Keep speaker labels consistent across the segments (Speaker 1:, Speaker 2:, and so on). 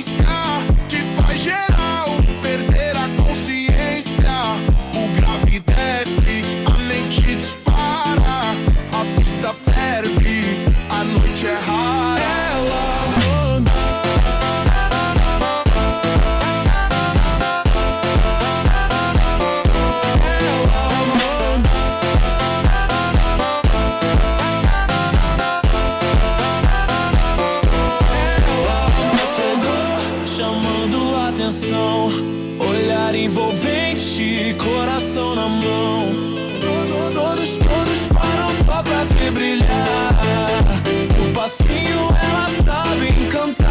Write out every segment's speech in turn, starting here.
Speaker 1: violência que faz geral perder a consciência. O grave desce, a mente dispara, a pista ferve, a noite é rara. Ela manda. Olhar envolvente, coração na mão. Todos param só pra ver brilhar. No passinho ela sabe encantar.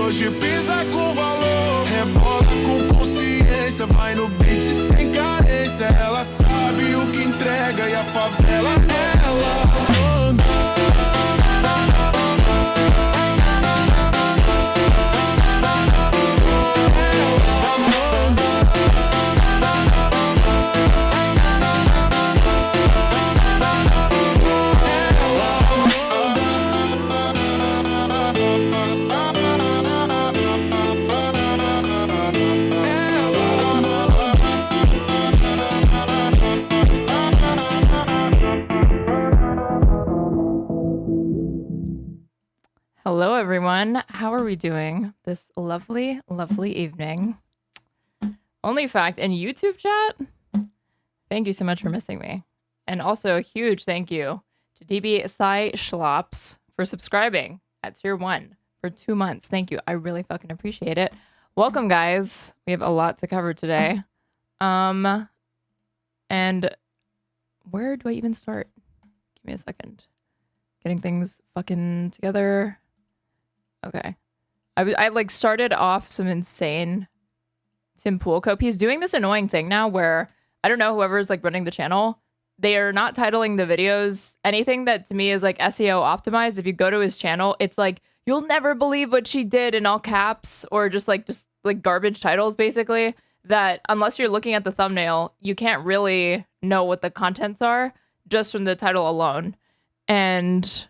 Speaker 1: Hoje pisa com valor, rebola com consciência, vai no beat sem carência. Ela sabe o que entrega e a favela ela manda.
Speaker 2: Hello, everyone. How are we doing this lovely, lovely evening? Only fact in YouTube chat, thank you so much for missing me. And also a huge thank you to DB Sai Schlops for subscribing at tier 1 for 2 months. Thank you. I really fucking appreciate it. Welcome, guys. We have a lot to cover today. And where do I even start? Give me a second. Getting things fucking together. Okay. I like started off some insane Tim Pool cope. He's doing this annoying thing now where I don't know whoever's like running the channel. They are not titling the videos anything that to me is like SEO optimized. If you go to his channel, it's like you'll never believe what she did in all caps or just like garbage titles basically that unless you're looking at the thumbnail, you can't really know what the contents are just from the title alone. And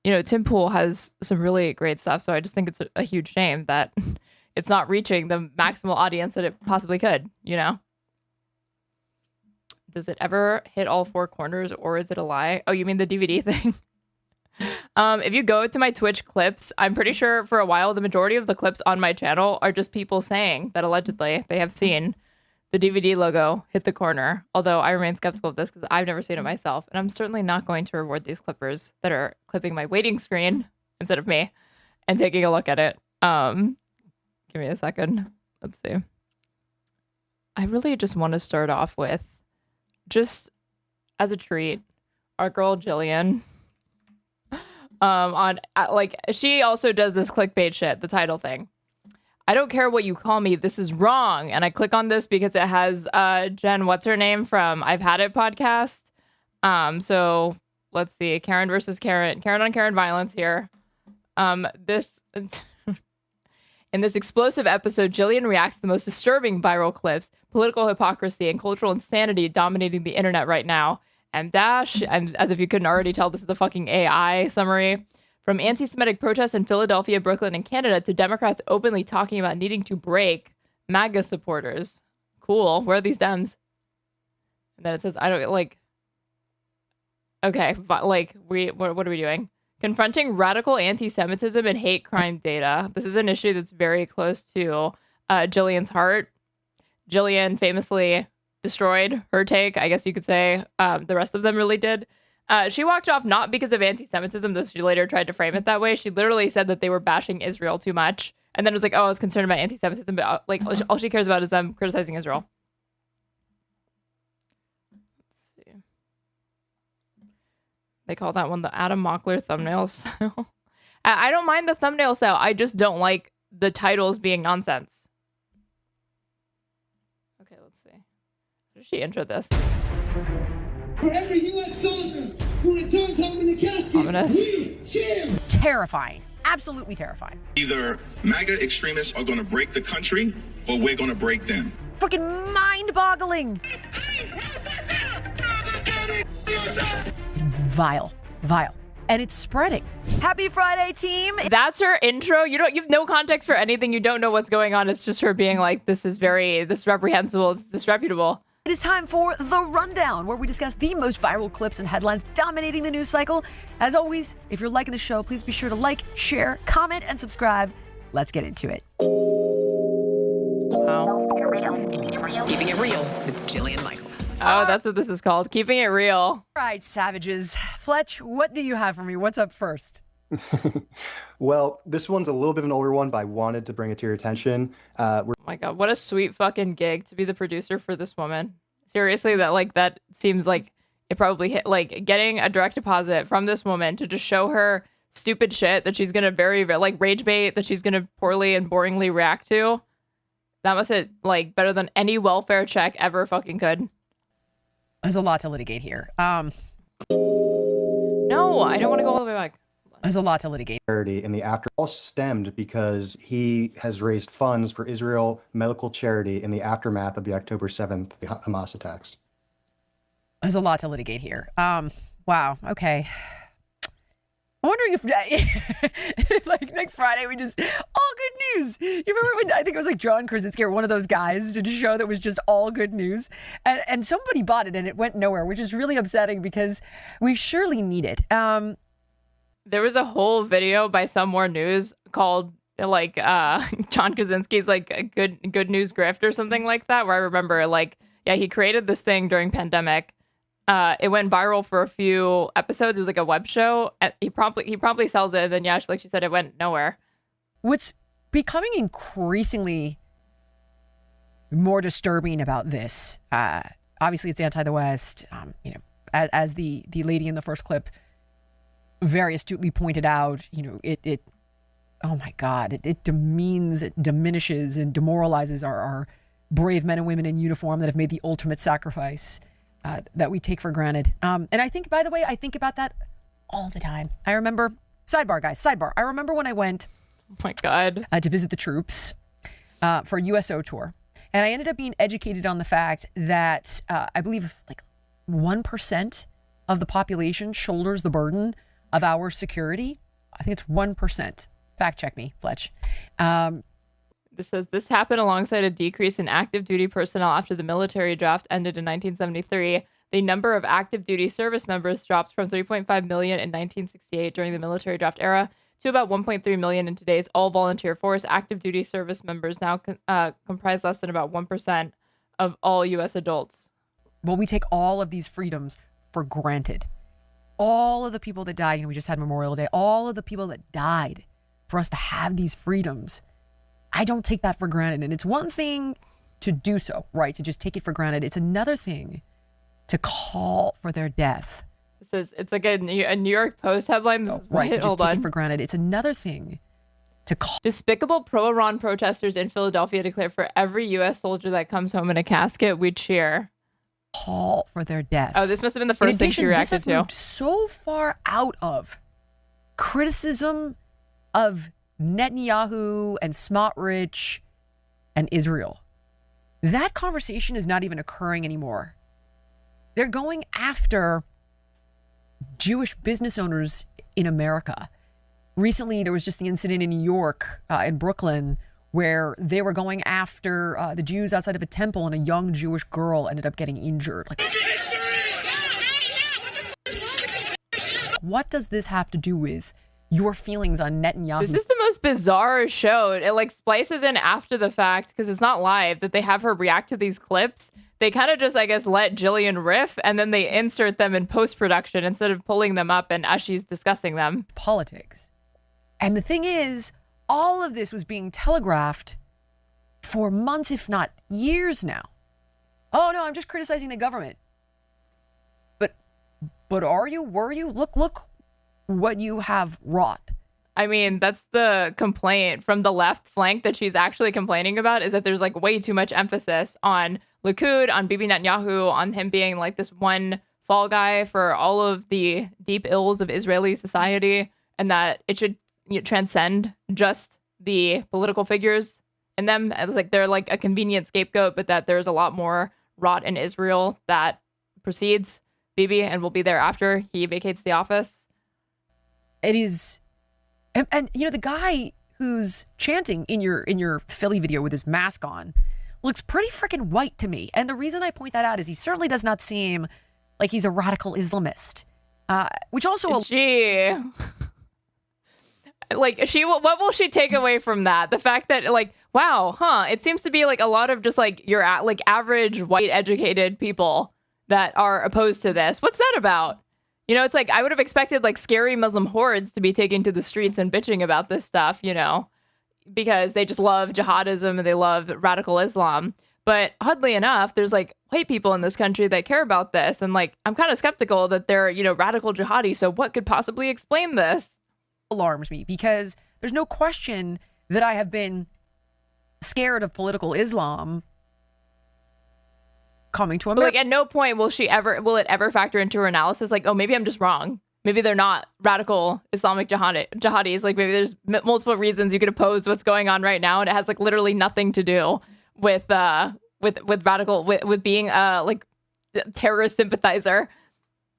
Speaker 2: you know, Tim Pool has some really great stuff, so I just think it's a huge shame that it's not reaching the maximal audience that it possibly could, you know? Does it ever hit all 4 corners, or is it a lie? Oh, you mean the DVD thing? If you go to my Twitch clips, I'm pretty sure for a while, the majority of the clips on my channel are just people saying that allegedly they have seen the DVD logo hit the corner, although I remain skeptical of this because I've never seen it myself, and I'm certainly not going to reward these clippers that are clipping my waiting screen instead of me and taking a look at it. Give me a second. Let's see. I really just want to start off with, just as a treat, our girl Jillian. She also does this clickbait shit, the title thing. I don't care what you call me, this is wrong. And I click on this because it has Jen, what's her name from I've Had It podcast. So let's see, Karen versus Karen on Karen violence here. This in this explosive episode, Jillian reacts to the most disturbing viral clips, political hypocrisy, and cultural insanity dominating the internet right now. And as if you couldn't already tell, this is a fucking AI summary. From anti-Semitic protests in Philadelphia, Brooklyn, and Canada to Democrats openly talking about needing to break MAGA supporters. Cool. Where are these Dems? And then it says, I don't like. Okay, but like, what are we doing? Confronting radical anti-Semitism and hate crime data. This is an issue that's very close to Jillian's heart. Jillian famously destroyed her take, I guess you could say. The rest of them really did. She walked off not because of anti-Semitism, though she later tried to frame it that way. She literally said that they were bashing Israel too much. And then it was like, oh, I was concerned about anti-Semitism, but like all she cares about is them criticizing Israel. Let's see. They call that one the Adam Mockler thumbnail style. I don't mind the thumbnail style. I just don't like the titles being nonsense. Okay, let's see. How does she intro this?
Speaker 3: For every U.S. soldier who returns home in the casket,
Speaker 2: Ominous.
Speaker 3: we cheer.
Speaker 4: Terrifying. Absolutely terrifying.
Speaker 5: Either MAGA extremists are going to break the country or we're going to break them.
Speaker 4: Freaking mind-boggling. Vile. And it's spreading. Happy Friday, team.
Speaker 2: That's her intro. You've no context for anything. You don't know what's going on. It's just her being like, this is reprehensible. It's disreputable.
Speaker 4: It is time for The Rundown, where we discuss the most viral clips and headlines dominating the news cycle. As always, if you're liking the show, please be sure to like, share, comment, and subscribe. Let's get into it.
Speaker 2: Wow.
Speaker 4: Keeping it real with Jillian Michaels.
Speaker 2: Oh, that's what this is called. Keeping it real.
Speaker 4: All right, savages. Fletch, what do you have for me? What's up first?
Speaker 6: Well, this one's a little bit of an older one, but I wanted to bring it to your attention.
Speaker 2: Oh my God, what a sweet fucking gig to be the producer for this woman. Seriously, that seems like it probably hit, like, getting a direct deposit from this woman to just show her stupid shit that she's gonna like rage bait, that she's gonna poorly and boringly react to. That must hit like better than any welfare check ever fucking could.
Speaker 4: There's a lot to litigate here.
Speaker 2: No, I don't want to go all the way back.
Speaker 4: There's a lot to litigate.
Speaker 6: In the after, all stemmed because he has raised funds for Israel medical charity in the aftermath of the October 7th Hamas attacks.
Speaker 4: There's a lot to litigate here. Wow. Okay. I'm wondering if like next Friday we just all good news. You remember when I think it was like John Krasinski or one of those guys did a show that was just all good news, and somebody bought it and it went nowhere, which is really upsetting because we surely need it.
Speaker 2: There was a whole video by Some More News called like John Krasinski's like a good news grift or something like that, where I remember like, yeah, he created this thing during pandemic. It went viral for a few episodes. It was like a web show. He promptly sells it, and then yeah, like she said, it went nowhere.
Speaker 4: What's becoming increasingly more disturbing about this, obviously, it's anti the West. As the lady in the first clip very astutely pointed out, it oh my God, it demeans, it diminishes, and demoralizes our brave men and women in uniform that have made the ultimate sacrifice. That we take for granted. And I think, by the way, I think about that all the time. I remember, sidebar, guys, I remember when I went
Speaker 2: Oh my God.
Speaker 4: To visit the troops for a USO tour. And I ended up being educated on the fact that I believe like 1% of the population shoulders the burden of our security. I think it's 1%. Fact check me, Fletch.
Speaker 2: This says this happened alongside a decrease in active duty personnel after the military draft ended in 1973. The number of active duty service members dropped from 3.5 million in 1968 during the military draft era to about 1.3 million in today's all volunteer force. Active duty service members now comprise less than about 1% of all U.S. adults.
Speaker 4: Well, we take all of these freedoms for granted. All of the people that died, we just had Memorial Day, all of the people that died for us to have these freedoms. I don't take that for granted. And it's one thing to do so, right? To just take it for granted. It's another thing to call for their death.
Speaker 2: This is, it's like a New York Post headline.
Speaker 4: Right, to just take it for granted. It's another thing to call.
Speaker 2: Despicable pro-Iran protesters in Philadelphia declare for every U.S. soldier that comes home in a casket, we cheer.
Speaker 4: Call for their death.
Speaker 2: Oh, this must have been the first thing she reacted
Speaker 4: this has
Speaker 2: to.
Speaker 4: Moved so far out of criticism of Netanyahu and Smotrich and Israel. That conversation is not even occurring anymore. They're going after Jewish business owners in America. Recently, there was just the incident in New York, in Brooklyn, where they were going after the Jews outside of a temple, and a young Jewish girl ended up getting injured. What does this have to do with your feelings on Netanyahu?
Speaker 2: This is the most bizarre show. It like splices in after the fact because it's not live that they have her react to these clips. They kind of just, I guess, let Jillian riff and then they insert them in post-production instead of pulling them up and as she's discussing them.
Speaker 4: Politics. And the thing is, all of this was being telegraphed for months, if not years now. Oh no, I'm just criticizing the government. But are you? Were you? Look what you have wrought.
Speaker 2: I mean, that's the complaint from the left flank that she's actually complaining about, is that there's like way too much emphasis on Likud, on Bibi Netanyahu, on him being like this one fall guy for all of the deep ills of Israeli society, and that it should transcend just the political figures in them. It's like they're like a convenient scapegoat, but that there's a lot more rot in Israel that precedes Bibi and will be there after he vacates the office.
Speaker 4: It is, and you know, the guy who's chanting in your Philly video with his mask on looks pretty freaking white to me. And the reason I point that out is he certainly does not seem like he's a radical Islamist, which also
Speaker 2: Gee. Like, what will she take away from that? The fact that, like, wow, it seems to be like a lot of just like your like average white educated people that are opposed to this. What's that about? You know, it's like I would have expected like scary Muslim hordes to be taking to the streets and bitching about this stuff, you know, because they just love jihadism and they love radical Islam. But oddly enough, there's like white people in this country that care about this. And like, I'm kind of skeptical that they're, you know, radical jihadi. So what could possibly explain this?
Speaker 4: Alarms me, because there's no question that I have been scared of political Islam coming to America.
Speaker 2: But like, at no point will it ever factor into her analysis? Like, oh, maybe I'm just wrong. Maybe they're not radical Islamic jihadis. Like, maybe there's multiple reasons you could oppose what's going on right now, and it has like literally nothing to do with radical with being like terrorist sympathizer.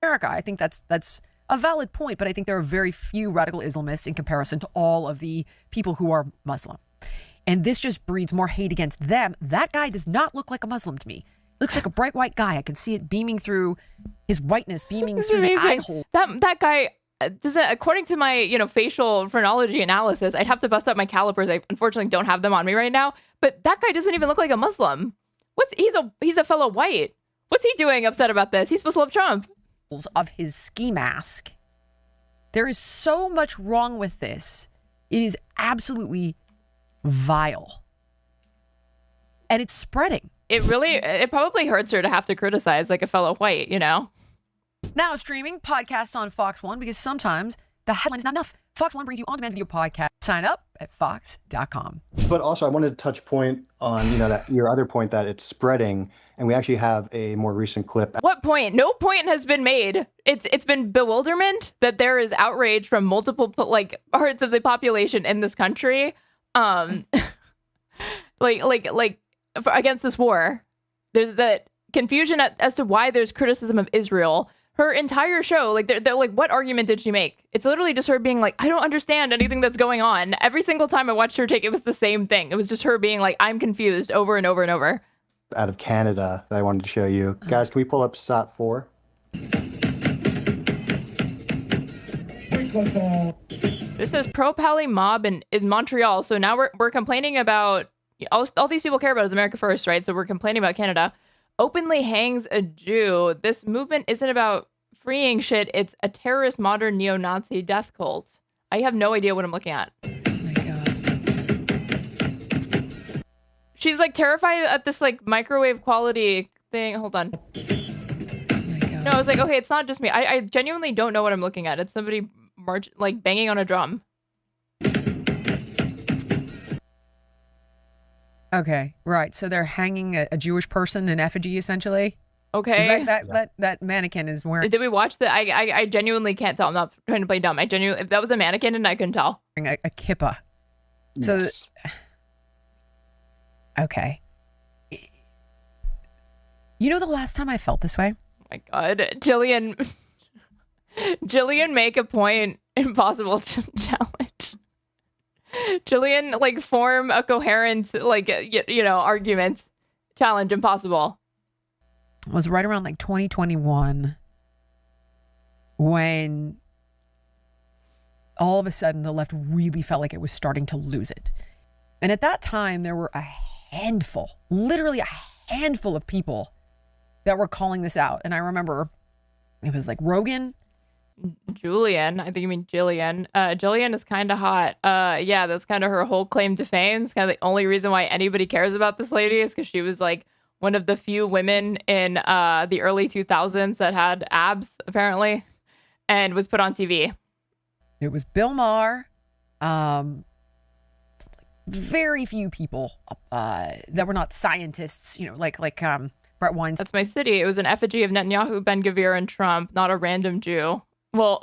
Speaker 4: America, I think that's a valid point, but I think there are very few radical Islamists in comparison to all of the people who are Muslim. And this just breeds more hate against them. That guy does not look like a Muslim to me. Looks like a bright white guy. I can see it beaming through his whiteness, beaming through the eye hole.
Speaker 2: That guy doesn't, according to my, you know, facial phrenology analysis, I'd have to bust out my calipers. I unfortunately don't have them on me right now, but that guy doesn't even look like a Muslim. He's a fellow white. What's he doing upset about this? He's supposed to love Trump.
Speaker 4: Of his ski mask. There is so much wrong with this. It is absolutely vile. And it's spreading.
Speaker 2: It probably hurts her to have to criticize like a fellow white, you know?
Speaker 4: Now streaming podcasts on Fox One, because sometimes the headline is not enough. Fox One brings you on-demand video podcast. Sign up at fox.com.
Speaker 6: But also, I wanted to touch point on, you know, that your other point that it's spreading, and we actually have a more recent clip.
Speaker 2: What point? No point has been made. It's been bewilderment that there is outrage from multiple like parts of the population in this country, against this war. There's the confusion as to why there's criticism of Israel. Her entire show, like they're like, what argument did she make? It's literally just her being like, I don't understand anything that's going on. Every single time I watched her take, it was the same thing. It was just her being like, I'm confused over and over and over.
Speaker 6: Out of Canada that I wanted to show you. Guys, can we pull up SAT 4?
Speaker 2: This is pro-Pali mob in Montreal. So now we're complaining about, all these people care about is America first, right? So we're complaining about Canada. Openly hangs a Jew. This movement isn't about freeing shit. It's a terrorist modern neo-Nazi death cult. I have no idea what I'm looking at.
Speaker 4: Oh my God.
Speaker 2: She's like terrified at this like microwave quality thing. Hold on.
Speaker 4: Oh my God.
Speaker 2: No, I was like, okay, it's not just me. I genuinely don't know what I'm looking at. It's somebody like banging on a drum.
Speaker 4: Okay, right. So they're hanging a Jewish person in effigy, essentially.
Speaker 2: Okay.
Speaker 4: That mannequin is wearing.
Speaker 2: Did we watch the? I genuinely can't tell. I'm not trying to play dumb. If that was a mannequin, and I couldn't tell.
Speaker 4: A kippah. So.
Speaker 6: Yes.
Speaker 4: Okay. You know the last time I felt this way?
Speaker 2: Oh my God, Jillian, make a point. Impossible challenge. Jillian, like, form a coherent, like, you know, argument. Challenge impossible.
Speaker 4: It was right around like 2021 when all of a sudden the left really felt like it was starting to lose it. And at that time, there were literally a handful of people that were calling this out. And I remember it was like Rogan.
Speaker 2: Julian, I think you mean Jillian. Jillian is kind of hot. Yeah, that's kind of her whole claim to fame. It's kind of the only reason why anybody cares about this lady is because she was like one of the few women in the early 2000s that had abs, apparently, and was put on TV.
Speaker 4: It was Bill Maher. Very few people that were not scientists, you know, like Brett Weinstein.
Speaker 2: That's my city. It was an effigy of Netanyahu, Ben-Gvir, and Trump, not a random Jew. Well,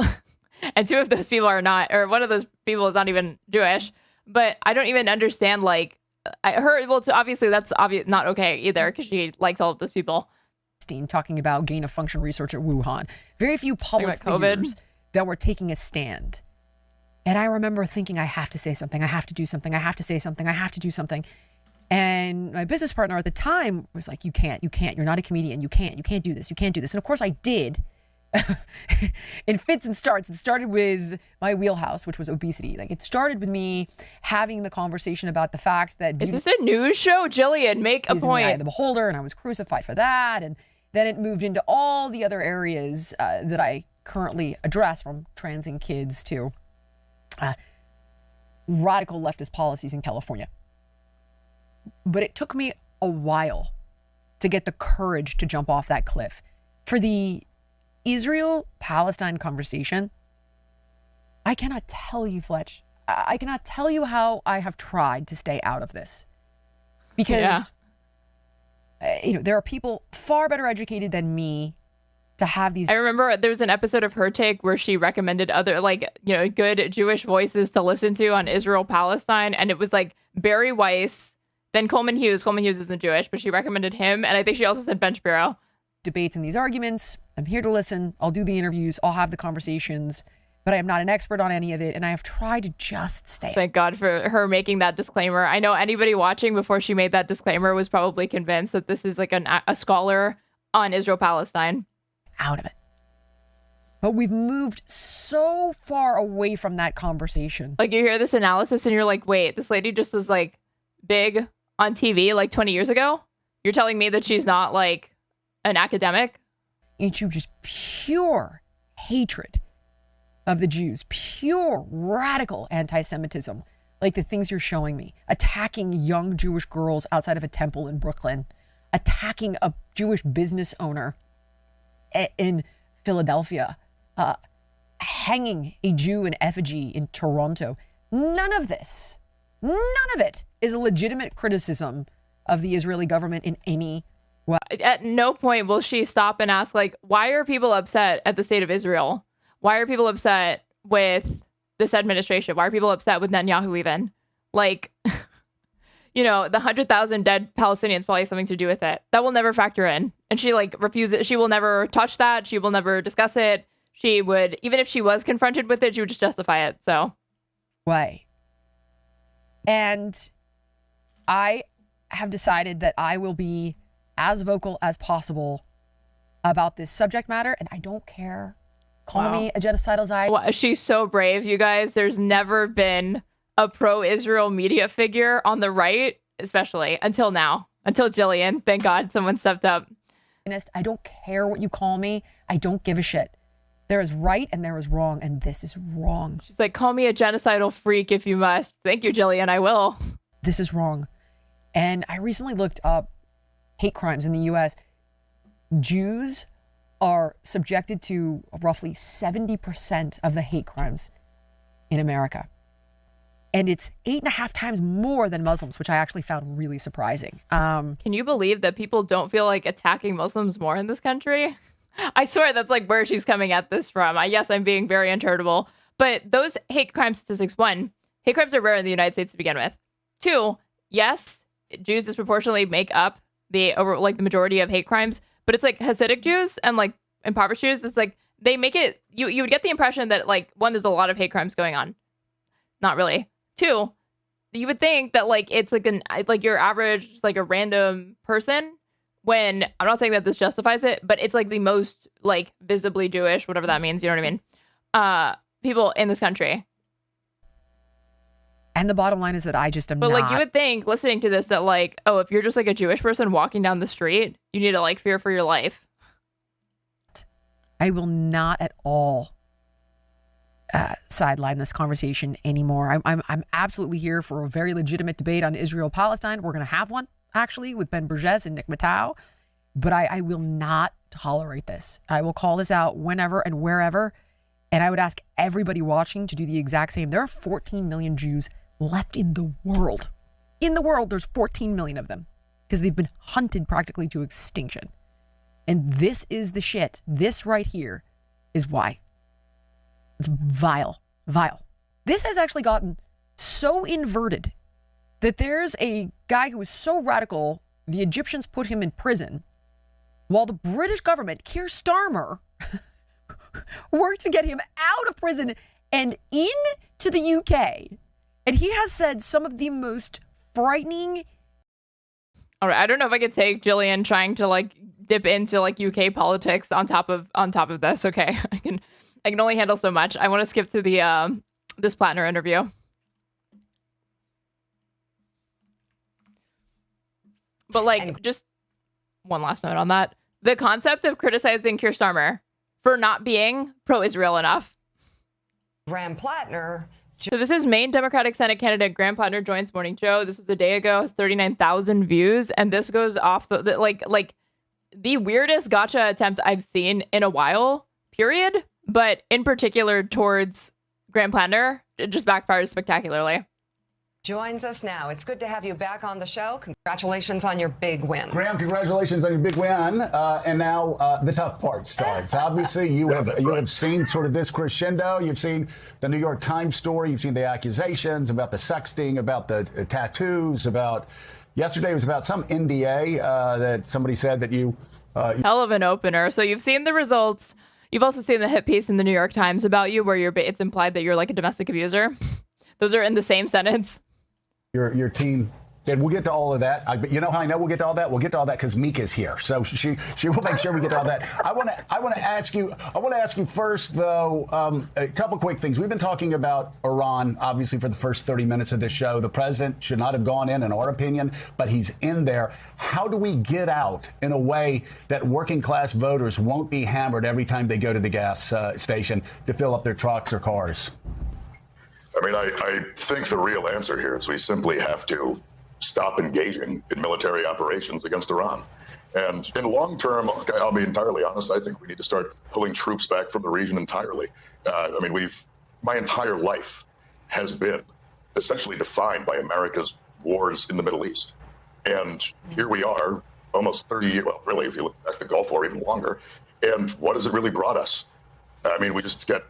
Speaker 2: and two of those people are not, or one of those people is not even Jewish. But I don't even understand, like, obviously that's not okay either, because she likes all of those people.
Speaker 4: Talking about gain of function research at Wuhan. Very few public figures that were taking a stand. And I remember thinking, I have to say something. I have to do something. I have to say something. I have to do something. And my business partner at the time was like, you can't. You're not a comedian. You can't do this. You can't do this. And of course I did. In fits and starts. It started with my wheelhouse, which was obesity. Like, it started with me having the conversation about the fact that...
Speaker 2: Is this a news show? Jillian, make a point.
Speaker 4: The eye of the beholder, and I was crucified for that. And then it moved into all the other areas that I currently address, from transing kids to radical leftist policies in California. But it took me a while to get the courage to jump off that cliff. For the Israel-Palestine conversation, I cannot tell you, Fletch, I cannot tell you how I have tried to stay out of this. Because, there are people far better educated than me to have these.
Speaker 2: I remember there was an episode of Her Take where she recommended other, good Jewish voices to listen to on Israel-Palestine. And it was like Bari Weiss, then Coleman Hughes. Coleman Hughes isn't Jewish, but she recommended him. And I think she also said Ben Shapiro.
Speaker 4: Debates and these arguments. I'm here to listen. I'll do the interviews. I'll have the conversations. But I am not an expert on any of it. And I have tried to just stay.
Speaker 2: Thank God for her making that disclaimer. I know anybody watching before she made that disclaimer was probably convinced that this is like a scholar on Israel-Palestine.
Speaker 4: Out of it. But we've moved so far away from that conversation.
Speaker 2: Like, you hear this analysis and you're like, wait, this lady just was like big on TV like 20 years ago? You're telling me that she's not like an academic?
Speaker 4: Into just pure hatred of the Jews, pure radical anti-Semitism, like the things you're showing me, attacking young Jewish girls outside of a temple in Brooklyn, attacking a Jewish business owner in Philadelphia, hanging a Jew in effigy in Toronto. None of it is a legitimate criticism of the Israeli government in any way.
Speaker 2: At no point will she stop and ask, like, why are people upset at the state of Israel? Why are people upset with this administration? Why are people upset with Netanyahu even? Like, the 100,000 dead Palestinians probably have something to do with it. That will never factor in. And she refuses. She will never touch that. She will never discuss it. She would, even if she was confronted with it, she would just justify it. So.
Speaker 4: Way. And I have decided that I will be as vocal as possible about this subject matter. And I don't care. Call me a genocidal Zionist.
Speaker 2: Well, she's so brave, you guys. There's never been a pro-Israel media figure on the right, especially until now. Until Jillian. Thank God someone stepped up.
Speaker 4: I don't care what you call me. I don't give a shit. There is right and there is wrong, and this is wrong.
Speaker 2: She's like, call me a genocidal freak if you must. Thank you, Jillian. I will.
Speaker 4: This is wrong. And I recently looked up hate crimes in the U.S. Jews are subjected to roughly 70% of the hate crimes in America. And it's 8.5 times more than Muslims, which I actually found really surprising.
Speaker 2: Can you believe that people don't feel like attacking Muslims more in this country? I swear that's like where she's coming at this from. Yes, I'm being very uncharitable. But those hate crime statistics, 1, hate crimes are rare in the United States to begin with. 2, yes, Jews disproportionately make up the majority of hate crimes. But it's like Hasidic Jews and like impoverished Jews. It's like they make it. You would get the impression that, like, 1, there's a lot of hate crimes going on. Not really. 2, you would think that like it's like your average, like a random person. When I'm not saying that this justifies it, but it's like the most like visibly Jewish, whatever that means. You know what I mean? People in this country.
Speaker 4: And the bottom line is that I just am not.
Speaker 2: But like you would think, listening to this, that like, oh, if you're just like a Jewish person walking down the street, you need to like fear for your life.
Speaker 4: I will not at all sideline this conversation anymore. I'm absolutely here for a very legitimate debate on Israel-Palestine. We're going to have one, actually, with Ben Burgess and Nick Matau. But I will not tolerate this. I will call this out whenever and wherever. And I would ask everybody watching to do the exact same. There are 14 million Jews left in the world. In the world, there's 14 million of them. because they've been hunted practically to extinction. And this is the shit. This right here is why. It's vile. Vile. This has actually gotten so inverted that there's a guy who is so radical, the Egyptians put him in prison, while the British government, Keir Starmer, worked to get him out of prison and into the UK. And he has said some of the most frightening.
Speaker 2: All right, I don't know if I could take Jillian trying to like dip into like UK politics on top of this. Okay, I can only handle so much. I want to skip to the this Platner interview. But like, just one last note on that: the concept of criticizing Keir Starmer for not being pro-Israel enough.
Speaker 7: Graham Platner.
Speaker 2: So this is Maine Democratic Senate candidate Graham Platner joins Morning Joe. This was a day ago, has 39,000 views, and this goes off the like the weirdest gotcha attempt I've seen in a while, period. But in particular towards Graham Platner, it just backfires spectacularly.
Speaker 7: Joins us now. It's good to have you back on the show. Congratulations on your big win.
Speaker 8: Graham, congratulations on your big win. And now the tough part starts. Obviously, you have seen sort of this crescendo. You've seen the New York Times story. You've seen the accusations about the sexting, about the tattoos, about yesterday was about some NDA that somebody said that you.
Speaker 2: Hell of an opener. So you've seen the results. You've also seen the hit piece in the New York Times about you where it's implied that you're like a domestic abuser. Those are in the same sentence.
Speaker 8: Your team, and we'll get to all of that. You know how I know we'll get to all that? We'll get to all that because Mika's here, so she will make sure we get to all that. I want to ask you first though a couple quick things. We've been talking about Iran obviously for the first 30 minutes of this show. The president should not have gone in our opinion, but he's in there. How do we get out in a way that working class voters won't be hammered every time they go to the gas station to fill up their trucks or cars?
Speaker 5: I mean, I think the real answer here is we simply have to stop engaging in military operations against Iran. And in long term, I'll be entirely honest, I think we need to start pulling troops back from the region entirely. I mean, my entire life has been essentially defined by America's wars in the Middle East. And here we are, almost 30 years, well, really, if you look back at the Gulf War, even longer. And what has it really brought us? I mean, we just get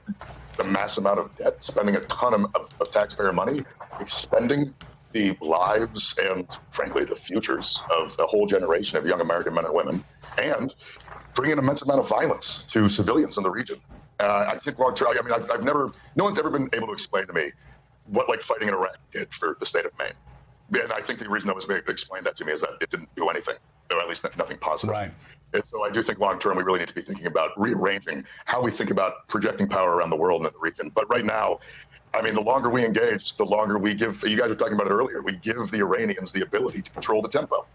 Speaker 5: a mass amount of debt, spending a ton of taxpayer money, expending the lives and, frankly, the futures of a whole generation of young American men and women, and bringing an immense amount of violence to civilians in the region. I think long term, I mean, no one's ever been able to explain to me what like fighting in Iraq did for the state of Maine. And I think the reason no one's been able to explain that to me is that it didn't do anything, or at least nothing positive.
Speaker 8: Right.
Speaker 5: And so I do think long term we really need to be thinking about rearranging how we think about projecting power around the world and in the region. But right now, I mean, the longer we engage, the longer we give, you guys were talking about it earlier, we give the Iranians the ability to control the tempo.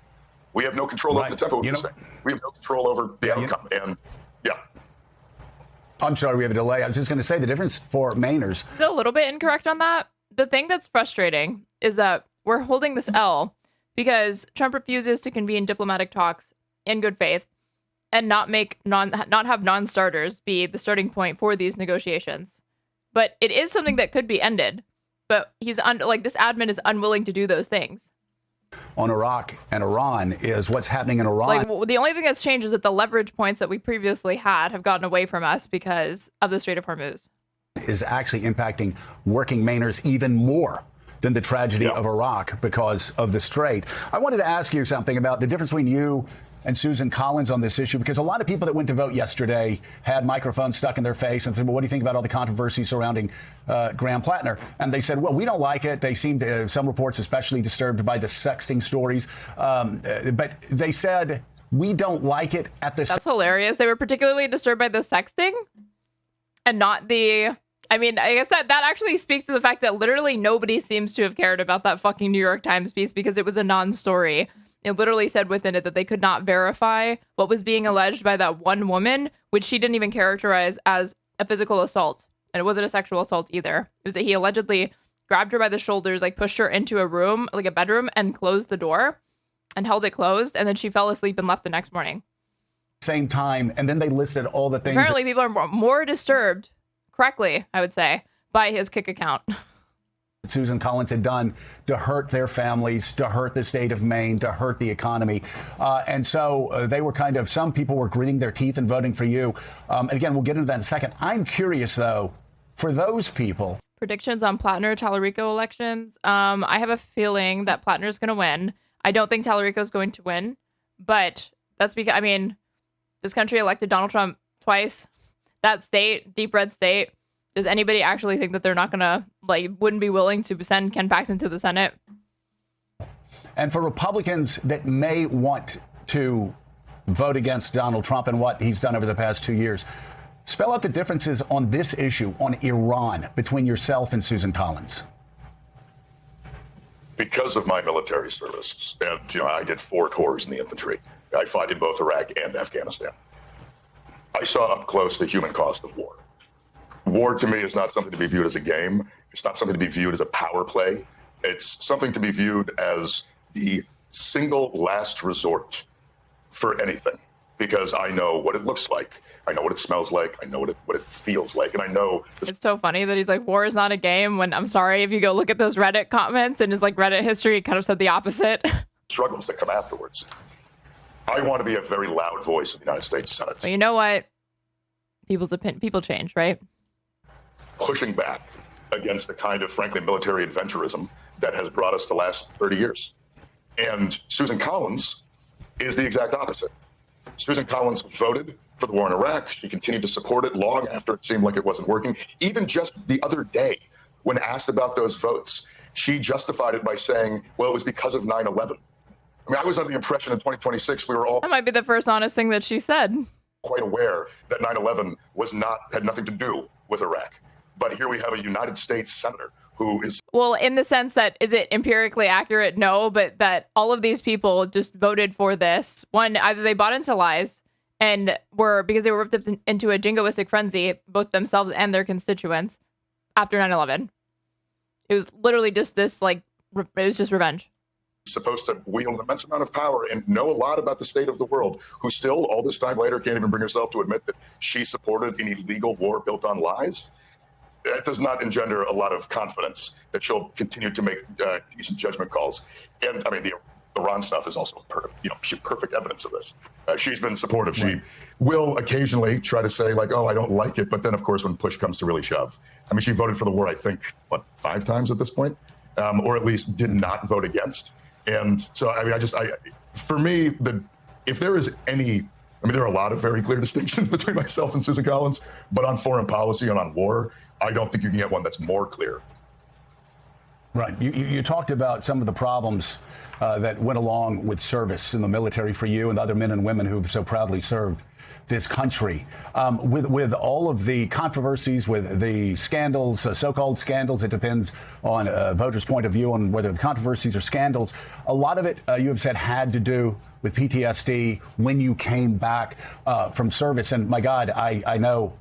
Speaker 5: We have no control over the tempo of this thing. We have no control over the outcome. And yeah.
Speaker 8: I'm sorry, we have a delay. I was just going to say the difference for Mainers.
Speaker 2: A little bit incorrect on that. The thing that's frustrating is that we're holding this L because Trump refuses to convene diplomatic talks in good faith and not have non-starters be the starting point for these negotiations. But it is something that could be ended. But he's this admin is unwilling to do those things.
Speaker 8: On Iraq and Iran is what's happening in Iran.
Speaker 2: Like, the only thing that's changed is that the leverage points that we previously had have gotten away from us because of the Strait of Hormuz.
Speaker 8: Is actually impacting working Mainers even more than the tragedy of Iraq because of the Strait. I wanted to ask you something about the difference between you and Susan Collins on this issue, because a lot of people that went to vote yesterday had microphones stuck in their face and said, well, what do you think about all the controversy surrounding Graham Platner? And they said, well, we don't like it. They seemed, some reports especially disturbed by the sexting stories. But they said, we don't like it at the...
Speaker 2: That's hilarious. They were particularly disturbed by the sexting and not the... I mean, I guess that actually speaks to the fact that literally nobody seems to have cared about that fucking New York Times piece because it was a non-story. It literally said within it that they could not verify what was being alleged by that one woman, which she didn't even characterize as a physical assault. And it wasn't a sexual assault either. It was that he allegedly grabbed her by the shoulders, like pushed her into a room, like a bedroom, and closed the door and held it closed. And then she fell asleep and left the next morning.
Speaker 8: Same time. And then they listed all the things.
Speaker 2: Apparently people are more disturbed, correctly, I would say, by his Kick account.
Speaker 8: Susan Collins had done to hurt their families, to hurt the state of Maine, to hurt the economy. And so they were some people were gritting their teeth and voting for you. And again, we'll get into that in a second. I'm curious, though, for those people.
Speaker 2: Predictions on Platner-Tallarico elections. I have a feeling that Platner's going to win. I don't think Tallarico's going to win, but that's because, this country elected Donald Trump twice. That state, deep red state, does anybody actually think that they're not going to, wouldn't be willing to send Ken Paxton to the Senate?
Speaker 8: And for Republicans that may want to vote against Donald Trump and what he's done over the past 2 years, spell out the differences on this issue, on Iran, between yourself and Susan Collins.
Speaker 5: Because of my military service, and I did 4 tours in the infantry. I fought in both Iraq and Afghanistan. I saw up close the human cost of war. War to me is not something to be viewed as a game. It's not something to be viewed as a power play. It's something to be viewed as the single last resort for anything, because I know what it looks like. I know what it smells like. I know what it feels like. And I know
Speaker 2: it's so funny that he's like, war is not a game, when I'm sorry, if you go look at those Reddit comments and his Reddit history, it kind of said the opposite.
Speaker 5: Struggles that come afterwards. I want to be a very loud voice in the United States Senate.
Speaker 2: But you know what? People change, right?
Speaker 5: Pushing back against the kind of, frankly, military adventurism that has brought us the last 30 years. And Susan Collins is the exact opposite. Susan Collins voted for the war in Iraq. She continued to support it long after it seemed like it wasn't working. Even just the other day, when asked about those votes, she justified it by saying, well, it was because of 9/11. I was under the impression in 2026 we were all...
Speaker 2: That might be the first honest thing that she said.
Speaker 5: ...quite aware that 9/11 had nothing to do with Iraq. But here we have a United States senator who is...
Speaker 2: Well, in the sense that, is it empirically accurate? No, but that all of these people just voted for this. One, either they bought into lies and because they were ripped up into a jingoistic frenzy, both themselves and their constituents, after 9/11. It was literally just this, it was just revenge.
Speaker 5: Supposed to wield an immense amount of power and know a lot about the state of the world, who still, all this time later, can't even bring herself to admit that she supported an illegal war built on lies. That does not engender a lot of confidence that she'll continue to make decent judgment calls. And the Iran stuff is also perfect evidence of this. She's been supportive. Right. She will occasionally try to say I don't like it, but then of course when push comes to really shove, she voted for the war, I think 5 times at this point, or at least did not vote against. And so, for me, if there is any, there are a lot of very clear distinctions between myself and Susan Collins, but on foreign policy and on war, I don't think you can get one that's more clear.
Speaker 8: Right. You talked about some of the problems that went along with service in the military for you and the other men and women who have so proudly served this country. With all of the controversies, with the scandals, so-called scandals, it depends on voters' point of view on whether the controversies are scandals. A lot of it, you have said, had to do with PTSD when you came back from service. And my God, I know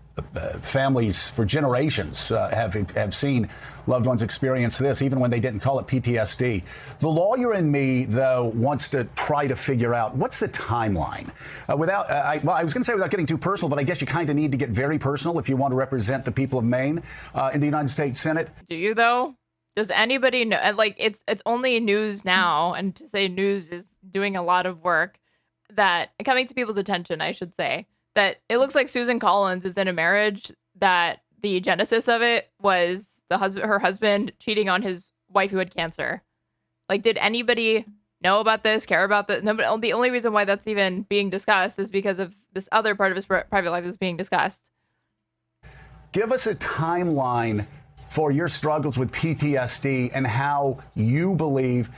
Speaker 8: families for generations have seen loved ones experience this, even when they didn't call it PTSD. The lawyer in me, though, wants to try to figure out what's the timeline. I was going to say without getting too personal, but I guess you kind of need to get very personal if you want to represent the people of Maine in the United States Senate.
Speaker 2: Do you, though? Does anybody know? It's only news now, and to say news is doing a lot of work, that coming to people's attention, I should say, that it looks like Susan Collins is in a marriage that the genesis of it was her husband cheating on his wife who had cancer. Did anybody know about this, care about this? No, but the only reason why that's even being discussed is because of this other part of his private life that's being discussed.
Speaker 8: Give us a timeline for your struggles with PTSD and how you believe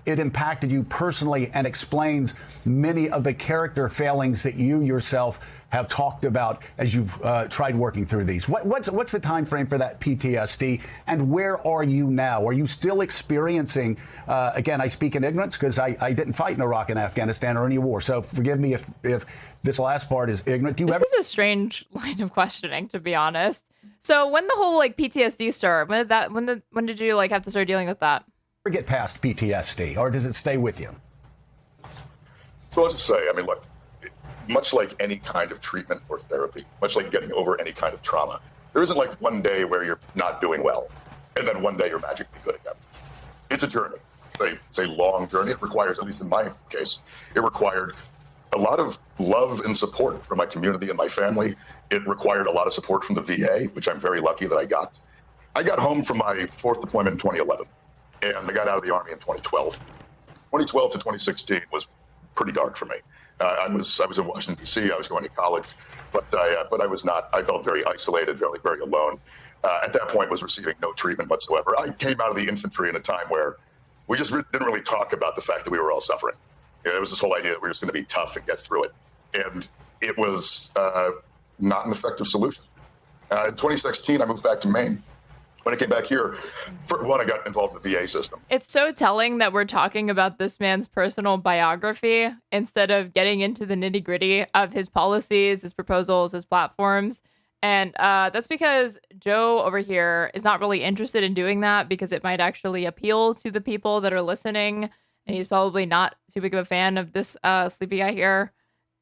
Speaker 8: it impacted you personally and explains many of the character failings that you yourself have talked about as you've tried working through these. What's the time frame for that PTSD, and where are you now? Are you still experiencing, again, I speak in ignorance because I didn't fight in Iraq and Afghanistan or any war, so forgive me if this last part is ignorant.
Speaker 2: This is a strange line of questioning, to be honest. So when the whole PTSD started, when did you have to start dealing with that?
Speaker 8: Get past PTSD, or does it stay with you?
Speaker 5: So I'll just say, look, much like any kind of treatment or therapy, much like getting over any kind of trauma, there isn't one day where you're not doing well. and then one day you're magically good again. It's a journey. It's a long journey. It requires, at least in my case, it required a lot of love and support from my community and my family. It required a lot of support from the VA, which I'm very lucky that I got. I got home from my 4th deployment in 2011, and I got out of the Army in 2012. 2012 to 2016 was pretty dark for me. I was in Washington, D.C. I was going to college, but I was not. I felt very isolated, very, very alone. At that point, was receiving no treatment whatsoever. I came out of the infantry in a time where we just didn't really talk about the fact that we were all suffering. It was this whole idea that we were just going to be tough and get through it. And it was not an effective solution. In 2016, I moved back to Maine. When I came back here, for one, I got involved in the VA system.
Speaker 2: It's so telling that we're talking about this man's personal biography instead of getting into the nitty gritty of his policies, his proposals, his platforms. And that's because Joe over here is not really interested in doing that because it might actually appeal to the people that are listening. And he's probably not too big of a fan of this sleepy guy here.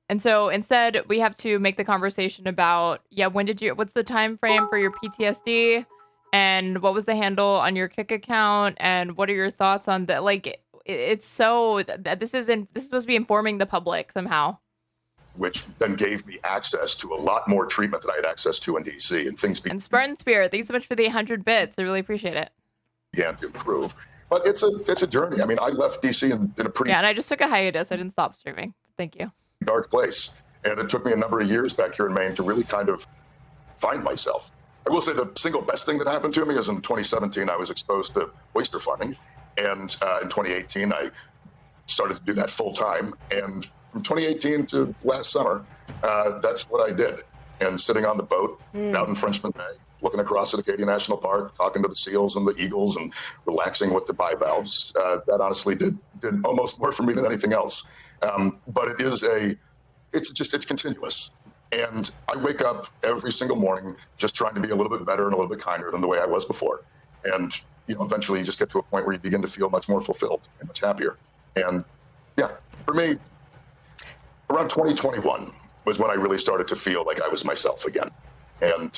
Speaker 2: And so instead, we have to make the conversation about, what's the time frame for your PTSD? And what was the handle on your Kick account? And what are your thoughts on that? Like, it's so that this is supposed to be informing the public somehow.
Speaker 5: Which then gave me access to a lot more treatment that I had access to in DC, and things
Speaker 2: And Spartan Spirit, thanks so much for the 100 bits. I really appreciate it.
Speaker 5: Began to improve. But it's a journey. I mean, I left DC in a pretty
Speaker 2: and I just took a hiatus. I didn't stop streaming. Thank you.
Speaker 5: Dark place. And it took me a number of years back here in Maine to really kind of find myself. I will say the single best thing that happened to me is in 2017, I was exposed to oyster farming. And in 2018, I started to do that full time. And from 2018 to last summer, that's what I did. And sitting on the boat out in Frenchman Bay, looking across at Acadia National Park, talking to the seals and the eagles and relaxing with the bivalves, that honestly did almost more for me than anything else. But it's continuous. And I wake up every single morning just trying to be a little bit better and a little bit kinder than the way I was before. And, eventually you just get to a point where you begin to feel much more fulfilled and much happier. And for me, around 2021 was when I really started to feel like I was myself again. And,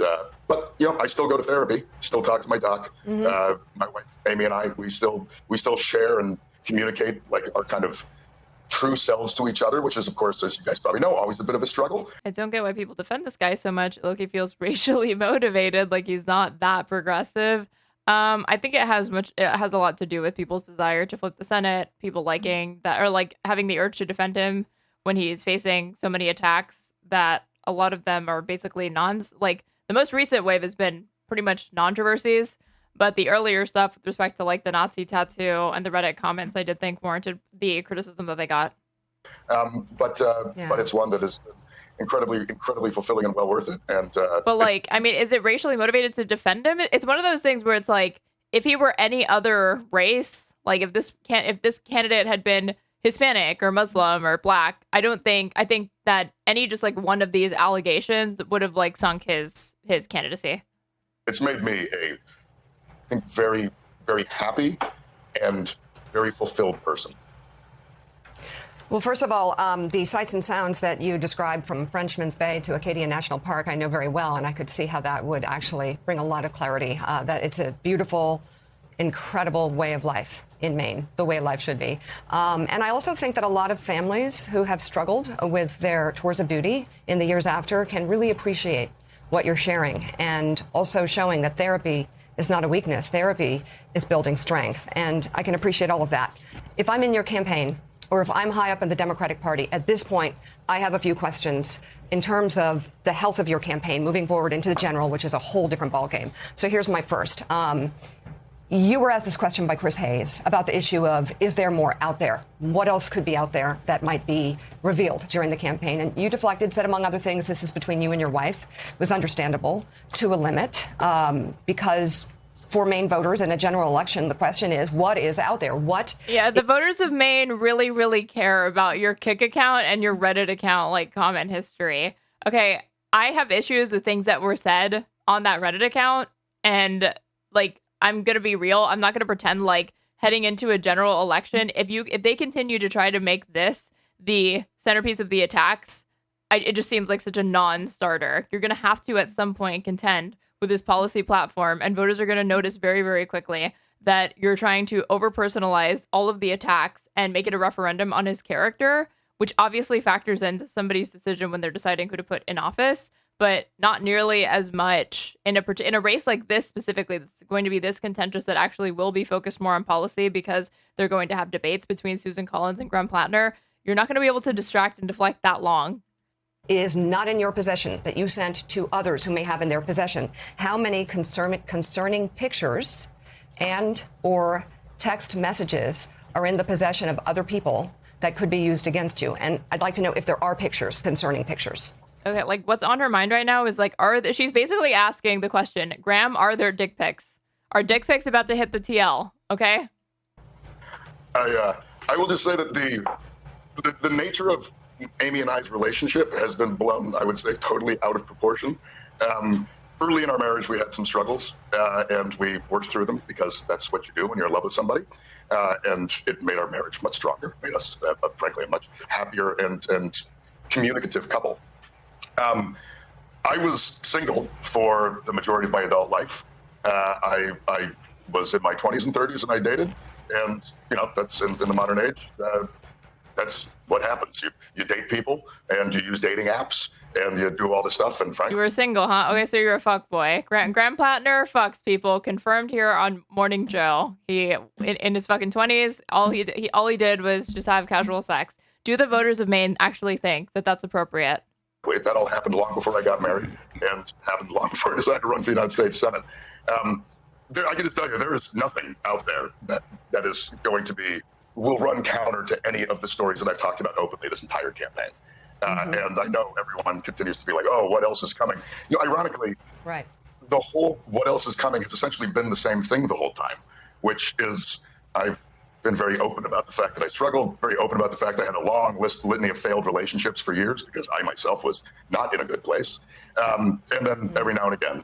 Speaker 5: but I still go to therapy, still talk to my doc. My wife, Amy, and I, we still share and communicate like our kind of true selves to each other, which is, of course, as you guys probably know, always a bit of a struggle.
Speaker 2: I don't get why people defend this guy so much. Loki feels racially motivated, like he's not that progressive. I think it has a lot to do with people's desire to flip the Senate, people liking that, or like having the urge to defend him when he's facing so many attacks that a lot of them are basically like the most recent wave has been pretty much non-controversies. But the earlier stuff with respect to like the Nazi tattoo and the Reddit comments, I did think warranted the criticism that they got.
Speaker 5: But it's one that is incredibly fulfilling and well worth it. And
Speaker 2: but like, I mean, is it racially motivated to defend him? It's one of those things where it's like, if he were any other race, like if this candidate had been Hispanic or Muslim or Black, I think that any just like one of these allegations would have like sunk his candidacy. It's
Speaker 5: made me I think very, very happy and very fulfilled person.
Speaker 7: Well, first of all, the sights and sounds that you described from Frenchman's Bay to Acadia National Park, I know very well, and I could see how that would actually bring a lot of clarity. That it's a beautiful, incredible way of life in Maine, the way life should be. And I also think that a lot of families who have struggled with their tours of duty in the years after can really appreciate what you're sharing, and also showing that therapy is not a weakness. Therapy is building strength, and I can appreciate all of that. If I'm in your campaign, or if I'm high up in the Democratic Party, at this point, I have a few questions in terms of the health of your campaign moving forward into the general, which is a whole different ballgame. So here's my first. You were asked this question by Chris Hayes about the issue of, is there more out there? What else could be out there that might be revealed during the campaign? And you deflected, said, among other things, this is between you and your wife. It was understandable to a limit, because for Maine voters in a general election, the question is, what is out there? The voters of Maine really, really care about your Kick account and your Reddit account, like comment history. Okay, I have issues with things that were said on that Reddit account, and like, I'm going to be real. I'm not going to pretend like heading into a general election, if they continue to try to make this the centerpiece of the attacks, it just seems like such a non-starter. You're going to have to at some point contend
Speaker 2: with this policy platform, and voters are going to notice very, very quickly that you're trying to over-personalize all of the attacks and make it a referendum on his character, which obviously factors into somebody's decision when they're deciding who to put in office, but not nearly as much in a race like this specifically that's going to be this contentious, that actually will be focused more on policy because they're going to have debates between Susan Collins and Graham Platner. You're not going to be able to distract and deflect that long.
Speaker 7: Is not in your possession that you sent to others who may have in their possession. How many concerning pictures and or text messages are in the possession of other people that could be used against you? And I'd like to know if there are pictures, concerning pictures.
Speaker 2: Okay, like what's on her mind right now is like, she's basically asking the question, Graham, are there dick pics? Are dick pics about to hit the TL? Okay.
Speaker 5: I will just say that the nature of Amy and I's relationship has been blown, I would say, totally out of proportion. Early in our marriage, we had some struggles, and we worked through them because that's what you do when you're in love with somebody. And it made our marriage much stronger, made us, frankly, a much happier and communicative couple. I was single for the majority of my adult life. I was in my 20s and 30s and I dated. And, that's in the modern age. That's what happens. You date people and you use dating apps and you do all this stuff. And frankly,
Speaker 2: you were single, huh? Okay, so you're a fuck boy. Graham Platner fucks people, confirmed here on Morning Joe. He in his fucking 20s, all he did was just have casual sex. Do the voters of Maine actually think that that's appropriate?
Speaker 5: That all happened long before I got married and happened long before I decided to run for the United States Senate. I can just tell you, there is nothing out there that is going to will run counter to any of the stories that I've talked about openly this entire campaign. And I know everyone continues to be like, oh, what else is coming? Ironically,
Speaker 7: right.
Speaker 5: The whole what else is coming has essentially been the same thing the whole time, which is I've been very open about the fact that I struggled, very open about the fact that I had a long litany of failed relationships for years because I myself was not in a good place. And then every now and again,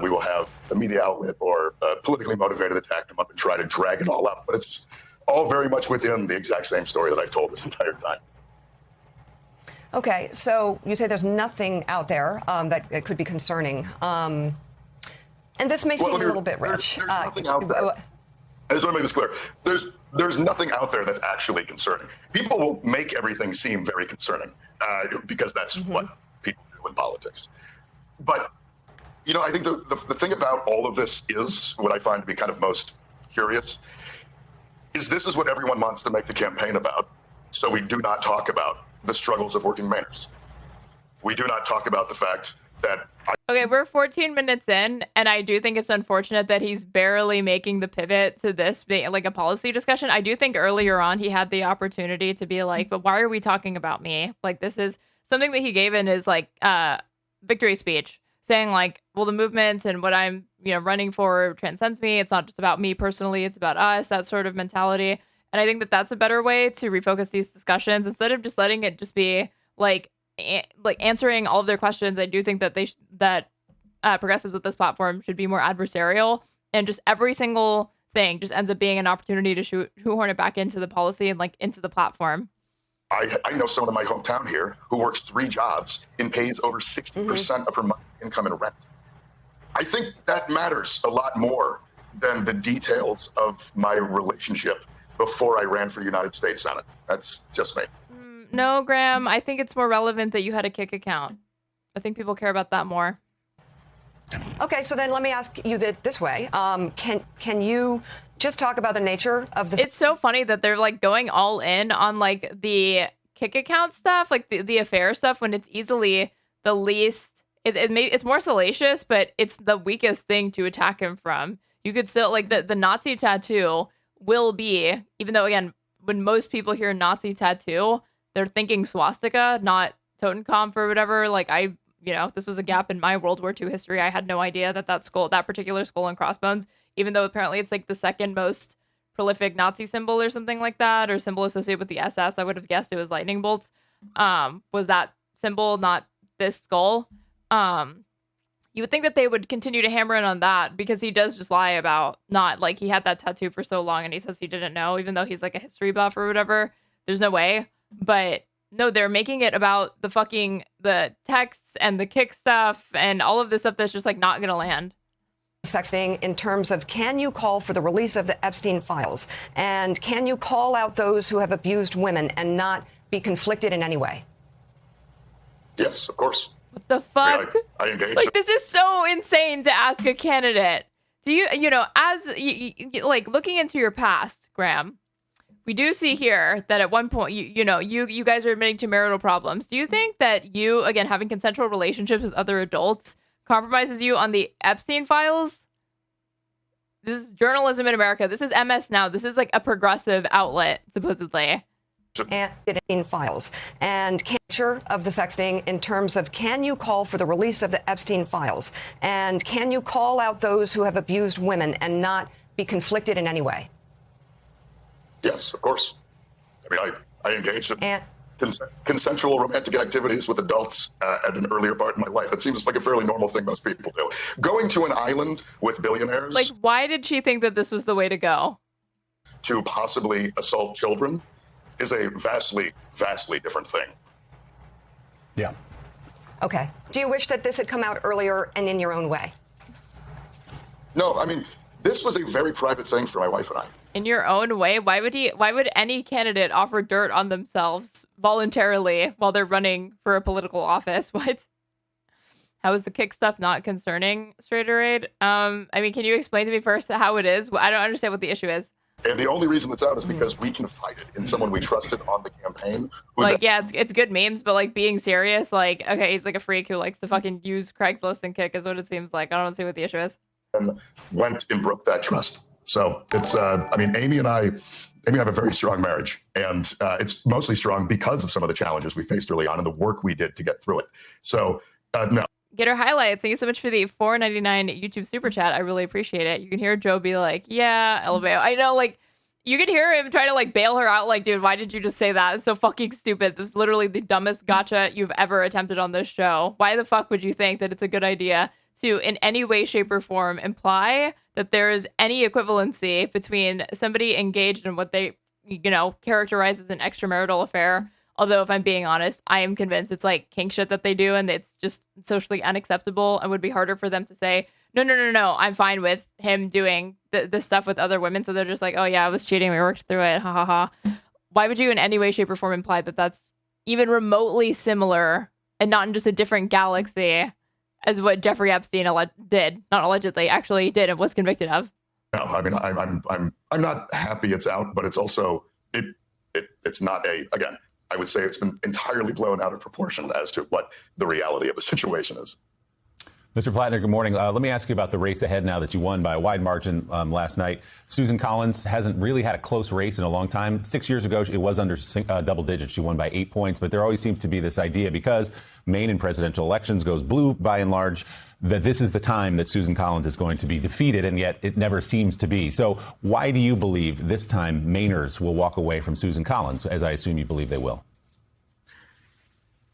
Speaker 5: we will have a media outlet or a politically motivated attack come up and try to drag it all up. But it's all very much within the exact same story that I've told this entire time.
Speaker 7: Okay, so you say there's nothing out there that could be concerning. And this may seem a little bit rich.
Speaker 5: There's nothing out there. I just want to make this clear. There's nothing out there that's actually concerning. People will make everything seem very concerning because that's what people do in politics. But, I think the thing about all of this is what I find to be kind of most curious is this is what everyone wants to make the campaign about. So we do not talk about the struggles of working mayors. We do not talk about the fact that
Speaker 2: okay, we're 14 minutes in, and I do think it's unfortunate that he's barely making the pivot to this being like a policy discussion. I do think earlier on he had the opportunity to be like, but why are we talking about me? Like, this is something that he gave in his like victory speech, saying like, well, the movement and what I'm running for transcends me. It's not just about me personally, it's about us, that sort of mentality. And I think that that's a better way to refocus these discussions instead of just letting it just be like answering all of their questions. I do think that progressives with this platform should be more adversarial, and just every single thing just ends up being an opportunity to shoehorn it back into the policy and like into the platform.
Speaker 5: I know someone in my hometown here who works 3 jobs and pays over 60% of her monthly income in rent. I think that matters a lot more than the details of my relationship before I ran for United States Senate. That's just me.
Speaker 2: No, Graham, I think it's more relevant that you had a Kick account. I think people care about that more.
Speaker 7: Okay, so then let me ask you this way. Can you just talk about the nature of the...
Speaker 2: It's so funny that they're like going all in on like the Kick account stuff, like the affair stuff, when it's easily the least... It's more salacious, but it's the weakest thing to attack him from. You could still, like, the Nazi tattoo will be, even though, again, when most people hear Nazi tattoo, they're thinking swastika, not Totenkopf or whatever. Like, this was a gap in my World War II history. I had no idea that that particular skull and crossbones, even though apparently it's like the second most prolific Nazi symbol or something like that, or symbol associated with the SS, I would have guessed it was lightning bolts, was that symbol, not this skull. You would think that they would continue to hammer in on that, because he does just lie about not, like, he had that tattoo for so long and he says he didn't know, even though he's like a history buff or whatever. There's no way. But No, they're making it about the texts and the kick stuff and all of this stuff that's just like not going to land.
Speaker 7: Sexting in terms of, can you call for the release of the Epstein Files? And can you call out those who have abused women and not be conflicted in any way?
Speaker 5: Yes, of course.
Speaker 2: What the fuck?
Speaker 5: I engage.
Speaker 2: Like, this is so insane to ask a candidate. Do you know, as like looking into your past, Graham, we do see here that at one point, you guys are admitting to marital problems. Do you think that you, again, having consensual relationships with other adults compromises you on the Epstein Files? This is journalism in America. This is MS Now. This is like a progressive outlet, supposedly.
Speaker 7: And Epstein Files and capture of the sexting in terms of, can you call for the release of the Epstein Files? And can you call out those who have abused women and not be conflicted in any way?
Speaker 5: Yes, of course. I mean, I engaged in consensual romantic activities with adults at an earlier part in my life. It seems like a fairly normal thing most people do. Going to an island with billionaires.
Speaker 2: Like, why did she think that this was the way to go?
Speaker 5: To possibly assault children is a vastly, vastly different thing.
Speaker 8: Yeah.
Speaker 7: Okay. Do you wish that this had come out earlier and in your own way?
Speaker 5: No, I mean, this was a very private thing for my wife and I.
Speaker 2: In your own way? Why would any candidate offer dirt on themselves voluntarily while they're running for a political office? What? How is the kick stuff not concerning Straighterade? I mean, can you explain to me first how it is? I don't understand what the issue is.
Speaker 5: And the only reason it's out is because we confided in someone we trusted on the campaign.
Speaker 2: Like, yeah, it's good memes, but like being serious, like, okay, he's like a freak who likes to fucking use Craigslist and kick is what it seems like. I don't see what the issue is.
Speaker 5: And went and broke that trust. So it's, I mean, Amy and I have a very strong marriage, and it's mostly strong because of some of the challenges we faced early on and the work we did to get through it. So, no.
Speaker 2: Get her highlights. Thank you so much for the $4.99 YouTube super chat. I really appreciate it. You can hear Joe be like, yeah, LMAO. I know, like, you can hear him try to like bail her out. Like, dude, why did you just say that? It's so fucking stupid. This is literally the dumbest gotcha you've ever attempted on this show. Why the fuck would you think that it's a good idea to, in any way, shape, or form, imply that there is any equivalency between somebody engaged in what they, characterize as an extramarital affair? Although, if I'm being honest, I am convinced it's like kink shit that they do, and it's just socially unacceptable and would be harder for them to say, no, I'm fine with him doing this stuff with other women. So they're just like, oh yeah, I was cheating. We worked through it. Ha ha ha. Why would you in any way, shape, or form imply that that's even remotely similar and not in just a different galaxy as what Jeffrey Epstein actually did and was convicted of?
Speaker 5: No, I mean, I'm not happy it's out, but it's also, it's not again, I would say it's been entirely blown out of proportion as to what the reality of the situation is.
Speaker 9: Mr. Plattner, good morning. Let me ask you about the race ahead now that you won by a wide margin last night. Susan Collins hasn't really had a close race in a long time. 6 years ago, it was under double digits. She won by 8 points. But there always seems to be this idea, because Maine in presidential elections goes blue by and large, that this is the time that Susan Collins is going to be defeated, and yet it never seems to be. So why do you believe this time Mainers will walk away from Susan Collins, as I assume you believe they will?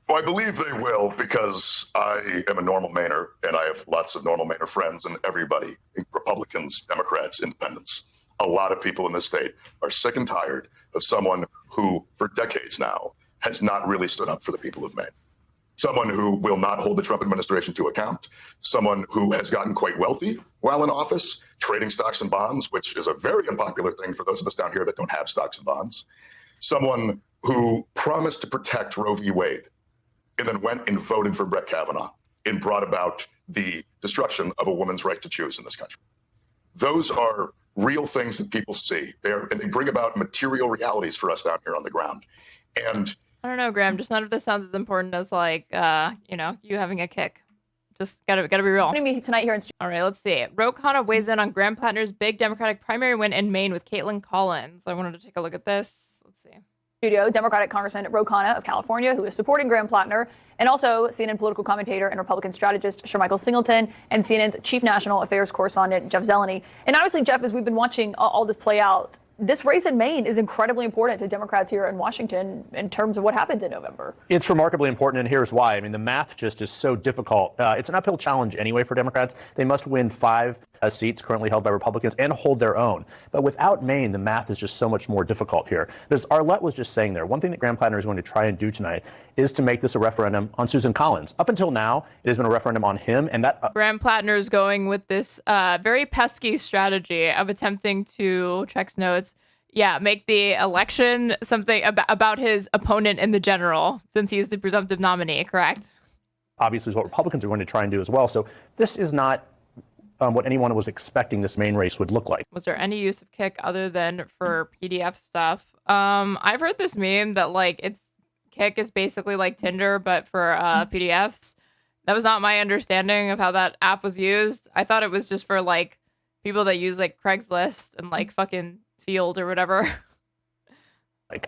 Speaker 5: Well, I believe they will because I am a normal Mainer, and I have lots of normal Mainer friends, and everybody, Republicans, Democrats, Independents. A lot of people in this state are sick and tired of someone who, for decades now, has not really stood up for the people of Maine. Someone who will not hold the Trump administration to account. Someone who has gotten quite wealthy while in office, trading stocks and bonds, which is a very unpopular thing for those of us down here that don't have stocks and bonds. Someone who promised to protect Roe v. Wade, and then went and voted for Brett Kavanaugh and brought about the destruction of a woman's right to choose in this country. Those are real things that people see. And they bring about material realities for us down here on the ground. And
Speaker 2: I don't know, Graham, just none of this sounds as important as like, you having a kick. Just gotta be real.
Speaker 10: Joining me tonight here in studio.
Speaker 2: All right, let's see. Khanna weighs in on Graham Platner's big Democratic primary win in Maine with Kaitlan Collins. I wanted to take a look at this. Let's see.
Speaker 10: Democratic Congressman Khanna of California, who is supporting Graham Platner, and also CNN political commentator and Republican strategist Michael Singleton, and CNN's chief national affairs correspondent Jeff Zeleny. And obviously, Jeff, as we've been watching all this play out, this race in Maine is incredibly important to Democrats here in Washington in terms of what happens in November.
Speaker 11: It's remarkably important, and here's why. I mean, the math just is so difficult. It's an uphill challenge anyway for Democrats. They must win 5 seats currently held by Republicans and hold their own. But without Maine, the math is just so much more difficult here. As Arlette was just saying there, one thing that Graham Platner is going to try and do tonight is to make this a referendum on Susan Collins. Up until now, it has been a referendum on him, and that
Speaker 2: Graham Platner is going with this very pesky strategy of attempting to, checks notes, make the election something about his opponent in the general, since he is the presumptive nominee, correct?
Speaker 11: Obviously is what Republicans are going to try and do as well. So this is not what anyone was expecting this Maine race would look like.
Speaker 2: Was there any use of Kick other than for PDF stuff? I've heard this meme that Kick is basically like Tinder, but for PDFs. That was not my understanding of how that app was used. I thought it was just for people that use Craigslist and fucking Field or whatever.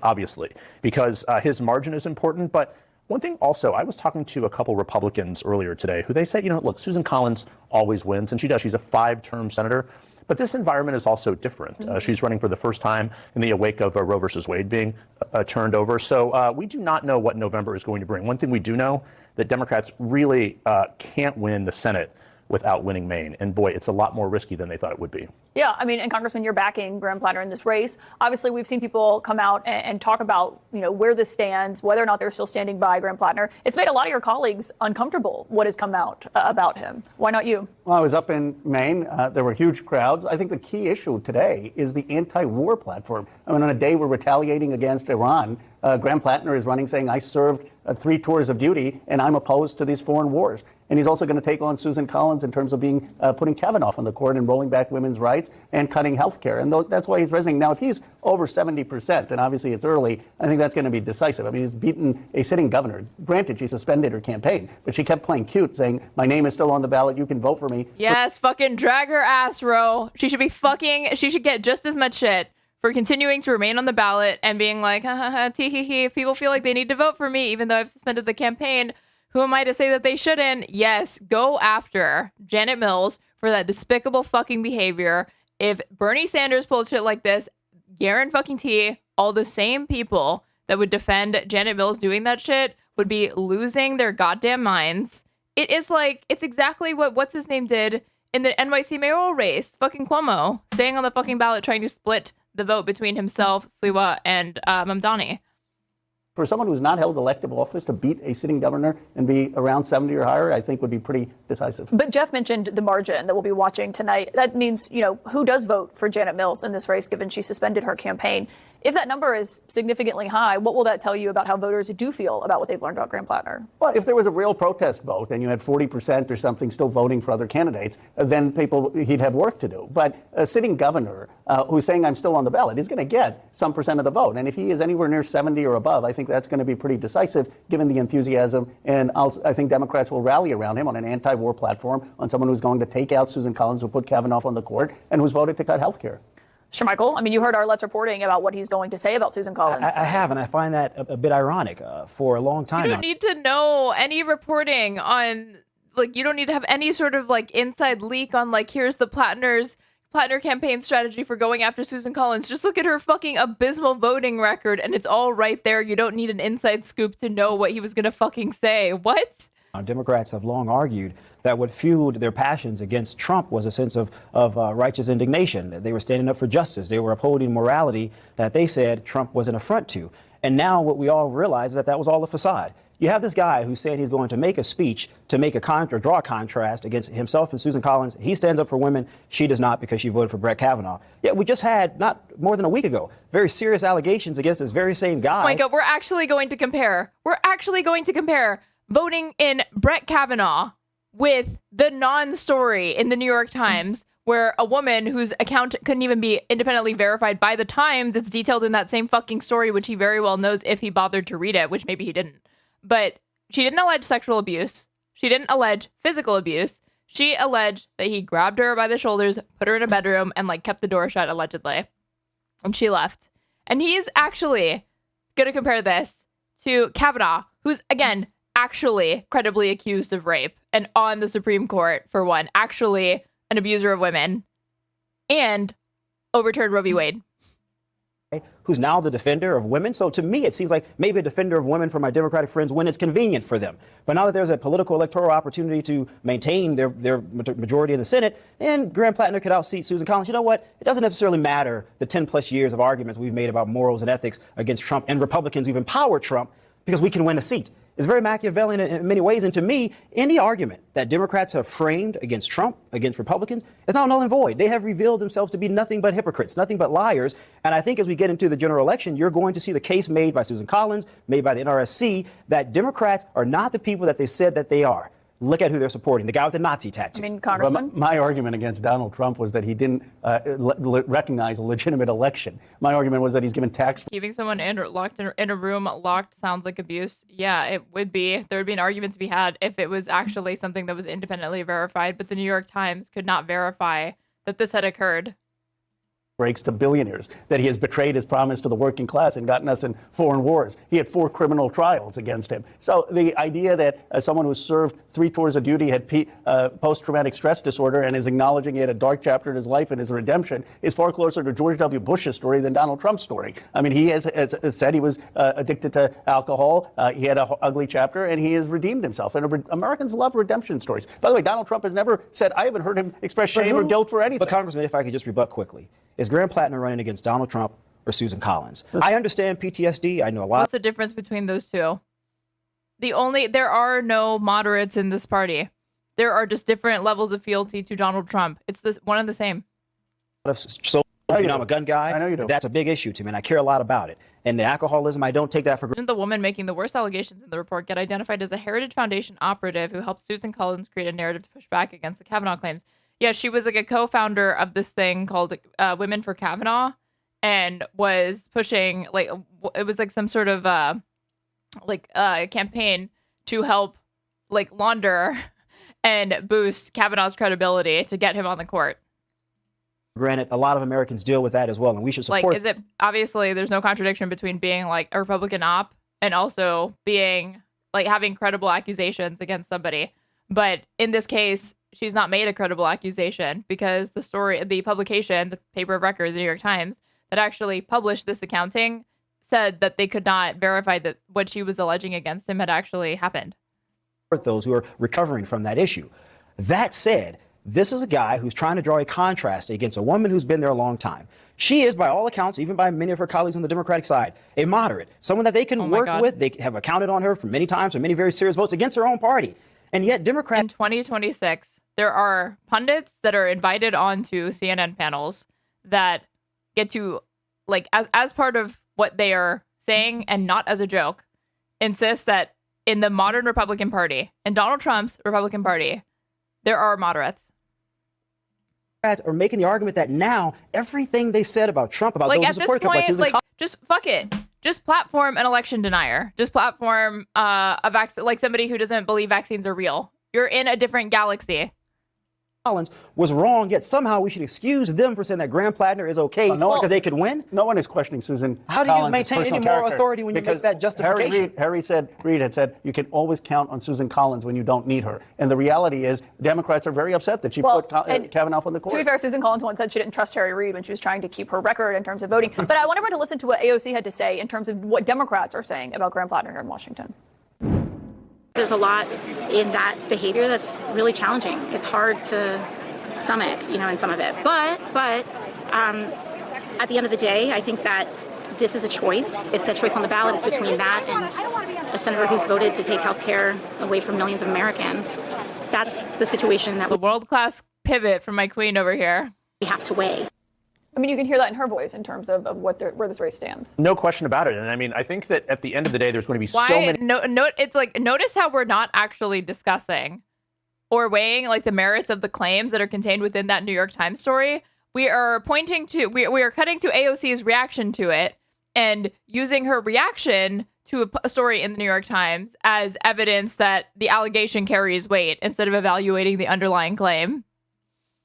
Speaker 11: Obviously, because his margin is important, but one thing also, I was talking to a couple Republicans earlier today who they said, look, Susan Collins always wins, and she does. She's a 5-term senator. But this environment is also different. She's running for the first time in the wake of Roe versus Wade being turned over. So we do not know what November is going to bring. One thing we do know, that Democrats really can't win the Senate without winning Maine. And boy, it's a lot more risky than they thought it would be.
Speaker 10: Yeah, I mean, and Congressman, you're backing Graham Platner in this race. Obviously, we've seen people come out and talk about, where this stands, whether or not they're still standing by Graham Platner. It's made a lot of your colleagues uncomfortable, what has come out about him. Why not you?
Speaker 12: Well, I was up in Maine. There were huge crowds. I think the key issue today is the anti-war platform. I mean, on a day we're retaliating against Iran, Graham Platner is running saying, I served 3 tours of duty and I'm opposed to these foreign wars. And he's also going to take on Susan Collins in terms of putting Kavanaugh on the court and rolling back women's rights and cutting health care. And that's why he's resonating. Now, if he's over 70%, and obviously it's early, I think that's going to be decisive. I mean, he's beaten a sitting governor. Granted, she suspended her campaign, but she kept playing cute, saying, my name is still on the ballot. You can vote for me.
Speaker 2: Yes, fucking drag her ass, Ro. She should get just as much shit for continuing to remain on the ballot and being like, ha ha ha, tee hee hee, if people feel like they need to vote for me, even though I've suspended the campaign, who am I to say that they shouldn't? Yes, go after Janet Mills for that despicable fucking behavior. If Bernie Sanders pulled shit like this, guarantee all the same people that would defend Janet Mills doing that shit would be losing their goddamn minds. It's exactly what what's his name did in the NYC mayoral race, fucking Cuomo, staying on the fucking ballot trying to split the vote between himself, Sliwa, and Mamdani.
Speaker 12: For someone who's not held elective office to beat a sitting governor and be around 70 or higher, I think would be pretty decisive.
Speaker 10: But Jeff mentioned the margin that we'll be watching tonight. That means, who does vote for Janet Mills in this race, given she suspended her campaign? If that number is significantly high, what will that tell you about how voters do feel about what they've learned about Graham Platner?
Speaker 12: Well, if there was a real protest vote and you had 40% or something still voting for other candidates, then he'd have work to do. But a sitting governor who's saying I'm still on the ballot is going to get some percent of the vote. And if he is anywhere near 70 or above, I think that's going to be pretty decisive given the enthusiasm. And I think Democrats will rally around him on an anti-war platform, on someone who's going to take out Susan Collins, who put Kavanaugh on the court, and who's voted to cut health care.
Speaker 10: Sure, Michael. I mean, you heard Arlette's reporting about what he's going to say about Susan Collins.
Speaker 13: I have, and I find that a bit ironic for a long time.
Speaker 2: You don't need to know any reporting on, you don't need to have any sort of, inside leak on, here's the Platner campaign strategy for going after Susan Collins. Just look at her fucking abysmal voting record, and it's all right there. You don't need an inside scoop to know what he was going to fucking say. What?
Speaker 13: Democrats have long argued that what fueled their passions against Trump was a sense of righteous indignation. They were standing up for justice. They were upholding morality that they said Trump was an affront to. And now what we all realize is that was all a facade. You have this guy who's saying he's going to make a speech to make draw a contrast against himself and Susan Collins. He stands up for women. She does not, because she voted for Brett Kavanaugh. Yet we just had, not more than a week ago, very serious allegations against this very same guy.
Speaker 2: Oh my God, we're actually going to compare voting in Brett Kavanaugh with the non-story in the New York Times, where a woman whose account couldn't even be independently verified by the Times, it's detailed in that same fucking story, which he very well knows if he bothered to read it, which maybe he didn't. But she didn't allege sexual abuse. She didn't allege physical abuse. She alleged that he grabbed her by the shoulders, put her in a bedroom, and kept the door shut, allegedly. And she left. And he's actually going to compare this to Kavanaugh, who's, again, actually credibly accused of rape and on the Supreme Court, for one, actually an abuser of women, and overturned Roe v. Wade.
Speaker 13: who's now the defender of women. So to me, it seems like maybe a defender of women for my Democratic friends when it's convenient for them. But now that there's a political electoral opportunity to maintain their majority in the Senate, and Graham Platner could outseat Susan Collins, you know what? It doesn't necessarily matter the 10 plus years of arguments we've made about morals and ethics against Trump, and Republicans even power Trump, because we can win a seat. It's very Machiavellian in many ways. And to me, any argument that Democrats have framed against Trump, against Republicans, is now null and void. They have revealed themselves to be nothing but hypocrites, nothing but liars. And I think as we get into the general election, you're going to see the case made by Susan Collins, made by the NRSC, that Democrats are not the people that they said that they are. Look at who they're supporting, the guy with the Nazi tattoo.
Speaker 10: I mean, Congressman?
Speaker 12: My argument against Donald Trump was that he didn't recognize a legitimate election. My argument was that he's given tax.
Speaker 2: Keeping someone locked in a room locked sounds like abuse. Yeah, it would be. There would be an argument to be had if it was actually something that was independently verified, but the New York Times could not verify that this had occurred.
Speaker 12: Breaks to billionaires, that he has betrayed his promise to the working class and gotten us in foreign wars. He had 4 criminal trials against him. So the idea that someone who served 3 tours of duty had post-traumatic stress disorder and is acknowledging he had a dark chapter in his life and his redemption is far closer to George W. Bush's story than Donald Trump's story. I mean, he has said he was addicted to alcohol. He had an ugly chapter, and he has redeemed himself. And Americans love redemption stories. By the way, Donald Trump has never said, I haven't heard him express shame or guilt for anything.
Speaker 13: But Congressman, if I could just rebut quickly. Is Graham Platner running against Donald Trump or Susan Collins? I understand PTSD. I know a lot.
Speaker 2: What's the difference between those two? There are no moderates in this party. There are just different levels of fealty to Donald Trump. It's one and the same.
Speaker 13: So, I'm a gun guy.
Speaker 12: I know you do.
Speaker 13: That's a big issue to me, and I care a lot about it. And the alcoholism, I don't take that for granted.
Speaker 2: The woman making the worst allegations in the report get identified as a Heritage Foundation operative who helped Susan Collins create a narrative to push back against the Kavanaugh claims. Yeah, she was like a co-founder of this thing called Women for Kavanaugh, and was pushing it was like some sort of campaign to help launder and boost Kavanaugh's credibility to get him on the court.
Speaker 13: Granted, a lot of Americans deal with that as well, and we should support.
Speaker 2: Is it obviously there's no contradiction between being a Republican op and also being having credible accusations against somebody, but in this case, she's not made a credible accusation because the publication, the paper of record, the New York Times, that actually published this accounting said that they could not verify that what she was alleging against him had actually happened.
Speaker 13: Those who are recovering from that issue. That said, this is a guy who's trying to draw a contrast against a woman who's been there a long time. She is, by all accounts, even by many of her colleagues on the Democratic side, a moderate, someone that they can work with. They have accounted on her for many times for many very serious votes against her own party. And yet Democrats...
Speaker 2: In 2026, there are pundits that are invited onto CNN panels that get to, as part of what they are saying and not as a joke, insist that in the modern Republican Party, in Donald Trump's Republican Party, there are moderates.
Speaker 13: Are making the argument that now everything they said about Trump, about those who supported Trump,
Speaker 2: just fuck it. Just platform an election denier. Just platform a vaccine, somebody who doesn't believe vaccines are real. You're in a different galaxy.
Speaker 13: Collins was wrong, yet somehow we should excuse them for saying that Graham Platner is okay because they could win?
Speaker 12: No one is questioning Susan.
Speaker 13: How do you maintain any moral authority when you make that justification?
Speaker 12: Harry Reid had said you can always count on Susan Collins when you don't need her. And the reality is Democrats are very upset that she put Kavanaugh on the court.
Speaker 10: To be fair, Susan Collins once said she didn't trust Harry Reid when she was trying to keep her record in terms of voting. But I want everyone to listen to what AOC had to say in terms of what Democrats are saying about Graham Platner here in Washington.
Speaker 14: There's a lot in that behavior that's really challenging. It's hard to stomach, in some of it. But at the end of the day, I think that this is a choice. If the choice on the ballot is between that and a senator who's voted to take health care away from millions of Americans, that's the situation that
Speaker 2: the world-class pivot from my queen over here.
Speaker 14: We have to weigh.
Speaker 10: I mean, you can hear that in her voice in terms of where this race stands.
Speaker 11: No question about it. And I mean, I think that at the end of the day, there's going to be so many.
Speaker 2: Notice how we're not actually discussing or weighing the merits of the claims that are contained within that New York Times story. We are pointing to, we are cutting to AOC's reaction to it and using her reaction to a story in the New York Times as evidence that the allegation carries weight instead of evaluating the underlying claim.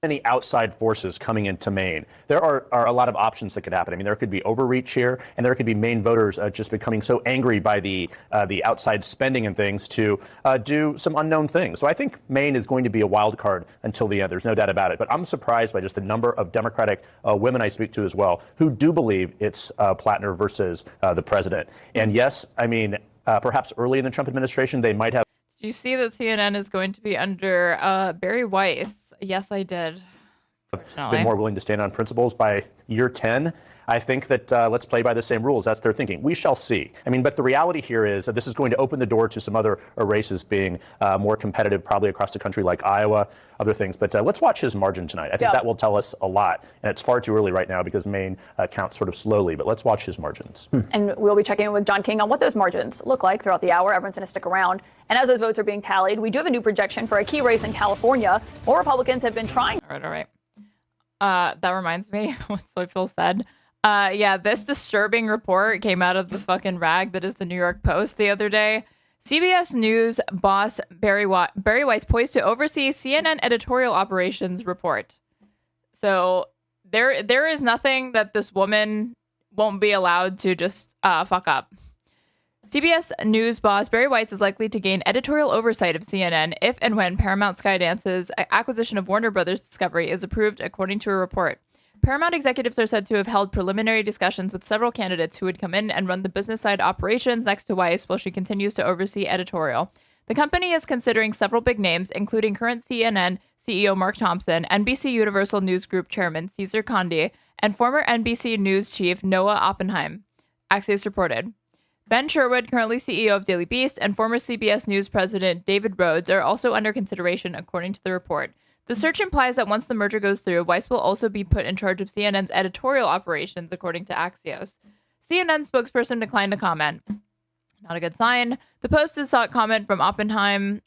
Speaker 11: many outside forces coming into Maine. There are a lot of options that could happen. I mean, there could be overreach here, and there could be Maine voters just becoming so angry by the outside spending and things to do some unknown things. So I think Maine is going to be a wild card until the end. There's no doubt about it. But I'm surprised by just the number of Democratic women I speak to as well who do believe it's Platner versus the president. And yes, I mean, perhaps early in the Trump administration, they might have.
Speaker 2: Did you see that CNN is going to be under Bari Weiss? Yes, I did.
Speaker 11: Been more willing to stand on principles by year 10. I think that let's play by the same rules. That's their thinking. We shall see. I mean, but the reality here is that this is going to open the door to some other races being more competitive, probably across the country, like Iowa, other things. But let's watch his margin tonight. I think that will tell us a lot. And it's far too early right now because Maine counts sort of slowly. But let's watch his margins.
Speaker 10: And we'll be checking in with John King on what those margins look like throughout the hour. Everyone's going to stick around. And as those votes are being tallied, we do have a new projection for a key race in California. More Republicans have been trying.
Speaker 2: All right. That reminds me what Soyful said. Yeah, this disturbing report came out of the fucking rag that is the New York Post the other day. CBS News boss Bari Weiss poised to oversee CNN editorial operations report. So there is nothing that this woman won't be allowed to just fuck up. CBS News boss Bari Weiss is likely to gain editorial oversight of CNN if and when Paramount Skydance's acquisition of Warner Brothers Discovery is approved, according to a report. Paramount executives are said to have held preliminary discussions with several candidates who would come in and run the business side operations next to Weiss while she continues to oversee editorial. The company is considering several big names, including current CNN CEO Mark Thompson, NBC Universal News Group Chairman Cesar Conde, and former NBC News chief Noah Oppenheim, Axios reported. Ben Sherwood, currently CEO of Daily Beast, and former CBS News president David Rhodes are also under consideration, according to the report. The search implies that once the merger goes through, Weiss will also be put in charge of CNN's editorial operations, according to Axios. CNN spokesperson declined to comment. Not a good sign. The Post has sought comment from Oppenheim,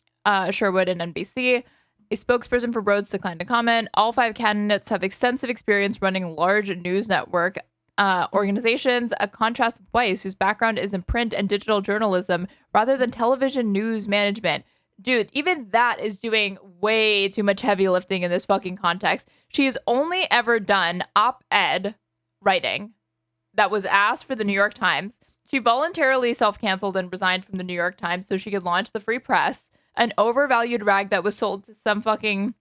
Speaker 2: Sherwood, and NBC. A spokesperson for Rhodes declined to comment. All 5 candidates have extensive experience running large news network organizations, a contrast with Weiss, whose background is in print and digital journalism rather than television news management. Dude, even that is doing way too much heavy lifting in this fucking context. She has only ever done op-ed writing that was asked for the New York Times. She voluntarily self-canceled and resigned from the New York Times so she could launch the Free Press, an overvalued rag that was sold to some fucking,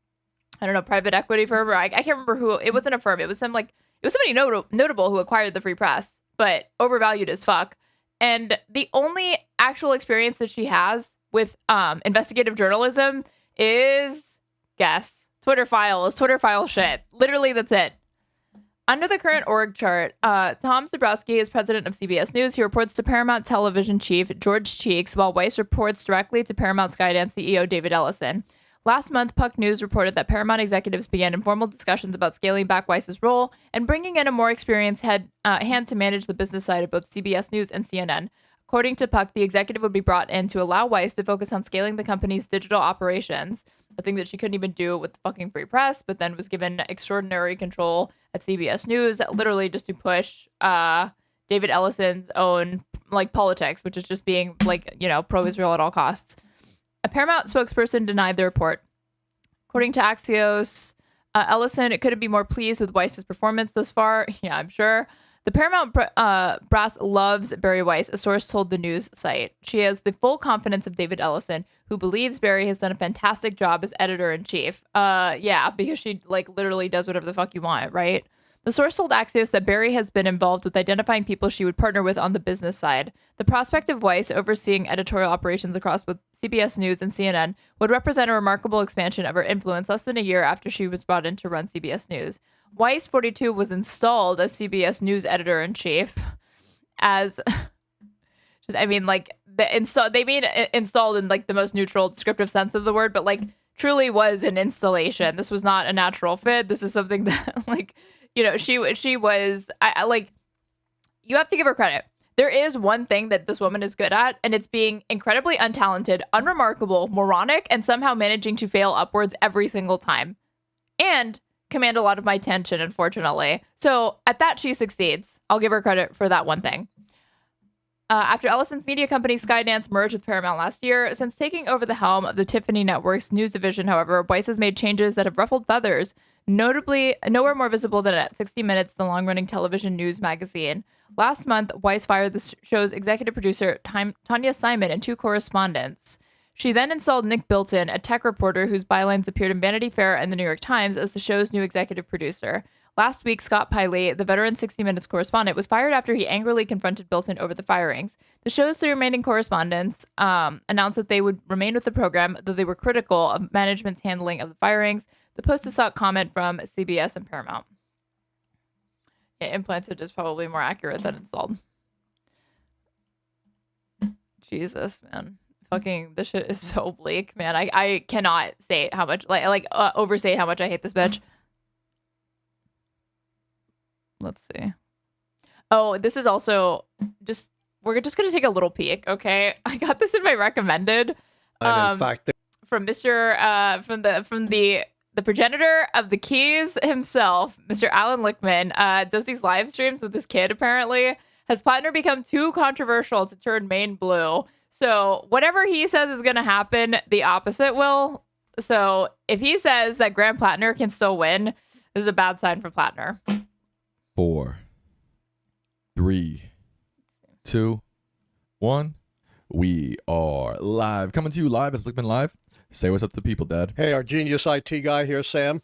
Speaker 2: I don't know, private equity firm. I can't remember who. It wasn't a firm. It was somebody notable who acquired the Free Press, but overvalued as fuck. And the only actual experience that she has with investigative journalism is, guess, Twitter file shit. Literally, that's it. Under the current org chart, Tom Zebrowski is president of CBS News. He reports to Paramount Television chief George Cheeks, while Weiss reports directly to Paramount Skydance CEO David Ellison. Last month, Puck News reported that Paramount executives began informal discussions about scaling back Weiss's role and bringing in a more experienced hand to manage the business side of both CBS News and CNN. According to Puck, the executive would be brought in to allow Weiss to focus on scaling the company's digital operations, a thing that she couldn't even do with the fucking Free Press, but then was given extraordinary control at CBS News, literally just to push David Ellison's own politics, which is just being pro-Israel at all costs. A Paramount spokesperson denied the report. According to Axios, Ellison couldn't be more pleased with Weiss's performance thus far. Yeah, I'm sure. The Paramount brass loves Bari Weiss, a source told the news site. She has the full confidence of David Ellison, who believes Bari has done a fantastic job as editor-in-chief. Yeah, because she literally does whatever the fuck you want, right? The source told Axios that Bari has been involved with identifying people she would partner with on the business side. The prospect of Weiss overseeing editorial operations across both CBS News and CNN would represent a remarkable expansion of her influence less than a year after she was brought in to run CBS News. Weiss, 42, was installed as CBS News editor-in-chief as, they mean installed in the most neutral descriptive sense of the word, but truly was an installation. This was not a natural fit. This is something that she was, you have to give her credit. There is one thing that this woman is good at, and it's being incredibly untalented, unremarkable, moronic, and somehow managing to fail upwards every single time. And command a lot of my attention, unfortunately. So at that, she succeeds. I'll give her credit for that one thing. After Ellison's media company Skydance merged with Paramount last year, since taking over the helm of the Tiffany Network's news division, however, Weiss has made changes that have ruffled feathers, notably nowhere more visible than at 60 Minutes, the long-running television news magazine. Last month, Weiss fired the show's executive producer, Tanya Simon, and 2 correspondents. She then installed Nick Bilton, a tech reporter whose bylines appeared in Vanity Fair and the New York Times, as the show's new executive producer. Last week, Scott Piley, the veteran 60 Minutes correspondent, was fired after he angrily confronted Bilton over the firings. The show's 3 remaining correspondents announced that they would remain with the program, though they were critical of management's handling of the firings. The post has sought comment from CBS and Paramount. Yeah, implanted is probably more accurate than installed. Jesus, man. Fucking, this shit is so bleak, man. I cannot say how much, overstate how much I hate this bitch. Let's see. Oh, this is also we're just going to take a little peek, okay? I got this in my recommended.
Speaker 15: In fact,
Speaker 2: from Mr. from the progenitor of the keys himself, Mr. Alan Lichtman, does these live streams with his kid, apparently. Has Platner become too controversial to turn Maine blue? So whatever he says is going to happen, the opposite will. So if he says that Graham Platner can still win, this is a bad sign for Platner.
Speaker 15: 4, 3, 2, 1. We are live. Coming to you live as Lichtman Live. Say what's up to the people, Dad.
Speaker 16: Hey, our genius IT guy here, Sam,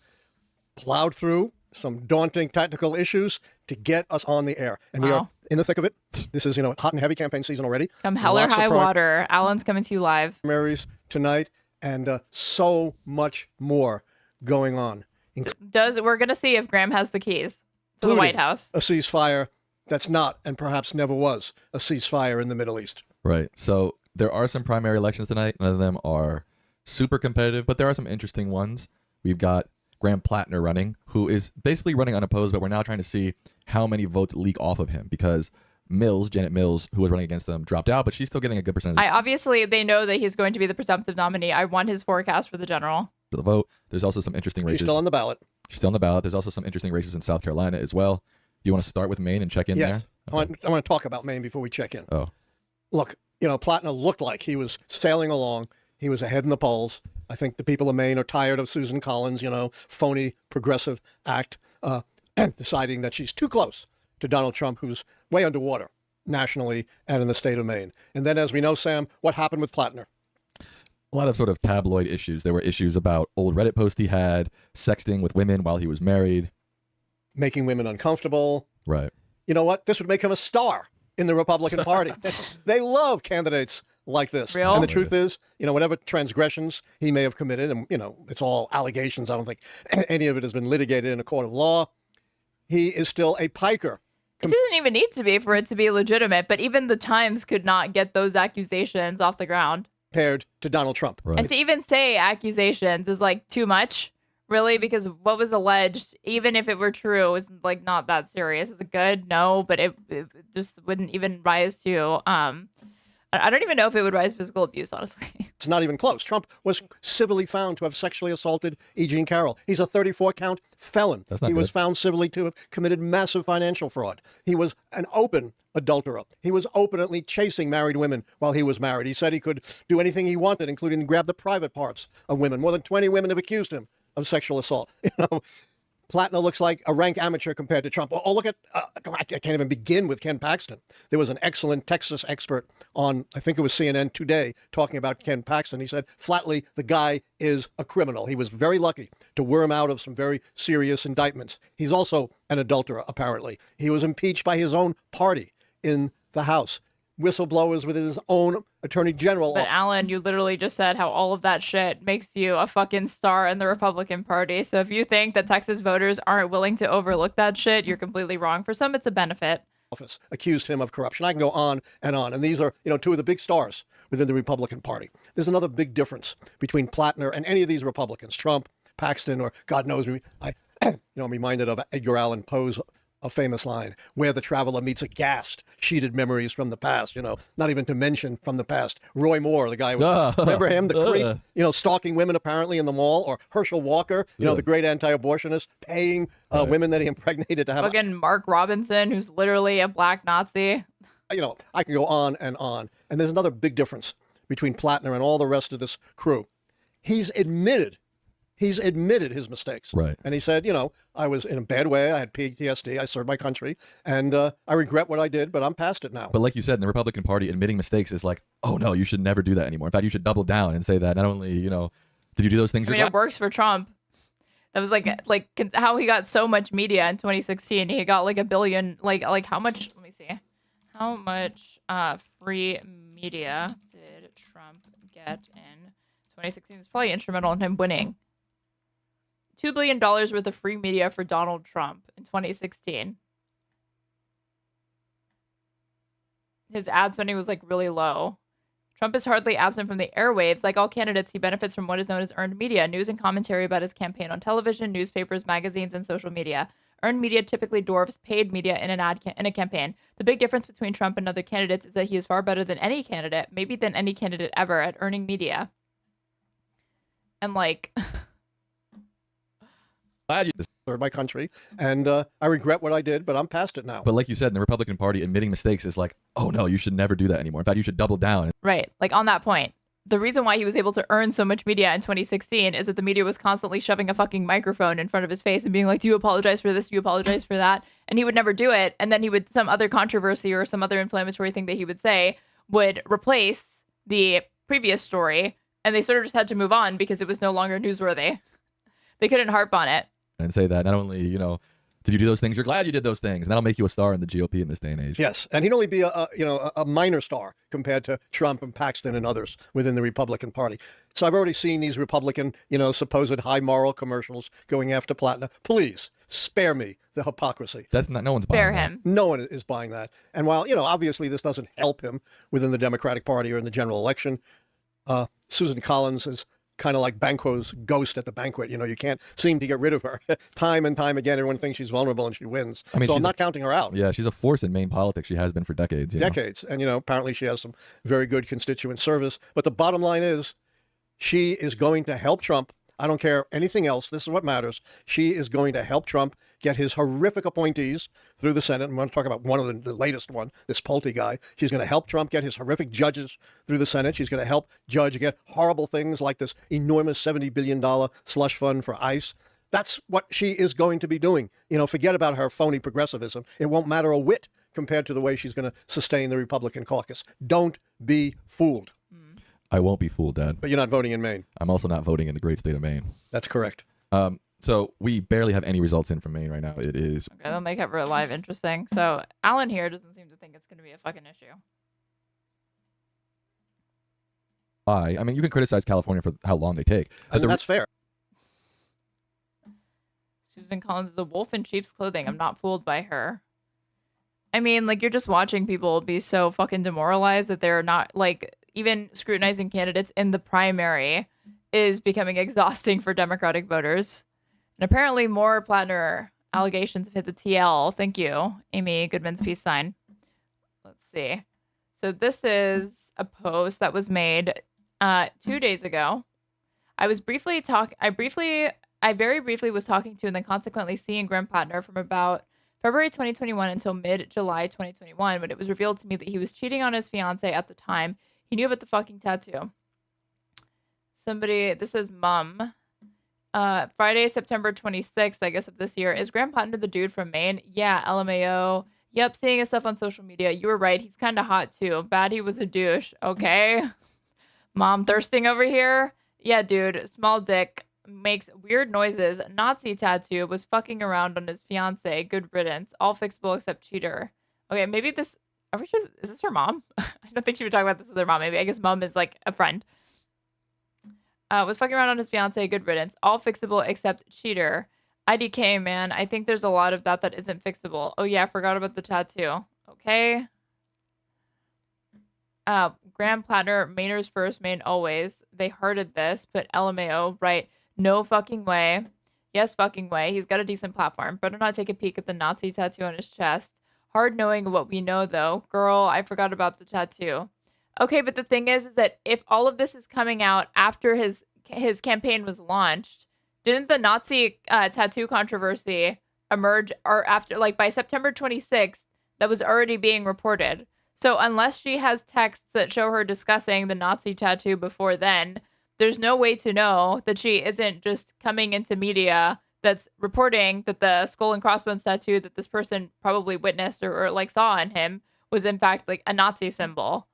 Speaker 16: plowed through some daunting technical issues to get us on the air. And we are in the thick of it. This is, hot and heavy campaign season already.
Speaker 2: Come hell or high water. Alan's coming to you live.
Speaker 16: Primaries tonight, and so much more going on.
Speaker 2: We're going to see if Graham has the keys to the White House.
Speaker 16: A ceasefire that's not, and perhaps never was, a ceasefire in the Middle East.
Speaker 15: Right. So there are some primary elections tonight. None of them are super competitive, but there are some interesting ones. We've got Graham Platner running, who is basically running unopposed, but we're now trying to see how many votes leak off of him because Janet Mills, who was running against them, dropped out, but she's still getting a good percentage.
Speaker 2: They know that he's going to be the presumptive nominee. I won his forecast for the general.
Speaker 15: For the vote. There's also some interesting races.
Speaker 16: She's still on the ballot.
Speaker 15: She's still on the ballot. There's also some interesting races in South Carolina as well. Do you want to start with Maine and check in there? Okay.
Speaker 16: I want to talk about Maine before we check in.
Speaker 15: Oh.
Speaker 16: Look, Platner looked like he was sailing along. He was ahead in the polls. I think the people of Maine are tired of Susan Collins, phony progressive act, deciding that she's too close to Donald Trump, who's way underwater nationally and in the state of Maine. And then, as we know, Sam, what happened with Platner?
Speaker 15: A lot of sort of tabloid issues. There were issues about old Reddit posts he had, sexting with women while he was married.
Speaker 16: Making women uncomfortable.
Speaker 15: Right.
Speaker 16: You know what? This would make him a star in the Republican Party. They love candidates like this.
Speaker 2: Real?
Speaker 16: And the truth is, whatever transgressions he may have committed, and, it's all allegations. I don't think any of it has been litigated in a court of law. He is still a piker.
Speaker 2: It doesn't even need to be for it to be legitimate, but even the Times could not get those accusations off the ground.
Speaker 16: Compared to Donald Trump.
Speaker 15: Right.
Speaker 2: And to even say accusations is too much, really, because what was alleged, even if it were true, is not that serious. Is it good? No, but it just wouldn't even rise to, I don't even know if it would rise to physical abuse, honestly.
Speaker 16: It's not even close. Trump was civilly found to have sexually assaulted E. Jean Carroll. He's a 34-count felon. He was found civilly to have committed massive financial fraud. He was an open adulterer. He was openly chasing married women while he was married. He said he could do anything he wanted, including grab the private parts of women. More than 20 women have accused him of sexual assault. Platner looks like a rank amateur compared to Trump. Oh, look at, I can't even begin with Ken Paxton. There was an excellent Texas expert on, I think it was CNN Today, talking about Ken Paxton. He said, flatly, the guy is a criminal. He was very lucky to worm out of some very serious indictments. He's also an adulterer, apparently. He was impeached by his own party in the House. Whistleblowers with his own attorney general.
Speaker 2: But Alan, you literally just said how all of that shit makes you a fucking star in the Republican Party. So if you think that Texas voters aren't willing to overlook that shit, you're completely wrong. For some, it's a benefit.
Speaker 16: Office accused him of corruption. I can go on and on. And these are, two of the big stars within the Republican Party. There's another big difference between Platner and any of these Republicans, Trump, Paxton, or God knows me. I'm reminded of Edgar Allan Poe's a famous line, where the traveler meets aghast, sheeted memories from the past, not even to mention from the past. Roy Moore, the guy, remember him, the creep, stalking women apparently in the mall, or Herschel Walker, the great anti-abortionist, paying women that he impregnated to have.
Speaker 2: Fucking Mark Robinson, who's literally a black Nazi.
Speaker 16: I can go on. And there's another big difference between Platner and all the rest of this crew. He's admitted his mistakes.
Speaker 15: Right.
Speaker 16: And he said, I was in a bad way. I had PTSD. I served my country. And I regret what I did, but I'm past it now.
Speaker 15: But like you said, in the Republican Party, admitting mistakes is like, oh, no, you should never do that anymore. In fact, you should double down and say that not only, did you do those things?
Speaker 2: I mean, it works for Trump. That was like how he got so much media in 2016. He got like $1 billion. Like how much? Let me see. How much free media did Trump get in 2016? It's probably instrumental in him winning. $2 billion worth of free media for Donald Trump in 2016. His ad spending was like really low. Trump is hardly absent from the airwaves. Like all candidates, he benefits from what is known as earned media, news and commentary about his campaign on television, newspapers, magazines, and social media. Earned media typically dwarfs paid media in in a campaign. The big difference between Trump and other candidates is that he is far better than any candidate, maybe than any candidate ever, at earning media. And like...
Speaker 16: Glad you served my country, and I regret what I did, but I'm past it now.
Speaker 15: But like you said, in the Republican Party, admitting mistakes is like, oh, no, you should never do that anymore. In fact, you should double down.
Speaker 2: Right. Like on that point. The reason why he was able to earn so much media in 2016 is that the media was constantly shoving a fucking microphone in front of his face and being like, do you apologize for this? Do you apologize for that? And he would never do it. And then he would, some other controversy or some other inflammatory thing that he would say would replace the previous story. And they sort of just had to move on because it was no longer newsworthy. They couldn't harp on it.
Speaker 15: And say that not only, did you do those things? You're glad you did those things. And that'll make you a star in the GOP in this day and age.
Speaker 16: Yes, and he'd only be a minor star compared to Trump and Paxton and others within the Republican Party. So I've already seen these Republican, supposed high moral commercials going after Platner. Please spare me the hypocrisy.
Speaker 15: That's not. No one's buying him.
Speaker 16: No one is buying that. And while obviously this doesn't help him within the Democratic Party or in the general election, Susan Collins is kind of like Banquo's ghost at the banquet. You can't seem to get rid of her. Time and time again, everyone thinks she's vulnerable and she wins. I mean, so I'm not counting her out.
Speaker 15: Yeah, she's a force in Maine politics. She has been for decades.
Speaker 16: Decades. And, apparently she has some very good constituent service. But the bottom line is she is going to help Trump. I don't care anything else. This is what matters. She is going to help Trump get his horrific appointees through the Senate. I'm going to talk about one of the latest one, this Pulte guy. She's going to help Trump get his horrific judges through the Senate. She's going to help Judge get horrible things like this enormous $70 billion slush fund for ICE. That's what she is going to be doing. Forget about her phony progressivism. It won't matter a whit compared to the way she's going to sustain the Republican caucus. Don't be fooled.
Speaker 15: I won't be fooled, Dad.
Speaker 16: But you're not voting in Maine.
Speaker 15: I'm also not voting in the great state of Maine.
Speaker 16: That's correct.
Speaker 15: So we barely have any results in from Maine right now. It is.
Speaker 2: Okay, that'll make Ever Alive interesting. So Alan here doesn't seem to think it's going to be a fucking issue.
Speaker 15: I mean, you can criticize California for how long they take.
Speaker 16: That's fair.
Speaker 2: Susan Collins is a wolf in sheep's clothing. I'm not fooled by her. I mean, you're just watching people be so fucking demoralized that they're not, even scrutinizing candidates in the primary is becoming exhausting for Democratic voters. And apparently more Platner allegations have hit the TL. Thank you, Amy Goodman's peace sign. Let's see. So this is a post that was made 2 days ago. I very briefly was talking to and then consequently seeing Graham Platner from about February 2021 until mid-July 2021, when it was revealed to me that he was cheating on his fiance at the time. He knew about the fucking tattoo. This is Mum. Friday, September 26th, I guess, of this year. Is Graham Platner the dude from Maine? Yeah, LMAO. Yep, seeing his stuff on social media. You were right. He's kind of hot, too. Bad he was a douche. Okay. Mom thirsting over here? Yeah, dude. Small dick. Makes weird noises. Nazi tattoo. Was fucking around on his fiance. Good riddance. All fixable except cheater. Okay, maybe this... Are we sure? Is this her mom? I don't think she would talk about this with her mom. Maybe. I guess mom is like a friend. Was fucking around on his fiance. Good riddance. All fixable except cheater. IDK, man. I think there's a lot of that isn't fixable. Oh, yeah. I forgot about the tattoo. Okay. Graham Platner. Mainers first, Maine always. They hearted this. Put LMAO. Right. No fucking way. Yes, fucking way. He's got a decent platform. Better not take a peek at the Nazi tattoo on his chest. Hard knowing what we know, though. Girl, I forgot about the tattoo. Okay, but the thing is that if all of this is coming out after his campaign was launched, didn't the Nazi tattoo controversy emerge or after, by September 26th, that was already being reported? So unless she has texts that show her discussing the Nazi tattoo before then, there's no way to know that she isn't just coming into media that's reporting that the skull and crossbones tattoo that this person probably witnessed or like saw on him was in fact like a Nazi symbol.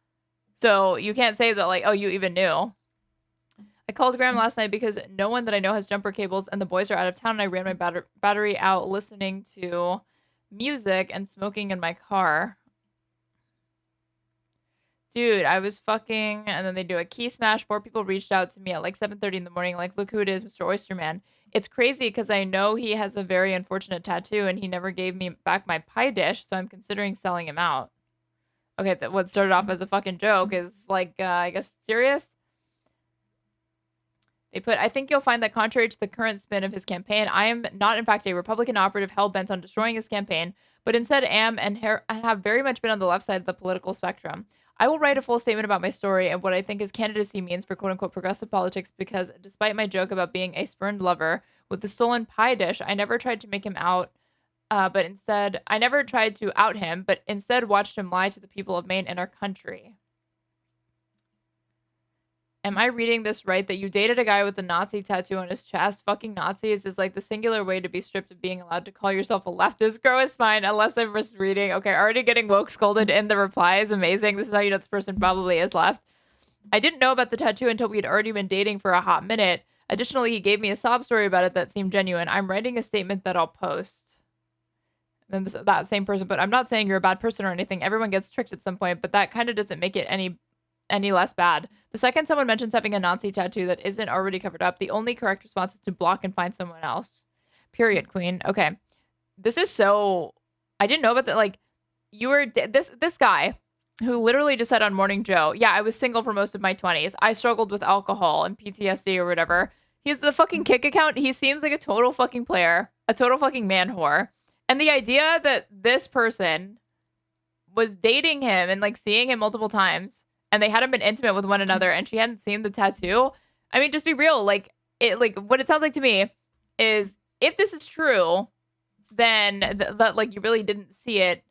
Speaker 2: So you can't say that like, oh, you even knew. I called Graham last night because no one that I know has jumper cables and the boys are out of town and I ran my battery out listening to music and smoking in my car. Dude, I was fucking, and then they do a key smash. 4 people reached out to me at like 7:30 in the morning. Like, look who it is, Mr. Oysterman. It's crazy because I know he has a very unfortunate tattoo and he never gave me back my pie dish. So I'm considering selling him out. Okay, what started off as a fucking joke is like, I guess, serious. They put, I think you'll find that contrary to the current spin of his campaign, I am not in fact a Republican operative hell-bent on destroying his campaign, but instead am and have very much been on the left side of the political spectrum. I will write a full statement about my story and what I think his candidacy means for quote-unquote progressive politics because despite my joke about being a spurned lover with the stolen pie dish, I never tried to make him out, but instead watched him lie to the people of Maine and our country. Am I reading this right? That you dated a guy with a Nazi tattoo on his chest? Fucking Nazis is like the singular way to be stripped of being allowed to call yourself a leftist. Grow is fine, unless I'm misreading. Okay, already getting woke scolded in the reply is amazing. This is how you know this person probably is left. I didn't know about the tattoo until we had already been dating for a hot minute. Additionally, he gave me a sob story about it that seemed genuine. I'm writing a statement that I'll post. And then that same person, but I'm not saying you're a bad person or anything. Everyone gets tricked at some point, but that kind of doesn't make it any less bad. The second someone mentions having a Nazi tattoo that isn't already covered up, the only correct response is to block and find someone else. Period, queen. Okay. This is so... I didn't know about that. Like, you were... This guy who literally just said on Morning Joe, yeah, I was single for most of my 20s. I struggled with alcohol and PTSD or whatever. He's the fucking Kick account. He seems like a total fucking player. A total fucking man whore. And the idea that this person was dating him and, like, seeing him multiple times... and they hadn't been intimate with one another and she hadn't seen the tattoo. I mean, just be real. Like what it sounds like to me is if this is true, then that like you really didn't see it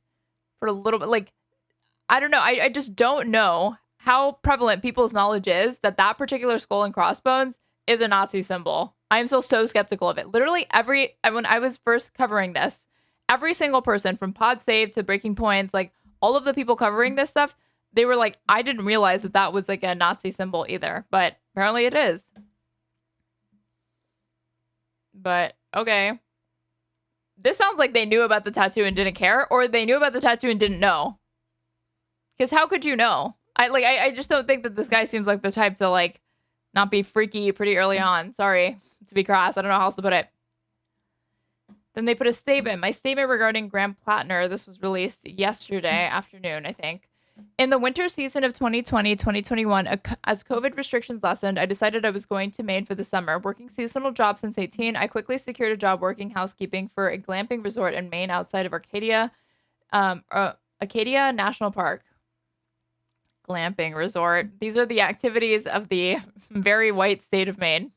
Speaker 2: for a little bit. Like, I don't know. I just don't know how prevalent people's knowledge is that that particular skull and crossbones is a Nazi symbol. I am so skeptical of it. Literally when I was first covering this, every single person from Pod Save to Breaking Points, like all of the people covering this stuff, they were like, I didn't realize that was like a Nazi symbol either, but apparently it is. But okay. This sounds like they knew about the tattoo and didn't care, or they knew about the tattoo and didn't know. Because how could you know? I just don't think that this guy seems like the type to like not be freaky pretty early on. Sorry to be crass. I don't know how else to put it. Then they put a statement. My statement regarding Graham Platner. This was released yesterday afternoon, I think. In the winter season of 2020-2021, as COVID restrictions lessened, I decided I was going to Maine for the summer. Working seasonal jobs since 18, I quickly secured a job working housekeeping for a glamping resort in Maine outside of Acadia National Park. Glamping resort. These are the activities of the very white state of Maine.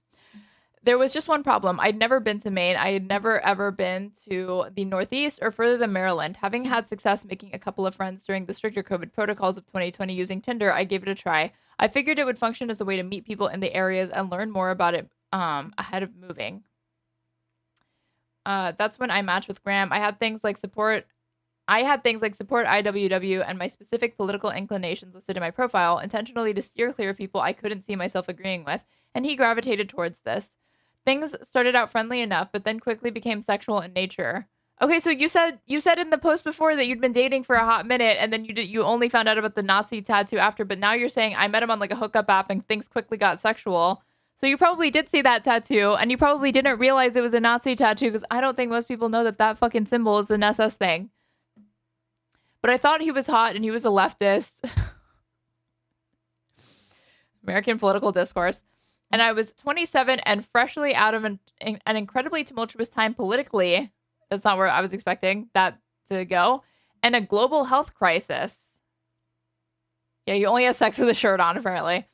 Speaker 2: There was just one problem. I'd never been to Maine. I had never, ever been to the Northeast or further than Maryland. Having had success making a couple of friends during the stricter COVID protocols of 2020 using Tinder, I gave it a try. I figured it would function as a way to meet people in the areas and learn more about it ahead of moving. That's when I matched with Graham. I had things like support IWW and my specific political inclinations listed in my profile, intentionally to steer clear of people I couldn't see myself agreeing with, and he gravitated towards this. Things started out friendly enough, but then quickly became sexual in nature. Okay, so you said in the post before that you'd been dating for a hot minute, and then you only found out about the Nazi tattoo after, but now you're saying I met him on like a hookup app and things quickly got sexual. So you probably did see that tattoo, and you probably didn't realize it was a Nazi tattoo, because I don't think most people know that fucking symbol is an SS thing. But I thought he was hot, and he was a leftist. American political discourse. And I was 27 and freshly out of an incredibly tumultuous time politically. That's not where I was expecting that to go. And a global health crisis. Yeah, you only have sex with a shirt on, apparently.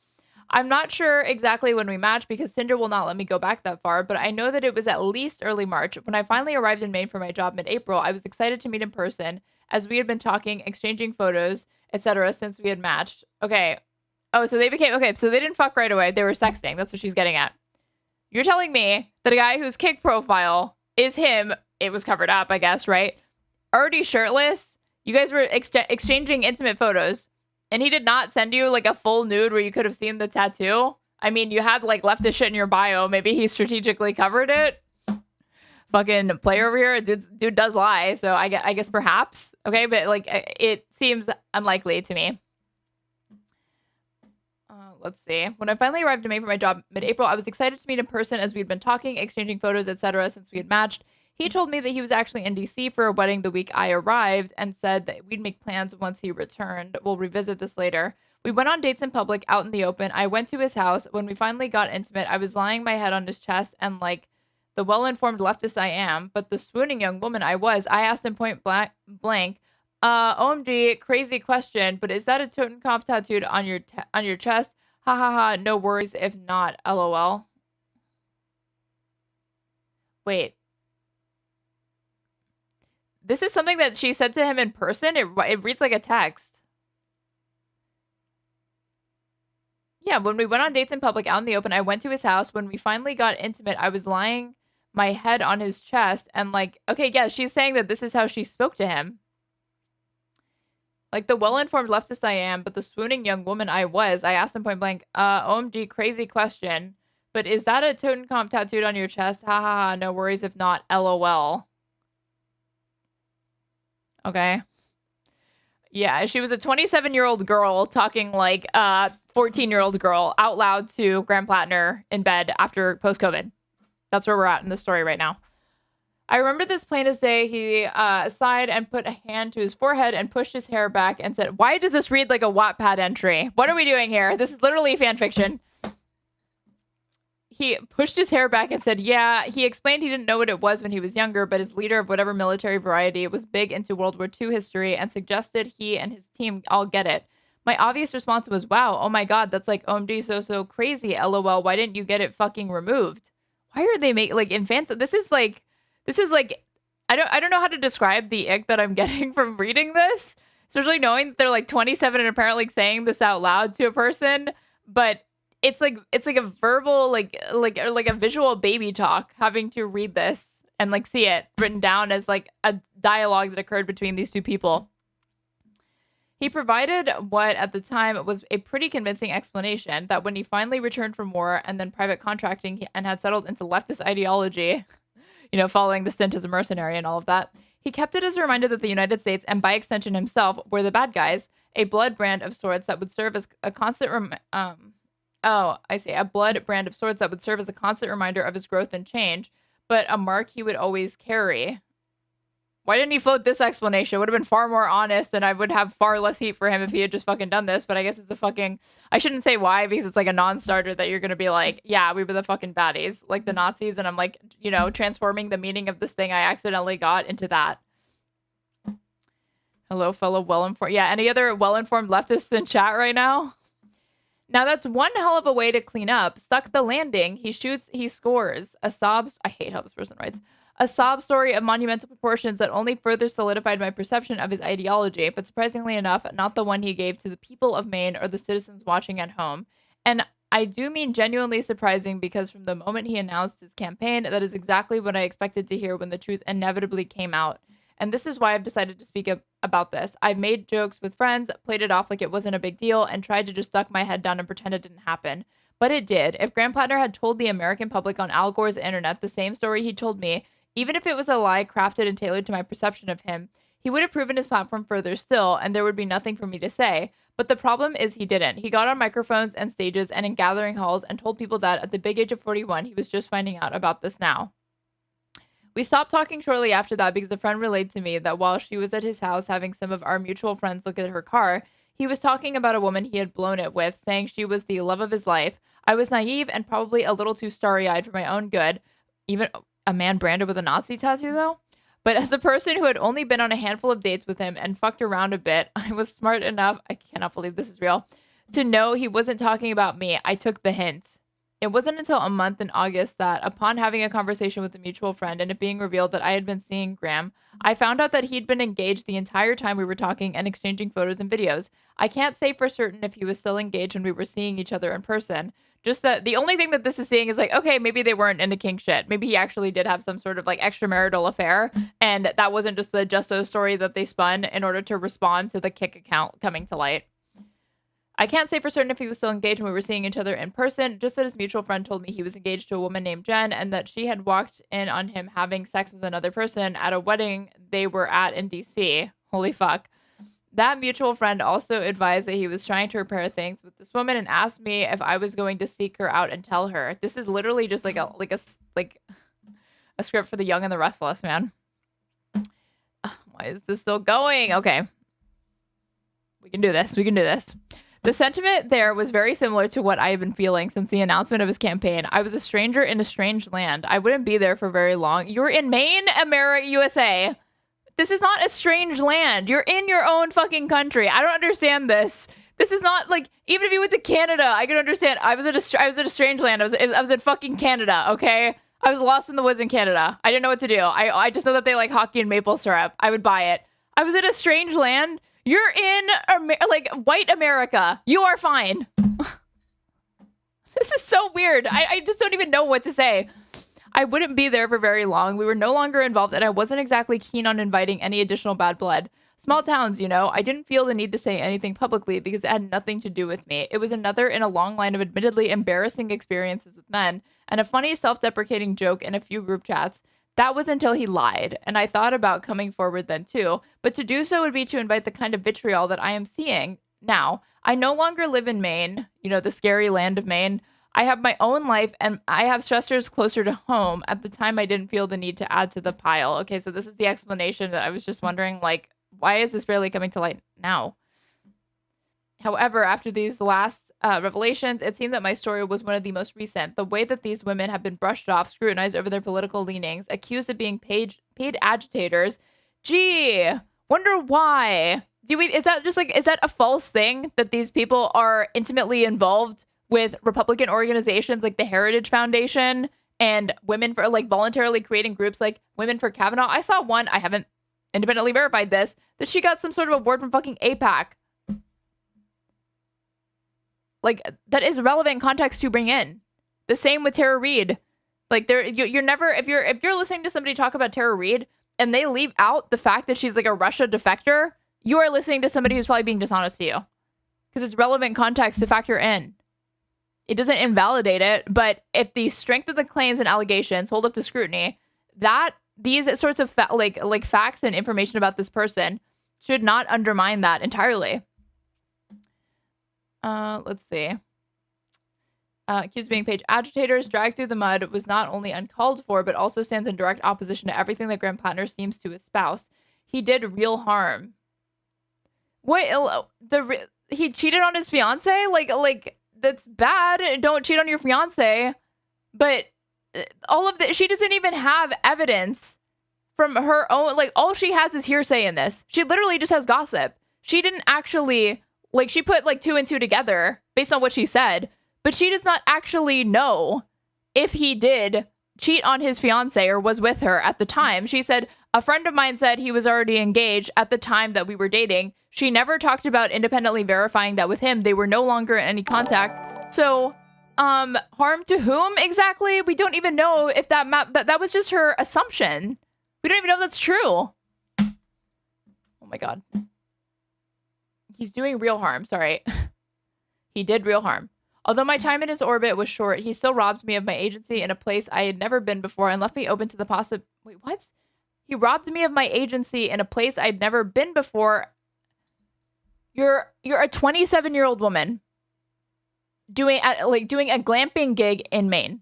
Speaker 2: I'm not sure exactly when we matched because Tinder will not let me go back that far, but I know that it was at least early March. When I finally arrived in Maine for my job mid-April, I was excited to meet in person as we had been talking, exchanging photos, etc. since we had matched. Okay. Oh, so they became, okay, so they didn't fuck right away. They were sexting. That's what she's getting at. You're telling me that a guy whose Kik profile is him, it was covered up, I guess, right? Already shirtless. You guys were exchanging intimate photos, and he did not send you like a full nude where you could have seen the tattoo. I mean, you had like left this shit in your bio. Maybe he strategically covered it. Fucking player over here. Dude does lie. So I guess perhaps. Okay, but like it seems unlikely to me. Let's see. When I finally arrived in Maine for my job mid-April, I was excited to meet in person as we'd been talking, exchanging photos, etc. since we had matched. He told me that he was actually in DC for a wedding the week I arrived and said that we'd make plans once he returned. We'll revisit this later. We went on dates in public, out in the open. I went to his house. When we finally got intimate, I was lying my head on his chest and like the well-informed leftist I am, but the swooning young woman I was, I asked him point blank, OMG, crazy question, but is that a Totenkopf tattooed on your chest? Ha ha ha, no worries if not, LOL. Wait. This is something that she said to him in person? It reads like a text. Yeah, when we went on dates in public out in the open, I went to his house. When we finally got intimate, I was lying my head on his chest and like, okay, yeah, she's saying that this is how she spoke to him. Like the well-informed leftist I am, but the swooning young woman I was, I asked him point blank, OMG, crazy question, but is that a Totenkopf tattooed on your chest? Ha ha ha, no worries if not, LOL. Okay. Yeah, she was a 27-year-old girl talking like a 14-year-old girl out loud to Graham Platner in bed after post-COVID. That's where we're at in the story right now. I remember this plain as day. He sighed and put a hand to his forehead and pushed his hair back and said, why does this read like a Wattpad entry? What are we doing here? This is literally fan fiction. He pushed his hair back and said, yeah, he explained he didn't know what it was when he was younger, but as leader of whatever military variety was big into World War II history and suggested he and his team all get it. My obvious response was, wow, oh my God, that's like OMG, so crazy, LOL. Why didn't you get it fucking removed? Why are they making like advanced? This is like, I don't know how to describe the ick that I'm getting from reading this, especially knowing that they're like 27 and apparently saying this out loud to a person, but it's like a verbal, like a visual baby talk, having to read this and like see it written down as like a dialogue that occurred between these two people. He provided what at the time was a pretty convincing explanation that when he finally returned from war and then private contracting and had settled into leftist ideology, you know, following the stint as a mercenary and all of that, he kept it as a reminder that the United States, and by extension himself, were the bad guys, a blood brand of sorts that would serve as a constant a blood brand of sorts that would serve as a constant reminder of his growth and change, but a mark he would always carry. Why didn't he float this explanation? It would have been far more honest, and I would have far less heat for him if he had just fucking done this, but I guess it's a fucking... I shouldn't say why, because it's like a non-starter that you're going to be like, yeah, we were the fucking baddies, like the Nazis, and I'm like, you know, transforming the meaning of this thing I accidentally got into that. Hello, fellow well-informed... Yeah, any other well-informed leftists in chat right now? Now, that's one hell of a way to clean up. Stuck the landing. He shoots, he scores. A sob... I hate how this person writes. A sob story of monumental proportions that only further solidified my perception of his ideology, but surprisingly enough, not the one he gave to the people of Maine or the citizens watching at home. And I do mean genuinely surprising, because from the moment he announced his campaign, that is exactly what I expected to hear when the truth inevitably came out. And this is why I've decided to speak about this. I've made jokes with friends, played it off like it wasn't a big deal, and tried to just duck my head down and pretend it didn't happen. But it did. If Graham Platner had told the American public on Al Gore's internet the same story he told me, even if it was a lie crafted and tailored to my perception of him, he would have proven his platform further still, and there would be nothing for me to say. But the problem is he didn't. He got on microphones and stages and in gathering halls and told people that at the big age of 41, he was just finding out about this now. We stopped talking shortly after that because a friend relayed to me that while she was at his house having some of our mutual friends look at her car, he was talking about a woman he had blown it with, saying she was the love of his life. I was naive and probably a little too starry-eyed for my own good. Even a man branded with a Nazi tattoo, though? But as a person who had only been on a handful of dates with him and fucked around a bit, I was smart enough, I cannot believe this is real, to know he wasn't talking about me. I took the hint. It wasn't until a month in August that, upon having a conversation with a mutual friend and it being revealed that I had been seeing Graham, I found out that he'd been engaged the entire time we were talking and exchanging photos and videos. I can't say for certain if he was still engaged when we were seeing each other in person. Just that the only thing that this is seeing is like, okay, maybe they weren't into kink shit. Maybe he actually did have some sort of like extramarital affair. And that wasn't just the Just So story that they spun in order to respond to the Kik account coming to light. I can't say for certain if he was still engaged when we were seeing each other in person, just that his mutual friend told me he was engaged to a woman named Jen and that she had walked in on him having sex with another person at a wedding they were at in DC. Holy fuck. That mutual friend also advised that he was trying to repair things with this woman and asked me if I was going to seek her out and tell her. This is literally just like a script for The Young and the Restless, man. Why is this still going? Okay. We can do this. We can do this. The sentiment there was very similar to what I have been feeling since the announcement of his campaign. I was a stranger in a strange land. I wouldn't be there for very long. You're in Maine, America, USA. This is not a strange land. You're in your own fucking country. I don't understand this. This is not like, even if you went to Canada, I could understand. I was at a strange land. I was in fucking Canada, okay? I was lost in the woods in Canada. I didn't know what to do. I just know that they like hockey and maple syrup. I would buy it. I was in a strange land. You're in like white America. You are fine. This is so weird. I just don't even know what to say. I wouldn't be there for very long. We were no longer involved, and I wasn't exactly keen on inviting any additional bad blood. Small towns, you know, I didn't feel the need to say anything publicly because it had nothing to do with me. It was another in a long line of admittedly embarrassing experiences with men, and a funny self-deprecating joke in a few group chats. That was until he lied, and I thought about coming forward then too, but to do so would be to invite the kind of vitriol that I am seeing now. I no longer live in Maine, you know, the scary land of Maine. I have my own life, and I have stressors closer to home. At the time, I didn't feel the need to add to the pile. Okay, so this is the explanation that I was just wondering, like, why is this barely coming to light now? However, after these last revelations, it seemed that my story was one of the most recent. The way that these women have been brushed off, scrutinized over their political leanings, accused of being paid agitators. Gee, wonder why. Is that a false thing that these people are intimately involved with Republican organizations like the Heritage Foundation and Women for, like, voluntarily creating groups like Women for Kavanaugh? I saw one, I haven't independently verified this, that she got some sort of award from fucking AIPAC. Like, that is relevant context to bring in. The same with Tara Reade. Like, you're never, if you're listening to somebody talk about Tara Reade and they leave out the fact that she's like a Russia defector, you are listening to somebody who's probably being dishonest to you. Because it's relevant context to factor in. It doesn't invalidate it, but if the strength of the claims and allegations hold up to scrutiny, that these sorts of like facts and information about this person should not undermine that entirely. Let's see. Accused of being paid agitators, dragged through the mud, was not only uncalled for, but also stands in direct opposition to everything that Graham Platner seems to espouse. He did real harm. He cheated on his fiance? Like that's bad. Don't cheat on your fiance. But all of that, she doesn't even have evidence from her own. Like, all she has is hearsay in this. She literally just has gossip. She didn't actually, like, she put like 2 and 2 together based on what she said, but she does not actually know if he did cheat on his fiance or was with her at the time. She said, a friend of mine said he was already engaged at the time that we were dating. She never talked about independently verifying that with him. They were no longer in any contact. So, harm to whom exactly? We don't even know if that was just her assumption. We don't even know if that's true. Oh my God. He's doing real harm. Sorry. He did real harm. Although my time in his orbit was short, he still robbed me of my agency in a place I had never been before and left me open to the Wait, what? He robbed me of my agency in a place I'd never been before. You're a 27-year-old woman doing a glamping gig in Maine.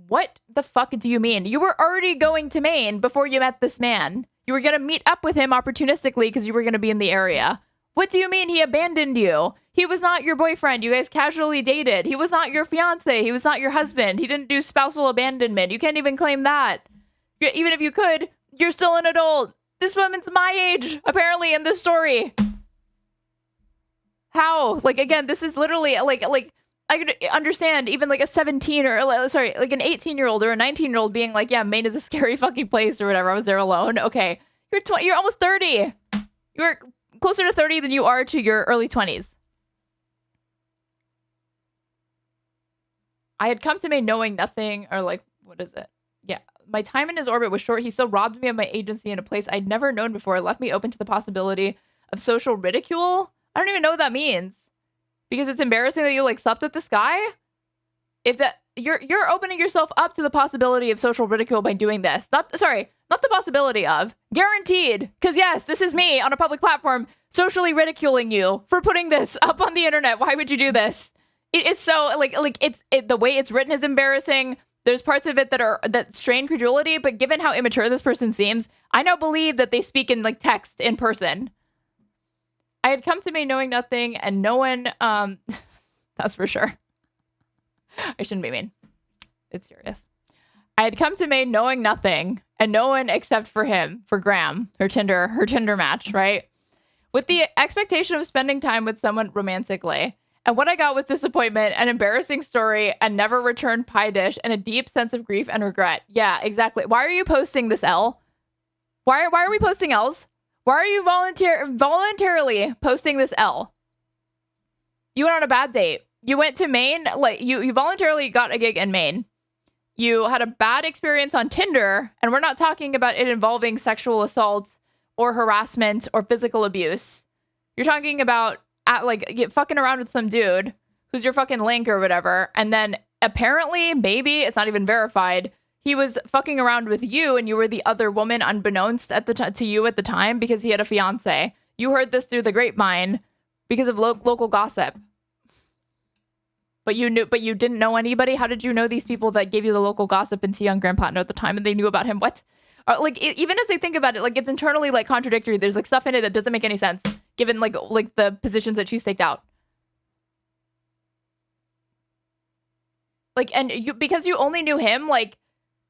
Speaker 2: What the fuck do you mean? You were already going to Maine before you met this man. You were going to meet up with him opportunistically because you were going to be in the area. What do you mean he abandoned you? He was not your boyfriend. You guys casually dated. He was not your fiance. He was not your husband. He didn't do spousal abandonment. You can't even claim that. Even if you could, you're still an adult. This woman's my age, apparently, in this story. How? Like, again, this is literally, like, I could understand even like a 17 or sorry, like an 18-year-old or a 19-year-old being like, yeah, Maine is a scary fucking place or whatever. I was there alone. Okay. You're almost 30. You're closer to 30 than you are to your early 20s. I had come to Maine knowing nothing, or like, what is it? Yeah. My time in his orbit was short. He still robbed me of my agency in a place I'd never known before. It left me open to the possibility of social ridicule. I don't even know what that means. Because it's embarrassing that you like slept with this guy. If that you're opening yourself up to the possibility of social ridicule by doing this. Not the possibility of. Guaranteed. Because yes, this is me on a public platform socially ridiculing you for putting this up on the internet. Why would you do this? It is so the way it's written is embarrassing. There's parts of it that strain credulity, but given how immature this person seems, I now believe that they speak in like text in person. I had come to Maine knowing nothing, and no one, that's for sure. I shouldn't be mean. It's serious. I had come to Maine knowing nothing, and no one except for him, for Graham, her Tinder match, right? With the expectation of spending time with someone romantically. And what I got was disappointment, an embarrassing story, a never returned pie dish, and a deep sense of grief and regret. Yeah, exactly. Why are you posting this L? Why are we posting L's? Why are you voluntarily posting this L? You went on a bad date. You went to Maine, like you voluntarily got a gig in Maine. You had a bad experience on Tinder, and we're not talking about it involving sexual assault or harassment or physical abuse. You're talking about fucking around with some dude who's your fucking link or whatever, and then apparently, maybe it's not even verified, he was fucking around with you, and you were the other woman unbeknownst to you at the time because he had a fiance. You heard this through the grapevine because of local gossip. But you didn't know anybody. How did you know these people that gave you the local gossip and tea on Graham Platner at the time, and they knew about him? What? Even as they think about it, like it's internally like contradictory. There's like stuff in it that doesn't make any sense given like the positions that she staked out. Like, and because you only knew him, like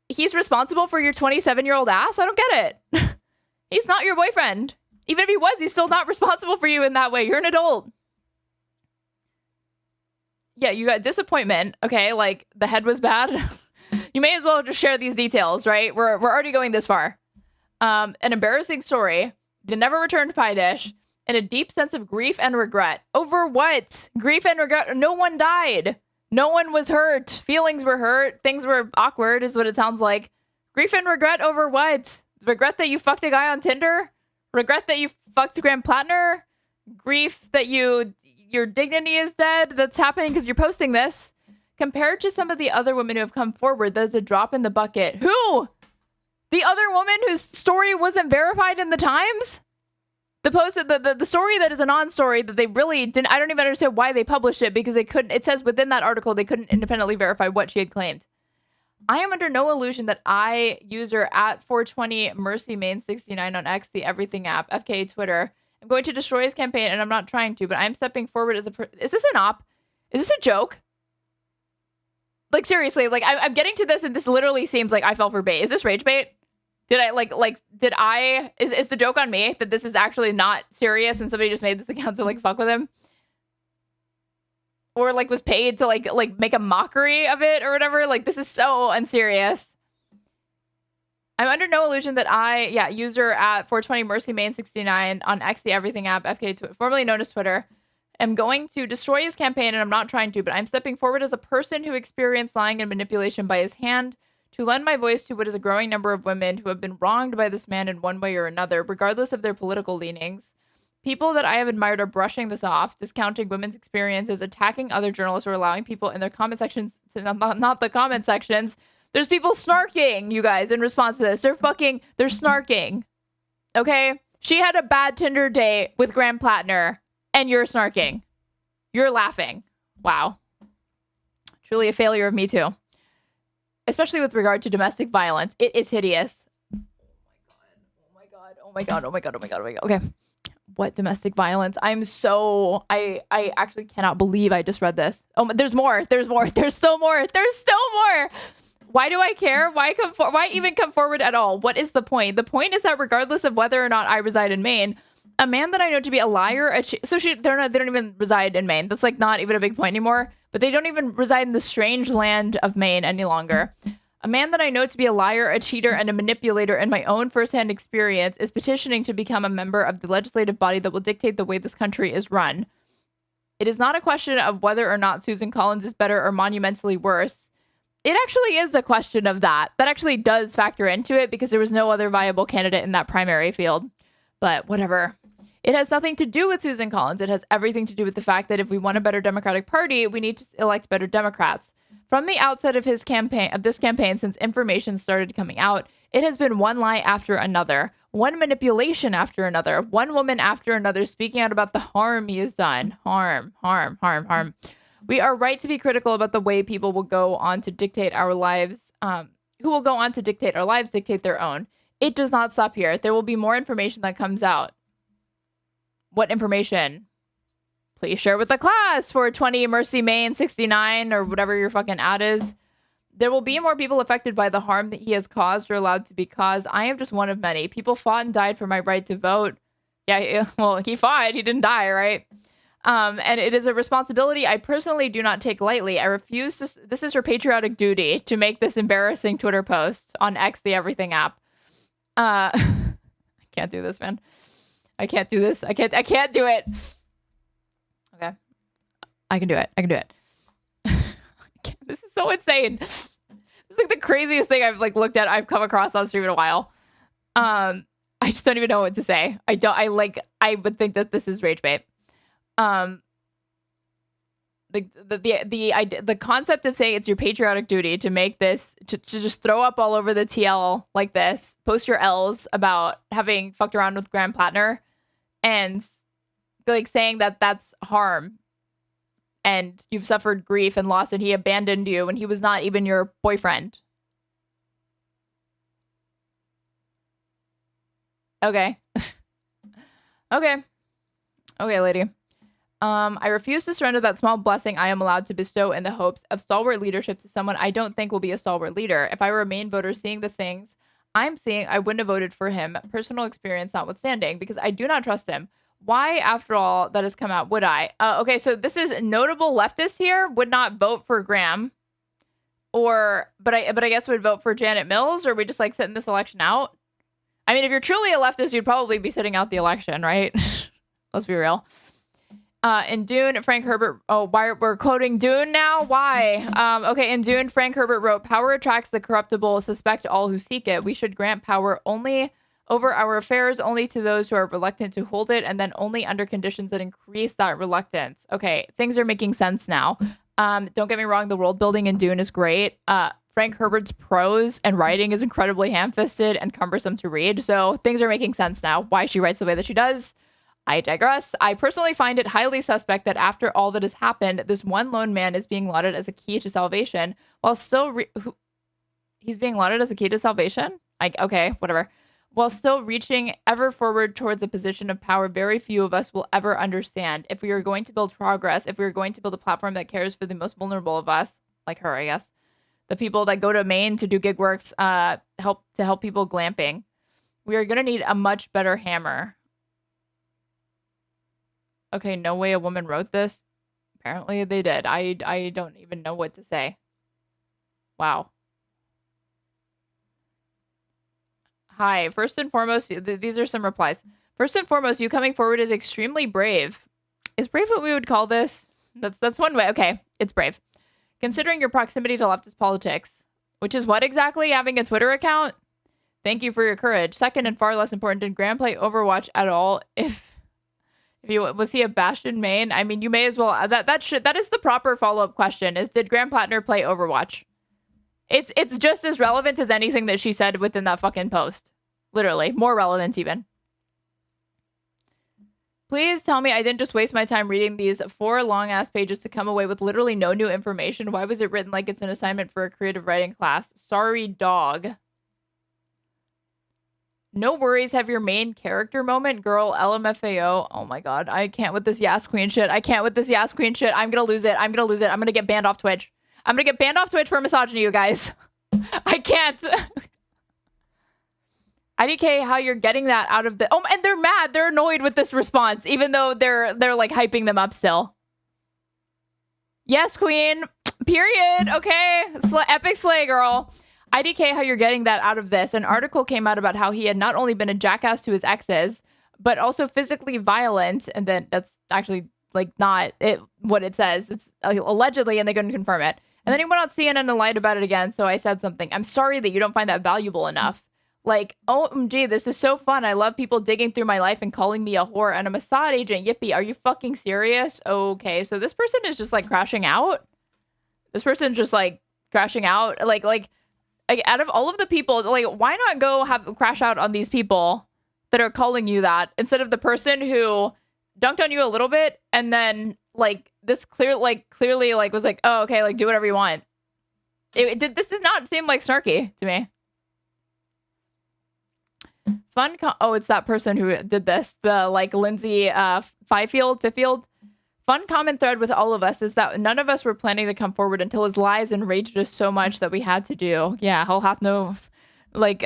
Speaker 2: he's responsible for your 27-year-old ass. I don't get it. He's not your boyfriend. Even if he was, he's still not responsible for you in that way. You're an adult. Yeah, you got disappointment. Okay, like the head was bad. You may as well just share these details, right? We're already going this far. An embarrassing story, the never returned pie dish, and a deep sense of grief and regret. Over what? Grief and regret. No one died. No one was hurt. Feelings were hurt. Things were awkward, is what it sounds like. Grief and regret over what? Regret that you fucked a guy on Tinder? Regret that you fucked Graham Platner? Grief that your dignity is dead? That's happening because you're posting this. Compared to some of the other women who have come forward, there's a drop in the bucket. Who? The other woman whose story wasn't verified in the Times? The story that is a non-story that they really didn't. I don't even understand why they published it because they couldn't. It says within that article they couldn't independently verify what she had claimed. I am under no illusion that I, user at 420 Mercy Main 69 on X, the everything app, FKA Twitter, I'm going to destroy his campaign, and I'm not trying to, but I'm stepping forward as Is this an op? Is this a joke? Like seriously, like I'm getting to this, and this literally seems like I fell for bait. Is this rage bait? Did I is the joke on me that this is actually not serious and somebody just made this account to like fuck with him? Or like was paid to like make a mockery of it or whatever? Like this is so unserious. I'm under no illusion that user at 420 Mercy Main 69 on X, the everything app, FK, formerly known as Twitter, am going to destroy his campaign, and I'm not trying to, but I'm stepping forward as a person who experienced lying and manipulation by his hand to lend my voice to what is a growing number of women who have been wronged by this man in one way or another, regardless of their political leanings. People that I have admired are brushing this off, discounting women's experiences, attacking other journalists, or allowing people in their comment sections to not the comment sections. There's people snarking, you guys, in response to this. They're snarking. Okay? She had a bad Tinder date with Graham Platner, and you're snarking. You're laughing. Wow. Truly a failure of Me Too. Especially with regard to domestic violence. It is hideous. Oh my god. Okay. What domestic violence? I actually cannot believe I just read this. Oh, there's more. There's still more. Why do I care? Why even come forward at all? What is the point? The point is that regardless of whether or not I reside in Maine, a man that I know to be a liar, they don't even reside in Maine. That's like not even a big point anymore. but they don't even reside in the strange land of Maine any longer. A man that I know to be a liar, a cheater, and a manipulator in my own firsthand experience is petitioning to become a member of the legislative body that will dictate the way this country is run. It is not a question of whether or not Susan Collins is better or monumentally worse. It actually is a question of that. That actually does factor into it because there was no other viable candidate in that primary field. But whatever. It has nothing to do with Susan Collins. It has everything to do with the fact that if we want a better Democratic Party, we need to elect better Democrats. From the outset of this campaign, since information started coming out, it has been one lie after another, one manipulation after another, one woman after another speaking out about the harm he has done. Harm. We are right to be critical about the way people will go on to dictate our lives, who will go on to dictate our lives, dictate their own. It does not stop here. There will be more information that comes out. What information? Please share with the class for 20 Mercy Maine 69 or whatever your fucking ad is. There will be more people affected by the harm that he has caused or allowed to be caused. I am just one of many. People fought and died for my right to vote. Yeah, well, he fought. He didn't die, right? And it is a responsibility I personally do not take lightly. I refuse to... This is her patriotic duty to make this embarrassing Twitter post on X, the everything app. I can't do this, man. I can't do this. I can't do it. Okay. I can do it. This is so insane. This is like the craziest thing I've looked at. I've come across on stream in a while. I just don't even know what to say. I would think that this is rage bait. The concept of saying it's your patriotic duty to make this, to just throw up all over the TL like this, post your L's about having fucked around with Graham Platner, and saying that that's harm and you've suffered grief and loss and he abandoned you when he was not even your boyfriend. Okay. Okay, lady. I refuse to surrender that small blessing I am allowed to bestow in the hopes of stalwart leadership to someone I don't think will be a stalwart leader. If I were a Maine voter seeing the things I'm seeing, I wouldn't have voted for him, personal experience notwithstanding, because I do not trust him. Why, after all that has come out, would I? Okay, so this is notable leftists here would not vote for Graham, but I guess would vote for Janet Mills, or are we just sitting this election out? I mean, if you're truly a leftist, you'd probably be sitting out the election, right? Let's be real. In Dune, Frank Herbert... Oh, why we're quoting Dune now? Why? Okay, in Dune, Frank Herbert wrote, "Power attracts the corruptible, suspect all who seek it. We should grant power only over our affairs, only to those who are reluctant to hold it, and then only under conditions that increase that reluctance." Okay, things are making sense now. Don't get me wrong, the world building in Dune is great. Frank Herbert's prose and writing is incredibly ham-fisted and cumbersome to read, so things are making sense now. Why she writes the way that she does. I digress. I personally find it highly suspect that after all that has happened, this one lone man is being lauded as a key to salvation, while still he's being lauded as a key to salvation? Okay, whatever. While still reaching ever forward towards a position of power very few of us will ever understand. If we are going to build progress, if we are going to build a platform that cares for the most vulnerable of us, like her, I guess, the people that go to Maine to do gig works, help people glamping, we are going to need a much better hammer. Okay, no way a woman wrote this. Apparently they did. I don't even know what to say. Wow. Hi. First and foremost, these are some replies. First and foremost, you coming forward is extremely brave. Is brave what we would call this? That's one way. Okay, it's brave. Considering your proximity to leftist politics, which is what exactly? Having a Twitter account? Thank you for your courage. Second and far less important, did Graham play Overwatch at all? Was he a Bastion main? I mean, you may as well. That is the proper follow-up question. Did Graham Platner play Overwatch? It's just as relevant as anything that she said within that fucking post. Literally, more relevant even. Please tell me I didn't just waste my time reading these 4 long-ass pages to come away with literally no new information. Why was it written like it's an assignment for a creative writing class? Sorry, dog. No worries, have your main character moment, girl, LMFAO. Oh my god, I can't with this Yas Queen shit. I'm gonna lose it. I'm gonna get banned off Twitch. I'm gonna get banned off Twitch for misogyny, you guys. I can't. IDK, how you're getting that out of the... Oh, and they're mad. They're annoyed with this response, even though they're hyping them up still. Yes, queen. Period. Okay. Epic slay, girl. IDK, how you're getting that out of this. An article came out about how he had not only been a jackass to his exes, but also physically violent. And then that's actually like not what it says. It's allegedly, and they couldn't confirm it. And then he went on CNN and lied about it again. So I said something. I'm sorry that you don't find that valuable enough. Like, OMG, this is so fun. I love people digging through my life and calling me a whore and a Mossad agent. Yippee. Are you fucking serious? Okay. So this person is just like crashing out. This person's just like crashing out. Like out of all of the people, like, why not go crash out on these people that are calling you that instead of the person who dunked on you a little bit and then like this clearly was like, oh, okay, like do whatever you want. This does not seem like snarky to me. It's that person who did this. The like Lindsay Fifield. Fun common thread with all of us is that none of us were planning to come forward until his lies enraged us so much that we had to do. Yeah, hell hath no rage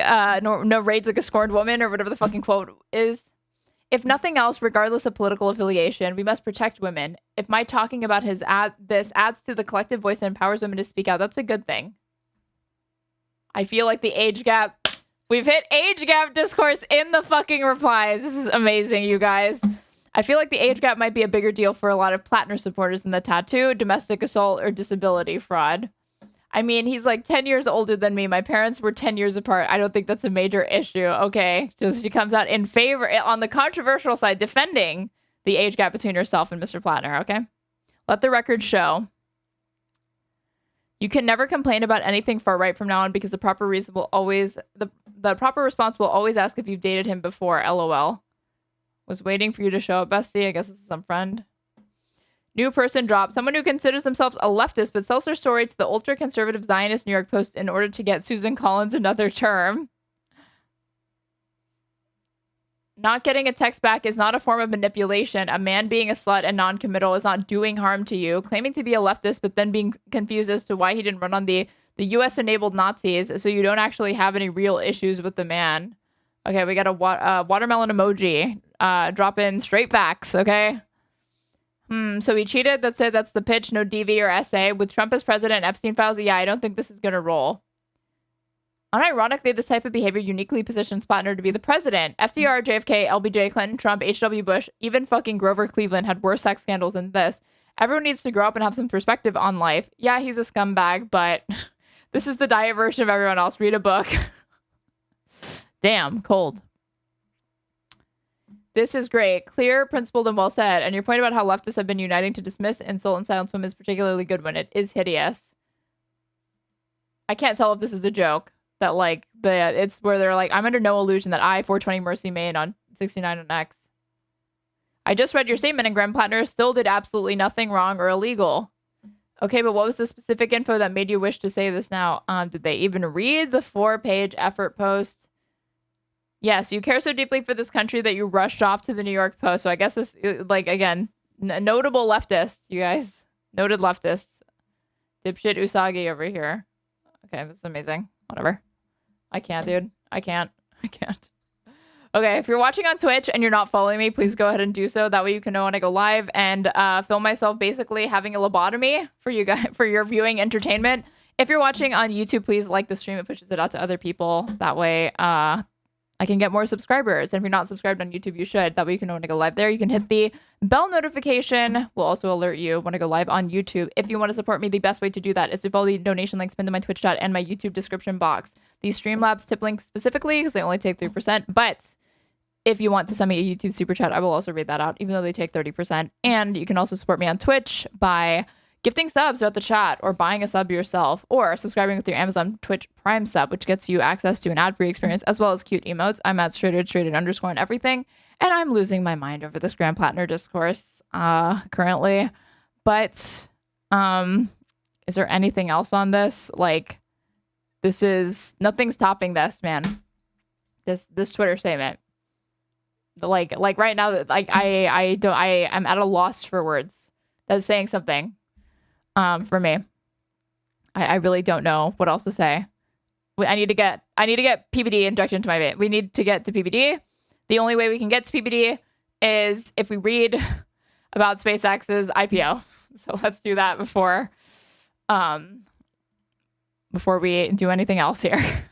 Speaker 2: like a scorned woman, or whatever the fucking quote is. If nothing else, regardless of political affiliation, we must protect women. If my talking about this adds to the collective voice and empowers women to speak out, that's a good thing. I feel like the age gap. We've hit age gap discourse in the fucking replies. This is amazing, you guys. I feel like the age gap might be a bigger deal for a lot of Platner supporters than the tattoo, domestic assault, or disability fraud. I mean, he's like 10 years older than me. My parents were 10 years apart. I don't think that's a major issue. Okay. So she comes out in favor, on the controversial side, defending the age gap between herself and Mr. Platner. Okay. Let the record show. You can never complain about anything far right from now on because the proper reason will always, the proper response will always ask if you've dated him before. LOL. Was waiting for you to show up, bestie. I guess this is some friend. New person drop. Someone who considers themselves a leftist but sells their story to the ultra-conservative Zionist New York Post in order to get Susan Collins another term. Not getting a text back is not a form of manipulation. A man being a slut and non-committal is not doing harm to you. Claiming to be a leftist but then being confused as to why he didn't run on the U.S.-enabled Nazis, so you don't actually have any real issues with the man. Okay, we got a watermelon emoji. Drop in straight facts, okay? So he cheated. That's it. That's the pitch. No DV or SA. With Trump as president, Epstein Files, yeah, I don't think this is going to roll. Unironically, this type of behavior uniquely positions Platner to be the president. FDR, JFK, LBJ, Clinton, Trump, H.W. Bush, even fucking Grover Cleveland had worse sex scandals than this. Everyone needs to grow up and have some perspective on life. Yeah, he's a scumbag, but this is the diet version of everyone else. Read a book. Damn, cold. This is great. Clear, principled, and well said. And your point about how leftists have been uniting to dismiss, insult, and silence women is particularly good when it is hideous. I can't tell if this is a joke. That, like, it's where they're like, I'm under no illusion that I, 420 Mercy, made on 69 on X. I just read your statement, and Graham Platner still did absolutely nothing wrong or illegal. Okay, but what was the specific info that made you wish to say this now? Did they even read the 4-page effort post? Yes, you care so deeply for this country that you rushed off to the New York Post. So I guess this, like, again, notable leftist, you guys. Noted leftist. Dipshit Usagi over here. Okay, this is amazing. Whatever. I can't, dude. I can't. Okay, if you're watching on Twitch and you're not following me, please go ahead and do so. That way you can know when I go live and film myself basically having a lobotomy for you guys, for your viewing entertainment. If you're watching on YouTube, please like the stream. It pushes it out to other people. That way, I can get more subscribers. And if you're not subscribed on YouTube, you should. That way you can know when I go live there. You can hit the bell notification. We'll also alert you when I go live on YouTube. If you want to support me, the best way to do that is to follow the donation links pinned to my Twitch chat and my YouTube description box. The Streamlabs tip link specifically, because they only take 3%. But if you want to send me a YouTube super chat, I will also read that out, even though they take 30%. And you can also support me on Twitch by gifting subs throughout the chat, or buying a sub yourself, or subscribing with your Amazon Twitch Prime sub, which gets you access to an ad-free experience as well as cute emotes. I'm at straighted _ and everything, and I'm losing my mind over this Graham Platner discourse currently. But is there anything else on this? Like, this is nothing's topping this, man. This Twitter statement. Like right now, like I am at a loss for words. That's saying something. For me, I really don't know what else to say. I need to get PBD injected into my vein. We need to get to PBD. The only way we can get to PBD is if we read about SpaceX's IPO. So let's do that before we do anything else here.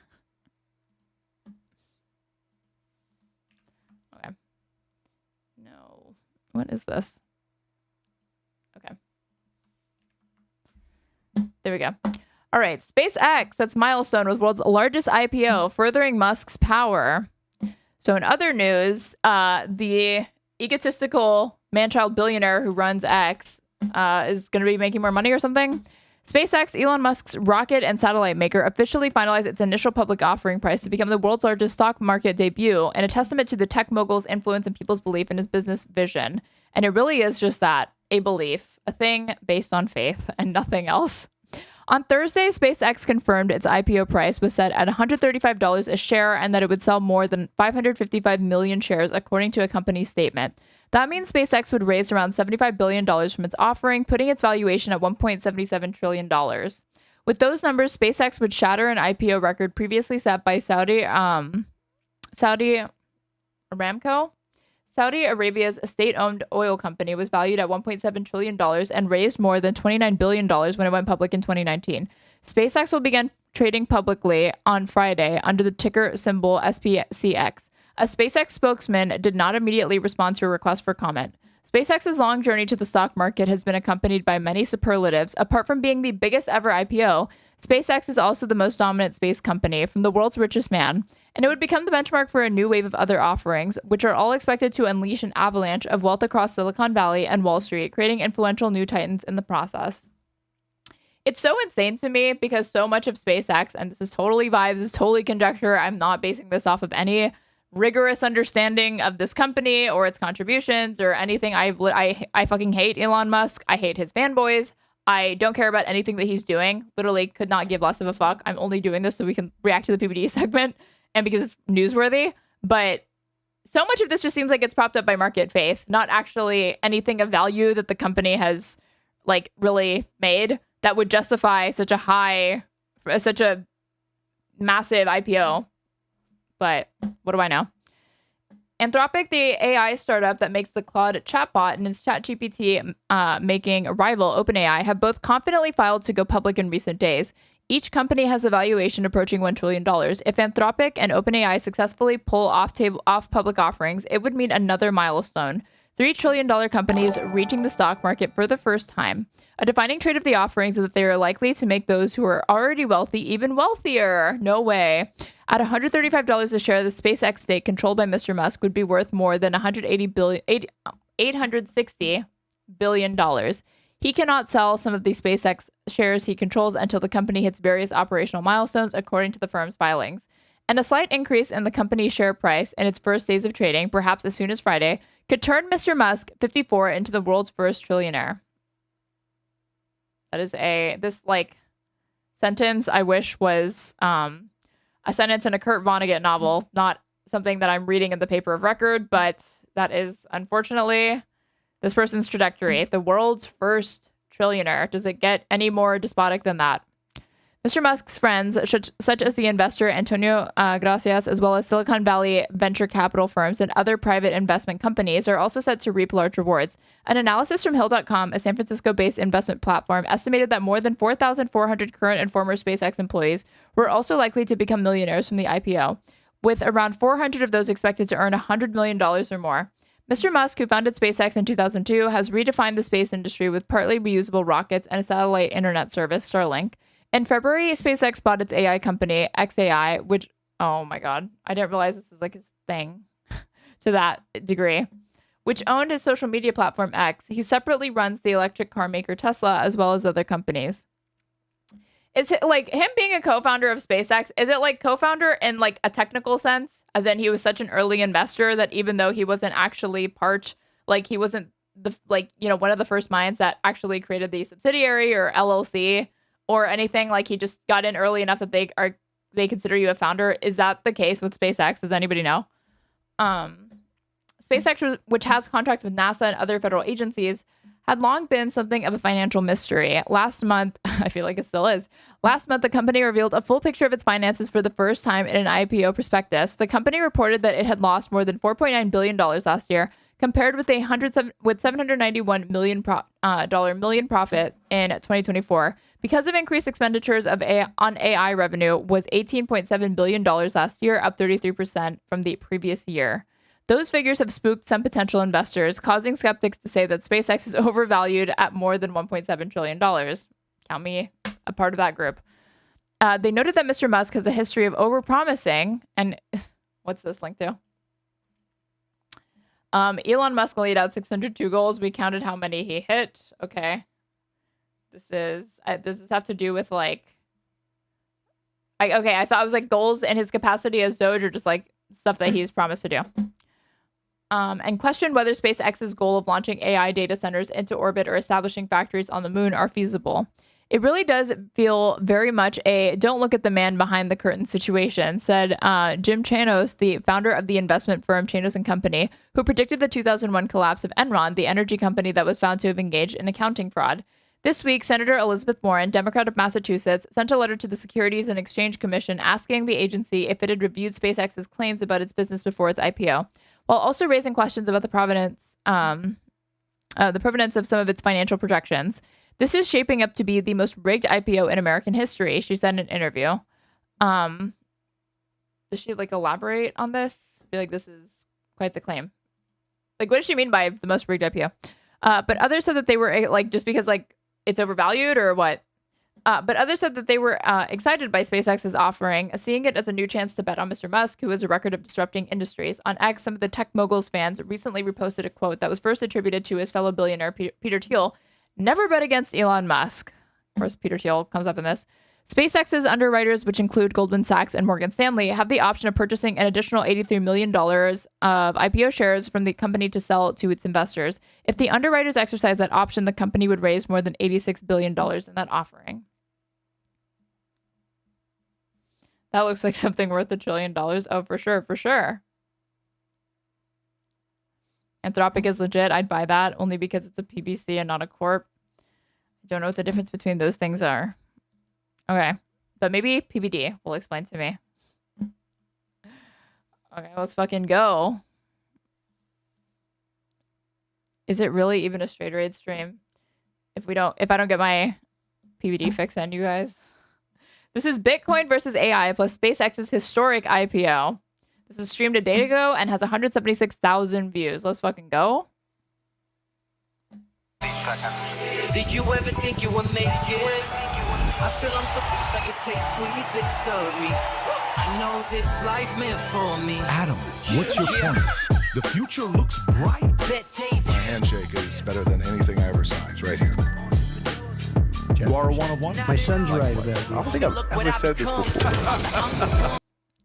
Speaker 2: Okay. No. What is this? Okay. There we go. All right. SpaceX, that's milestone with world's largest IPO, furthering Musk's power. So in other news, the egotistical man-child billionaire who runs X is going to be making more money or something. SpaceX, Elon Musk's rocket and satellite maker, officially finalized its initial public offering price to become the world's largest stock market debut, and a testament to the tech mogul's influence and people's belief in his business vision. And it really is just that, a belief, a thing based on faith and nothing else. On Thursday, SpaceX confirmed its IPO price was set at $135 a share and that it would sell more than 555 million shares, according to a company statement. That means SpaceX would raise around $75 billion from its offering, putting its valuation at $1.77 trillion. With those numbers, SpaceX would shatter an IPO record previously set by Saudi Aramco. Saudi Arabia's state-owned oil company was valued at $1.7 trillion and raised more than $29 billion when it went public in 2019. SpaceX will begin trading publicly on Friday under the ticker symbol SPCX. A SpaceX spokesman did not immediately respond to a request for comment. SpaceX's long journey to the stock market has been accompanied by many superlatives. Apart from being the biggest ever IPO, SpaceX is also the most dominant space company from the world's richest man, and it would become the benchmark for a new wave of other offerings, which are all expected to unleash an avalanche of wealth across Silicon Valley and Wall Street, creating influential new titans in the process. It's so insane to me because so much of SpaceX, and this is totally vibes, this is totally conjecture, I'm not basing this off of any rigorous understanding of this company or its contributions or anything. I fucking hate Elon Musk. I hate his fanboys. I don't care about anything that he's doing. Literally could not give less of a fuck. I'm only doing this so we can react to the PBD segment and because it's newsworthy. But so much of this just seems like it's propped up by market faith, not actually anything of value that the company has like really made that would justify such a massive IPO. But what do I know? Anthropic, the AI startup that makes the Claude chatbot and its ChatGPT making a rival, OpenAI, have both confidently filed to go public in recent days. Each company has a valuation approaching $1 trillion. If Anthropic and OpenAI successfully pull off public offerings, it would mean another milestone. $3 trillion companies reaching the stock market for the first time. A defining trait of the offerings is that they are likely to make those who are already wealthy even wealthier. No way. At $135 a share, the SpaceX stake controlled by Mr. Musk would be worth more than $860 billion. He cannot sell some of the SpaceX shares he controls until the company hits various operational milestones, according to the firm's filings. And a slight increase in the company's share price in its first days of trading, perhaps as soon as Friday, could turn Mr. Musk, 54, into the world's first trillionaire. That is this sentence I wish was a sentence in a Kurt Vonnegut novel, not something that I'm reading in the paper of record, but that is unfortunately this person's trajectory. The world's first trillionaire. Does it get any more despotic than that? Mr. Musk's friends, such as the investor Antonio Gracias, as well as Silicon Valley venture capital firms and other private investment companies, are also set to reap large rewards. An analysis from Hill.com, a San Francisco-based investment platform, estimated that more than 4,400 current and former SpaceX employees were also likely to become millionaires from the IPO, with around 400 of those expected to earn $100 million or more. Mr. Musk, who founded SpaceX in 2002, has redefined the space industry with partly reusable rockets and a satellite internet service, Starlink. In February, SpaceX bought its AI company, XAI, which, oh my God, I didn't realize this was like his thing to that degree, which owned his social media platform X. He separately runs the electric car maker Tesla, as well as other companies. Is it like him being a co-founder of SpaceX? Is it like co-founder in like a technical sense? As in he was such an early investor that even though he wasn't actually he wasn't one of the first minds that actually created the subsidiary or LLC or anything, like he just got in early enough that they consider you a founder. Is that the case with SpaceX? Does anybody know? SpaceX, which has contracts with NASA and other federal agencies, had long been something of a financial mystery. Last month, I feel like it still is. Last month, the company revealed a full picture of its finances for the first time in an IPO prospectus. The company reported that it had lost more than $4.9 billion last year, compared with $791 million profit in 2024. Because of increased expenditures on AI revenue was $18.7 billion last year, up 33% from the previous year. Those figures have spooked some potential investors, causing skeptics to say that SpaceX is overvalued at more than $1.7 trillion. Count me a part of that group. They noted that Mr. Musk has a history of overpromising, and what's this link to? Elon Musk laid out 602 goals. We counted how many he hit. Okay. This is have to do with like, I thought it was like goals and his capacity as Doge, or just like stuff that he's promised to do. And questioned whether SpaceX's goal of launching AI data centers into orbit or establishing factories on the moon are feasible. It really does feel very much a don't look at the man behind the curtain situation, said Jim Chanos, the founder of the investment firm Chanos & Company, who predicted the 2001 collapse of Enron, the energy company that was found to have engaged in accounting fraud. This week, Senator Elizabeth Warren, Democrat of Massachusetts, sent a letter to the Securities and Exchange Commission asking the agency if it had reviewed SpaceX's claims about its business before its IPO, while also raising questions about the provenance of some of its financial projections. This is shaping up to be the most rigged IPO in American history, she said in an interview. Does she like elaborate on this? I feel like this is quite the claim. Like, what does she mean by the most rigged IPO? But others said that they were like, just because like it's overvalued or what? But others said that they were excited by SpaceX's offering, seeing it as a new chance to bet on Mr. Musk, who has a record of disrupting industries. On X, some of the tech moguls fans recently reposted a quote that was first attributed to his fellow billionaire Peter Thiel: "Never bet against Elon Musk." Of course, Peter Thiel comes up in this. SpaceX's underwriters, which include Goldman Sachs and Morgan Stanley, have the option of purchasing an additional $83 million of IPO shares from the company to sell to its investors. If the underwriters exercise that option, the company would raise more than $86 billion in that offering. That looks like something worth $1 trillion. Oh, for sure, for sure. Anthropic is legit. I'd buy that only because it's a PBC and not a corp. I don't know what the difference between those things are. Okay, but maybe PBD will explain to me. Okay, let's fucking go. Is it really even a Straighterade stream? If I don't get my PBD fix in, you guys. This is Bitcoin versus AI plus SpaceX's historic IPO. This is streamed a day ago and has 176,000 views. Let's fucking go.
Speaker 17: Did you ever think you would make it? I feel I'm supposed to take sweet victory. I know this life meant for me.
Speaker 18: Adam, what's your point? The future looks bright. My handshake is better than anything I ever signed. It's right here. You are a one-of-one?
Speaker 19: My son's right about it.
Speaker 18: I don't think I've ever said this before.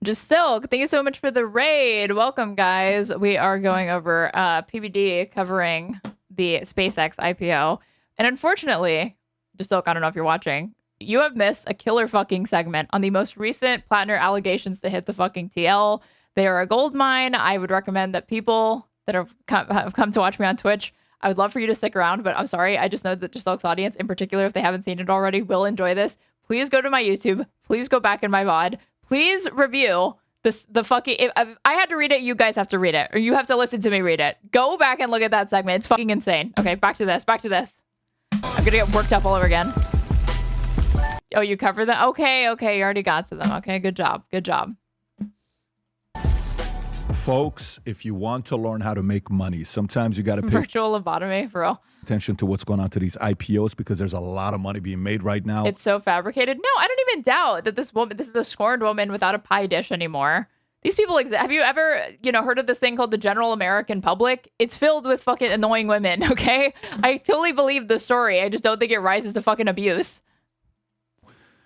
Speaker 2: Just still, thank you so much for the raid. Welcome, guys. We are going over PBD covering the SpaceX IPO. And unfortunately, just still, I don't know if you're watching, you have missed a killer fucking segment on the most recent Platner allegations to hit the fucking TL. They are a gold mine. I would recommend that people that have come to watch me on Twitch, I would love for you to stick around, but I'm sorry. I just know that Justelk's audience, in particular, if they haven't seen it already, will enjoy this. Please go to my YouTube. Please go back in my VOD. Please review the fucking... If I had to read it, you guys have to read it. Or you have to listen to me read it. Go back and look at that segment. It's fucking insane. Okay, back to this. I'm gonna get worked up all over again. Oh, you covered that? Okay, you already got to them. Okay, good job.
Speaker 18: Folks, if you want to learn how to make money, sometimes you got to pay
Speaker 2: virtual lobotomy, for real.
Speaker 18: Attention to what's going on to these IPOs, because there's a lot of money being made right now.
Speaker 2: It's so fabricated. No, I don't even doubt that this is a scorned woman without a pie dish anymore. These people exist. Have you ever, heard of this thing called the general American public? It's filled with fucking annoying women, okay? I totally believe the story. I just don't think it rises to fucking abuse.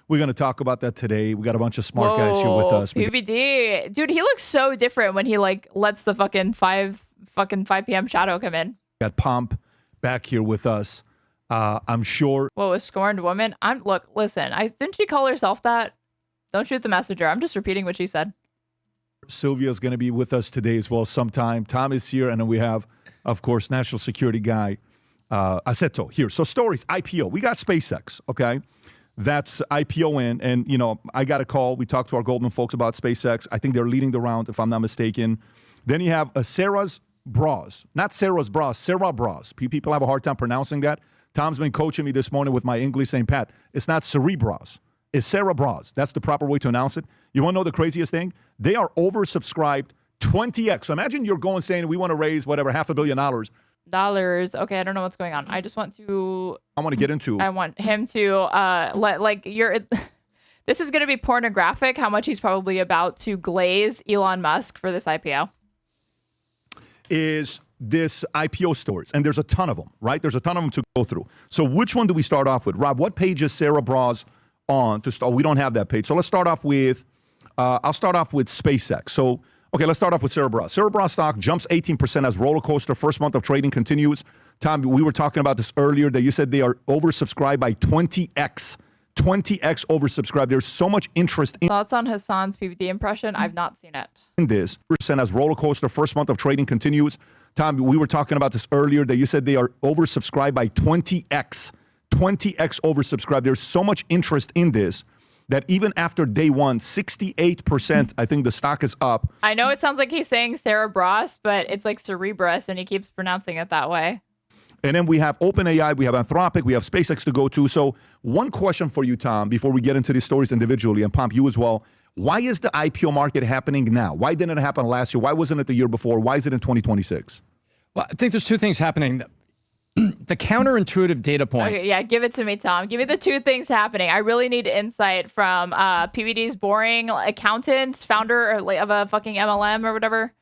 Speaker 18: We're going to talk about that today. We got a bunch of smart guys here with us.
Speaker 2: PBD. Dude, he looks so different when he lets the fucking 5 p.m. shadow come in.
Speaker 18: Got Pomp back here with us. I'm sure.
Speaker 2: Whoa, a scorned woman? Listen, didn't she call herself that? Don't shoot the messenger. I'm just repeating what she said.
Speaker 18: Sylvia's going to be with us today as well sometime. Tom is here, and then we have, of course, national security guy
Speaker 19: Aceto here. So stories, IPO. We got SpaceX, okay? That's IPO in. And, you know, I got a call. We talked to our Goldman folks about SpaceX. I think they're leading the round, if I'm not mistaken. Then you have Sarah's Bras. Not Sarah's Bras, Sarah Bras. People have a hard time pronouncing that. Tom's been coaching me this morning with my English saying, Pat, it's not Cerebras. It's Sarah Bras. That's the proper way to announce it. You want to know the craziest thing? They are oversubscribed 20x. So imagine you're going saying we want to raise whatever, $500 million.
Speaker 2: Okay, I don't know what's going on. I just want to.
Speaker 19: I want to get into.
Speaker 2: I want him to This is going to be pornographic. How much he's probably about to glaze Elon Musk for this IPO.
Speaker 19: Is this IPO stories, and there's a ton of them, right? There's a ton of them to go through. So which one do we start off with? Rob, what page is Sarah Bras on to start? We don't have that page. So let's start off with, I'll start off with SpaceX. So, okay, let's start off with Sarah Bras. Sarah Bras stock jumps 18% as roller coaster. First month of trading continues. Tom, we were talking about this earlier that you said they are oversubscribed by 20x. 20x oversubscribed. There's so much interest in.
Speaker 2: Thoughts on Hassan's PBD impression? I've not seen it.
Speaker 19: In this percent as roller coaster. First month of trading continues. Tom, we were talking about this earlier that you said they are oversubscribed by 20x. 20x oversubscribed. There's so much interest in this that even after day one, 68%, I think the stock is up.
Speaker 2: I know it sounds like he's saying Sarah Bras, but it's like Cerebras, and he keeps pronouncing it that way.
Speaker 19: And then we have OpenAI, we have Anthropic, we have SpaceX to go to. So one question for you, Tom, before we get into these stories individually, and Pomp, you as well. Why is the IPO market happening now? Why didn't it happen last year? Why wasn't it the year before? Why is it in 2026?
Speaker 20: Well, I think there's two things happening. The counterintuitive data point.
Speaker 2: Okay, yeah, give it to me, Tom. Give me the two things happening. I really need insight from PBD's boring accountant, founder of a fucking MLM or whatever.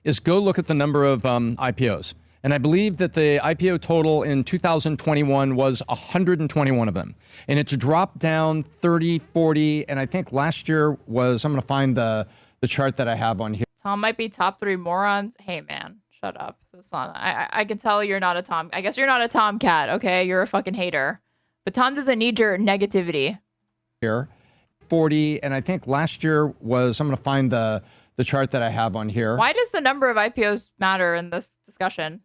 Speaker 20: Is go look at the number of IPOs. And I believe that the IPO total in 2021 was 121 of them. And it's dropped down 30, 40. And I think last year was, I'm going to find the chart that I have on here.
Speaker 2: Tom might be top 3 morons. Hey, man, shut up. That's not, I can tell you're not a Tom. I guess you're not a Tomcat, okay? You're a fucking hater. But Tom doesn't need your negativity.
Speaker 20: Here, 40. And I think last year was, I'm going to find the chart that I have on here.
Speaker 2: Why does the number of IPOs matter in this discussion?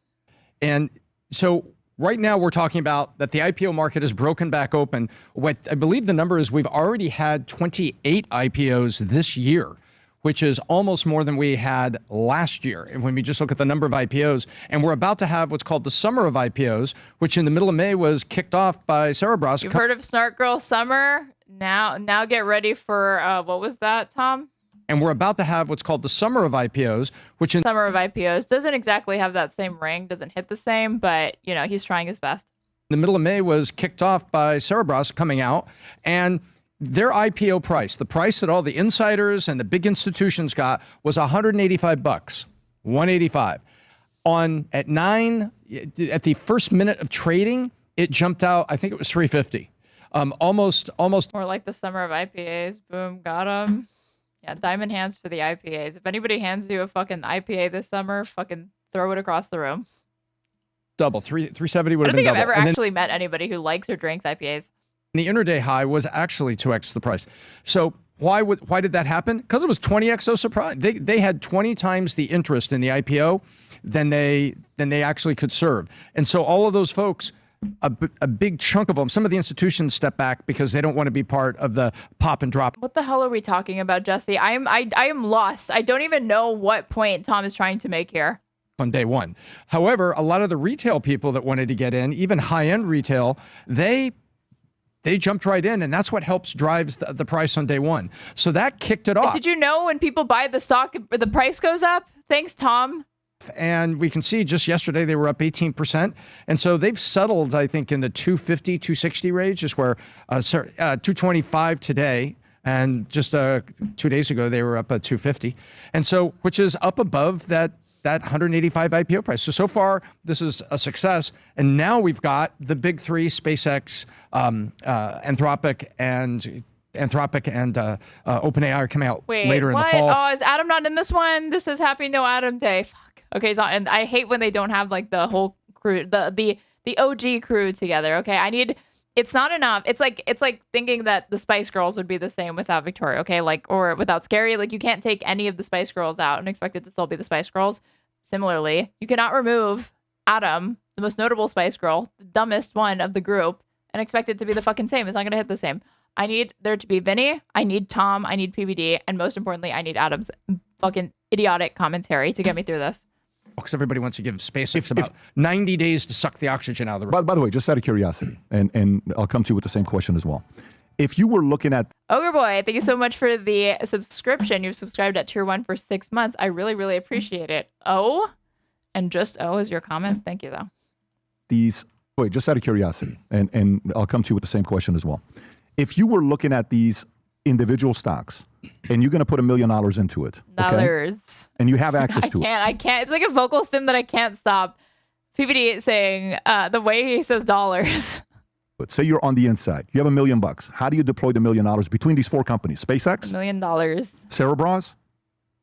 Speaker 20: And so right now we're talking about that the IPO market is broken back open. What I believe the number is we've already had 28 IPOs this year, which is almost more than we had last year. And when we just look at the number of IPOs, and we're about to have what's called the summer of IPOs, which in the middle of May was kicked off by Sarah Bras.
Speaker 2: You've heard of Snark Girl Summer? Now get ready for, what was that, Tom?
Speaker 20: And we're about to have what's called the summer of IPOs, which in
Speaker 2: summer of IPOs doesn't exactly have that same ring, doesn't hit the same, but you know, he's trying his best.
Speaker 20: The middle of May was kicked off by Sarah Bras coming out, and their IPO price, the price that all the insiders and the big institutions got, was $185, $185. At the first minute of trading, it jumped out. I think it was $350. Almost.
Speaker 2: More like the summer of IPAs. Boom, got him. Yeah, diamond hands for the IPAs. If anybody hands you a fucking IPA this summer, fucking throw it across the room.
Speaker 20: Double. 370 would have
Speaker 2: I
Speaker 20: been double.
Speaker 2: don't think I've ever actually met anybody who likes or drinks IPAs.
Speaker 20: The intraday high was actually 2x the price. So why did that happen? Because it was 20x so surprised. They had 20 times the interest in the IPO than they actually could serve. And so all of those folks, a big chunk of them, some of the institutions step back because they don't want to be part of the pop and drop.
Speaker 2: What the hell are we talking about, Jesse? I am lost. I don't even know what point Tom is trying to make here.
Speaker 20: On day one. However, a lot of the retail people that wanted to get in, even high-end retail, they jumped right in, and that's what drives the price on day one. So that kicked it off.
Speaker 2: Did you know when people buy the stock, the price goes up? Thanks, Tom.
Speaker 20: And we can see just yesterday they were up 18%. And so they've settled, I think, in the 250, 260 range, is where 225 today. And just 2 days ago, they were up at 250. And so, which is up above that 185 IPO price. So far, this is a success. And now we've got the big three, SpaceX, Anthropic, and OpenAI are coming out later in the fall.
Speaker 2: Oh, is Adam not in this one? This is Happy No Adam Day. Fuck. Okay, so, and I hate when they don't have like the whole crew, the OG crew together. Okay, it's not enough. It's like thinking that the Spice Girls would be the same without Victoria. Okay, or without Scary. Like you can't take any of the Spice Girls out and expect it to still be the Spice Girls. Similarly, you cannot remove Adam, the most notable Spice Girl, the dumbest one of the group, and expect it to be the fucking same. It's not going to hit the same. I need there to be Vinny, I need Tom, I need PBD, and most importantly, I need Adam's fucking idiotic commentary to get me through this.
Speaker 20: Because everybody wants to give SpaceX about 90 days to suck the oxygen out of the room.
Speaker 19: By the way, just out of curiosity, and I'll come to you with the same question as well. If you were looking at
Speaker 2: Ogre Boy, thank you so much for the subscription. You've subscribed at Tier 1 for 6 months. I really, really appreciate it. Oh, and just oh is your comment. Thank you, though.
Speaker 19: Just out of curiosity, and I'll come to you with the same question as well. If you were looking at these individual stocks and you're going to put $1 million into it,
Speaker 2: Dollars.
Speaker 19: And you have access to it.
Speaker 2: I can't. It's like a vocal stim that I can't stop. PBD saying the way he says dollars.
Speaker 19: But say you're on the inside. You have $1 million. How do you deploy the $1 million between these 4 companies? SpaceX,
Speaker 2: $1 million.
Speaker 19: Cerebras,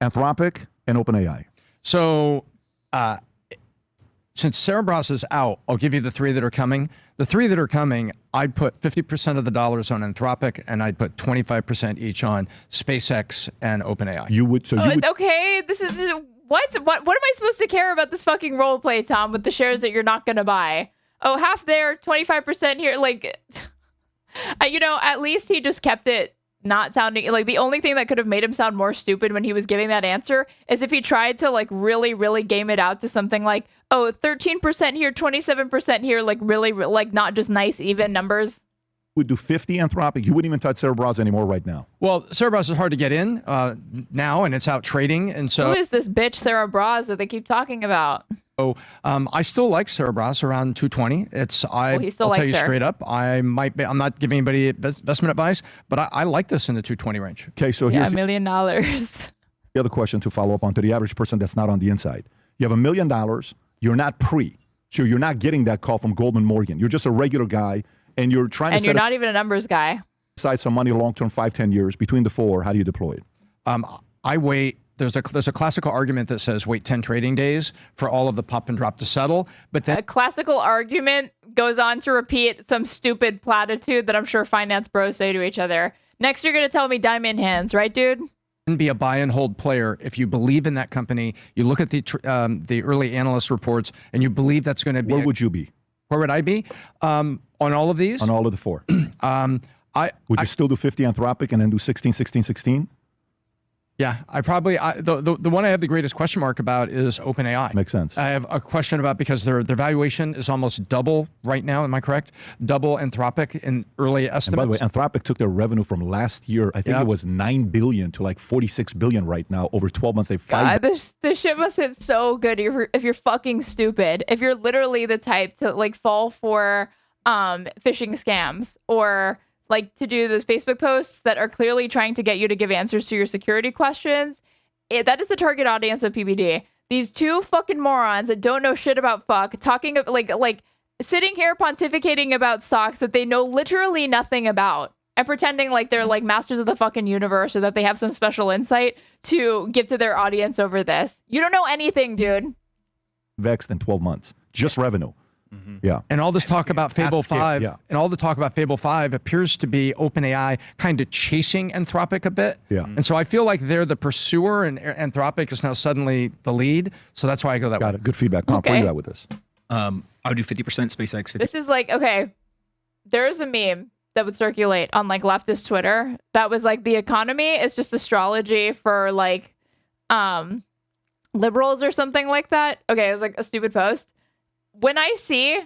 Speaker 19: Anthropic, and OpenAI.
Speaker 20: So since Cerebras is out, I'll give you the 3 that are coming. The 3 that are coming, I'd put 50% of the dollars on Anthropic, and I'd put 25% each on SpaceX and OpenAI.
Speaker 19: You would.
Speaker 2: Okay, this is what am I supposed to care about this fucking role play, Tom, with the shares that you're not going to buy? Oh, half there, 25% here. Like, at least he just kept it not sounding like the only thing that could have made him sound more stupid when he was giving that answer is if he tried to like really, really game it out to something like, oh, 13% here, 27% here, like really, like not just nice, even numbers.
Speaker 19: Would do 50 Anthropic. You wouldn't even touch Cerebras anymore right now.
Speaker 20: Well, Cerebras is hard to get in now, and it's out trading. And so,
Speaker 2: who is this bitch Cerebras that they keep talking about?
Speaker 20: So I still like Cerebras around 220. I'll tell you straight up, I'm not giving anybody investment advice, but I like this in the 220 range.
Speaker 19: Okay, so here's
Speaker 2: $1 million.
Speaker 19: The other question to follow up on to the average person that's not on the inside. You have $1 million. You're not so you're not getting that call from Goldman Morgan. You're just a regular guy, and you're trying to.
Speaker 2: And you're not even a numbers guy.
Speaker 19: Aside some money, long term, 5-10 years between the 4. How do you deploy it?
Speaker 20: I wait. There's a classical argument that says wait 10 trading days for all of the pop and drop to settle. But then
Speaker 2: a classical argument goes on to repeat some stupid platitude that I'm sure finance bros say to each other. Next, you're going to tell me diamond hands, right, dude?
Speaker 20: Be a buy and hold player if you believe in that company. You look at the early analyst reports and you believe that's going to be.
Speaker 19: Where would you be?
Speaker 20: Where would I be? On all of these?
Speaker 19: On all of the 4. Would you still do 50 Anthropic and then do 16, 16, 16?
Speaker 20: Yeah, the one I have the greatest question mark about is OpenAI.
Speaker 19: Makes sense.
Speaker 20: I have a question about because their valuation is almost double right now. Am I correct? Double Anthropic in early estimates.
Speaker 19: And by the way, Anthropic took their revenue from last year. I think it was $9 billion to like $46 billion right now. Over 12 months, they've
Speaker 2: God, this shit must hit so good if you're fucking stupid. If you're literally the type to like fall for phishing scams or like to do those Facebook posts that are clearly trying to get you to give answers to your security questions. That is the target audience of PBD. These 2 fucking morons that don't know shit about fuck, talking of like sitting here pontificating about stocks that they know literally nothing about and pretending like they're like masters of the fucking universe or that they have some special insight to give to their audience over this. You don't know anything, dude.
Speaker 19: Vexed in 12 months. Just revenue. Mm-hmm. Yeah.
Speaker 20: And all this talk about Fable 5 and all the talk about Fable 5 appears to be OpenAI kind of chasing Anthropic a bit.
Speaker 19: Yeah.
Speaker 20: And so I feel like they're the pursuer and Anthropic is now suddenly the lead. So that's why I go that way.
Speaker 19: Got it. Good feedback. Pom, where are you at with this?
Speaker 21: I would do 50% SpaceX. 50.
Speaker 2: This is like, okay, there's a meme that would circulate on like leftist Twitter that was like the economy is just astrology for like liberals or something like that. Okay, it was like a stupid post. When I see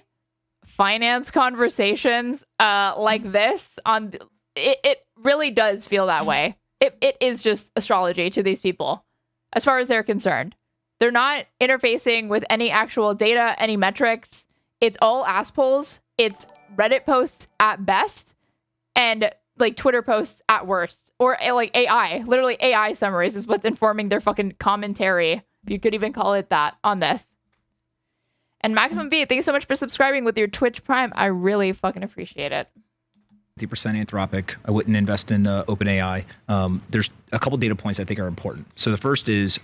Speaker 2: finance conversations like this on it really does feel that way. It is just astrology to these people as far as they're concerned. They're not interfacing with any actual data, any metrics. It's all ass polls. It's Reddit posts at best and like Twitter posts at worst, or like AI, literally AI summaries is what's informing their fucking commentary, if you could even call it that, on this. And Maximum V, thank you so much for subscribing with your Twitch Prime. I really fucking appreciate it.
Speaker 21: 50% Anthropic. I wouldn't invest in OpenAI. There's a couple data points I think are important. So the first is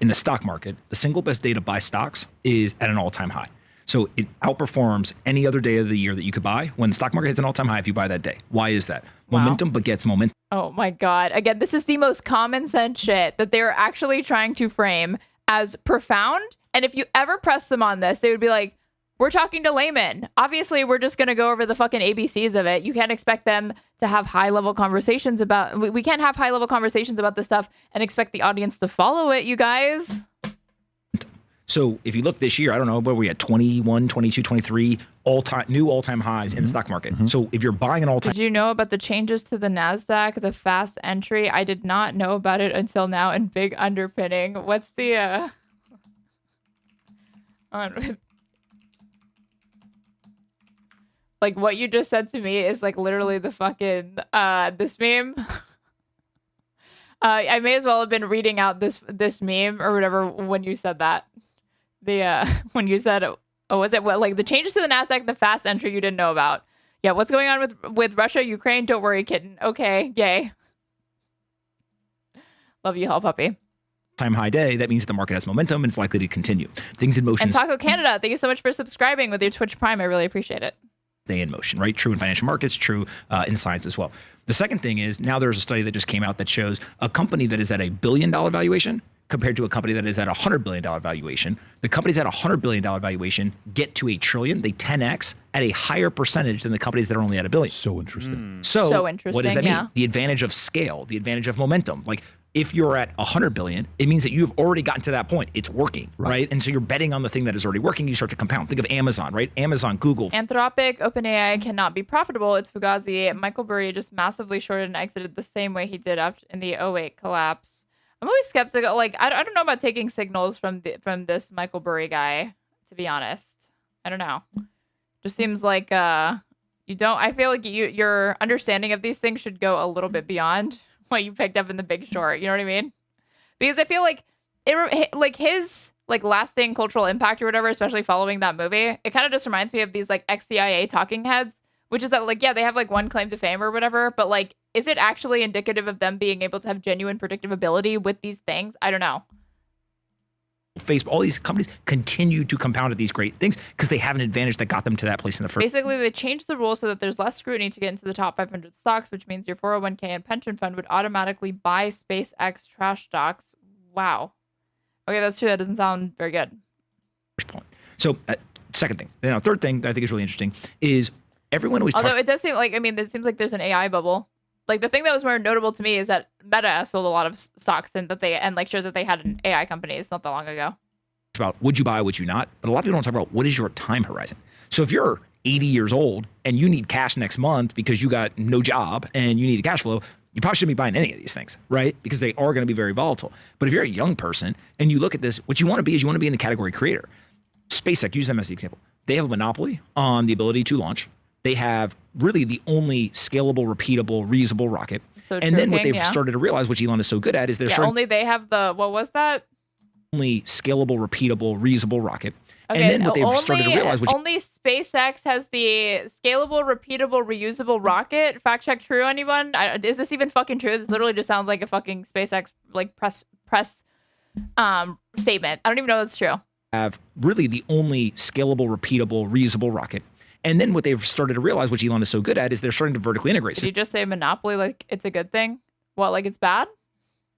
Speaker 21: in the stock market, the single best day to buy stocks is at an all-time high. So it outperforms any other day of the year that you could buy. When the stock market hits an all-time high, if you buy that day. Why is that? Wow. Momentum begets momentum.
Speaker 2: Oh my God. Again, this is the most common sense shit that they're actually trying to frame as profound. And if you ever press them on this, they would be like, We're talking to laymen. Obviously, we're just going to go over the fucking ABCs of it. You can't expect them to have high-level conversations about... We can't have high-level conversations about this stuff and expect the audience to follow it, you guys.
Speaker 21: So if you look this year, I don't know, where we at 21, 22, 23 new all-time highs in the stock market. So if you're buying an all-time...
Speaker 2: Did you know about the changes to the NASDAQ, the fast entry? I did not know about it until now, and big underpinning. What's the... Like, what you just said to me is, like, literally the fucking, this meme. I may as well have been reading out this meme or whatever when you said that. When you said, was it, like, the changes to the NASDAQ, the fast entry you didn't know about. Yeah, what's going on with Russia, Ukraine? Don't worry, kitten. Okay, yay. Love you, hell puppy.
Speaker 21: Time high day, that means the market has momentum and it's likely to continue. Things in motion.
Speaker 2: And Taco Canada, thank you so much for subscribing with your Twitch Prime. I really appreciate it.
Speaker 21: Stay in motion, right? True in financial markets, true in science as well. The second thing is now there's a study that just came out that shows a company that is at $1 billion valuation compared to a company that is at $100 billion valuation. The companies at $100 billion valuation get to $1 trillion. They 10x at a higher percentage than the companies that are only at $1 billion.
Speaker 19: So interesting.
Speaker 21: So
Speaker 2: interesting,
Speaker 21: what does that mean?
Speaker 2: yeah.
Speaker 21: The advantage of scale, the advantage of momentum. Like if you're at 100 billion, it means that you've already gotten to that point. It's working, right? And so you're betting on the thing that is already working. You start to compound. Think of Amazon, right? Amazon, Google.
Speaker 2: Anthropic, OpenAI cannot be profitable. It's Fugazi. Michael Burry just massively shorted and exited the same way he did after in the 08 collapse. I'm always skeptical. Like, I don't know about taking signals from this Michael Burry guy, to be honest. I don't know. Just seems like you don't. I feel like your understanding of these things should go a little bit beyond what you picked up in The Big Short. You know what I mean? Because I feel like his lasting cultural impact or whatever, especially following that movie, it kind of just reminds me of these like ex-CIA talking heads, which is that like, yeah, they have like one claim to fame or whatever, but like, is it actually indicative of them being able to have genuine predictive ability with these things? I don't know.
Speaker 21: Facebook, all these companies continue to compound at these great things because they have an advantage that got them to that place in the first.
Speaker 2: Basically, they changed the rules so that there's less scrutiny to get into the top 500 stocks, which means your 401k and pension fund would automatically buy SpaceX trash stocks. Wow. Okay, that's true. That doesn't sound very good.
Speaker 21: First point. So, second thing. Now, third thing that I think is really interesting is everyone always.
Speaker 2: Although it does seem like, I mean, it seems like there's an AI bubble. Like the thing that was more notable to me is that Meta sold a lot of stocks and shows that they had an AI companies not that long ago.
Speaker 21: It's about would you buy, would you not? But a lot of people don't talk about what is your time horizon. So if you're 80 years old and you need cash next month because you got no job and you need the cash flow, you probably shouldn't be buying any of these things, right? Because they are going to be very volatile. But if you're a young person and you look at this, what you want to be is you want to be in the category creator. SpaceX, use them as the example. They have a monopoly on the ability to launch. They have really the only scalable, repeatable, reusable rocket.
Speaker 2: So
Speaker 21: and then what they've started to realize, which Elon is so good at, is
Speaker 2: only they have the, what was that?
Speaker 21: Only scalable, repeatable, reusable rocket. Okay, and then what they've started to realize, which
Speaker 2: only SpaceX has the scalable, repeatable, reusable rocket. Fact check true, anyone? Is this even fucking true? This literally just sounds like a fucking SpaceX like press statement. I don't even know if that's true.
Speaker 21: Have really the only scalable, repeatable, reusable rocket. And then what they've started to realize, which Elon is so good at, is they're starting to vertically integrate.
Speaker 2: Did you just say monopoly like it's a good thing? What, like it's bad?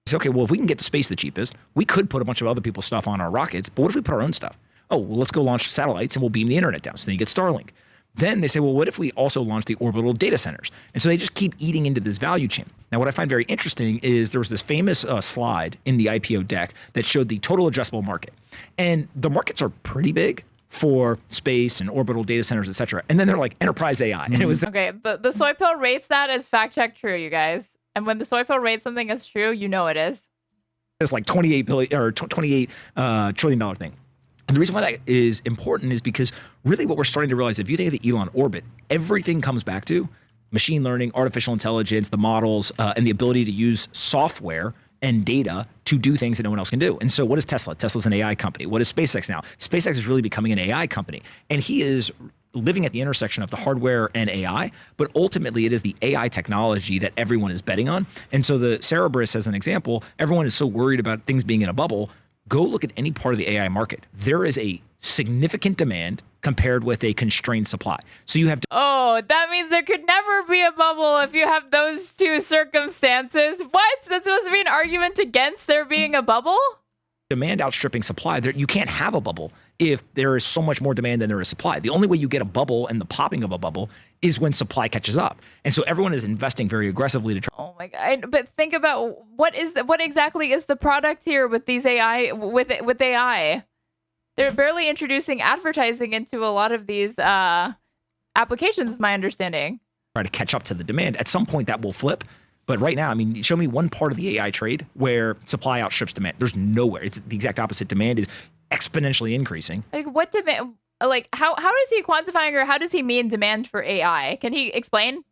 Speaker 21: It's okay, well, if we can get to space the cheapest, we could put a bunch of other people's stuff on our rockets, but what if we put our own stuff? Oh, well, let's go launch satellites and we'll beam the internet down. So then you get Starlink. Then they say, well, what if we also launch the orbital data centers? And so they just keep eating into this value chain. Now, what I find very interesting is there was this famous slide in the IPO deck that showed the total addressable market. And the markets are pretty big for space and orbital data centers, et cetera. And then they're like enterprise AI. And it was
Speaker 2: okay. The soy pill rates that as fact check true, you guys. And when the soy pill rates something as true, you know it is.
Speaker 21: It's like $28 trillion thing. And the reason why that is important is because really what we're starting to realize, if you think of the Elon orbit, everything comes back to machine learning, artificial intelligence, the models, and the ability to use software and data to do things that no one else can do. And so what is Tesla? Tesla's an AI company. What is SpaceX now? SpaceX is really becoming an AI company. And he is living at the intersection of the hardware and AI, but ultimately it is the AI technology that everyone is betting on. And so the Cerberus, as an example, everyone is so worried about things being in a bubble. Go look at any part of the AI market. There is a significant demand compared with a constrained supply. So you have to.
Speaker 2: Oh, that means there could never be a bubble if you have those two circumstances. What? That's supposed to be an argument against there being a bubble?
Speaker 21: demand outstripping supply, you can't have a bubble if there is so much more demand than there is supply. The only way you get a bubble and the popping of a bubble is when supply catches up. And so everyone is investing very aggressively to try.
Speaker 2: Oh my God. But think about what exactly is the product here with these AI, with AI? They're barely introducing advertising into a lot of these applications, is my understanding.
Speaker 21: Try to catch up to the demand. At some point that will flip. But right now, I mean, show me one part of the AI trade where supply outstrips demand. There's nowhere. It's the exact opposite. Demand is exponentially increasing.
Speaker 2: Like what demand? Like how is he quantifying, or how does he mean demand for AI? Can he explain?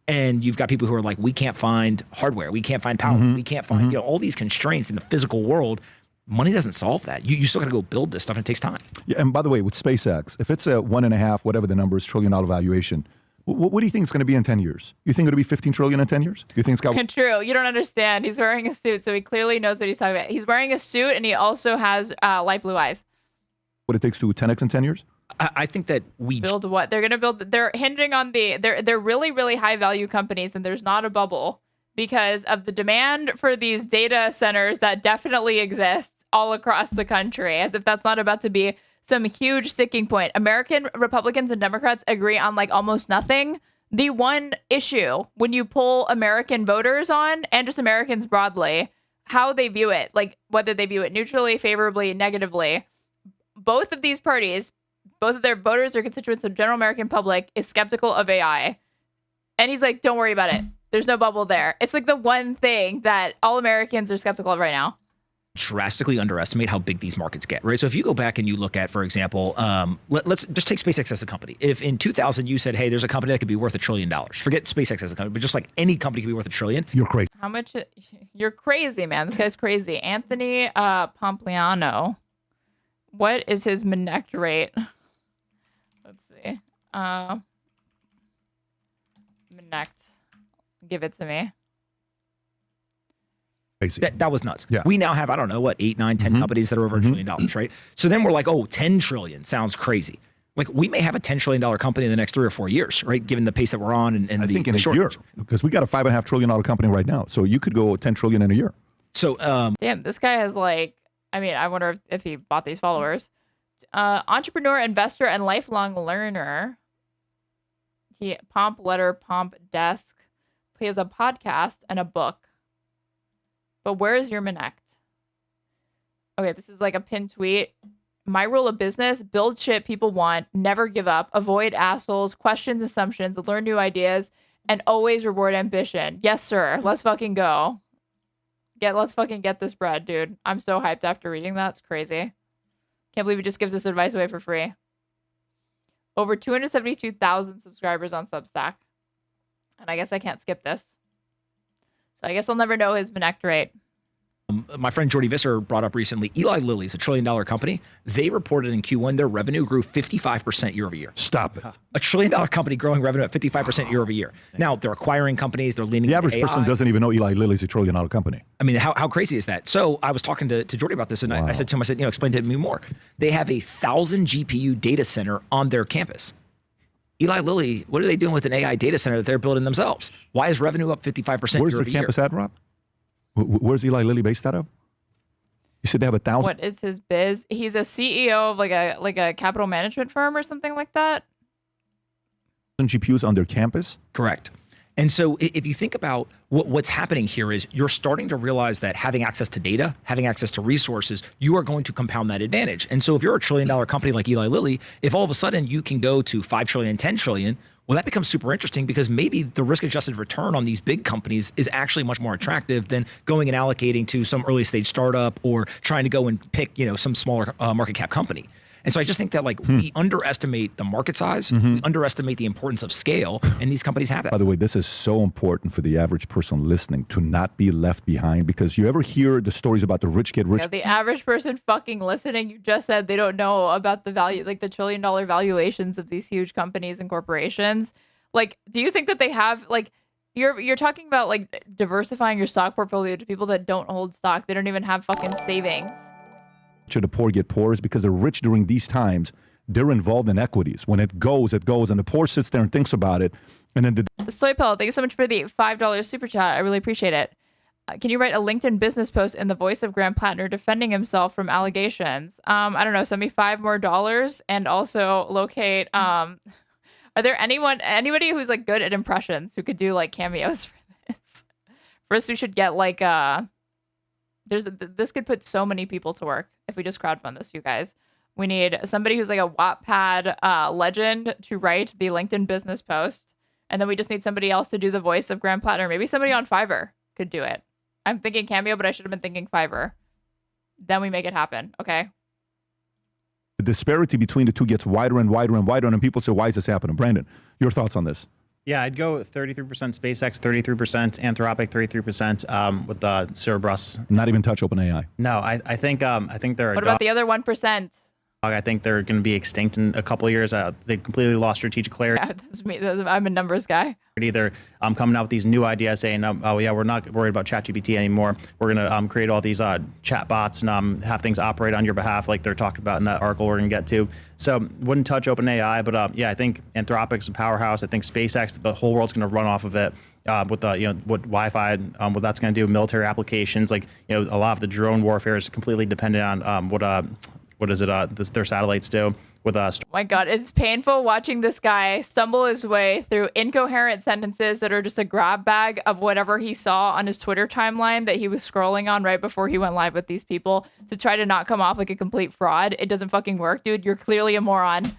Speaker 21: And you've got people who are like, we can't find hardware, we can't find power, we can't find all these constraints in the physical world. Money doesn't solve that. You still got to go build this stuff, and it takes time.
Speaker 19: Yeah, and by the way, with SpaceX, if it's a $1.5, whatever the number is, $1 trillion valuation, what do you think it's going to be in 10 years? You think it'll be 15 trillion in 10 years? You think it's got...
Speaker 2: True. You don't understand. He's wearing a suit, so he clearly knows what he's talking about. He's wearing a suit, and he also has light blue eyes.
Speaker 19: What it takes to 10x in 10 years?
Speaker 21: I think that we...
Speaker 2: Build what? They're going to build... They're hinging on they're really, really high value companies, and there's not a bubble because of the demand for these data centers that definitely exist all across the country, as if that's not about to be some huge sticking point. American Republicans and Democrats agree on like almost nothing. The one issue when you pull American voters on, and just Americans broadly, how they view it, like whether they view it neutrally, favorably, negatively, both of these parties, both of their voters or constituents, the general American public is skeptical of AI. And he's like, don't worry about it. There's no bubble there. It's like the one thing that all Americans are skeptical of right now.
Speaker 21: Drastically underestimate how big these markets get, right? So if you go back and you look at, for example, let's just take SpaceX as a company. If in 2000 you said, hey, there's a company that could be worth $1 trillion, forget SpaceX as a company, but just like any company could be worth $1 trillion.
Speaker 19: You're crazy.
Speaker 2: How much? You're crazy, man. This guy's crazy. Anthony Pompliano. What is his Minect rate? Let's see. Minect. Give it to me.
Speaker 21: That was nuts.
Speaker 19: Yeah.
Speaker 21: We now have, I don't know, what, 8, 9, 10 companies that are over $1 trillion, right? So then we're like, oh, 10 trillion sounds crazy. Like we may have a $10 trillion company in the next 3 or 4 years, right? Given the pace that we're on and
Speaker 19: I
Speaker 21: the,
Speaker 19: think in
Speaker 21: the
Speaker 19: a
Speaker 21: shortage.
Speaker 19: year, because we got a $5.5 trillion company right now. So you could go 10 trillion in a year.
Speaker 21: So,
Speaker 2: damn, this guy has like, I mean, I wonder if he bought these followers. Entrepreneur, investor, and lifelong learner. Pomp desk. He has a podcast and a book. But where is your Minect? Okay, this is like a pinned tweet. My rule of business: build shit people want, never give up, avoid assholes, question assumptions, learn new ideas, and always reward ambition. Yes, sir. Let's fucking go. Let's fucking get this bread, dude. I'm so hyped after reading that. It's crazy. Can't believe he just gives this advice away for free. Over 272,000 subscribers on Substack. And I guess I can't skip this. So I guess I'll never know his Minect rate.
Speaker 21: My friend Jordy Visser brought up recently, Eli Lilly is $1 trillion company. They reported in Q1 their revenue grew 55% year over year.
Speaker 19: Stop it.
Speaker 21: $1 trillion company growing revenue at 55% year over year. Now they're acquiring companies. They're leaning.
Speaker 19: The average
Speaker 21: into
Speaker 19: person
Speaker 21: AI.
Speaker 19: doesn't even know Eli Lilly's $1 trillion company.
Speaker 21: I mean, how crazy is that? So I was talking to Jordy about this, and I said to him, I said, explain to me more. They have 1,000 GPU data center on their campus. Eli Lilly, what are they doing with an AI data center that they're building themselves? Why is revenue up 55%
Speaker 19: Where's
Speaker 21: year
Speaker 19: their
Speaker 21: over year?
Speaker 19: campus at, Rob? Where's Eli Lilly based out of? You said they have 1,000.
Speaker 2: What is his biz? He's a CEO of like a capital management firm or something like that.
Speaker 19: GPUs on their campus?
Speaker 21: Correct. And so if you think about what's happening here is you're starting to realize that having access to data, having access to resources, you are going to compound that advantage. And so if you're $1 trillion company like Eli Lilly, if all of a sudden you can go to 5 trillion, 10 trillion, well, that becomes super interesting because maybe the risk-adjusted return on these big companies is actually much more attractive than going and allocating to some early stage startup or trying to go and pick, some smaller market cap company. And so I just think that we underestimate the market size, we underestimate the importance of scale, and these companies have that.
Speaker 19: By the way, this is so important for the average person listening to not be left behind, because you ever hear the stories about the rich get rich?
Speaker 2: Yeah, the average person fucking listening, you just said they don't know about the value, like the $1 trillion valuations of these huge companies and corporations. Like, do you think that they have, you're talking about diversifying your stock portfolio to people that don't hold stock. They don't even have fucking savings.
Speaker 19: The poor get poorer is because the rich during these times, they're involved in equities. When it goes, and the poor sits there and thinks about it. And then
Speaker 2: Soypel, thank you so much for the $5 super chat. I really appreciate it. Can you write a LinkedIn business post in the voice of Graham Platner defending himself from allegations? I don't know. Send me $5 more and also locate. Are there anybody who's like good at impressions who could do like cameos for this? First, we should get like this could put so many people to work if we just crowdfund this, you guys. We need somebody who's like a Wattpad legend to write the LinkedIn business post, and then we just need somebody else to do the voice of Graham Platner. Maybe somebody on Fiverr could do it. I'm thinking Cameo, but I should have been thinking Fiverr. Then we make it happen, okay?
Speaker 19: The disparity between the two gets wider and wider and wider, and people say, why is this happening? Brandon, your thoughts on this?
Speaker 21: Yeah, I'd go 33% SpaceX, 33% Anthropic, 33% with Cerberus.
Speaker 19: Not even touch OpenAI.
Speaker 21: No, I think they're.
Speaker 2: What about the other 1%?
Speaker 21: I think they're going to be extinct in a couple of years. They completely lost strategic clarity.
Speaker 2: Yeah, that's me. I'm a numbers guy.
Speaker 21: They're coming out with these new ideas saying, oh, yeah, we're not worried about ChatGPT anymore. We're going to create all these chat bots and have things operate on your behalf like they're talking about in that article we're going to get to. So wouldn't touch OpenAI, but yeah, I think Anthropic's a powerhouse. I think SpaceX, the whole world's going to run off of it. With what Wi-Fi, what that's going to do, military applications, like a lot of the drone warfare is completely dependent on what is it? Their satellites do with us.
Speaker 2: Oh my God, it's painful watching this guy stumble his way through incoherent sentences that are just a grab bag of whatever he saw on his Twitter timeline that he was scrolling on right before he went live with these people to try to not come off like a complete fraud. It doesn't fucking work, dude. You're clearly a moron.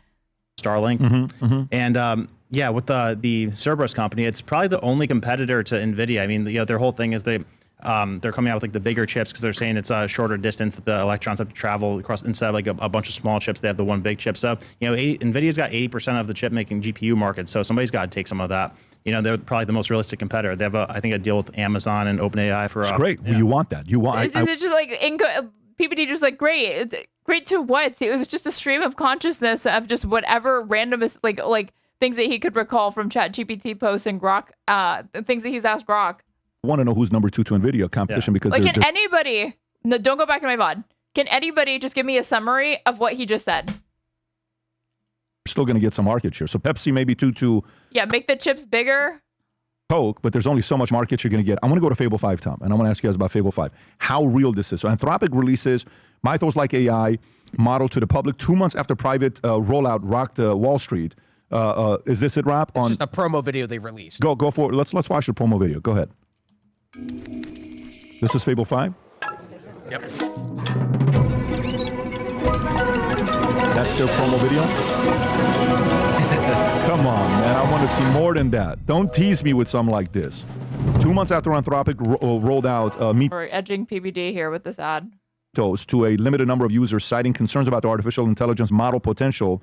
Speaker 21: Starlink. And yeah, with the Cerberus company, it's probably the only competitor to NVIDIA. I mean, their whole thing is they're coming out with like the bigger chips because they're saying it's a shorter distance that the electrons have to travel across instead of like a bunch of small chips. They have the one big chip. So NVIDIA's got 80% of the chip making GPU market. So somebody's got to take some of that. They're probably the most realistic competitor. They have I think a deal with Amazon and OpenAI for.
Speaker 19: It's great. Yeah. You want that. You want.
Speaker 2: It's just like PBD just like great to what? It was just a stream of consciousness of just whatever random like things that he could recall from ChatGPT posts and Grok, things that he's asked Grok.
Speaker 19: I want to know who's number 2 to NVIDIA competition because
Speaker 2: like can anybody? No, don't go back to my VOD. Can anybody just give me a summary of what he just said?
Speaker 19: Still going to get some market share. So Pepsi maybe 2 to.
Speaker 2: Yeah, make the chips bigger.
Speaker 19: Coke, but there's only so much market you're going to get. I want to go to Fable 5, Tom, and I want to ask you guys about Fable 5. How real this is. So Anthropic releases Mythos like AI model to the public 2 months after private rollout rocked Wall Street. Is this it, Rob?
Speaker 1: It's just a promo video they released.
Speaker 19: Go for it. Let's watch the promo video. Go ahead. This is Fable 5?
Speaker 1: Yep.
Speaker 19: That's their promo video? Come on, man. I want to see more than that. Don't tease me with something like this. 2 months after Anthropic rolled out
Speaker 2: We're edging PBD here with this ad.
Speaker 19: To a limited number of users, citing concerns about the artificial intelligence model potential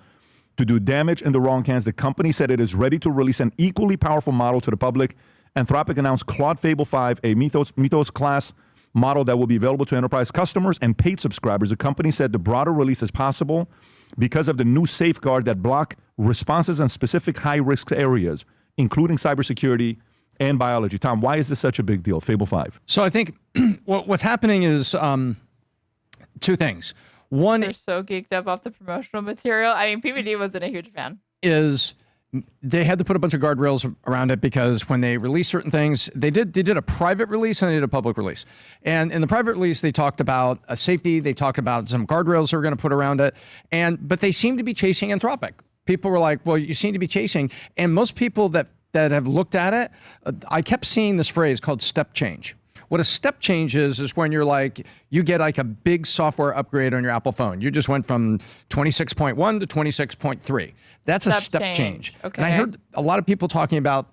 Speaker 19: to do damage in the wrong hands, the company said it is ready to release an equally powerful model to the public. Anthropic announced Claude Fable 5, a Mythos class model that will be available to enterprise customers and paid subscribers. The company said the broader release is possible because of the new safeguard that block responses in specific high-risk areas, including cybersecurity and biology. Tom, why is this such a big deal, Fable 5?
Speaker 20: So I think what's happening is two things. One,
Speaker 2: they're so geeked up off the promotional material. I mean, PBD wasn't a huge fan.
Speaker 20: Is they had to put a bunch of guardrails around it because when they release certain things, they did a private release and they did a public release. And in the private release, they talked about safety. They talked about some guardrails they were going to put around it. But they seemed to be chasing Anthropic. People were like, well, you seem to be chasing. And most people that have looked at it, I kept seeing this phrase called step change. What a step change is when you're like, you get like a big software upgrade on your Apple phone. You just went from 26.1 to 26.3. That's a step change.
Speaker 2: Okay.
Speaker 20: And I heard a lot of people talking about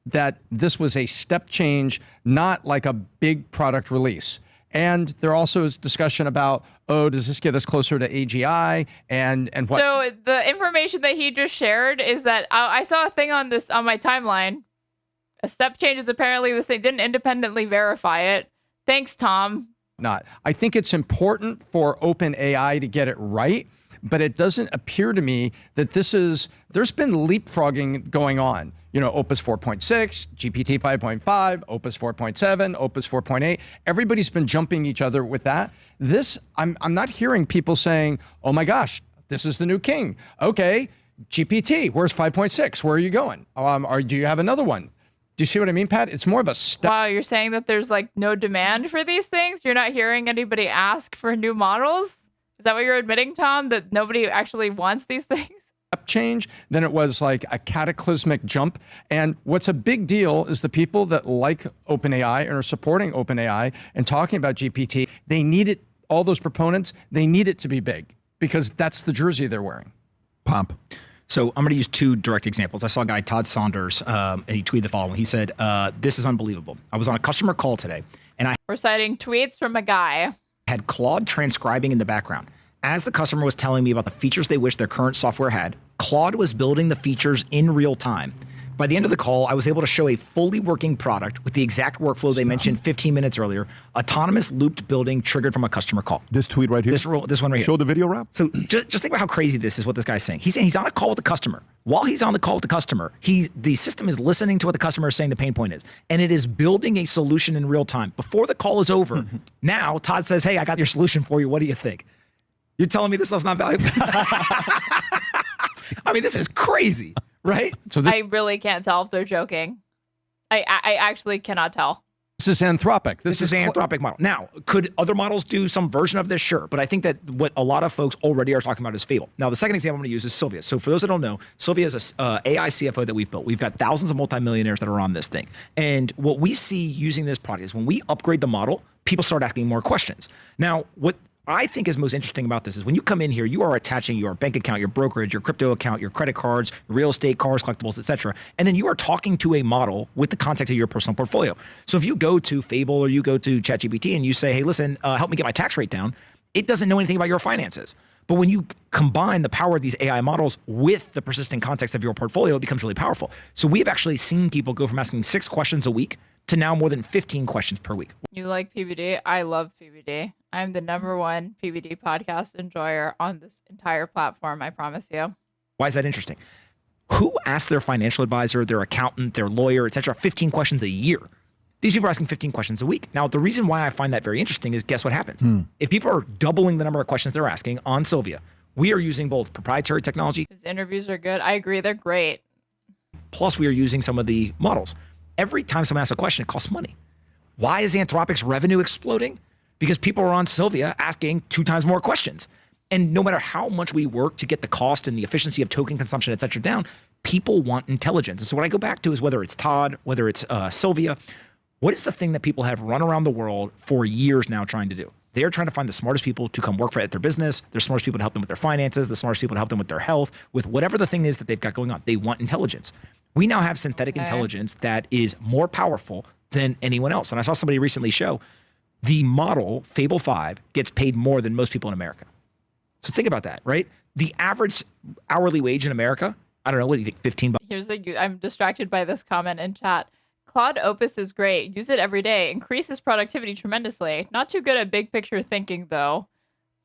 Speaker 20: that this was a step change, not like a big product release. And there also is discussion about, does this get us closer to AGI and what?
Speaker 2: So the information that he just shared is that I saw a thing on my timeline. A step change is apparently the same. Didn't independently verify it. Thanks, Tom.
Speaker 20: I think it's important for OpenAI to get it right, but it doesn't appear to me that there's been leapfrogging going on. Opus 4.6, GPT 5.5, Opus 4.7, Opus 4.8. Everybody's been jumping each other with that. I'm not hearing people saying, oh my gosh, this is the new king. Okay, GPT, where's 5.6? Where are you going? Do you have another one? Do you see what I mean, Pat? It's more of a step.
Speaker 2: Wow, you're saying that there's like no demand for these things? You're not hearing anybody ask for new models? Is that what you're admitting, Tom? That nobody actually wants these things?
Speaker 20: Change than it was like a cataclysmic jump. And what's a big deal is the people that like OpenAI and are supporting OpenAI and talking about GPT, they need it, all those proponents, they need it to be big because that's the jersey they're wearing.
Speaker 19: Pomp.
Speaker 21: So I'm going to use two direct examples. I saw a guy, Todd Saunders, and he tweeted the following. He said, this is unbelievable. I was on a customer call today, and
Speaker 2: We're citing tweets from a guy.
Speaker 21: had Claude transcribing in the background. As the customer was telling me about the features they wish their current software had, Claude was building the features in real time. By the end of the call, I was able to show a fully working product with the exact workflow they mentioned 15 minutes earlier, autonomous looped building triggered from a customer call.
Speaker 19: This tweet right here?
Speaker 21: This one right here.
Speaker 19: Show the video, Rob.
Speaker 21: So just think about how crazy this is, what this guy's saying. He's saying he's on a call with the customer. While he's on the call with the customer, the system is listening to what the customer is saying the pain point is, and it is building a solution in real time. Before the call is over, now Todd says, hey, I got your solution for you. What do you think? You're telling me this stuff's not valuable? I mean, this is crazy, right?
Speaker 20: So
Speaker 2: I really can't tell if they're joking. I actually cannot tell.
Speaker 20: This is Anthropic.
Speaker 21: This is an Anthropic model. Now, could other models do some version of this? Sure. But I think that what a lot of folks already are talking about is Fable. Now, the second example I'm going to use is Sylvia. So for those that don't know, Sylvia is a AI CFO that we've built. We've got thousands of multimillionaires that are on this thing. And what we see using this product is when we upgrade the model, people start asking more questions. Now, what I think is most interesting about this is when you come in here, you are attaching your bank account, your brokerage, your crypto account, your credit cards, real estate, cars, collectibles, etc. And then you are talking to a model with the context of your personal portfolio. So if you go to Fable or you go to ChatGPT and you say, hey, listen, help me get my tax rate down, it doesn't know anything about your finances. But when you combine the power of these AI models with the persistent context of your portfolio, it becomes really powerful. So we have actually seen people go from asking 6 questions a week to now more than 15 questions per week.
Speaker 2: You like PBD? I love PBD. I'm the #1 PBD podcast enjoyer on this entire platform, I promise you.
Speaker 21: Why is that interesting? Who asks their financial advisor, their accountant, their lawyer, etc., 15 questions a year? These people are asking 15 questions a week. Now, the reason why I find that very interesting is guess what happens? If people are doubling the number of questions they're asking on Sylvia, we are using both proprietary technology.
Speaker 2: His interviews are good. I agree. They're great.
Speaker 21: Plus, we are using some of the models. Every time someone asks a question, it costs money. Why is Anthropic's revenue exploding? Because people are on Sylvia asking 2 times more questions. And no matter how much we work to get the cost and the efficiency of token consumption, et cetera, down, people want intelligence. And so what I go back to is whether it's Todd, whether it's Sylvia, what is the thing that people have run around the world for years now trying to do? They're trying to find the smartest people to come work for at their business, the smartest people to help them with their finances, the smartest people to help them with their health, with whatever the thing is that they've got going on. They want intelligence. We now have synthetic intelligence that is more powerful than anyone else. And I saw somebody recently show the model, Fable 5, gets paid more than most people in America. So think about that, right? The average hourly wage in America, I don't know, what do you think, 15 bucks?
Speaker 2: I'm distracted by this comment in chat. Claude Opus is great. Use it every day. Increases productivity tremendously. Not too good at big picture thinking, though.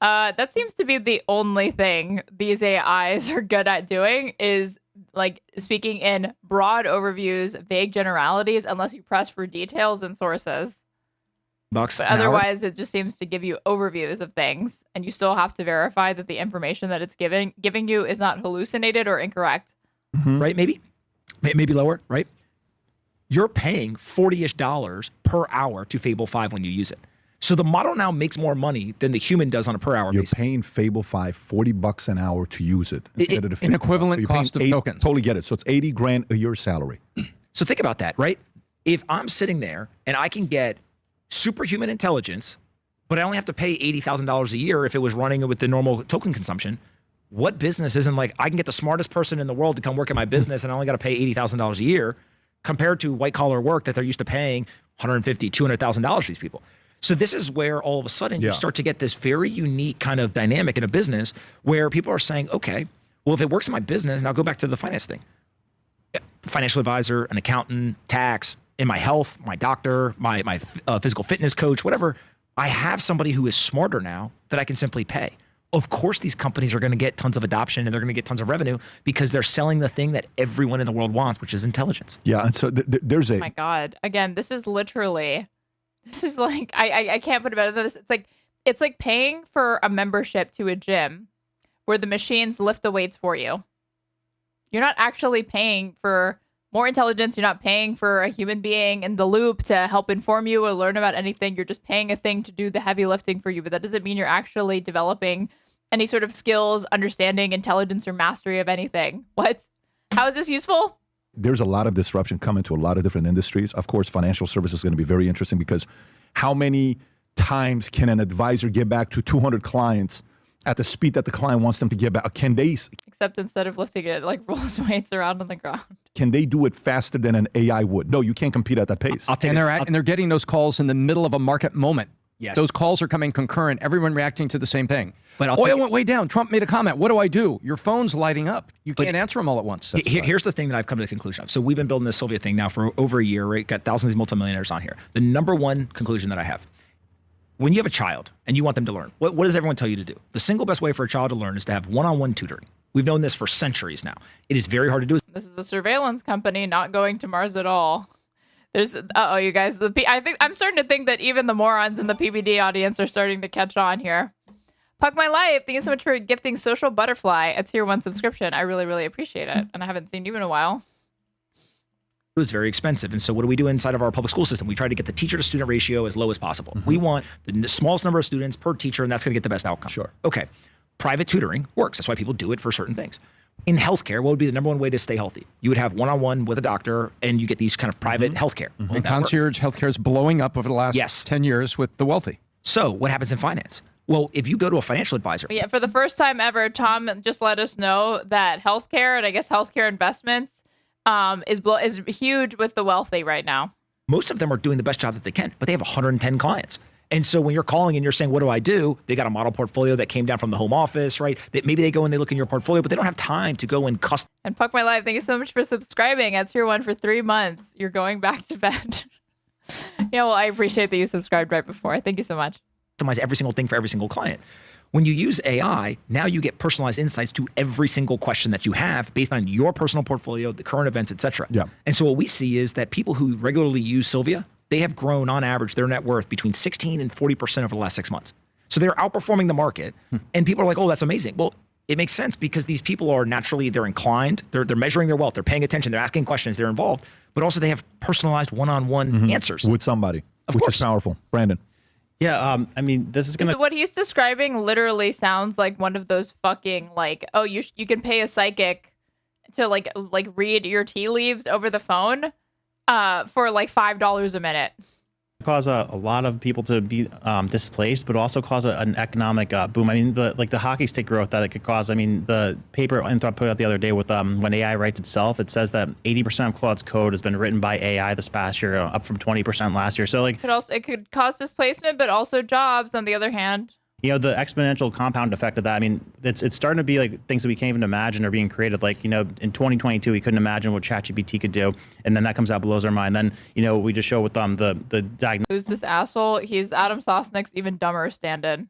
Speaker 2: That seems to be the only thing these AIs are good at doing is like speaking in broad overviews, vague generalities, unless you press for details and sources.
Speaker 21: But
Speaker 2: otherwise, it just seems to give you overviews of things, and you still have to verify that the information that it's giving you is not hallucinated or incorrect.
Speaker 21: Right? Maybe lower, right? You're paying $40-ish per hour to Fable 5 when you use it. So the model now makes more money than the human does on a per hour basis.
Speaker 19: You're paying Fable 5 $40 an hour to use it instead of the 50.
Speaker 20: An equivalent cost of tokens.
Speaker 19: Totally get it. So it's $80,000 a year salary.
Speaker 21: So think about that, right? If I'm sitting there and I can get superhuman intelligence, but I only have to pay $80,000 a year if it was running with the normal token consumption, what business isn't like I can get the smartest person in the world to come work at my business and I only got to pay $80,000 a year compared to white collar work that they're used to paying $150,000, $200,000 for these people. So this is where all of a sudden you start to get this very unique kind of dynamic in a business where people are saying, okay, well, if it works in my business, now go back to the finance thing. Financial advisor, an accountant, tax, in my health, my doctor, my physical fitness coach, whatever, I have somebody who is smarter now that I can simply pay. Of course, these companies are going to get tons of adoption and they're going to get tons of revenue because they're selling the thing that everyone in the world wants, which is intelligence.
Speaker 19: Yeah, and so there's a...
Speaker 2: Oh my God. Again, this is literally... This is like, I can't put it better than this. It's like paying for a membership to a gym where the machines lift the weights for you. You're not actually paying for more intelligence. You're not paying for a human being in the loop to help inform you or learn about anything. You're just paying a thing to do the heavy lifting for you. But that doesn't mean you're actually developing any sort of skills, understanding, intelligence, or mastery of anything. What? How is this useful?
Speaker 19: There's a lot of disruption coming to a lot of different industries. Of course, financial services is going to be very interesting because how many times can an advisor get back to 200 clients at the speed that the client wants them to get back? Can they?
Speaker 2: Except instead of lifting it, like rolls weights around on the ground.
Speaker 19: Can they do it faster than an AI would? No, you can't compete at that pace.
Speaker 20: And they're getting those calls in the middle of a market moment.
Speaker 21: Yes.
Speaker 20: Those calls are coming concurrent, everyone reacting to the same thing.
Speaker 21: But
Speaker 20: oil went way down. Trump made a comment. What do I do? Your phone's lighting up. You can't answer them all at once.
Speaker 21: Here's the thing that I've come to the conclusion of. So we've been building this Sylvia thing now for over a year, right? Got thousands of multimillionaires on here. The number one conclusion that I have, when you have a child and you want them to learn, what does everyone tell you to do? The single best way for a child to learn is to have one-on-one tutoring. We've known this for centuries now. It is very hard to do.
Speaker 2: This is a surveillance company not going to Mars at all. There's, you guys, I think I'm starting to think that even the morons in the PBD audience are starting to catch on here. Puck My Life, thank you so much for gifting Social Butterfly a tier 1 subscription. I really, really appreciate it. And I haven't seen you in a while.
Speaker 21: It's very expensive. And so what do we do inside of our public school system? We try to get the teacher to student ratio as low as possible. We want the smallest number of students per teacher, and that's going to get the best outcome.
Speaker 19: Sure.
Speaker 21: Okay. Private tutoring works. That's why people do it for certain things. In healthcare, what would be the number one way to stay healthy? You would have one-on-one with a doctor, and you get these kind of private healthcare.
Speaker 20: And concierge healthcare is blowing up over the last 10 years with the wealthy.
Speaker 21: So what happens in finance? Well, if you go to a financial advisor.
Speaker 2: Yeah, for the first time ever, Tom just let us know that healthcare and I guess healthcare investments is huge with the wealthy right now.
Speaker 21: Most of them are doing the best job that they can, but they have 110 clients. And so when you're calling and you're saying, what do I do? They got a model portfolio that came down from the home office, right? That maybe they go and they look in your portfolio, but they don't have time to go and custom.
Speaker 2: And Puck My Life, thank you so much for subscribing at tier 1 for 3 months. You're going back to bed. Yeah, well, I appreciate that you subscribed right before. Thank you so much.
Speaker 21: Optimize every single thing for every single client. When you use AI, now you get personalized insights to every single question that you have based on your personal portfolio, the current events, et cetera.
Speaker 19: Yeah.
Speaker 21: And so what we see is that people who regularly use Sylvia, they have grown on average their net worth between 16 and 40% over the last 6 months. So they're outperforming the market. And people are like, oh, that's amazing. Well, it makes sense because these people are naturally, they're inclined, they're measuring their wealth, they're paying attention, they're asking questions, they're involved, but also they have personalized one-on-one answers.
Speaker 19: With somebody, which is powerful. Brandon.
Speaker 13: Yeah, I mean, this is
Speaker 2: So what he's describing literally sounds like one of those fucking like, oh, you can pay a psychic to like read your tea leaves over the phone for like $5 a minute.
Speaker 13: Cause a lot of people to be displaced, but also cause an economic boom. I mean, the hockey stick growth that it could cause. I mean, the paper Anthrop put out the other day with when AI writes itself, it says that 80% of Claude's code has been written by AI this past year, up from 20% last year. So like,
Speaker 2: It could cause displacement, but also jobs on the other hand.
Speaker 13: You know, the exponential compound effect of that. I mean, it's starting to be like things that we can't even imagine are being created. Like, you know, in 2022, we couldn't imagine what ChatGPT could do. And then that comes out, blows our mind. Then, you know, we just show with the diagnostic.
Speaker 2: Who's this asshole? He's Adam Sosnick's even dumber stand-in.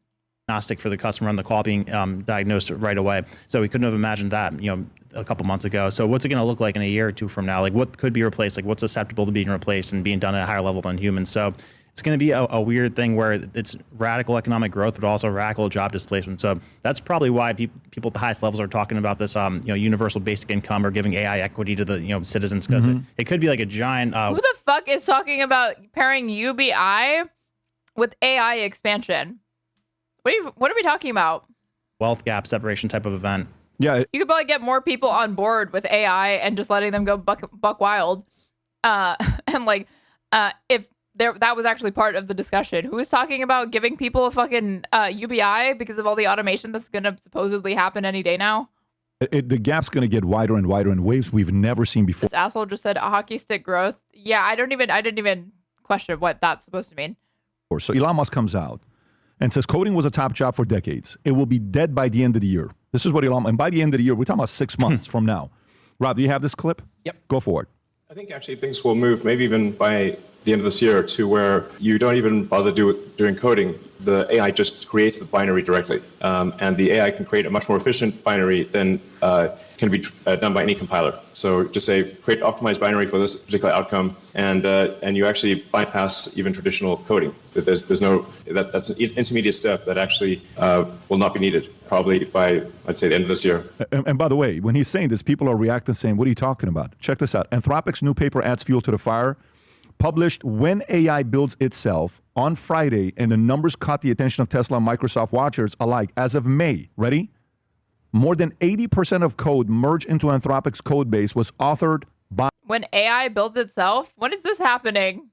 Speaker 13: For the customer on the call being diagnosed right away. So we couldn't have imagined that, you know, a couple months ago. So what's it going to look like in a year or two from now? Like what could be replaced? Like what's susceptible to being replaced and being done at a higher level than humans? So it's going to be a weird thing where it's radical economic growth, but also radical job displacement. So that's probably why people at the highest levels are talking about this, you know, universal basic income or giving AI equity to the, you know, citizens, because it could be like a giant.
Speaker 2: Who the fuck is talking about pairing UBI with AI expansion? What are we talking about?
Speaker 13: Wealth gap separation type of event.
Speaker 19: Yeah.
Speaker 2: You could probably get more people on board with AI and just letting them go buck wild. And like, if that was actually part of the discussion. Who was talking about giving people a fucking UBI because of all the automation that's going to supposedly happen any day now?
Speaker 19: The gap's going to get wider and wider in waves we've never seen before.
Speaker 2: This asshole just said a hockey stick growth. Yeah, I didn't even question what that's supposed to mean.
Speaker 19: So Elon Musk comes out and says coding was a top job for decades. It will be dead by the end of the year. This is what Elon, and by the end of the year, we're talking about 6 months from now. Rob, do you have this clip?
Speaker 21: Yep.
Speaker 19: Go for it.
Speaker 3: I think actually things will move maybe even by the end of this year to where you don't even bother doing coding. The AI just creates the binary directly. And the AI can create a much more efficient binary than can be done by any compiler. So just say, create optimized binary for this particular outcome, and you actually bypass even traditional coding. There's no, that's an intermediate step that actually will not be needed, probably by, let's say, the end of this year.
Speaker 19: And by the way, when he's saying this, people are reacting saying, what are you talking about? Check this out. Anthropic's new paper adds fuel to the fire, published When AI Builds Itself on Friday, and the numbers caught the attention of Tesla and Microsoft watchers alike. As of May, ready? More than 80% of code merged into Anthropic's code base was authored by
Speaker 2: When AI builds itself? When is this happening?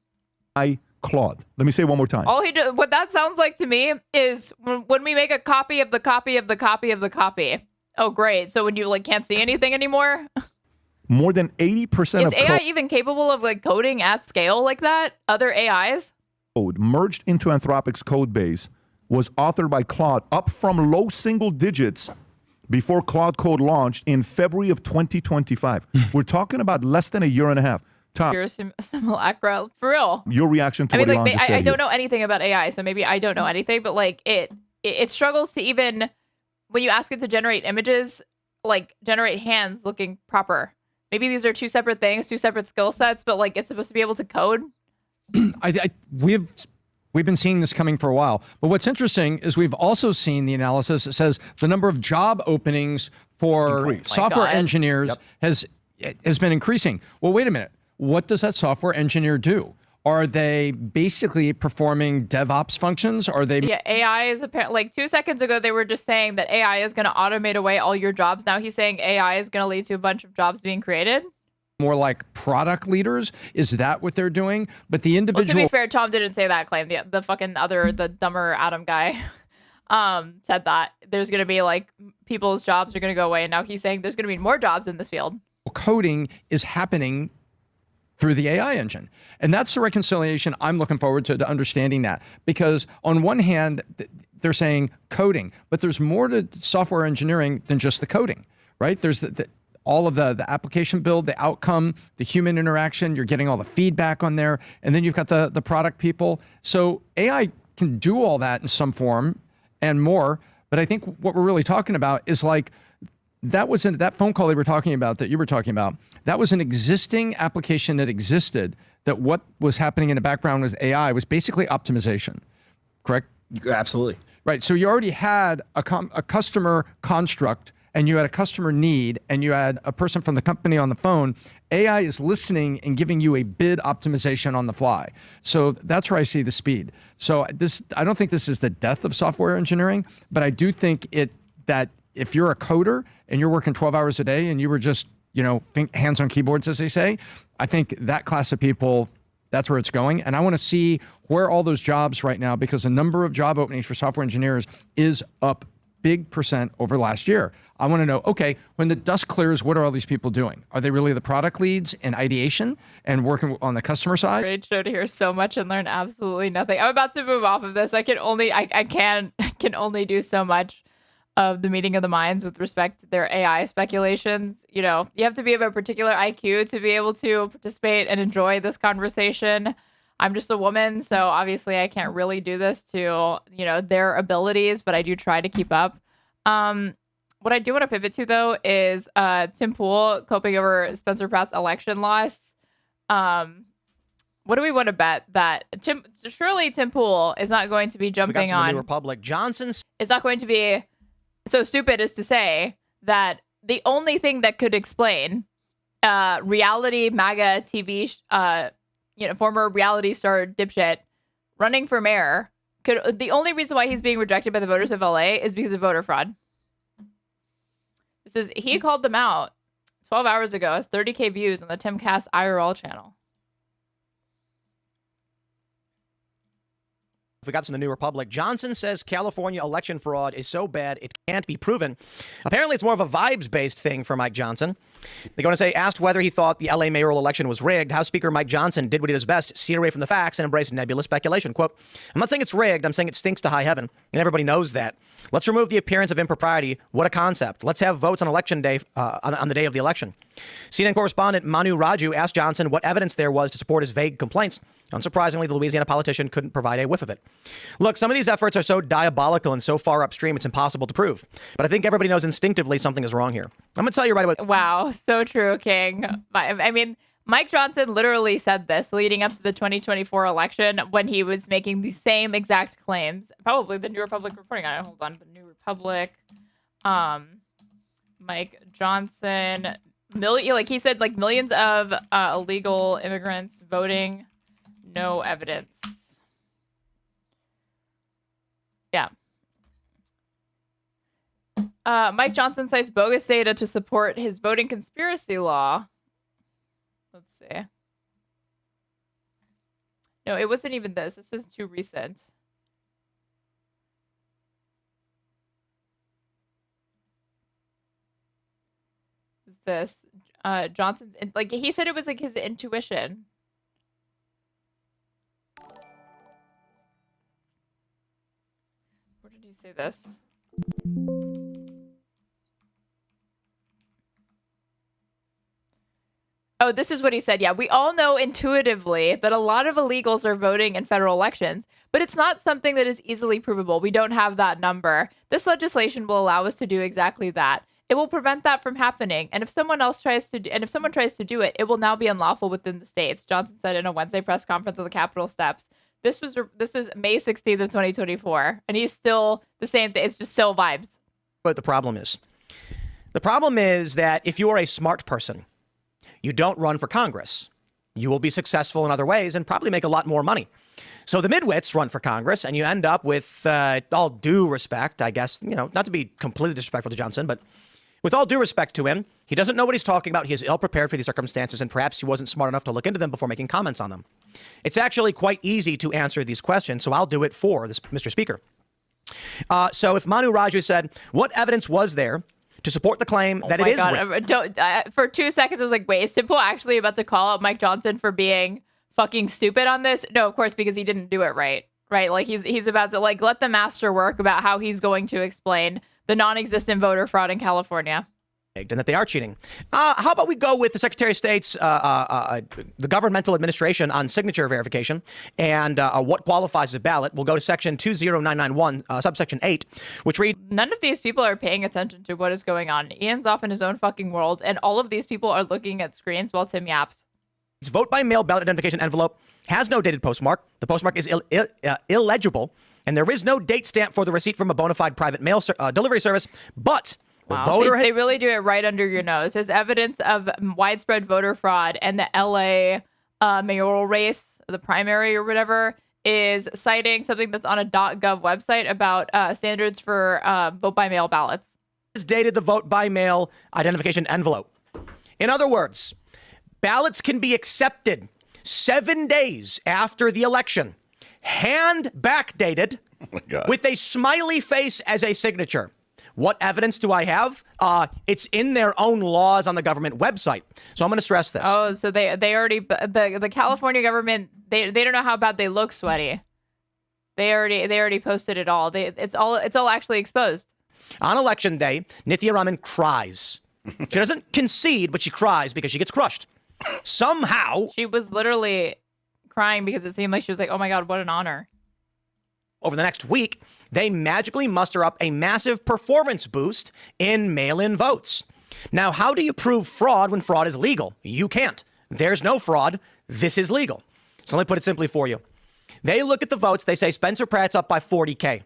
Speaker 19: Claude. Let me say it one more time.
Speaker 2: All he do, what that sounds like to me is when we make a copy of the copy of the copy of the copy. Oh, great. So when you can't see anything anymore?
Speaker 19: More than 80% of
Speaker 2: Is AI even capable of coding at scale like that? Other AIs?
Speaker 19: Code merged into Anthropic's code base was authored by Claude, up from low single digits before Claude Code launched in February of 2025. We're talking about less than a year and a half. Tom,
Speaker 2: Pure simulacra, for real.
Speaker 19: your reaction to what Elon just said
Speaker 2: I don't
Speaker 19: here.
Speaker 2: know anything about AI, so maybe I don't know anything, but it struggles to even, when you ask it to generate images, generate hands looking proper. Maybe these are two separate things, two separate skill sets, but it's supposed to be able to code.
Speaker 20: We've been seeing this coming for a while. But what's interesting is we've also seen the analysis that says the number of job openings for software engineers has been increasing. Well, wait a minute. What does that software engineer do? Are they basically performing DevOps functions? Are they?
Speaker 2: Yeah, AI is apparently 2 seconds ago they were just saying that AI is going to automate away all your jobs. Now he's saying AI is going to lead to a bunch of jobs being created.
Speaker 20: More like product leaders? Is that what they're doing? But the individual.
Speaker 2: Well, to be fair, Tom didn't say that claim. The dumber Adam guy said that there's going to be people's jobs are going to go away. And now he's saying there's going to be more jobs in this field.
Speaker 20: Coding is happening through the AI engine. And that's the reconciliation I'm looking forward to understanding that. Because on one hand, they're saying coding, but there's more to software engineering than just the coding, right? There's all of the application build, the outcome, the human interaction, you're getting all the feedback on there, and then you've got the product people. So AI can do all that in some form and more, but I think what we're really talking about is that phone call you were talking about, that was an existing application that existed, that what was happening in the background with AI was basically optimization, correct?
Speaker 21: Absolutely.
Speaker 20: Right, so you already had a customer construct, and you had a customer need, and you had a person from the company on the phone. AI is listening and giving you a bid optimization on the fly. So that's where I see the speed. So I don't think this is the death of software engineering, but I do think that if you're a coder and you're working 12 hours a day and you were just, hands on keyboards, as they say, I think that class of people, that's where it's going. And I want to see where all those jobs right now, because the number of job openings for software engineers is up big percent over last year. I want to know, okay, when the dust clears, what are all these people doing? Are they really the product leads in ideation and working on the customer side?
Speaker 2: Great show to hear so much and learn absolutely nothing. I'm about to move off of this. I can only do so much of the meeting of the minds with respect to their AI speculations. You have to be of a particular IQ to be able to participate and enjoy this conversation. I'm just a woman, so obviously I can't really do this to, their abilities, but I do try to keep up. What I do want to pivot to, though, is Tim Pool coping over Spencer Pratt's election loss. What do we want to bet that surely Tim Pool is not going to be jumping on
Speaker 22: the New Republic. Johnson's
Speaker 2: is not going to be so stupid as to say that the only thing that could explain reality MAGA TV former reality star dipshit running for mayor the only reason why he's being rejected by the voters of LA is because of voter fraud. He called them out 12 hours ago as 30K views on the Timcast IRL channel.
Speaker 22: We got this in the New Republic. Johnson says California election fraud is so bad it can't be proven. Apparently, it's more of a vibes-based thing for Mike Johnson. They're going to say, asked whether he thought the LA mayoral election was rigged, House Speaker Mike Johnson did what he does best, steer away from the facts and embrace nebulous speculation. Quote, I'm not saying it's rigged, I'm saying it stinks to high heaven, and everybody knows that. Let's remove the appearance of impropriety. What a concept. Let's have votes on election day, on the day of the election. CNN correspondent Manu Raju asked Johnson what evidence there was to support his vague complaints. Unsurprisingly, the Louisiana politician couldn't provide a whiff of it. Look, some of these efforts are so diabolical and so far upstream, it's impossible to prove. But I think everybody knows instinctively something is wrong here. I'm going to tell you right away.
Speaker 2: Wow, so true, King. I mean, Mike Johnson literally said this leading up to the 2024 election when he was making the same exact claims. Probably the New Republic reporting on it. Hold on. The New Republic. Mike Johnson. He said, like, millions of illegal immigrants voting. No evidence. Yeah. Mike Johnson cites bogus data to support his voting conspiracy law. Let's see. No, it wasn't even this. This is too recent. This Johnson's, like, he said it was like his intuition. Where did he say this? Oh, this is what he said. Yeah, we all know intuitively that a lot of illegals are voting in federal elections, but it's not something that is easily provable. We don't have that number. This legislation will allow us to do exactly that. It will prevent that from happening. And if someone tries to do it, it will now be unlawful within the states. Johnson said in a Wednesday press conference on the Capitol steps. This was May 16th of 2024, and he's still the same thing. It's just still vibes.
Speaker 22: What the problem is. The problem is that if you are a smart person, you don't run for Congress. You will be successful in other ways and probably make a lot more money. So the midwits run for Congress, and you end up with, all due respect, I guess, not to be completely disrespectful to Johnson, but with all due respect to him, he doesn't know what he's talking about. He is ill-prepared for these circumstances, and perhaps he wasn't smart enough to look into them before making comments on them. It's actually quite easy to answer these questions, so I'll do it for this, Mr. Speaker. So if Manu Raju said, what evidence was there to support the claim that it is...
Speaker 2: For 2 seconds, I was like, wait, is Simple actually about to call out Mike Johnson for being fucking stupid on this? No, of course, because he didn't do it right. Right? Like, he's about to, like, let the master work about how he's going to explain the non-existent voter fraud in California.
Speaker 22: And that they are cheating. How about we go with the Secretary of State's, the governmental administration on signature verification and what qualifies as a ballot. We'll go to section 20991, subsection 8, which reads...
Speaker 2: None of these people are paying attention to what is going on. Ian's off in his own fucking world, and all of these people are looking at screens while Tim yaps.
Speaker 22: Its vote by mail ballot identification envelope has no dated postmark. The postmark is illegible, and there is no date stamp for the receipt from a bona fide private mail delivery service, but...
Speaker 2: Wow. They really do it right under your nose. As evidence of widespread voter fraud, and the LA mayoral race, the primary or whatever, is citing something that's on a .gov website about standards for vote by mail ballots.
Speaker 22: It's dated the vote by mail identification envelope. In other words, ballots can be accepted 7 days after the election, hand backdated, with a smiley face as a signature. What evidence do I have? It's in their own laws on the government website. So I'm going to stress this.
Speaker 2: Oh, so they already, the California government, they don't know how bad they look, Sweaty. They already posted it all. It's all actually exposed.
Speaker 22: On election day, Nithya Raman cries. She doesn't concede, but she cries because she gets crushed. Somehow.
Speaker 2: She was literally crying because it seemed like she was like, oh my God, what an honor.
Speaker 22: Over the next week, they magically muster up a massive performance boost in mail-in votes. Now, how do you prove fraud when fraud is legal? You can't. There's no fraud. This is legal. So let me put it simply for you. They look at the votes. They say Spencer Pratt's up by 40K.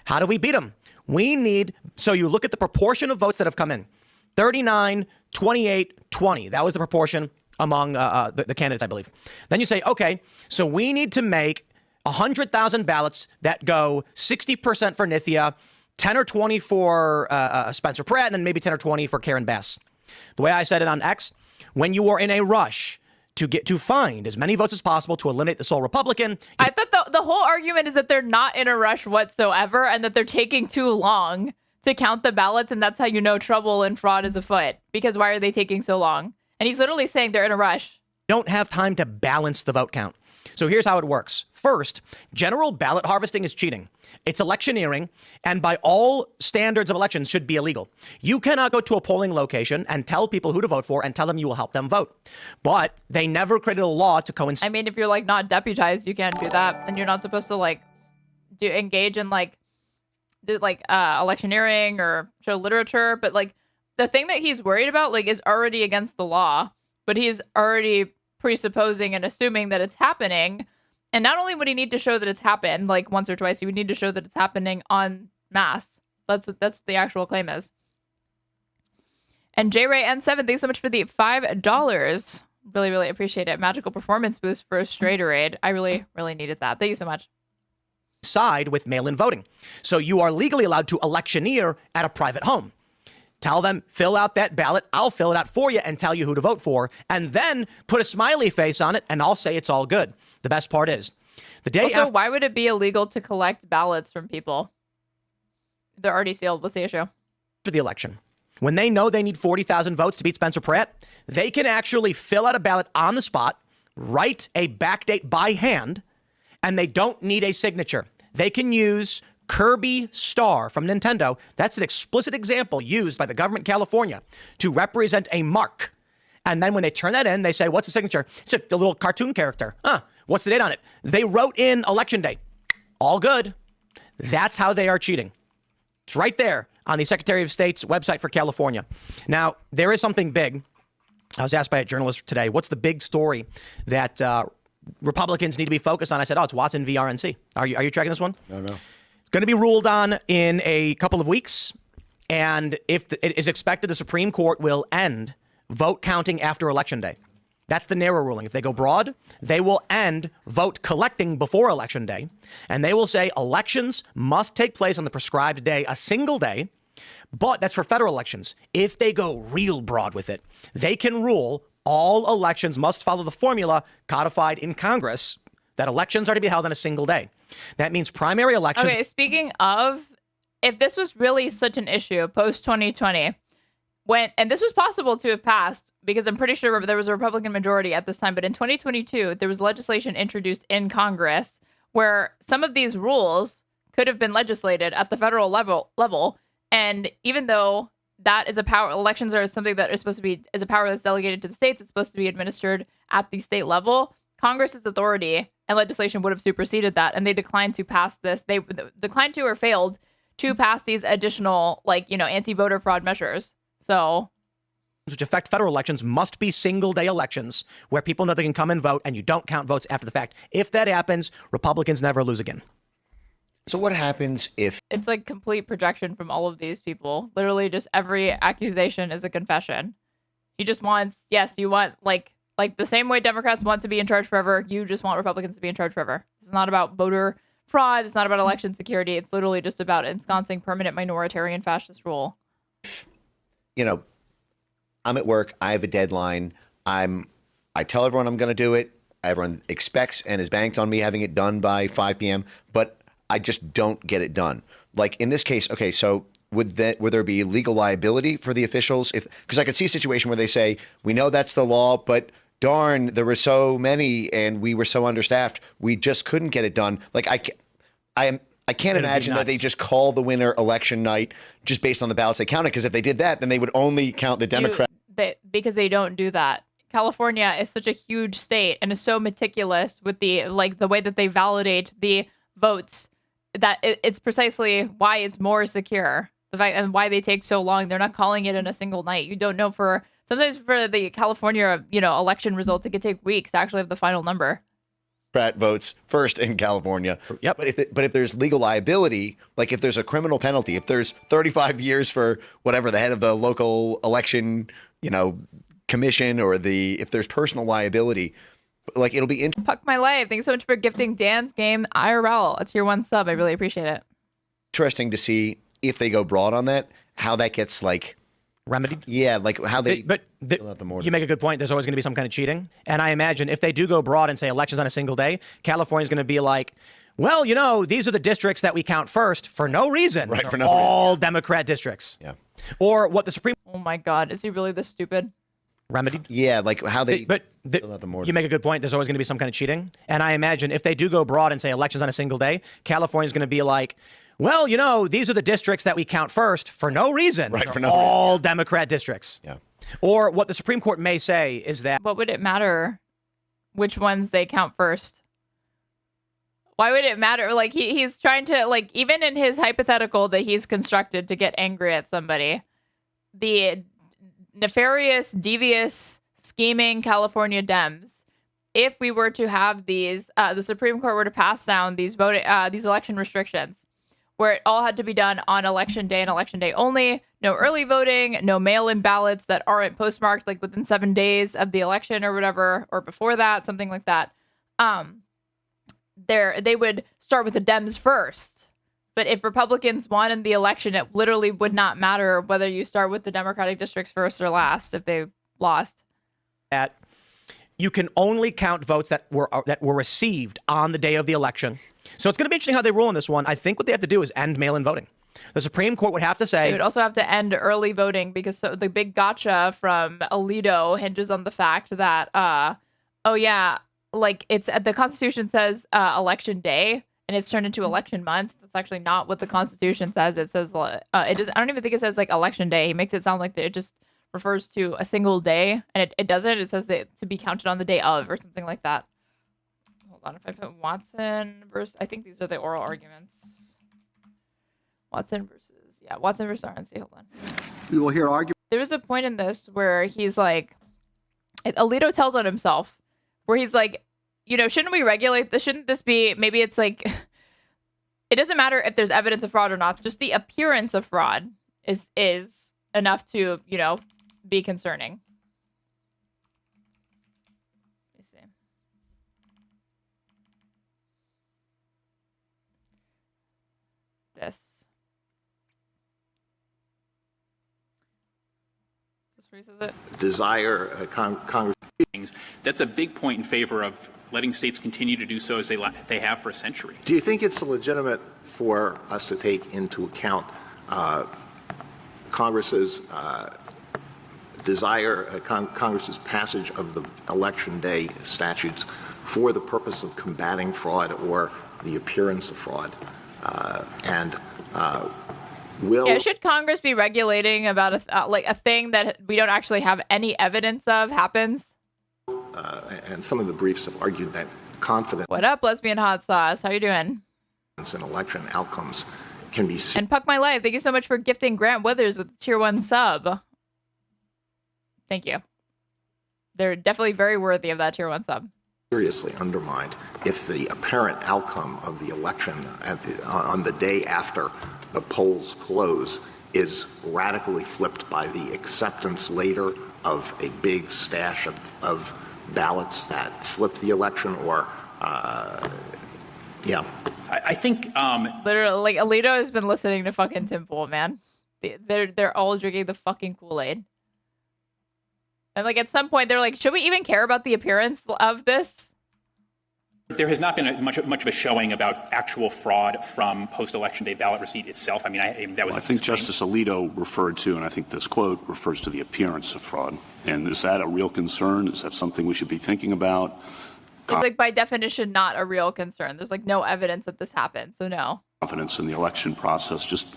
Speaker 22: How do we beat him? So you look at the proportion of votes that have come in. 39, 28, 20. That was the proportion among the candidates, I believe. Then you say, okay, so we need to make 100,000 ballots that go 60% for Nithya, 10 or 20 for Spencer Pratt, and then maybe 10 or 20 for Karen Bass. The way I said it on X, when you are in a rush to find as many votes as possible to eliminate the sole Republican.
Speaker 2: I thought the whole argument is that they're not in a rush whatsoever and that they're taking too long to count the ballots, and that's how you know trouble and fraud is afoot. Because why are they taking so long? And he's literally saying they're in a rush.
Speaker 22: Don't have time to balance the vote count. So here's how it works. First, general ballot harvesting is cheating. It's electioneering, and by all standards of elections should be illegal. You cannot go to a polling location and tell people who to vote for and tell them you will help them vote. But they never created a law to coincide.
Speaker 2: I mean, if you're like not deputized, you can't do that, and you're not supposed to like engage in electioneering or show literature. But like the thing that he's worried about like is already against the law, but he's already presupposing and assuming that it's happening. And not only would he need to show that it's happened like once or twice, he would need to show that it's happening en masse. That's what the actual claim is. And J-Ray N7, thanks so much for the $5. Really, really appreciate it. Magical performance boost for Straighterade. I really, really needed that. Thank you so much.
Speaker 22: Side with mail-in voting. So you are legally allowed to electioneer at a private home. Tell them, fill out that ballot. I'll fill it out for you and tell you who to vote for. And then put a smiley face on it and I'll say it's all good. The best part is the day
Speaker 2: also,
Speaker 22: after.
Speaker 2: Why would it be illegal to collect ballots from people? They're already sealed. What's the issue?
Speaker 22: After the election, when they know they need 40,000 votes to beat Spencer Pratt, they can actually fill out a ballot on the spot, write a backdate by hand, and they don't need a signature. They can use Kirby Star from Nintendo. That's an explicit example used by the government of California to represent a mark. And then when they turn that in, they say, what's the signature? It's a little cartoon character. What's the date on it? They wrote in election day. All good. That's how they are cheating. It's right there on the Secretary of State's website for California. Now, there is something big. I was asked by a journalist today, what's the big story that Republicans need to be focused on? I said, it's Watson v. RNC. Are you tracking this one?
Speaker 4: No.
Speaker 22: Going to be ruled on in a couple of weeks. And if it is expected, the Supreme Court will end vote counting after Election Day. That's the narrow ruling. If they go broad, they will end vote collecting before Election Day. And they will say elections must take place on the prescribed day, a single day. But that's for federal elections. If they go real broad with it, they can rule all elections must follow the formula codified in Congress that elections are to be held on a single day. That means primary elections.
Speaker 2: Okay, speaking of, if this was really such an issue post 2020, and this was possible to have passed because I'm pretty sure there was a Republican majority at this time, but in 2022, there was legislation introduced in Congress where some of these rules could have been legislated at the federal level. And even though that is a power, elections are something that is supposed to be, is a power that's delegated to the states, it's supposed to be administered at the state level. Congress's authority and legislation would have superseded that, and they declined to pass this. They declined to or failed to pass these additional, anti-voter fraud measures. So,
Speaker 22: which affect federal elections must be single-day elections where people know they can come and vote, and you don't count votes after the fact. If that happens, Republicans never lose again.
Speaker 4: So what happens if
Speaker 2: it's like complete projection from all of these people? Literally, just every accusation is a confession. He just wants, you want like the same way Democrats want to be in charge forever, you just want Republicans to be in charge forever. It's not about voter fraud. It's not about election security. It's literally just about ensconcing permanent minoritarian fascist rule.
Speaker 4: I'm at work, I have a deadline, I tell everyone I'm going to do it, everyone expects and is banked on me having it done by 5 p.m., but I just don't get it done. Like in this case, okay, so would there be legal liability for the officials? Because I could see a situation where they say, we know that's the law, but darn, there were so many and we were so understaffed, we just couldn't get it done. Like I can't imagine that they just call the winner election night just based on the ballots they counted. Because if they did that, then they would only count the Democrat.
Speaker 2: Because they don't do that. California is such a huge state and is so meticulous with the way that they validate the votes that it's precisely why it's more secure. The fact and why they take so long. They're not calling it in a single night. You don't know sometimes for the California, election results, it could take weeks to actually have the final number.
Speaker 4: Democrat votes first in California.
Speaker 22: Yep.
Speaker 4: But if there's legal liability, like if there's a criminal penalty, if there's 35 years for whatever the head of the local election, commission, or if there's personal liability, like it'll be
Speaker 2: Puck my life. Thanks so much for gifting Dan's game IRL. That's your one sub. I really appreciate it.
Speaker 4: Interesting to see if they go broad on that, how that gets
Speaker 22: remedied.
Speaker 4: Yeah, like how they.
Speaker 22: You make a good point. There's always going to be some kind of cheating. And I imagine if they do go broad and say elections on a single day, California's going to be like, well, these are the districts that we count first for no reason.
Speaker 4: Right, for no
Speaker 22: all
Speaker 4: reason.
Speaker 22: Democrat districts.
Speaker 4: Yeah.
Speaker 22: Or what the Supreme.
Speaker 2: Oh my God. Is he really this stupid?
Speaker 22: remedied.
Speaker 4: Yeah, like how they.
Speaker 22: You make a good point. There's always going to be some kind of cheating. And I imagine if they do go broad and say elections on a single day, California's going to be like, well, you know, these are the districts that we count first for no reason.
Speaker 4: Right, for no
Speaker 22: all Democrat districts.
Speaker 4: Yeah.
Speaker 22: Or what the Supreme Court may say is that.
Speaker 2: What would it matter which ones they count first? Why would it matter? Like he's trying to, like, even in his hypothetical that he's constructed to get angry at somebody, the nefarious, devious, scheming California Dems, if we were to have these, the Supreme Court were to pass down these election restrictions, where it all had to be done on election day and election day only, no early voting, no mail-in ballots that aren't postmarked like within 7 days of the election or whatever, or before that, something like that. They would start with the Dems first. But if Republicans won in the election, it literally would not matter whether you start with the Democratic districts first or last if they lost.
Speaker 22: That you can only count votes that were received on the day of the election. So it's going to be interesting how they rule on this one. I think what they have to do is end mail-in voting. The Supreme Court would have to say...
Speaker 2: They would also have to end early voting because the big gotcha from Alito hinges on the fact that, it's the Constitution says election day, and it's turned into election month. That's actually not what the Constitution says. It says I don't even think it says like election day. He makes it sound like it just refers to a single day, and it doesn't. It says that to be counted on the day of or something like that. Hold on, if I put Watson versus, I think these are the oral arguments. Watson versus RNC. Hold on.
Speaker 6: We will hear arguments.
Speaker 2: There's a point in this where he's like, Alito tells on himself, where he's like, you know, shouldn't we regulate this? Shouldn't this be, maybe it's like, it doesn't matter if there's evidence of fraud or not. Just the appearance of fraud is enough to, you know, be concerning. Let me see. This. Where he says it?
Speaker 8: Desire Congress. That's a big point in favor of letting states continue to do so as they have for a century.
Speaker 23: Do you think it's legitimate for us to take into account Congress's desire, Congress's passage of the Election Day statutes for the purpose of combating fraud or the appearance of fraud?
Speaker 2: Should Congress be regulating about a thing that we don't actually have any evidence of happens?
Speaker 23: And some of the briefs have argued that confidence.
Speaker 2: What up, lesbian hot sauce? How you doing?
Speaker 23: In election outcomes can be.
Speaker 2: And Puck My Life, thank you so much for gifting Grant Withers with the tier 1 sub. Thank you. They're definitely very worthy of that tier 1 sub.
Speaker 23: Seriously undermined if the apparent outcome of the election on the day after the polls close is radically flipped by the acceptance later of a big stash of ballots that flip the election, or
Speaker 8: I think
Speaker 2: literally, like, Alito has been listening to fucking Tim Pool, man. They're all drinking the fucking Kool-Aid. And like at some point they're like, should we even care about the appearance of this?
Speaker 8: there has not been much of a showing about actual fraud from post-election day ballot receipt itself. I mean, that was.
Speaker 24: I think Justice Alito referred to, and I think this quote refers to the appearance of fraud. And is that a real concern? Is that something we should be thinking about?
Speaker 2: It's like by definition not a real concern. There's like no evidence that this happened, so no.
Speaker 24: Confidence in the election process. Just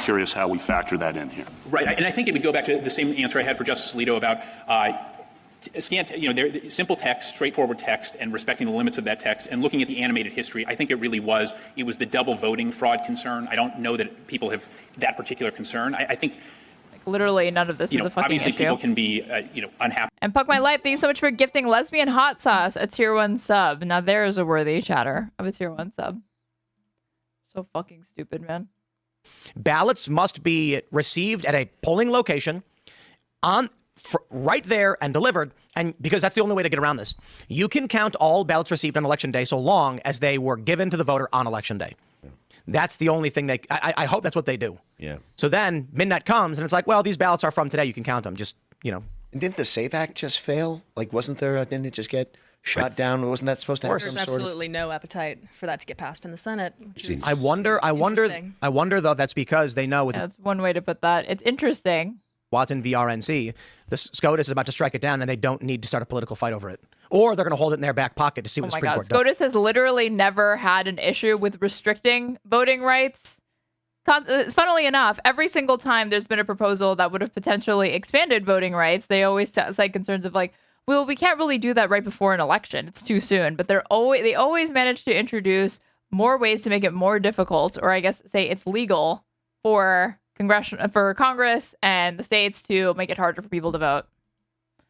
Speaker 24: curious how we factor that in here.
Speaker 8: Right, and I think it would go back to the same answer I had for Justice Alito about simple text, straightforward text, and respecting the limits of that text, and looking at the animated history. I think it was the double voting fraud concern. I don't know that people have that particular concern. I think.
Speaker 2: Literally none of this is a fucking
Speaker 8: obviously
Speaker 2: issue.
Speaker 8: People can be, unhappy.
Speaker 2: And Puck My Life, thank you so much for gifting Lesbian Hot Sauce a tier 1 sub. Now there is a worthy chatter of a tier 1 sub. So fucking stupid, man.
Speaker 22: Ballots must be received at a polling location right there and delivered. And because that's the only way to get around this. You can count all ballots received on election day so long as they were given to the voter on election day. That's the only thing I hope that's what they do.
Speaker 4: Yeah.
Speaker 22: So then midnight comes and it's like, well, these ballots are from today. You can count them. Just,
Speaker 4: And didn't the SAFE Act just fail? Like, wasn't there, didn't it just get shot down? Wasn't that supposed to happen?
Speaker 25: There's absolutely no appetite for that to get passed in the Senate.
Speaker 22: I wonder though, that's because they know.
Speaker 2: That's one way to put that. It's interesting.
Speaker 22: Watson v. RNC, the SCOTUS is about to strike it down, and they don't need to start a political fight over it. Or they're going to hold it in their back pocket to see what the Supreme Court does.
Speaker 2: SCOTUS has literally never had an issue with restricting voting rights. Funnily enough, every single time there's been a proposal that would have potentially expanded voting rights, they always cite concerns of like, well, we can't really do that right before an election. It's too soon. But they always manage to introduce more ways to make it more difficult, or I guess say it's legal for Congress and the states to make it harder for people to vote.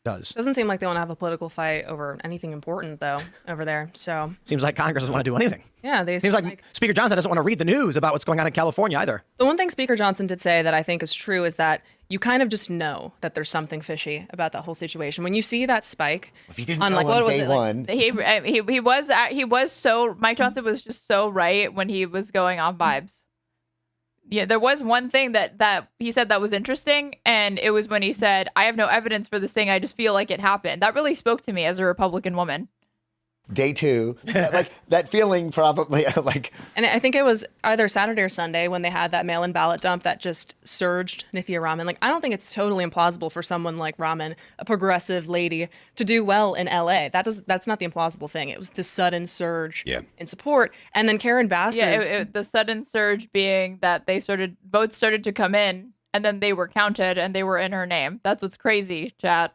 Speaker 25: Doesn't seem like they want to have a political fight over anything important though over there. So
Speaker 22: seems like Congress doesn't want to do anything.
Speaker 25: Yeah, they
Speaker 22: seems like Speaker Johnson doesn't want to read the news about what's going on in California either.
Speaker 25: The one thing Speaker Johnson did say that I think is true is that you kind of just know that there's something fishy about that whole situation when you see that spike on like what was it?
Speaker 4: One.
Speaker 2: Mike Johnson was just so right when he was going off vibes. Yeah, there was one thing that he said that was interesting, and it was when he said, I have no evidence for this thing, I just feel like it happened. That really spoke to me as a Republican woman.
Speaker 4: Day two, like that feeling probably like.
Speaker 25: And I think it was either Saturday or Sunday when they had that mail-in ballot dump that just surged Nithya Raman. Like, I don't think it's totally implausible for someone like Raman, a progressive lady, to do well in LA. That's not the implausible thing. It was the sudden surge in support. And then Karen Bass
Speaker 2: the sudden surge being that votes started to come in and then they were counted and they were in her name. That's what's crazy, chat.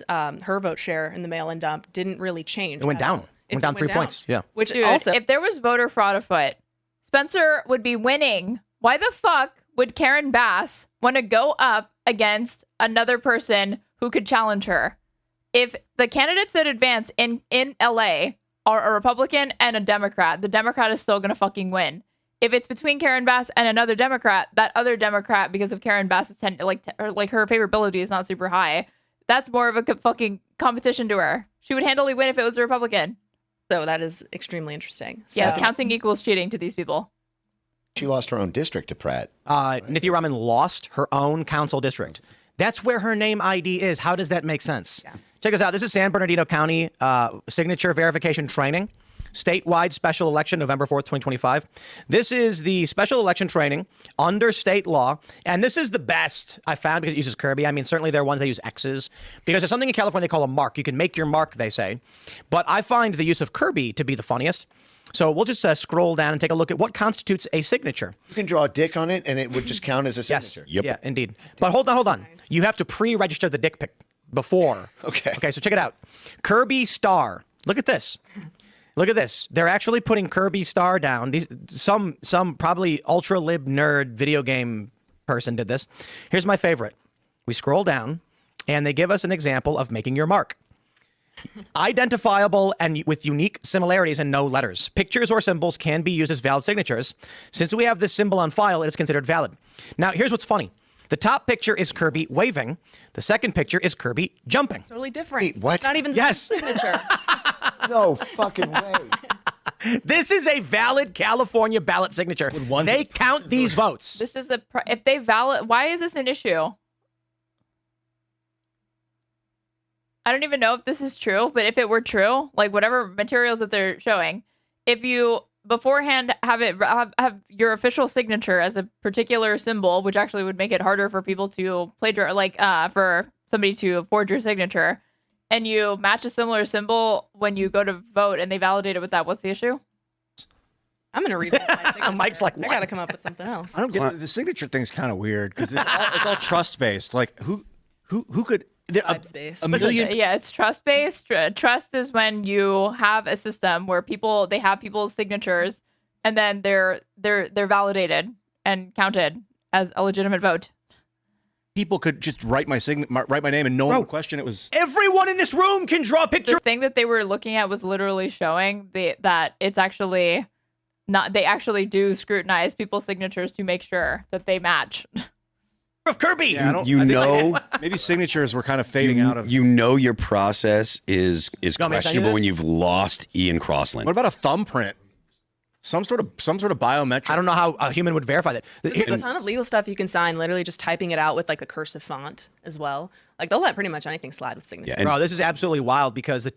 Speaker 25: Her vote share in the mail-in dump didn't really change.
Speaker 22: It went down. It went down 3 points. Yeah.
Speaker 2: Which Dude, also, if there was voter fraud afoot, Spencer would be winning. Why the fuck would Karen Bass want to go up against another person who could challenge her? If the candidates that advance in LA are a Republican and a Democrat, the Democrat is still going to fucking win. If it's between Karen Bass and another Democrat, that other Democrat, because of Karen Bass's her favorability is not super high, that's more of a fucking competition to her. She would handily win if it was a Republican.
Speaker 25: So that is extremely interesting. So.
Speaker 2: Yes, counting equals cheating to these people.
Speaker 4: She lost her own district to Pratt.
Speaker 22: Nithya Raman lost her own council district. That's where her name ID is. How does that make sense? Yeah. Check this out. This is San Bernardino County signature verification training. Statewide special election, November 4th, 2025. This is the special election training under state law. And this is the best I found because it uses Kirby. I mean, certainly there are ones that use X's because there's something in California they call a mark. You can make your mark, they say. But I find the use of Kirby to be the funniest. So we'll just scroll down and take a look at what constitutes a signature.
Speaker 4: You can draw a dick on it and it would just count as a signature.
Speaker 22: Yes. Yep. Yeah, indeed. But hold on. You have to pre-register the dick pic before. Okay, so check it out. Kirby Star. Look at this. Look at this. They're actually putting Kirby Star down. Some probably ultra lib nerd video game person did this. Here's my favorite. We scroll down and they give us an example of making your mark. Identifiable and with unique similarities and no letters. Pictures or symbols can be used as valid signatures. Since we have this symbol on file, it is considered valid. Now, here's what's funny. The top picture is Kirby waving. The second picture is Kirby jumping.
Speaker 25: Totally different.
Speaker 4: Wait, what?
Speaker 25: It's not even the signature.
Speaker 4: No fucking way.
Speaker 22: This is a valid California ballot signature. They count these votes.
Speaker 2: This is if they valid. Why is this an issue? I don't even know if this is true, but if it were true, like whatever materials that they're showing, if you beforehand have your official signature as a particular symbol, which actually would make it harder for people to plagiarize, for somebody to forge your signature, and you match a similar symbol when you go to vote and they validate it with that, what's the issue?
Speaker 25: I'm going to read my signature.
Speaker 22: Mike's like, what?
Speaker 25: I got to come up with something else.
Speaker 5: I don't get the signature thing's kind of weird because it's all trust based. Like who could
Speaker 25: a
Speaker 5: million?
Speaker 2: Yeah, it's trust based. Trust is when you have a system where they have people's signatures and then they're validated and counted as a legitimate vote.
Speaker 5: People could just write my name and no one would question it was.
Speaker 22: Everyone in this room can draw a picture.
Speaker 2: The thing that they were looking at was literally showing that it's actually not. They actually do scrutinize people's signatures to make sure that they match.
Speaker 22: Of Kirby,
Speaker 5: yeah, maybe signatures were kind of fading out of.
Speaker 6: Your process is questionable when you've lost Ian Crossland.
Speaker 5: What about a thumbprint? Some sort of biometric.
Speaker 22: I don't know how a human would verify that.
Speaker 25: There's like a ton of legal stuff you can sign, literally just typing it out with like a cursive font as well. Like they'll let pretty much anything slide with signature.
Speaker 22: Bro, this is absolutely wild because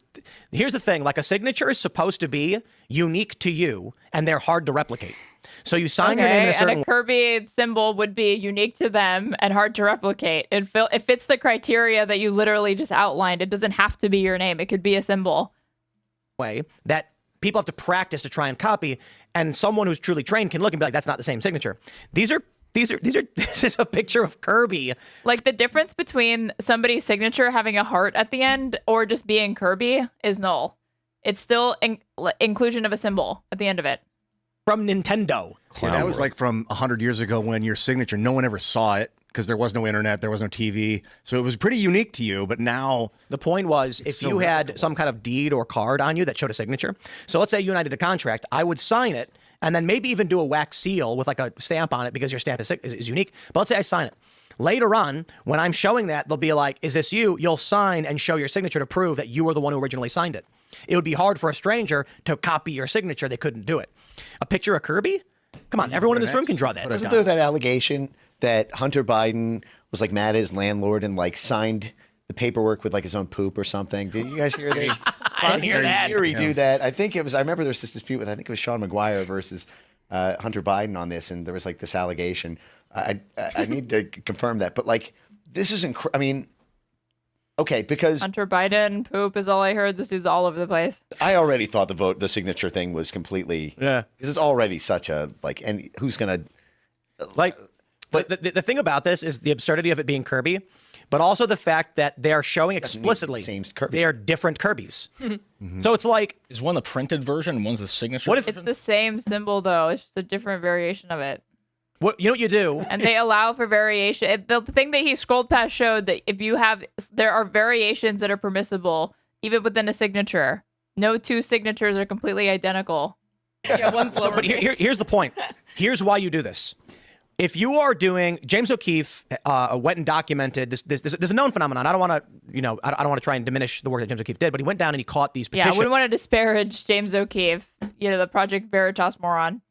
Speaker 22: here's the thing: like a signature is supposed to be unique to you, and they're hard to replicate. So you sign your name in a certain
Speaker 2: and a Kirby symbol would be unique to them and hard to replicate. It fits the criteria that you literally just outlined. It doesn't have to be your name. It could be a symbol.
Speaker 22: Way that people have to practice to try and copy, and someone who's truly trained can look and be like, "That's not the same signature." This is a picture of Kirby.
Speaker 2: Like the difference between somebody's signature having a heart at the end or just being Kirby is null. It's still inclusion of a symbol at the end of it.
Speaker 22: From Nintendo.
Speaker 5: Yeah, that was like from 100 years ago when your signature, no one ever saw it because there was no internet, there was no TV. So it was pretty unique to you, but now...
Speaker 22: The point was, if you had some kind of deed or card on you that showed a signature, so let's say you and I did a contract, I would sign it, and then maybe even do a wax seal with like a stamp on it because your stamp is unique. But let's say I sign it. Later on, when I'm showing that, they'll be like, is this you? You'll sign and show your signature to prove that you were the one who originally signed it. It would be hard for a stranger to copy your signature. They couldn't do it. A picture of Kirby? Come on, everyone in this room can draw that.
Speaker 4: Wasn't there that allegation that Hunter Biden was like mad at his landlord and like signed the paperwork with like his own poop or something? Did you guys hear this?
Speaker 22: I didn't hear that.
Speaker 4: Do that. I think it was. I remember there was this dispute with. I think it was Sean McGuire versus Hunter Biden on this, and there was like this allegation. I need to confirm that, but like this is I mean, okay, because
Speaker 2: Hunter Biden poop is all I heard. This is all over the place.
Speaker 4: I already thought the signature thing was completely because it's already such a like, and who's gonna
Speaker 22: like. But the thing about this is the absurdity of it being Kirby, but also the fact that they are showing explicitly they are different Kirbys. So it's like,
Speaker 6: is one the printed version and one's the signature?
Speaker 2: What if it's the same symbol though? It's just a different variation of it.
Speaker 22: What you do?
Speaker 2: And they allow for variation. The thing that he scrolled past showed that there are variations that are permissible even within a signature. No two signatures are completely identical.
Speaker 25: Yeah, one's lower.
Speaker 22: But here's the point. Here's why you do this. If you are doing, James O'Keefe went and documented this. There's a known phenomenon. I don't want to try and diminish the work that James O'Keefe did, but he went down and he caught these petitions.
Speaker 2: Yeah, I wouldn't want to disparage James O'Keefe. The Project Veritas moron.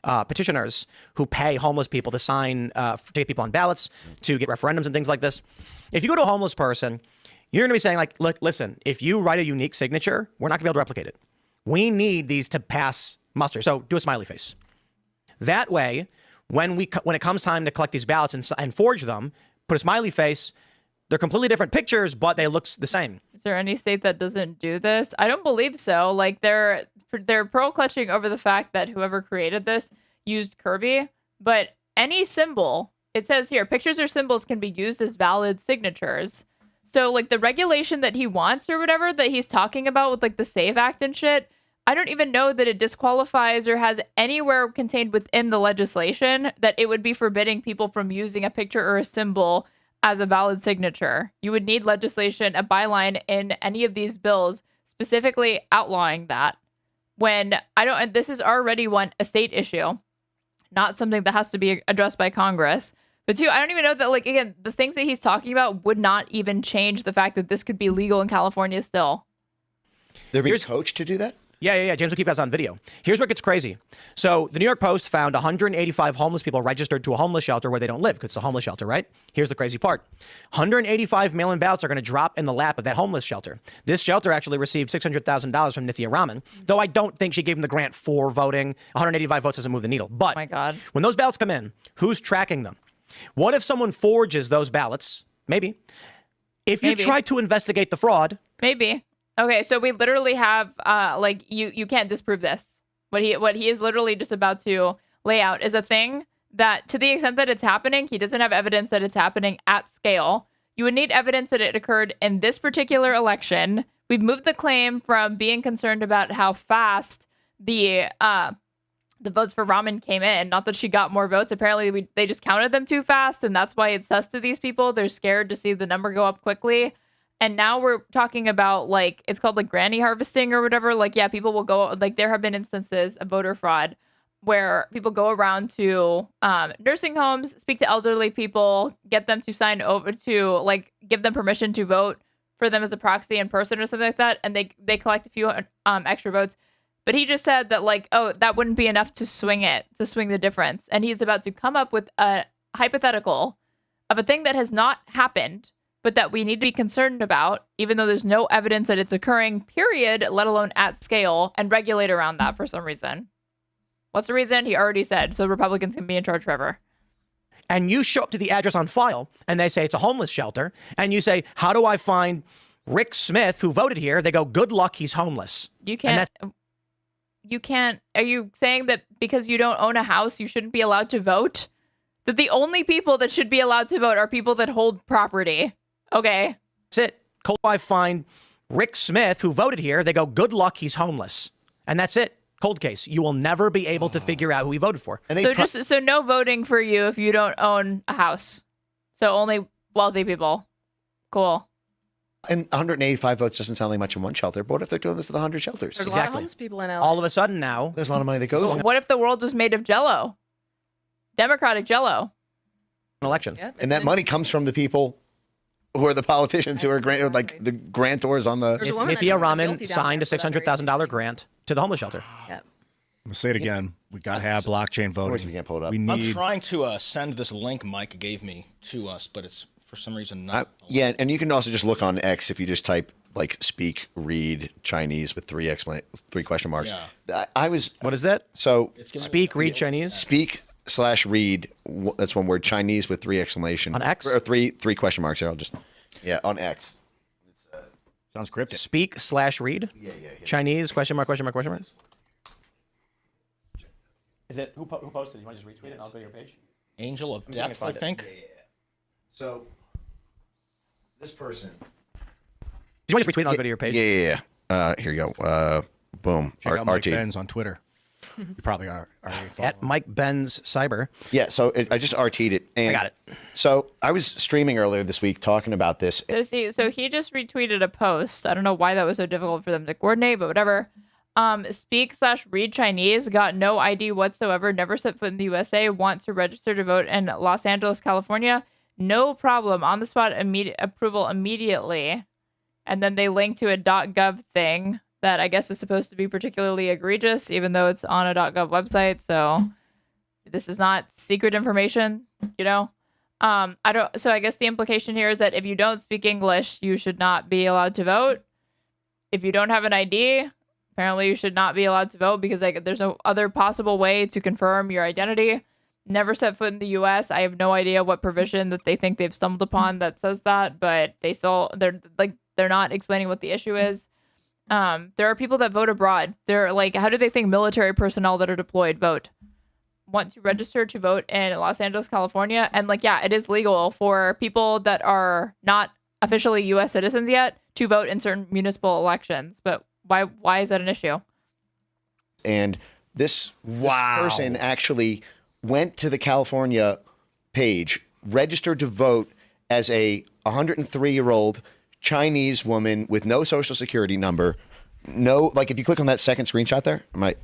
Speaker 22: Petitioners who pay homeless people to sign, to get people on ballots, to get referendums and things like this. If you go to a homeless person, you're going to be saying like, look, listen, if you write a unique signature, we're not going to be able to replicate it. We need these to pass muster. So do a smiley face. That way, when it comes time to collect these ballots and forge them, put a smiley face. They're completely different pictures, but they look the same.
Speaker 2: Is there any state that doesn't do this? I don't believe so. Like they're pearl clutching over the fact that whoever created this used Kirby, but any symbol, it says here, pictures or symbols can be used as valid signatures. So like the regulation that he wants or whatever that he's talking about with like the SAVE Act and shit, I don't even know that it disqualifies or has anywhere contained within the legislation that it would be forbidding people from using a picture or a symbol as a valid signature. You would need legislation, a byline in any of these bills specifically outlawing that. This is already a state issue, not something that has to be addressed by Congress. But two, I don't even know that, like, again, the things that he's talking about would not even change the fact that this could be legal in California still.
Speaker 4: They're being coached to do that?
Speaker 22: Yeah. James O'Keefe has on video. Here's where it gets crazy. So the New York Post found 185 homeless people registered to a homeless shelter where they don't live because it's a homeless shelter, right? Here's the crazy part. 185 mail-in ballots are going to drop in the lap of that homeless shelter. This shelter actually received $600,000 from Nithya Raman, though I don't think she gave him the grant for voting. 185 votes doesn't move the needle. But
Speaker 2: oh my God.
Speaker 22: When those ballots come in, who's tracking them? What if someone forges those ballots? Maybe. If you try to investigate the fraud.
Speaker 2: Maybe. Okay, so we literally have, you can't disprove this. What he is literally just about to lay out is a thing that, to the extent that it's happening, he doesn't have evidence that it's happening at scale. You would need evidence that it occurred in this particular election. We've moved the claim from being concerned about how fast the votes for Raman came in. Not that she got more votes. Apparently, they just counted them too fast, and that's why it's sus to these people. They're scared to see the number go up quickly. And now we're talking about, like, it's called, like, granny harvesting or whatever. Like, yeah, people will go, like, there have been instances of voter fraud where people go around to nursing homes, speak to elderly people, get them to sign over to, like, give them permission to vote for them as a proxy in person or something like that. And they collect a few extra votes. But he just said that, like, oh, that wouldn't be enough to swing the difference. And he's about to come up with a hypothetical of a thing that has not happened, but that we need to be concerned about, even though there's no evidence that it's occurring, period, let alone at scale, and regulate around that for some reason. What's the reason? He already said. So Republicans can be in charge forever.
Speaker 22: And you show up to the address on file, and they say it's a homeless shelter. And you say, how do I find Rick Smith, who voted here? They go, good luck, he's homeless.
Speaker 2: You can't. Are you saying that because you don't own a house, you shouldn't be allowed to vote? That the only people that should be allowed to vote are people that hold property. Okay.
Speaker 22: That's it. Cold I find Rick Smith, who voted here. They go, good luck, he's homeless. And that's it. Cold case. You will never be able to figure out who he voted for.
Speaker 2: And so no voting for you if you don't own a house. So only wealthy people. Cool.
Speaker 4: And 185 votes doesn't sound like much in one shelter, but what if they're doing this with 100 shelters?
Speaker 25: There's a lot of homeless people in LA.
Speaker 22: All of a sudden now,
Speaker 4: there's a lot of money that goes in.
Speaker 2: What if the world was made of Jell-O? Democratic Jell-O.
Speaker 22: An election.
Speaker 25: Yep,
Speaker 4: And that money comes from the people who are the politicians who are like the grantors on the.
Speaker 22: Nithya Raman signed a $600,000 grant to the homeless shelter.
Speaker 25: Yep.
Speaker 5: I'm gonna say it again. We gotta have blockchain voting.
Speaker 4: We can't pull it up.
Speaker 5: We
Speaker 6: I'm
Speaker 5: need.
Speaker 6: trying to send this link Mike gave me to us, but it's for some reason not.
Speaker 4: Yeah, and you can also just look on X if you just type like speak, read Chinese with three question marks.
Speaker 6: Yeah.
Speaker 4: I was.
Speaker 22: What is that?
Speaker 4: So
Speaker 22: speak, read Chinese.
Speaker 4: Speak/read. That's one word. Chinese with three exclamation
Speaker 22: on X
Speaker 4: or three question marks. Here, I'll just on X.
Speaker 5: Sounds cryptic.
Speaker 22: Speak/read. Yeah. Chinese question mark. Is it who posted it? You want to just retweet it and I'll go to your page?
Speaker 6: Angel of Dept, I think.
Speaker 4: Yeah. So this person.
Speaker 22: Do you want to just retweet it and I'll go to your page?
Speaker 4: Yeah. Here you go. Boom.
Speaker 5: Check out Mike Benz on Twitter. You probably are already following.
Speaker 22: At Mike Benz Cyber.
Speaker 4: Yeah, so I just RT'd it. And
Speaker 22: I got it.
Speaker 4: So I was streaming earlier this week talking about this.
Speaker 2: So he just retweeted a post. I don't know why that was so difficult for them to coordinate, but whatever. Speak/read Chinese, got no ID whatsoever, never set foot in the USA, want to register to vote in Los Angeles, California. No problem. On the spot, approval immediately. And then they link to a .gov thing that I guess is supposed to be particularly egregious, even though it's on a .gov website. So this is not secret information, you know? So I guess the implication here is that if you don't speak English, you should not be allowed to vote. If you don't have an ID, apparently you should not be allowed to vote because there's no other possible way to confirm your identity. Never set foot in the U.S. I have no idea what provision that they think they've stumbled upon that says that, but they're not explaining what the issue is. There are people that vote abroad. They're like, how do they think military personnel that are deployed vote? Want to register to vote in Los Angeles, California, and it is legal for people that are not officially U.S. citizens yet to vote in certain municipal elections, but why is that an issue?
Speaker 4: And this person actually went to the California page, registered to vote as a 103-year-old Chinese woman with no social security number. No, if you click on that second screenshot there, am I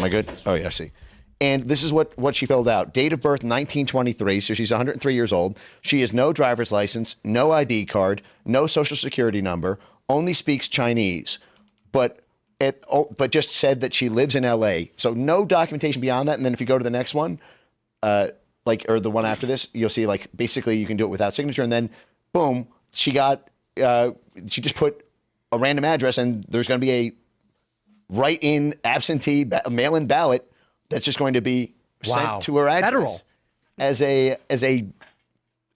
Speaker 4: good? Oh yeah, I see. And this is what she filled out. Date of birth 1923, so she's 103 years old. She has no driver's license, no ID card, no social security number, only speaks Chinese. But just said that she lives in LA. So no documentation beyond that. And then if you go to the next one, or the one after this, you'll see basically you can do it without signature. And then boom, she just put a random address and there's going to be a write-in absentee mail-in ballot that's just going to be sent to her address.
Speaker 22: Federal.
Speaker 4: As a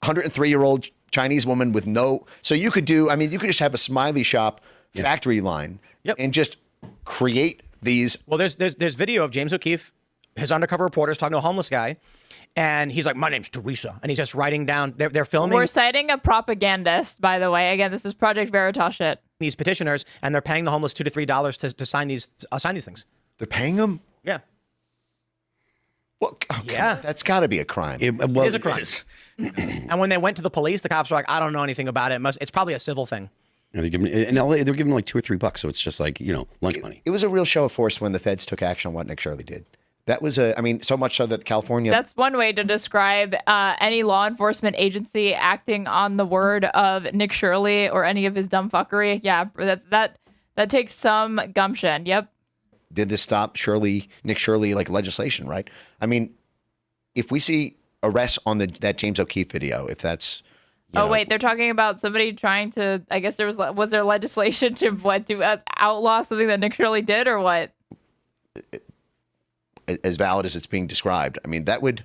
Speaker 4: 103-year-old Chinese woman with no, so you could just have a smiley shop factory line and just create these.
Speaker 22: Well, there's video of James O'Keefe, his undercover reporters talking to a homeless guy, and he's like, my name's Teresa, and he's just writing down, they're filming.
Speaker 2: We're citing a propagandist, by the way. Again, this is Project Veritas shit.
Speaker 22: These petitioners, and they're paying the homeless $2 to $3 to sign these things.
Speaker 4: They're paying them?
Speaker 22: Yeah.
Speaker 4: Well, that's got to be a crime.
Speaker 22: It is a crime. And when they went to the police, the cops were like, I don't know anything about it. It's probably a civil thing.
Speaker 7: In LA, they're giving like $2 or $3, so it's just lunch money.
Speaker 4: It was a real show of force when the feds took action on what Nick Shirley did. That was so much so that California.
Speaker 2: That's one way to describe any law enforcement agency acting on the word of Nick Shirley or any of his dumb fuckery. Yeah, that takes some gumption. Yep.
Speaker 4: did this stop Nick Shirley like legislation, right? I mean, if we see arrests on that James O'Keefe video, if that's
Speaker 2: wait, they're talking about somebody trying to. I guess was there legislation to outlaw something that Nick Shirley did, or what?
Speaker 4: As valid as it's being described, I mean that would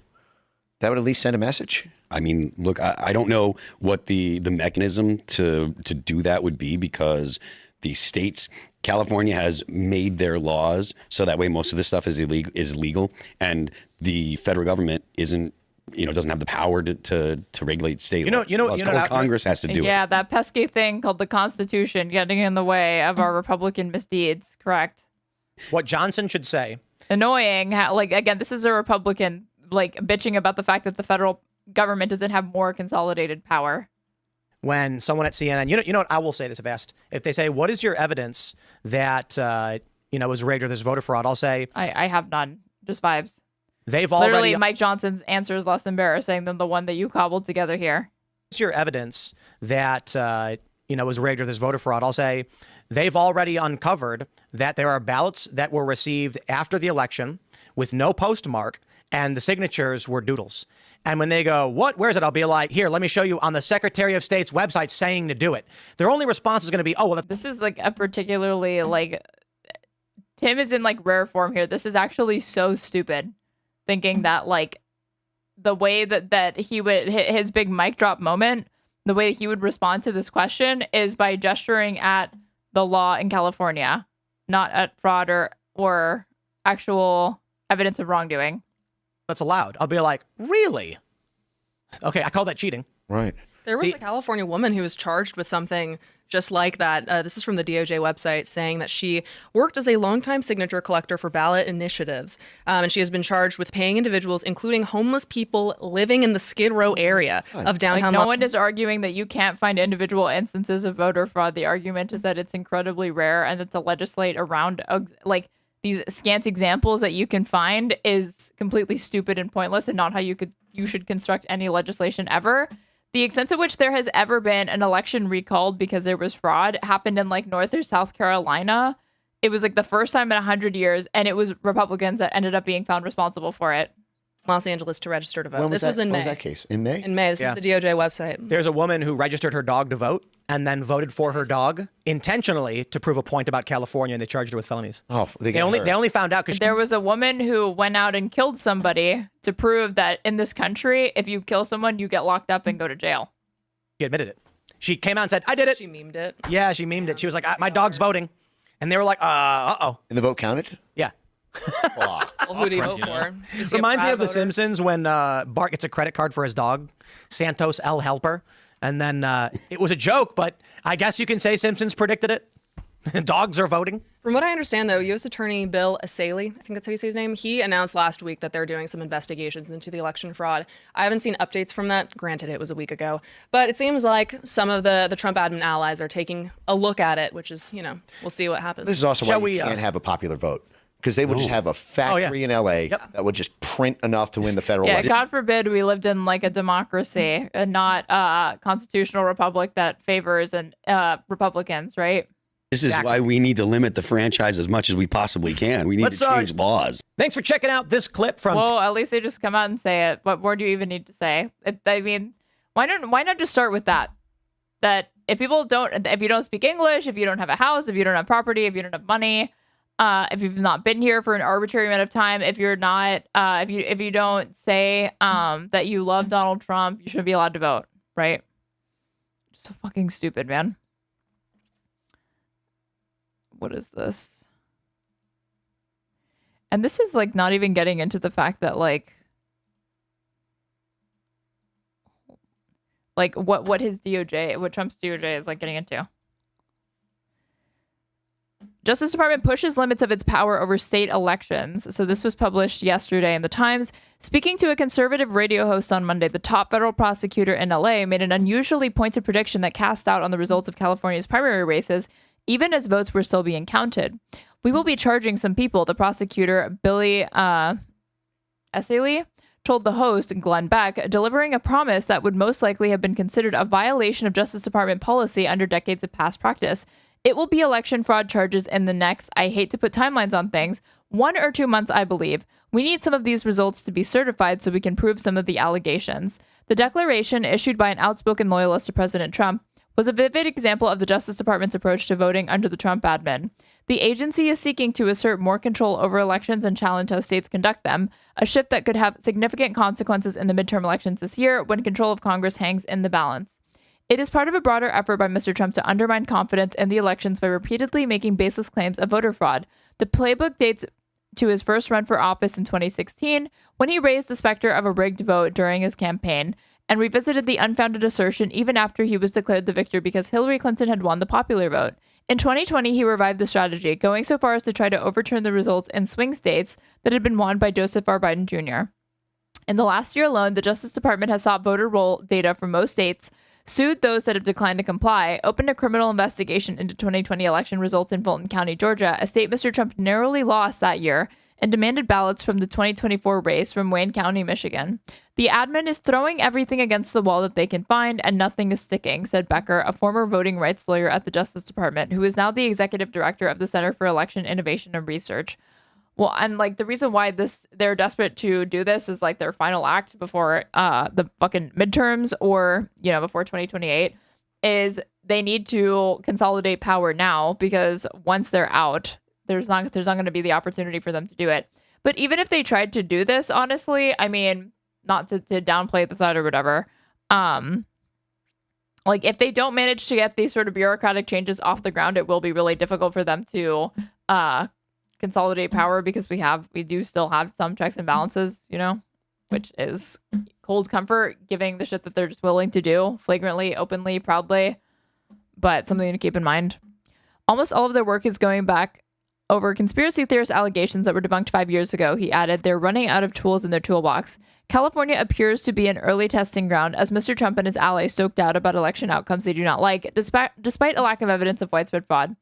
Speaker 4: at least send a message.
Speaker 7: I mean, look, I don't know what the mechanism to do that would be, because the states, California has made their laws so that way most of this stuff is legal, and the federal government doesn't have the power to regulate state laws. Congress has to do it.
Speaker 2: Yeah, that pesky thing called the Constitution getting in the way of our Republican misdeeds. Correct.
Speaker 22: What Johnson should say.
Speaker 2: Annoying. Again, this is a Republican bitching about the fact that the federal government doesn't have more consolidated power.
Speaker 22: When someone at CNN, you know what, I will say this if they say, what is your evidence that, it was rigged or there's voter fraud? I'll say,
Speaker 2: I have none. Just vibes.
Speaker 22: They've already.
Speaker 2: Literally, Mike Johnson's answer is less embarrassing than the one that you cobbled together here.
Speaker 22: What's your evidence that, was rigged or there's voter fraud? I'll say, they've already uncovered that there are ballots that were received after the election with no postmark, and the signatures were doodles. And when they go, what? Where is it? I'll be like, here, let me show you on the Secretary of State's website saying to do it. Their only response is going to be, oh, well.
Speaker 2: This is a particularly Tim is in rare form here. This is actually so stupid, thinking that the way that he would his big mic drop moment, the way that he would respond to this question is by gesturing at the law in California, not at fraud or actual evidence of wrongdoing.
Speaker 22: That's allowed. I'll be like, really? Okay, I call that cheating.
Speaker 4: Right.
Speaker 25: There was a California woman who was charged with something just like that. This is from the DOJ website, saying that she worked as a longtime signature collector for ballot initiatives. And she has been charged with paying individuals, including homeless people living in the Skid Row area of downtown.
Speaker 2: No one is arguing that you can't find individual instances of voter fraud. The argument is that it's incredibly rare, and that to legislate around these scant examples that you can find is completely stupid and pointless, and not how you should construct any legislation ever. The extent to which there has ever been an election recalled because there was fraud happened in North or South Carolina. It was the first time in 100 years, and it was Republicans that ended up being found responsible for it.
Speaker 25: Los Angeles to register to vote.
Speaker 4: When was
Speaker 25: was in May.
Speaker 4: When was that case? In May?
Speaker 25: In May. This is the DOJ website.
Speaker 22: There's a woman who registered her dog to vote and then voted for her dog intentionally to prove a point about California, and they charged her with felonies.
Speaker 4: Oh,
Speaker 22: they only found out because
Speaker 2: there was a woman who went out and killed somebody to prove that in this country, if you kill someone, you get locked up and go to jail.
Speaker 22: She admitted it. She came out and said, I did it.
Speaker 25: She memed it.
Speaker 22: Yeah, she memed it. She was like, my dog's voting. And they were like, uh-oh.
Speaker 4: And the vote counted?
Speaker 22: Yeah.
Speaker 25: Well, who do you vote for?
Speaker 22: Reminds me of The Simpsons when Bart gets a credit card for his dog, Santos L. Helper. And then it was a joke, but I guess you can say Simpsons predicted it. Dogs are voting.
Speaker 25: From what I understand, though, U.S. Attorney Bill Asaley, I think that's how you say his name, he announced last week that they're doing some investigations into the election fraud. I haven't seen updates from that. Granted, it was a week ago. But it seems like some of the Trump admin allies are taking a look at it, which is, we'll see what happens.
Speaker 4: This is also why you can't have a popular vote. Because they would just have a factory in L.A. that would just print enough to win the federal election.
Speaker 2: God forbid we lived in a democracy and not a constitutional republic that favors Republicans, right?
Speaker 7: This is why we need to limit the franchise as much as we possibly can. We need to change laws.
Speaker 22: Thanks for checking out this clip from...
Speaker 2: Well, at least they just come out and say it. What more do you even need to say? Why not just start with that? That if you don't speak English, if you don't have a house, if you don't have property, if you don't have money... if you've not been here for an arbitrary amount of time, if you're not, if you don't say that you love Donald Trump, you shouldn't be allowed to vote, right? Just so fucking stupid, man. What is this? And this is not even getting into the fact that what Trump's DOJ is getting into. Justice Department pushes limits of its power over state elections. So this was published yesterday in the Times. Speaking to a conservative radio host on Monday, the top federal prosecutor in LA made an unusually pointed prediction that cast doubt on the results of California's primary races, even as votes were still being counted. We will be charging some people, the prosecutor, Billy Asaley, told the host, Glenn Beck, delivering a promise that would most likely have been considered a violation of Justice Department policy under decades of past practice. It will be election fraud charges in the next, I hate to put timelines on things, 1 or 2 months, I believe. We need some of these results to be certified so we can prove some of the allegations. The declaration, issued by an outspoken loyalist to President Trump, was a vivid example of the Justice Department's approach to voting under the Trump admin. The agency is seeking to assert more control over elections and challenge how states conduct them, a shift that could have significant consequences in the midterm elections this year when control of Congress hangs in the balance. It is part of a broader effort by Mr. Trump to undermine confidence in the elections by repeatedly making baseless claims of voter fraud. The playbook dates to his first run for office in 2016, when he raised the specter of a rigged vote during his campaign, and revisited the unfounded assertion even after he was declared the victor because Hillary Clinton had won the popular vote. In 2020, he revived the strategy, going so far as to try to overturn the results in swing states that had been won by Joseph R. Biden Jr. In the last year alone, the Justice Department has sought voter roll data from most states, sued those that have declined to comply, opened a criminal investigation into 2020 election results in Fulton County, Georgia, a state Mr. Trump narrowly lost that year, and demanded ballots from the 2024 race from Wayne County, Michigan. The admin is throwing everything against the wall that they can find, and nothing is sticking, said Becker, a former voting rights lawyer at the Justice Department, who is now the executive director of the Center for Election Innovation and Research. Well, and like the reason why they're desperate to do this is like their final act before the fucking midterms or, before 2028 is they need to consolidate power now, because once they're out, there's not going to be the opportunity for them to do it. But even if they tried to do this, honestly, I mean, not to downplay the threat or whatever, like if they don't manage to get these sort of bureaucratic changes off the ground, it will be really difficult for them to consolidate power, because we do still have some checks and balances, which is cold comfort, giving the shit that they're just willing to do flagrantly, openly, proudly, but something to keep in mind. Almost all of their work is going back over conspiracy theorist allegations that were debunked 5 years ago. He added, they're running out of tools in their toolbox. California appears to be an early testing ground as Mr. Trump and his allies stoked out about election outcomes they do not like, despite a lack of evidence of widespread fraud,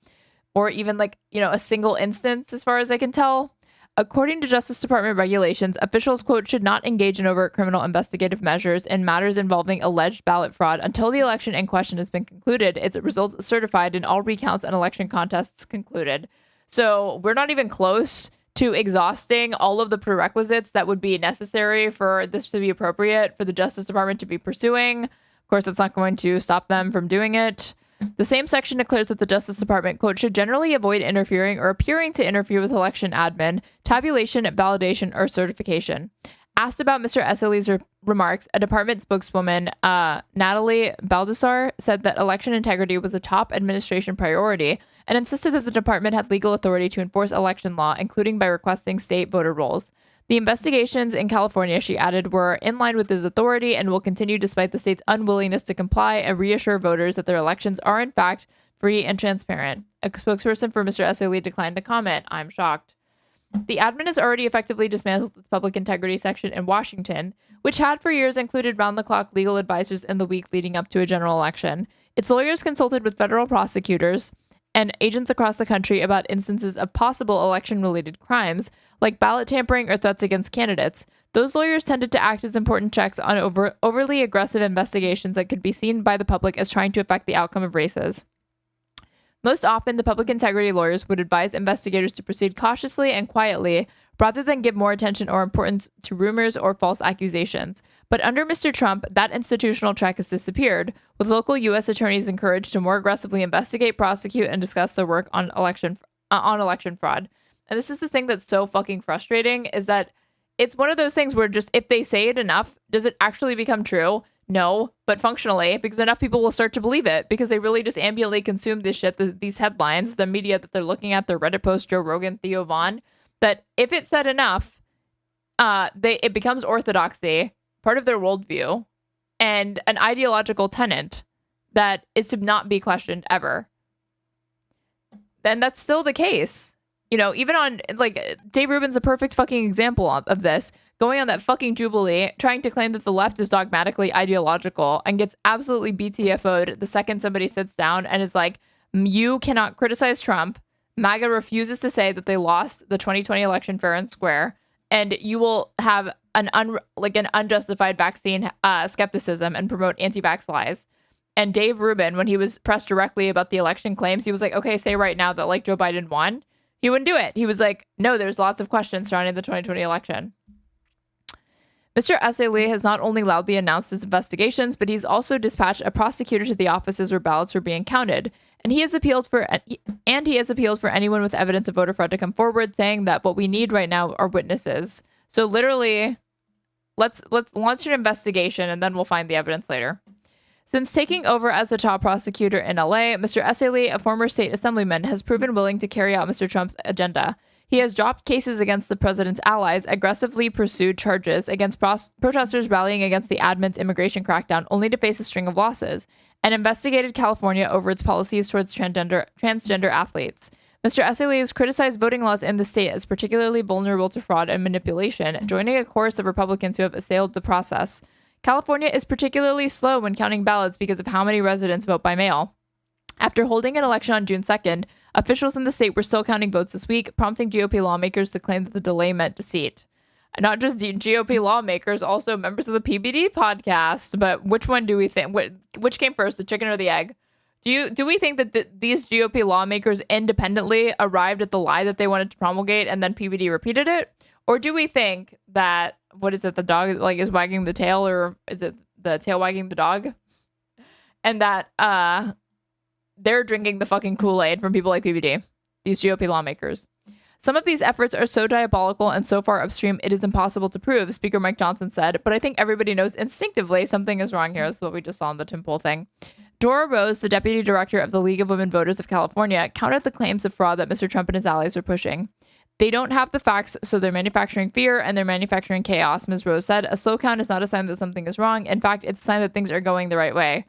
Speaker 2: or even a single instance as far as I can tell. According to Justice Department regulations, officials, quote, should not engage in overt criminal investigative measures in matters involving alleged ballot fraud until the election in question has been concluded, its results certified, and all recounts and election contests concluded. So we're not even close to exhausting all of the prerequisites that would be necessary for this to be appropriate for the Justice Department to be pursuing. Of course, that's not going to stop them from doing it. The same section declares that the Justice Department, quote, should generally avoid interfering or appearing to interfere with election admin, tabulation, validation, or certification. Asked about Mr. Esseley's remarks, a department spokeswoman, Natalie Baldassar, said that election integrity was a top administration priority and insisted that the department had legal authority to enforce election law, including by requesting state voter rolls. The investigations in California, she added, were in line with his authority and will continue despite the state's unwillingness to comply and reassure voters that their elections are in fact free and transparent. A spokesperson for Mr. Esseley declined to comment. I'm shocked. The admin has already effectively dismantled its public integrity section in Washington, which had for years included round-the-clock legal advisors in the week leading up to a general election. Its lawyers consulted with federal prosecutors and agents across the country about instances of possible election-related crimes, like ballot tampering or threats against candidates. Those lawyers tended to act as important checks on overly aggressive investigations that could be seen by the public as trying to affect the outcome of races. Most often, the public integrity lawyers would advise investigators to proceed cautiously and quietly rather than give more attention or importance to rumors or false accusations. But under Mr. Trump, that institutional check has disappeared, with local U.S. attorneys encouraged to more aggressively investigate, prosecute, and discuss their work on election fraud. And this is the thing that's so fucking frustrating, is that it's one of those things where just if they say it enough, does it actually become true? No, but functionally, because enough people will start to believe it, because they really just ambiently consume this shit, these headlines, the media that they're looking at, their Reddit post, Joe Rogan, Theo Vaughn, that if it's said enough, it becomes orthodoxy, part of their worldview, and an ideological tenet that is to not be questioned ever. Then that's still the case. Even on, Dave Rubin's a perfect fucking example of this. Going on that fucking Jubilee, trying to claim that the left is dogmatically ideological, and gets absolutely BTFO'd the second somebody sits down and is like, you cannot criticize Trump. MAGA refuses to say that they lost the 2020 election fair and square, and you will have an unjustified vaccine skepticism and promote anti-vax lies. And Dave Rubin, when he was pressed directly about the election claims, he was like, okay, say right now that like Joe Biden won. He wouldn't do it. He was like, no, there's lots of questions surrounding the 2020 election. Mr. S.A. Lee has not only loudly announced his investigations, but he's also dispatched a prosecutor to the offices where ballots were being counted. And he has appealed for anyone with evidence of voter fraud to come forward, saying that what we need right now are witnesses. So literally, let's launch an investigation and then we'll find the evidence later. Since taking over as the top prosecutor in LA, Mr. S.A. Lee, a former state assemblyman, has proven willing to carry out Mr. Trump's agenda. He has dropped cases against the president's allies, aggressively pursued charges against protesters rallying against the admin's immigration crackdown, only to face a string of losses, and investigated California over its policies towards transgender athletes. Mr. S.A. Lee has criticized voting laws in the state as particularly vulnerable to fraud and manipulation, joining a chorus of Republicans who have assailed the process. California is particularly slow when counting ballots because of how many residents vote by mail. After holding an election on June 2nd, officials in the state were still counting votes this week, prompting GOP lawmakers to claim that the delay meant deceit. Not just GOP lawmakers, also members of the PBD podcast. But which one do we think? Which came first, the chicken or the egg? Do we think that these GOP lawmakers independently arrived at the lie that they wanted to promulgate and then PBD repeated it? Or do we think that, what is it, the dog is wagging the tail, or is it the tail wagging the dog? And that they're drinking the fucking Kool-Aid from people like PBD, these GOP lawmakers. Some of these efforts are so diabolical and so far upstream, it is impossible to prove, Speaker Mike Johnson said, but I think everybody knows instinctively something is wrong here. This is what we just saw in the Tim Pool thing. Dora Rose, the deputy director of the League of Women Voters of California, countered the claims of fraud that Mr. Trump and his allies are pushing. They don't have the facts, so they're manufacturing fear and they're manufacturing chaos, Ms. Rose said. A slow count is not a sign that something is wrong. In fact, it's a sign that things are going the right way.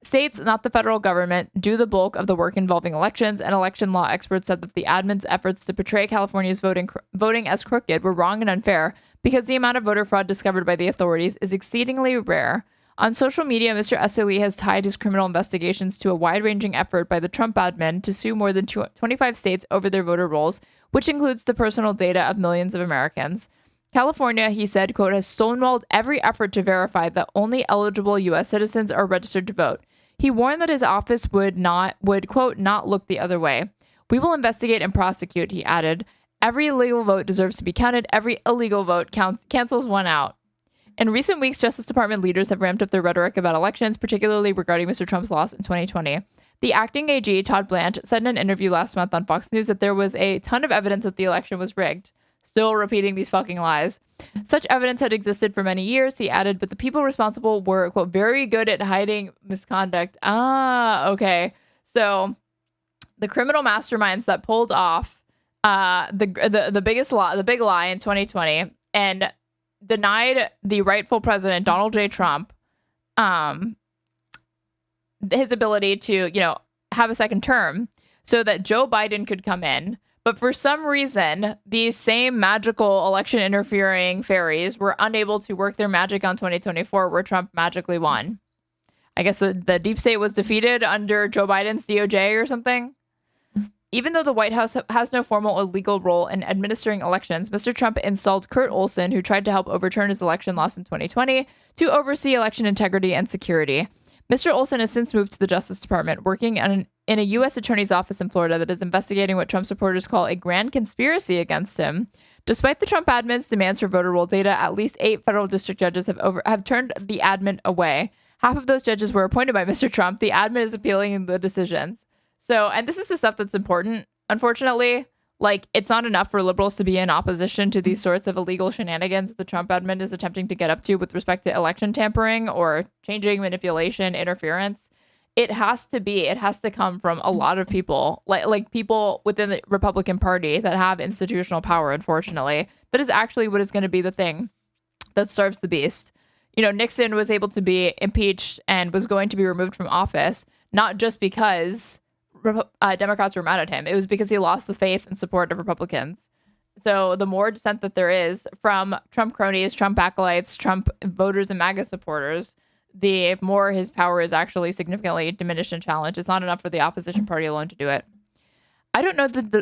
Speaker 2: States, not the federal government, do the bulk of the work involving elections, and election law experts said that the admin's efforts to portray California's voting as crooked were wrong and unfair because the amount of voter fraud discovered by the authorities is exceedingly rare. On social media, Mr. S.A. Lee has tied his criminal investigations to a wide-ranging effort by the Trump admin to sue more than 25 states over their voter rolls, which includes the personal data of millions of Americans. California, he said, quote, has stonewalled every effort to verify that only eligible U.S. citizens are registered to vote. He warned that his office would, quote, not look the other way. We will investigate and prosecute, he added. Every illegal vote deserves to be counted. Every illegal vote cancels one out. In recent weeks, Justice Department leaders have ramped up their rhetoric about elections, particularly regarding Mr. Trump's loss in 2020. The acting AG, Todd Blanche, said in an interview last month on Fox News that there was a ton of evidence that the election was rigged. Still repeating these fucking lies. Such evidence had existed for many years, he added, but the people responsible were, quote, very good at hiding misconduct. Okay. So the criminal masterminds that pulled off the big lie in 2020 and denied the rightful president, Donald J. Trump, his ability to, have a second term so that Joe Biden could come in. But for some reason, these same magical election interfering fairies were unable to work their magic on 2024, where Trump magically won. I guess the deep state was defeated under Joe Biden's DOJ or something. Even though the White House has no formal or legal role in administering elections, Mr. Trump installed Kurt Olson, who tried to help overturn his election loss in 2020, to oversee election integrity and security. Mr. Olson has since moved to the Justice Department, working in a U.S. Attorney's office in Florida that is investigating what Trump supporters call a grand conspiracy against him. Despite the Trump admin's demands for voter roll data, at least 8 federal district judges have turned the admin away. Half of those judges were appointed by Mr. Trump. The admin is appealing the decisions. So, and this is the stuff that's important. Unfortunately, it's not enough for liberals to be in opposition to these sorts of illegal shenanigans that the Trump admin is attempting to get up to with respect to election tampering or changing, manipulation, interference. It has to come from a lot of people, like people within the Republican Party that have institutional power, unfortunately. That is actually what is going to be the thing that starves the beast. Nixon was able to be impeached and was going to be removed from office, not just because Democrats were mad at him. It was because he lost the faith and support of Republicans. So the more dissent that there is from Trump cronies, Trump acolytes, Trump voters and MAGA supporters, the more his power is actually significantly diminished and challenged. It's not enough for the opposition party alone to do it. I don't know that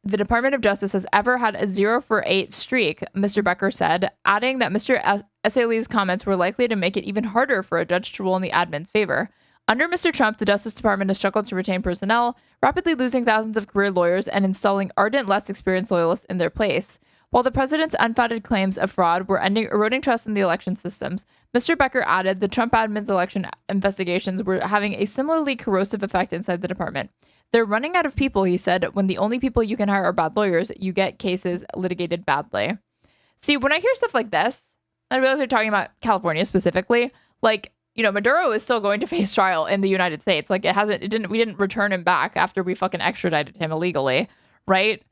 Speaker 2: the Department of Justice has ever had a 0 for 8 streak, Mr. Becker said, adding that Mr. S.A. Lee's comments were likely to make it even harder for a judge to rule in the admin's favor. Under Mr. Trump, the Justice Department has struggled to retain personnel, rapidly losing thousands of career lawyers and installing ardent, less experienced loyalists in their place. While the president's unfounded claims of fraud were eroding trust in the election systems, Mr. Becker added the Trump admin's election investigations were having a similarly corrosive effect inside the department. They're running out of people, he said. When the only people you can hire are bad lawyers, you get cases litigated badly. See, when I hear stuff like this, I realize they're talking about California specifically. Like, you know, Maduro is still going to face trial in the United States. Like, we didn't return him back after we fucking extradited him illegally, right?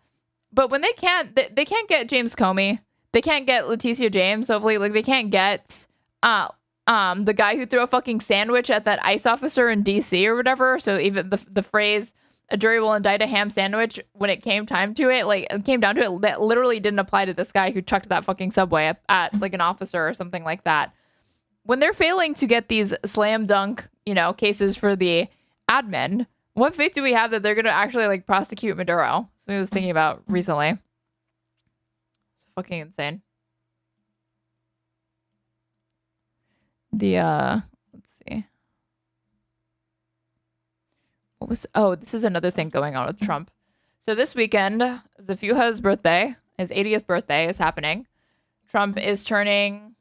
Speaker 2: But when they can't get James Comey, they can't get Letitia James, hopefully, like they can't get the guy who threw a fucking sandwich at that ICE officer in DC or whatever. So even the phrase "a jury will indict a ham sandwich" when it came down to it, that literally didn't apply to this guy who chucked that fucking subway at like an officer or something like that. When they're failing to get these slam dunk, cases for the admin, what faith do we have that they're going to actually like prosecute Maduro? So I was thinking about recently. It's fucking insane. Let's see. This is another thing going on with Trump. So this weekend is Fuha's birthday. His 80th birthday is happening. Trump is turning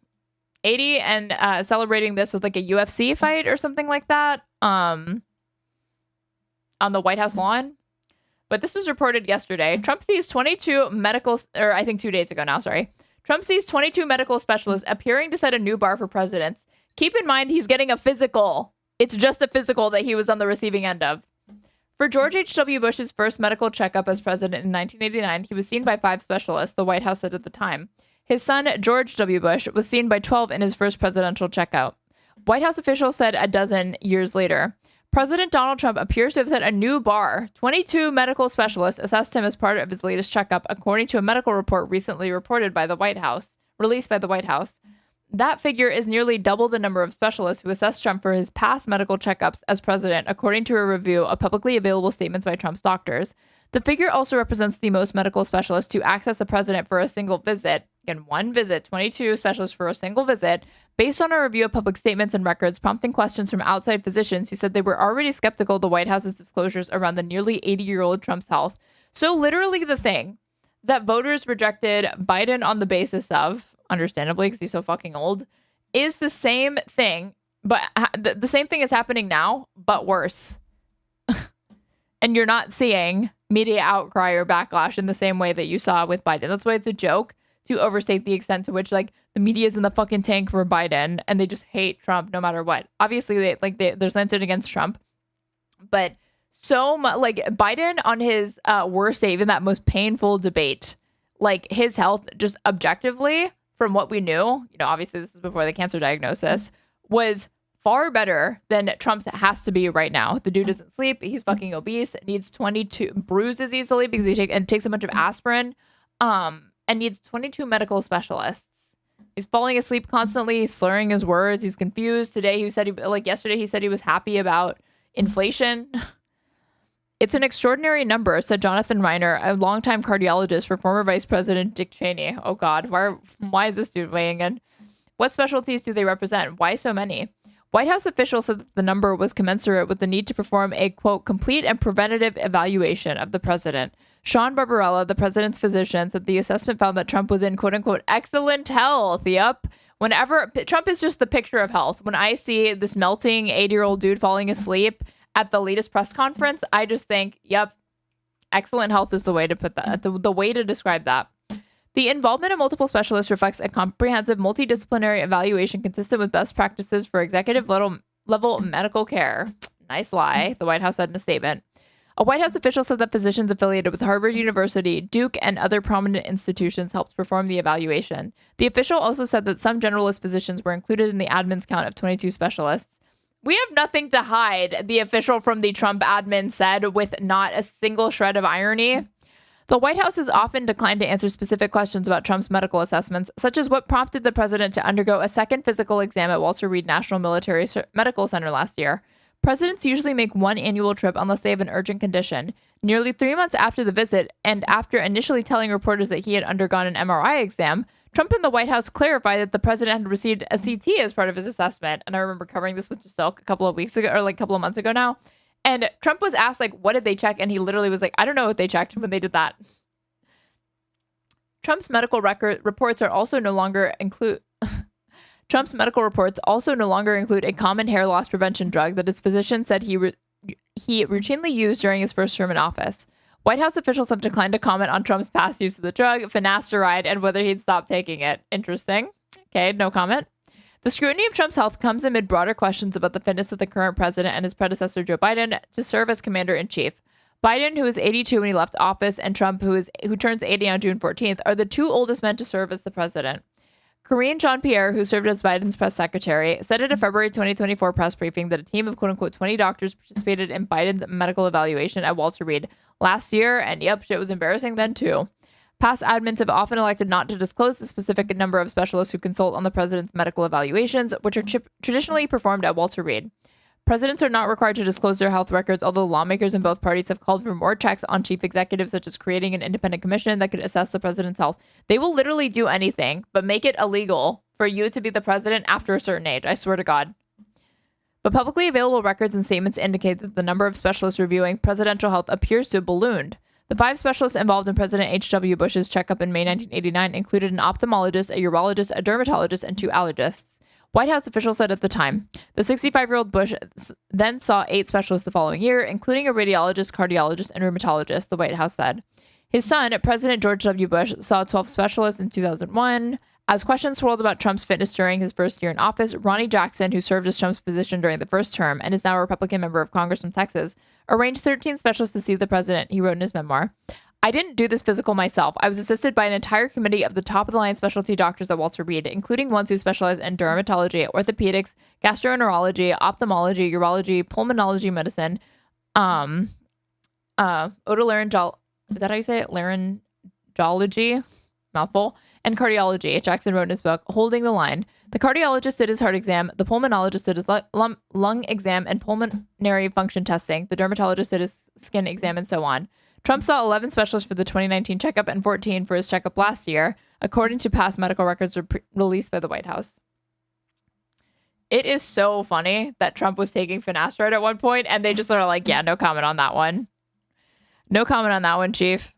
Speaker 2: 80 and celebrating this with like a UFC fight or something like that on the White House lawn. But this was reported yesterday. Trump sees 22 medical, or I think 2 days ago now, sorry. Trump sees 22 medical specialists appearing to set a new bar for presidents. Keep in mind, he's getting a physical. It's just a physical that he was on the receiving end of. For George H.W. Bush's first medical checkup as president in 1989, he was seen by 5 specialists, the White House said at the time. His son, George W. Bush, was seen by 12 in his first presidential checkout. White House officials said a dozen years later. President Donald Trump appears to have set a new bar. 22 medical specialists assessed him as part of his latest checkup, according to a medical report recently released by the White House. That figure is nearly double the number of specialists who assessed Trump for his past medical checkups as president, according to a review of publicly available statements by Trump's doctors. The figure also represents the most medical specialists to access the president for a single visit. Again, one visit, 22 specialists for a single visit, based on a review of public statements and records, prompting questions from outside physicians who said they were already skeptical of the White House's disclosures around the nearly 80-year-old Trump's health. So literally the thing that voters rejected Biden on the basis of, understandably, because he's so fucking old, is the same thing, but the same thing is happening now, but worse. And you're not seeing media outcry or backlash in the same way that you saw with Biden. That's why it's a joke to overstate the extent to which like the media is in the fucking tank for Biden and they just hate Trump no matter what. Obviously, they're slanted against Trump, but so much like Biden on his worst day, even that most painful debate, like his health just objectively from what we knew, obviously this was before the cancer diagnosis, was far better than Trump's has to be right now. The dude doesn't sleep. He's fucking obese. Needs 22 bruises easily because he takes a bunch of aspirin, and needs 22 medical specialists. He's falling asleep constantly, slurring his words. He's confused. Yesterday he said he was happy about inflation. It's an extraordinary number, said Jonathan Reiner, a longtime cardiologist for former Vice President Dick Cheney. Oh God, why is this dude weighing in? What specialties do they represent? Why so many? White House officials said that the number was commensurate with the need to perform a, quote, complete and preventative evaluation of the president. Sean Barbarella, the president's physician, said the assessment found that Trump was in, quote unquote, excellent health. Yep. Whenever Trump is just the picture of health. When I see this melting 80-year-old dude falling asleep at the latest press conference, I just think, yep, excellent health is the way to put that, the way to describe that. The involvement of multiple specialists reflects a comprehensive multidisciplinary evaluation consistent with best practices for executive level medical care. Nice lie, the White House said in a statement. A White House official said that physicians affiliated with Harvard University, Duke, and other prominent institutions helped perform the evaluation. The official also said that some generalist physicians were included in the admin's count of 22 specialists. We have nothing to hide, the official from the Trump admin said with not a single shred of irony. The White House has often declined to answer specific questions about Trump's medical assessments, such as what prompted the president to undergo a second physical exam at Walter Reed National Military Medical Center last year. Presidents usually make one annual trip unless they have an urgent condition. Nearly 3 months after the visit, and after initially telling reporters that he had undergone an MRI exam, Trump and the White House clarified that the president had received a CT as part of his assessment. And I remember covering this with Giselle a couple of weeks ago, or like a couple of months ago now. And Trump was asked, like, what did they check? And he literally was like, I don't know what they checked when they did that. Trump's medical reports also no longer include a common hair loss prevention drug that his physician said he routinely used during his first term in office. White House officials have declined to comment on Trump's past use of the drug, finasteride, and whether he'd stopped taking it. Interesting. Okay, no comment. The scrutiny of Trump's health comes amid broader questions about the fitness of the current president and his predecessor, Joe Biden, to serve as commander-in-chief. Biden, who was 82 when he left office, and Trump, who turns 80 on June 14th, are the two oldest men to serve as the president. Karine Jean-Pierre, who served as Biden's press secretary, said at a February 2024 press briefing that a team of quote-unquote 20 doctors participated in Biden's medical evaluation at Walter Reed last year, and yep, shit was embarrassing then too. Past admins have often elected not to disclose the specific number of specialists who consult on the president's medical evaluations, which are traditionally performed at Walter Reed. Presidents are not required to disclose their health records, although lawmakers in both parties have called for more checks on chief executives, such as creating an independent commission that could assess the president's health. They will literally do anything, but make it illegal for you to be the president after a certain age. I swear to God. But publicly available records and statements indicate that the number of specialists reviewing presidential health appears to have ballooned. The 5 specialists involved in President H.W. Bush's checkup in May 1989 included an ophthalmologist, a urologist, a dermatologist, and 2 allergists. White House officials said at the time. The 65-year-old Bush then saw 8 specialists the following year, including a radiologist, cardiologist, and rheumatologist, the White House said. His son, President George W. Bush, saw 12 specialists in 2001. As questions swirled about Trump's fitness during his first year in office, Ronnie Jackson, who served as Trump's physician during the first term and is now a Republican member of Congress from Texas, arranged 13 specialists to see the president, he wrote in his memoir. I didn't do this physical myself. I was assisted by an entire committee of the top-of-the-line specialty doctors at Walter Reed, including ones who specialize in dermatology, orthopedics, gastroenterology, ophthalmology, urology, pulmonology medicine, otolaryngology, is that how you say it? Laryngology, mouthful, and cardiology, Jackson wrote in his book, Holding the Line. The cardiologist did his heart exam, the pulmonologist did his lung exam and pulmonary function testing, the dermatologist did his skin exam, and so on. Trump saw 11 specialists for the 2019 checkup and 14 for his checkup last year, according to past medical records released by the White House. It is so funny that Trump was taking finasteride at one point, and they just are like, yeah, no comment on that one. No comment on that one, Chief.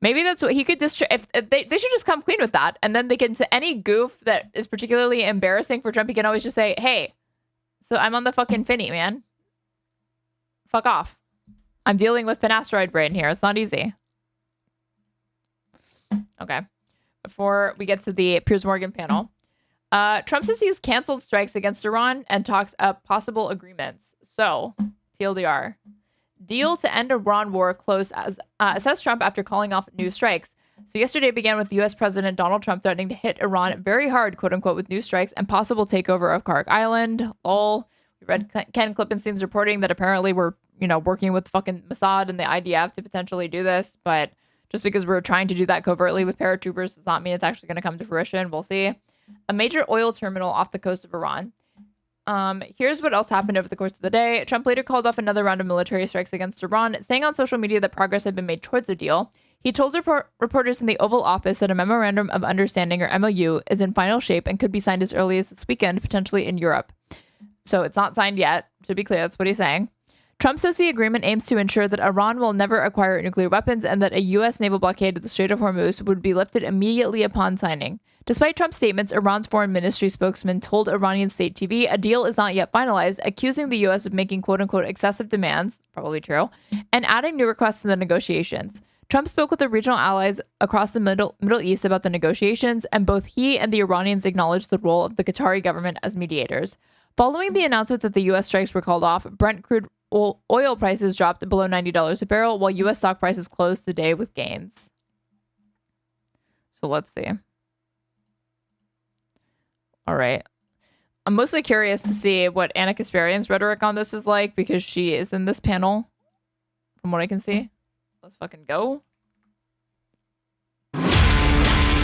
Speaker 2: Maybe that's what he could they should just come clean with that. And then they can say any goof that is particularly embarrassing for Trump. He can always just say, hey, so I'm on the fucking finny, man. Fuck off. I'm dealing with finasteride brain here. It's not easy. Okay. Before we get to the Piers Morgan panel, Trump says he's canceled strikes against Iran and talks up possible agreements. So, TLDR. Deal to end Iran war close as assessed Trump after calling off new strikes. So yesterday began with U.S. President Donald Trump threatening to hit Iran very hard, quote unquote, with new strikes and possible takeover of Kark Island. Lol. We read Ken Klippenstein's reporting that apparently we're, working with fucking Mossad and the IDF to potentially do this. But just because we're trying to do that covertly with paratroopers does not mean it's actually going to come to fruition. We'll see. A major oil terminal off the coast of Iran. Here's what else happened over the course of the day. Trump later called off another round of military strikes against Iran, saying on social media that progress had been made towards a deal. He told reporters in the Oval Office that a memorandum of understanding, or MOU, is in final shape and could be signed as early as this weekend, potentially in Europe. So it's not signed yet. To be clear, that's what he's saying. Trump says the agreement aims to ensure that Iran will never acquire nuclear weapons and that a U.S. naval blockade of the Strait of Hormuz would be lifted immediately upon signing. Despite Trump's statements, Iran's foreign ministry spokesman told Iranian state TV a deal is not yet finalized, accusing the U.S. of making quote-unquote excessive demands, probably true, and adding new requests to the negotiations. Trump spoke with the regional allies across the Middle East about the negotiations, and both he and the Iranians acknowledged the role of the Qatari government as mediators. Following the announcement that the U.S. strikes were called off, Brent crude oil prices dropped below $90 a barrel, while U.S. stock prices closed the day with gains. So let's see. All right. I'm mostly curious to see what Anna Kasparian's rhetoric on this is like, because she is in this panel, from what I can see. Let's fucking go.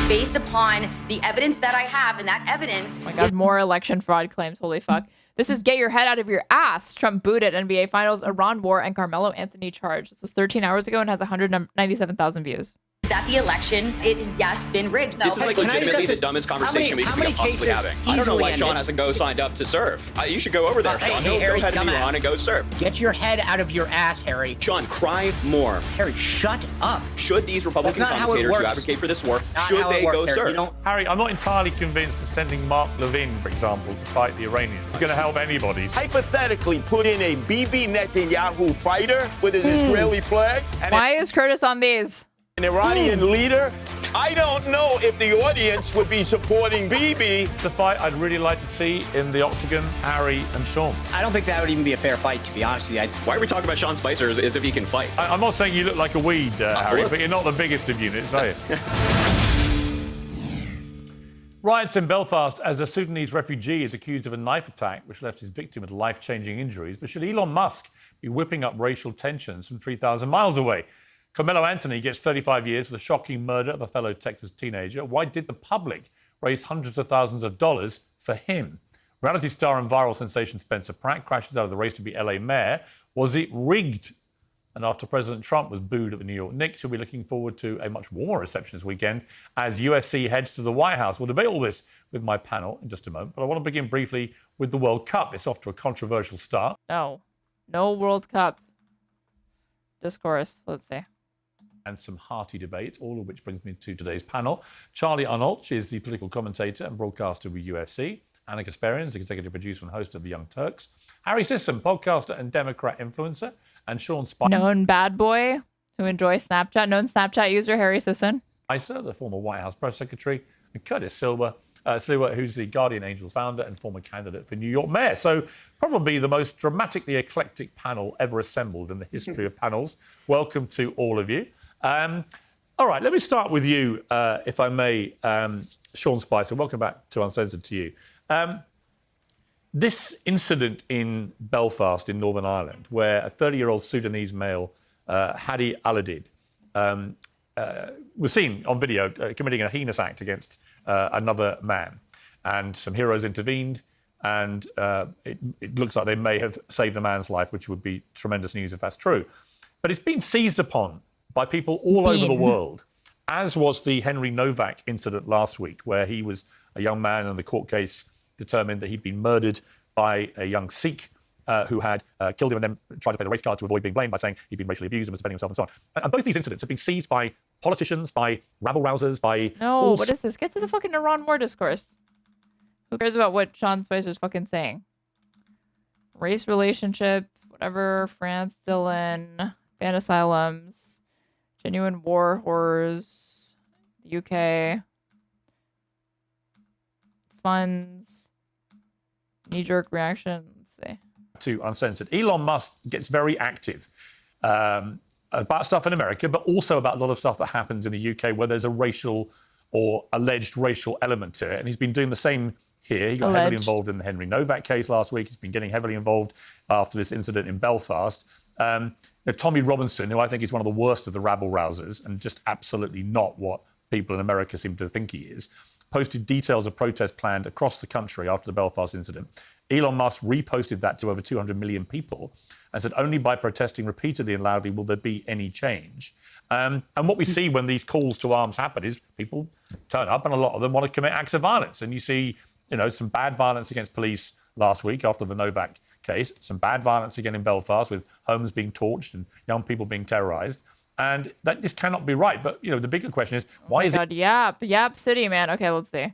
Speaker 9: Based upon the evidence that I have, and that evidence...
Speaker 2: Oh my God, more election fraud claims. Holy fuck. This is get your head out of your ass. Trump booted NBA Finals, Iran war, and Carmelo Anthony charge. This was 13 hours ago and has 197,000 views.
Speaker 9: that the election, it has, yes, been rigged.
Speaker 10: This is like legitimately the dumbest conversation we could be possibly having. I don't know why Sean hasn't signed up to serve. You should go over there, Sean. Go ahead and be on and go serve.
Speaker 22: Get your head out of your ass, Harry.
Speaker 10: Sean, cry more.
Speaker 22: Harry, shut up.
Speaker 10: Should these Republican commentators who advocate for this war, should they go serve?
Speaker 11: Harry, I'm not entirely convinced that sending Mark Levin, for example, to fight the Iranians is going to help anybody.
Speaker 12: Hypothetically, put in a Bibi Netanyahu fighter with an Israeli flag. And
Speaker 2: Why is Curtis on these?
Speaker 12: An Iranian leader. I don't know if the audience would be supporting Bibi.
Speaker 11: The fight I'd really like to see in the octagon, Harry and Sean.
Speaker 22: I don't think that would even be a fair fight, to be honest with you.
Speaker 10: Why are we talking about Sean Spicer as if he can fight?
Speaker 11: I'm not saying you look like a weed, Harry, but you're not the biggest of units, are you? Riots in Belfast as a Sudanese refugee is accused of a knife attack which left his victim with life-changing injuries. But should Elon Musk be whipping up racial tensions from 3,000 miles away? Carmelo Anthony gets 35 years for the shocking murder of a fellow Texas teenager. Why did the public raise hundreds of thousands of dollars for him? Reality star and viral sensation Spencer Pratt crashes out of the race to be LA mayor. Was it rigged? And after President Trump was booed at the New York Knicks, we'll be looking forward to a much warmer reception this weekend as UFC heads to the White House. We'll debate all this with my panel in just a moment. But I want to begin briefly with the World Cup. It's off to a controversial start.
Speaker 2: No World Cup discourse. Let's see.
Speaker 11: And some hearty debates, all of which brings me to today's panel. Charlie Arnolch is the political commentator and broadcaster with UFC. Anna Kasparian is executive producer and host of The Young Turks. Harry Sisson, podcaster and Democrat influencer. And Sean Spicer.
Speaker 2: Known bad boy who enjoys Snapchat. Known Snapchat user, Harry Sisson.
Speaker 11: Spicer, the former White House press secretary. And Curtis Sliwa, who's the Guardian Angels founder and former candidate for New York mayor. So probably the most dramatically eclectic panel ever assembled in the history of panels. Welcome to all of you. All right, let me start with you, if I may, Sean Spicer. Welcome back to Uncensored to you. This incident in Belfast in Northern Ireland, where a 30-year-old Sudanese male, Hadi Aladid, was seen on video committing a heinous act against another man. And some heroes intervened, and it looks like they may have saved the man's life, which would be tremendous news if that's true. But it's been seized upon by people all over the world, as was the Henry Novak incident last week, where he was a young man and the court case determined that he'd been murdered by a young Sikh who had killed him and then tried to play the race card to avoid being blamed by saying he'd been racially abused and was defending himself and so on. And both these incidents have been seized by politicians, by rabble-rousers, by...
Speaker 2: No, what is this? Get to the fucking Iran war discourse. Who cares about what Sean Spicer's fucking saying? Race relationship, whatever, France still in, ban asylums, genuine war horrors, the UK, funds, knee-jerk reaction. Let's see.
Speaker 11: To Uncensored. Elon Musk gets very active about stuff in America, but also about a lot of stuff that happens in the UK where there's a racial or alleged racial element to it. And he's been doing the same here. He got heavily involved in the Henry Novak case last week. He's been getting heavily involved after this incident in Belfast. Tommy Robinson, who I think is one of the worst of the rabble-rousers and just absolutely not what people in America seem to think he is, posted details of protests planned across the country after the Belfast incident. Elon Musk reposted that to over 200 million people and said only by protesting repeatedly and loudly will there be any change. And what we see when these calls to arms happen is people turn up and a lot of them want to commit acts of violence. And you see, some bad violence against police last week after the Novak case, some bad violence again in Belfast with homes being torched and young people being terrorized. And that just cannot be right. But, the bigger question is, why is it...
Speaker 2: Yap City, man. Okay, let's see.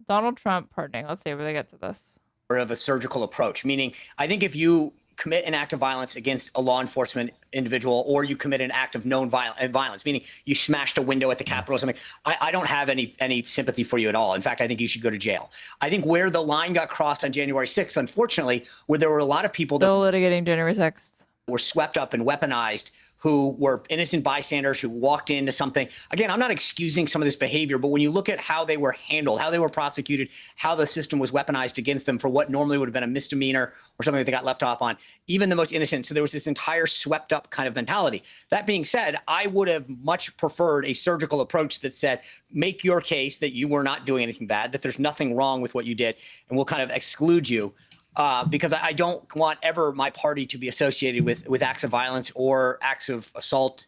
Speaker 2: Donald Trump pardoning. Let's see where they get to this.
Speaker 22: Of a surgical approach, meaning I think if you commit an act of violence against a law enforcement individual or you commit an act of known violence, meaning you smashed a window at the Capitol or something, I don't have any sympathy for you at all. In fact, I think you should go to jail. I think where the line got crossed on January 6th, unfortunately, where there were a lot of people that
Speaker 2: still litigating January 6th.
Speaker 22: Were swept up and weaponized, who were innocent bystanders who walked into something. Again, I'm not excusing some of this behavior, but when you look at how they were handled, how they were prosecuted, how the system was weaponized against them for what normally would have been a misdemeanor or something that they got left off on, even the most innocent. So there was this entire swept up kind of mentality. That being said, I would have much preferred a surgical approach that said, make your case that you were not doing anything bad, that there's nothing wrong with what you did, and we'll kind of exclude you. Because I don't want ever my party to be associated with acts of violence or acts of assault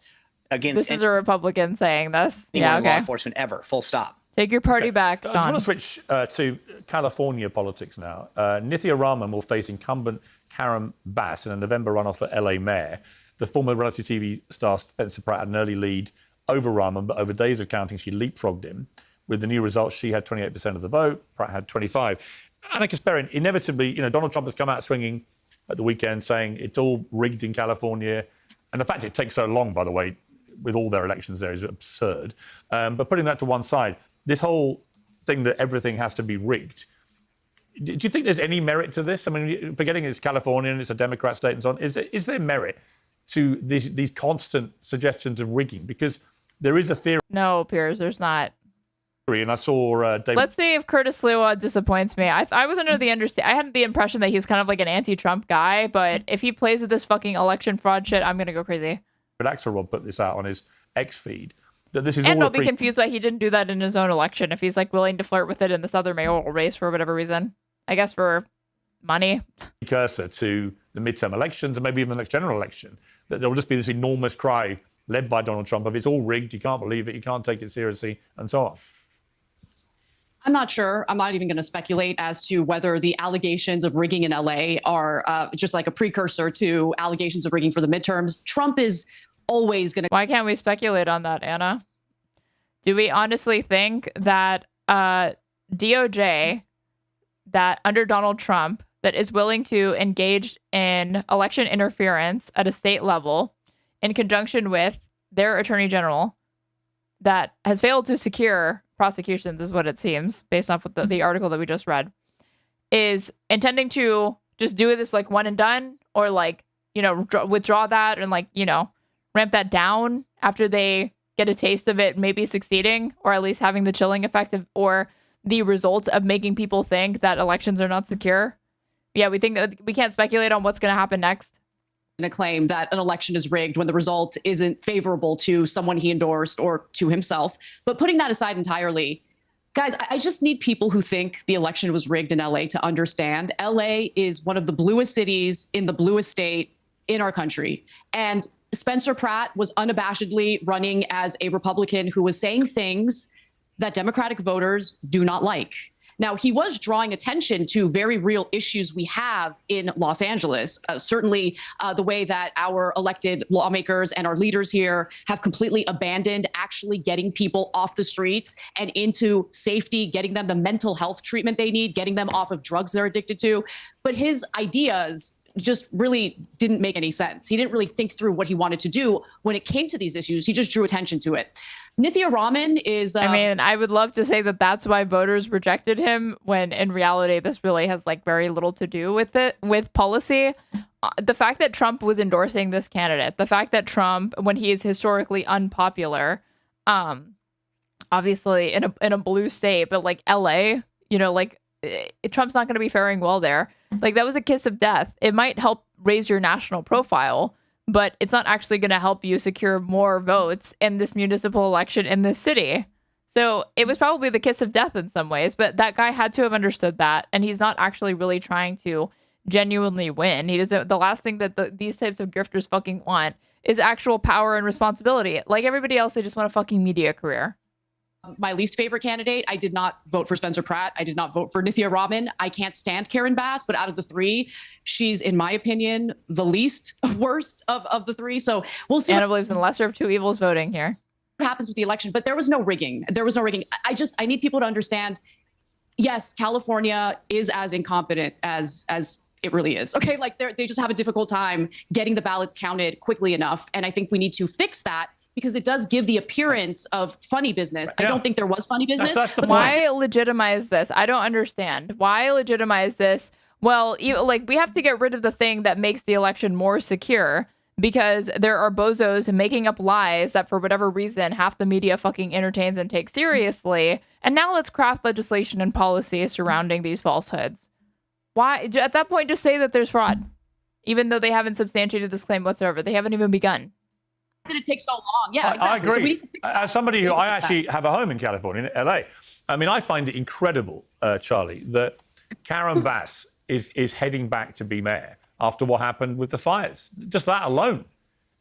Speaker 14: against
Speaker 2: This is a Republican saying this.
Speaker 14: anyone
Speaker 2: Yeah,
Speaker 14: in law
Speaker 2: okay.
Speaker 14: enforcement ever. Full stop.
Speaker 2: Take your party back,
Speaker 11: I just
Speaker 2: Sean.
Speaker 11: want to switch to California politics now. Nithya Raman will face incumbent Karen Bass in a November runoff for LA mayor. The former reality TV star Spencer Pratt had an early lead over Raman, but over days of counting, she leapfrogged him. With the new results, she had 28% of the vote. Pratt had 25%. Anna Kasparian, inevitably, Donald Trump has come out swinging at the weekend saying it's all rigged in California. And the fact it takes so long, by the way, with all their elections there is absurd. But putting that to one side, this whole thing that everything has to be rigged, do you think there's any merit to this? I mean, forgetting it's California and it's a Democrat state and so on, is there merit to these constant suggestions of rigging? Because there is a theory.
Speaker 2: No, Piers, there's not.
Speaker 11: And I saw David.
Speaker 2: Let's see if Curtis Sliwa disappoints me. I was under the I had the impression that he's kind of like an anti-Trump guy, but if he plays with this fucking election fraud shit, I'm gonna go crazy.
Speaker 11: Axelrod put this out on his X feed. That this is
Speaker 2: And
Speaker 11: all
Speaker 2: I'll be confused why he didn't do that in his own election if he's like willing to flirt with it in this other mayoral race for whatever reason. I guess for money.
Speaker 11: Precursor to the midterm elections and maybe even the next general election. That there will just be this enormous cry led by Donald Trump of it's all rigged, you can't believe it, you can't take it seriously, and so on.
Speaker 15: I'm not sure. I'm not even going to speculate as to whether the allegations of rigging in LA are just like a precursor to allegations of rigging for the midterms. Trump is always going to.
Speaker 2: Why can't we speculate on that, Anna? Do we honestly think that DOJ, that under Donald Trump, that is willing to engage in election interference at a state level in conjunction with their attorney general that has failed to secure prosecutions, is what it seems, based off of the article that we just read, is intending to just do this like one and done, or like, withdraw that and like, ramp that down after they get a taste of it maybe succeeding, or at least having the chilling effect of, or the result of making people think that elections are not secure. Yeah, we think that we can't speculate on what's going to happen next.
Speaker 15: To claim that an election is rigged when the result isn't favorable to someone he endorsed or to himself. But putting that aside entirely, guys, I just need people who think the election was rigged in LA to understand LA is one of the bluest cities in the bluest state in our country. And Spencer Pratt was unabashedly running as a Republican who was saying things that Democratic voters do not like. Now, he was drawing attention to very real issues we have in Los Angeles. Certainly the way that our elected lawmakers and our leaders here have completely abandoned actually getting people off the streets and into safety, getting them the mental health treatment they need, getting them off of drugs they're addicted to. But his ideas just really didn't make any sense. He didn't really think through what he wanted to do when it came to these issues. He just drew attention to it. Nithya Raman is...
Speaker 2: I mean, I would love to say that that's why voters rejected him, when in reality, this really has like very little to do with it, with policy. The fact that Trump was endorsing this candidate, the fact that Trump, when he is historically unpopular, obviously in a blue state, but like LA, Trump's not going to be faring well there. Like, that was a kiss of death. It might help raise your national profile, but it's not actually going to help you secure more votes in this municipal election in this city. So it was probably the kiss of death in some ways, but that guy had to have understood that. And he's not actually really trying to genuinely win. He doesn't. The last thing that these types of grifters fucking want is actual power and responsibility. Like everybody else, they just want a fucking media career.
Speaker 15: My least favorite candidate. I did not vote for Spencer Pratt. I did not vote for Nithya Raman. I can't stand Karen Bass, but out of the three, she's, in my opinion, the least worst of the three. So we'll see.
Speaker 2: Anna believes in the lesser of two evils voting here.
Speaker 15: What happens with the election? But there was no rigging. There was no rigging. I need people to understand, yes, California is as incompetent as it really is. Okay, like they just have a difficult time getting the ballots counted quickly enough. And I think we need to fix that, because it does give the appearance of funny business. Yeah. I don't think there was funny business.
Speaker 2: That's the point. Why legitimize this? I don't understand. Why legitimize this? Well, we have to get rid of the thing that makes the election more secure, because there are bozos making up lies that for whatever reason half the media fucking entertains and takes seriously. And now let's craft legislation and policy surrounding these falsehoods. Why? At that point, just say that there's fraud, even though they haven't substantiated this claim whatsoever. They haven't even begun.
Speaker 15: Did it take so long? Yeah, exactly.
Speaker 11: I agree.
Speaker 15: So we need to fix
Speaker 11: As somebody who I actually have a home in California, in LA, I mean, I find it incredible, Charlie, that Karen Bass is heading back to be mayor after what happened with the fires. Just that alone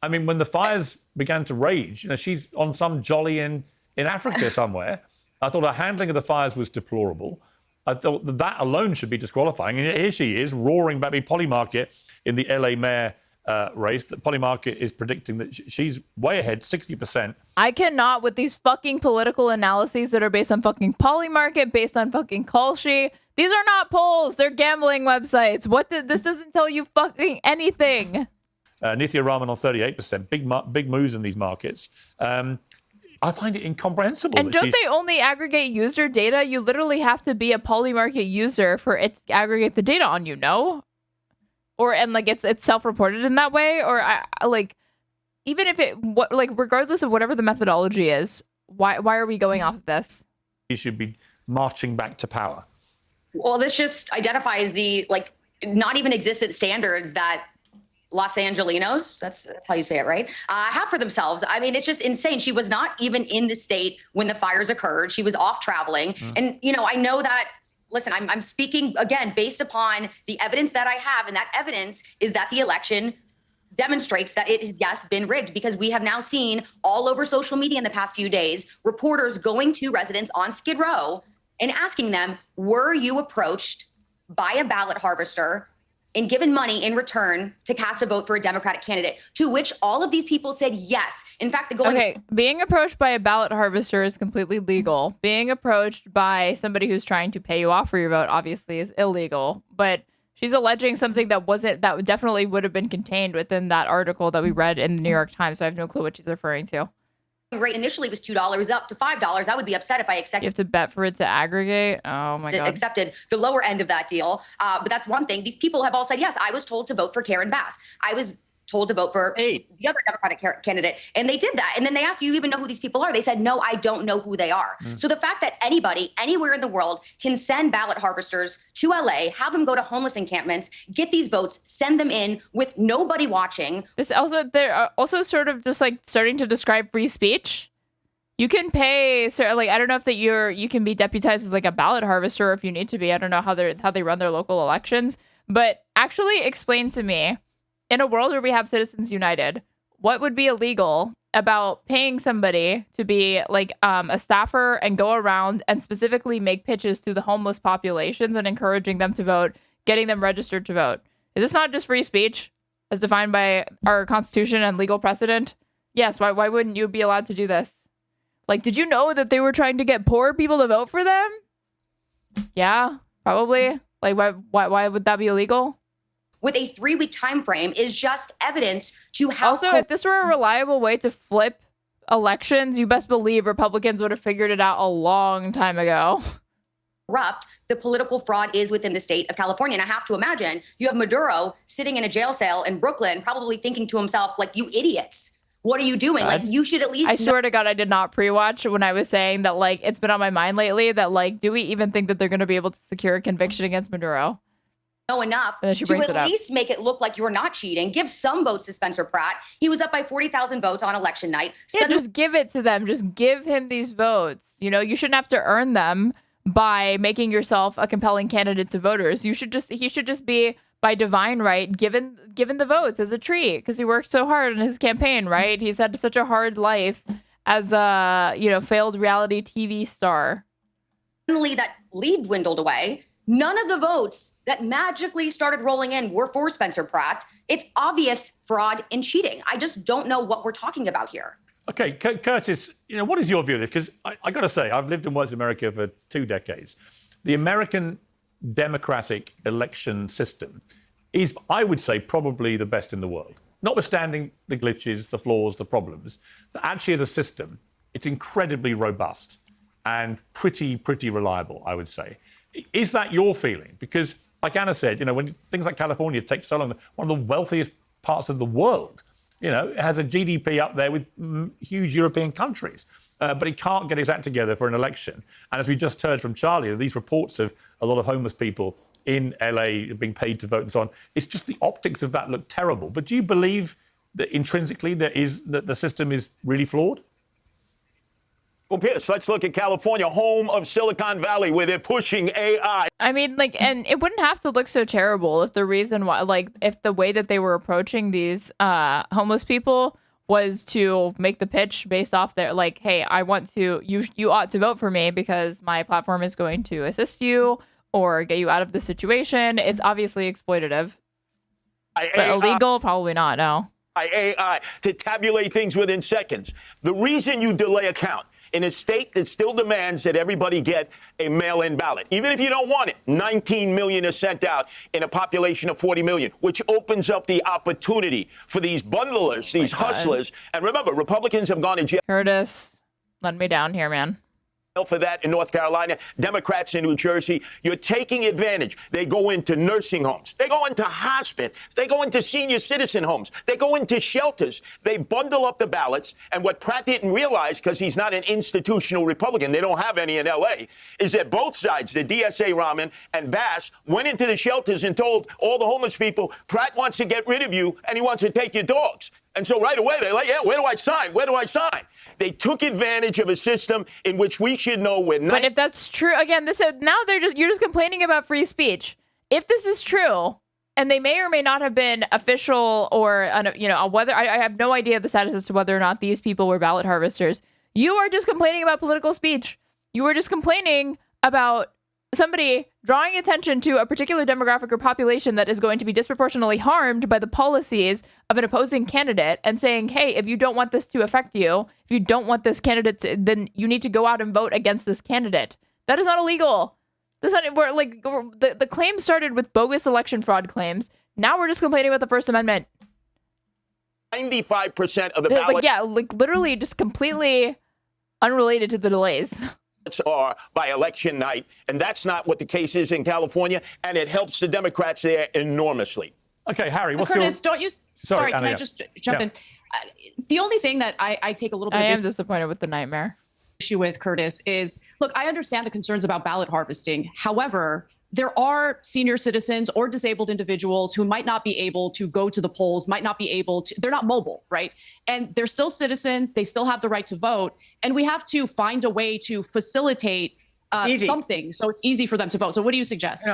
Speaker 11: I mean, when the fires began to rage, she's on some jolly in Africa somewhere. I thought her handling of the fires was deplorable. I thought that alone should be disqualifying. And here she is roaring back me. Polymarket in the LA mayor race. That Polymarket is predicting that she's way ahead, 60%.
Speaker 2: I cannot with these fucking political analyses that are based on fucking Polymarket, based on fucking Kalshi. These are not polls. They're gambling websites. This doesn't tell you fucking anything.
Speaker 11: Nithya Raman on 38%. Big moves in these markets. I find it incomprehensible.
Speaker 2: And don't they only aggregate user data? You literally have to be a Polymarket user for it to aggregate the data on you, no? It's self-reported in that way, or even if regardless of whatever the methodology is, why are we going off of this?
Speaker 11: You should be marching back to power.
Speaker 9: Well, this just identifies the not even existent standards that Los Angelinos, that's how you say it, right? Have for themselves. I mean, it's just insane. She was not even in the state when the fires occurred. She was off traveling. And, I know that, listen, I'm speaking, again, based upon the evidence that I have. And that evidence is that the election demonstrates that it has, yes, been rigged, because we have now seen all over social media in the past few days, reporters going to residents on Skid Row and asking them, were you approached by a ballot harvester and given money in return to cast a vote for a Democratic candidate? To which all of these people said yes. In fact,
Speaker 2: being approached by a ballot harvester is completely legal. Being approached by somebody who's trying to pay you off for your vote obviously is illegal. But she's alleging something that definitely would have been contained within that article that we read in the New York Times. So I have no clue what she's referring to.
Speaker 9: Rate initially was $2 up to $5. I would be upset if I accepted.
Speaker 2: You have to bet for it to aggregate. Oh my God.
Speaker 9: Accepted the lower end of that deal. But that's one thing. These people have all said, yes, I was told to vote for Karen Bass. I was told to vote for the other Democratic candidate. And they did that. And then they asked, do you even know who these people are? They said, no, I don't know who they are. So the fact that anybody, anywhere in the world can send ballot harvesters to LA, have them go to homeless encampments, get these votes, send them in with nobody watching.
Speaker 2: They're also sort of just starting to describe free speech. You can pay, I don't know if you can be deputized as a ballot harvester if you need to be. I don't know how they run their local elections, but actually explain to me, in a world where we have Citizens United, what would be illegal about paying somebody to be a staffer and go around and specifically make pitches to the homeless populations and encouraging them to vote, getting them registered to vote? Is this not just free speech as defined by our Constitution and legal precedent? Yes. Why wouldn't you be allowed to do this? Did you know that they were trying to get poor people to vote for them? Yeah, probably. Why would that be illegal?
Speaker 9: With a 3-week time frame is just evidence to how.
Speaker 2: Also, if this were a reliable way to flip elections, you best believe Republicans would have figured it out a long time ago.
Speaker 9: Corrupt the political fraud is within the state of California. And I have to imagine you have Maduro sitting in a jail cell in Brooklyn, probably thinking to himself, you idiots. What are you doing? You should at least.
Speaker 2: I swear to God, I did not pre-watch when I was saying that, it's been on my mind lately that, do we even think that they're going to be able to secure a conviction against Maduro?
Speaker 9: Know enough to at least make it look like you're not cheating. Give some votes to Spencer Pratt. He was up by 40,000 votes on election night.
Speaker 2: Yeah, just give it to them. Just give him these votes. You shouldn't have to earn them by making yourself a compelling candidate to voters. He should just be, by divine right, given the votes as a treat, because he worked so hard in his campaign, right? He's had such a hard life as a failed reality TV star.
Speaker 9: Suddenly that lead dwindled away. None of the votes that magically started rolling in were for Spencer Pratt. It's obvious fraud and cheating. I just don't know what we're talking about here.
Speaker 11: Okay, Curtis, what is your view of this? Because I got to say, I've lived and worked in America for 2 decades. The American democratic election system is, I would say, probably the best in the world. Notwithstanding the glitches, the flaws, the problems, but actually as a system, it's incredibly robust and pretty reliable, I would say. Is that your feeling? Because, like Anna said, when things like California take so long, one of the wealthiest parts of the world, it has a GDP up there with huge European countries, but it can't get its act together for an election. And as we just heard from Charlie, these reports of a lot of homeless people in LA being paid to vote and so on, it's just the optics of that look terrible. But do you believe that intrinsically that the system is really flawed?
Speaker 12: Well, Piers, let's look at California, home of Silicon Valley, where they're pushing AI.
Speaker 2: I mean, like, and it wouldn't have to look so terrible if the reason why, like, if the way that they were approaching these homeless people was to make the pitch based off their, like, hey, I want to, you ought to vote for me because my platform is going to assist you or get you out of the situation. It's obviously exploitative. But illegal? Probably not, no.
Speaker 12: AI to tabulate things within seconds. The reason you delay a count in a state that still demands that everybody get a mail-in ballot, even if you don't want it, 19 million are sent out in a population of 40 million, which opens up the opportunity for these bundlers, these hustlers. And remember, Republicans have gone to jail.
Speaker 2: Curtis, let me down here, man.
Speaker 12: For that in North Carolina, Democrats in New Jersey, you're taking advantage. They go into nursing homes. They go into hospice. They go into senior citizen homes. They go into shelters. They bundle up the ballots. And what Pratt didn't realize, because he's not an institutional Republican, they don't have any in L.A., is that both sides, the DSA, Rahman, and Bass, went into the shelters and told all the homeless people, Pratt wants to get rid of you, and he wants to take your dogs. And so right away, they're like, yeah, where do I sign? Where do I sign? They took advantage of a system in which we should know we're not.
Speaker 2: But if that's true, again, this is, now you're just complaining about free speech. If this is true, and they may or may not have been official or, whether I have no idea the status as to whether or not these people were ballot harvesters, you are just complaining about political speech. You are just complaining about somebody drawing attention to a particular demographic or population that is going to be disproportionately harmed by the policies of an opposing candidate and saying, hey, if you don't want this to affect you, if you don't want this candidate to, then you need to go out and vote against this candidate. That is not illegal. That's not, the claim started with bogus election fraud claims. Now we're just complaining about the First Amendment.
Speaker 12: 95% of the ballot.
Speaker 2: Literally just completely unrelated to the delays.
Speaker 12: Are by election night, and that's not what the case is in California, and it helps the Democrats there enormously.
Speaker 11: Okay, Harry, what's
Speaker 15: Curtis,
Speaker 11: your...
Speaker 15: don't you... Sorry, can I just jump in? The only thing that I take a little bit
Speaker 2: I am disappointed with the nightmare.
Speaker 15: Issue with, Curtis, is, look, I understand the concerns about ballot harvesting. However, there are senior citizens or disabled individuals who might not be able to go to the polls, might not be able to, they're not mobile, right? And they're still citizens, they still have the right to vote. And we have to find a way to facilitate something so it's easy for them to vote. So what do you suggest?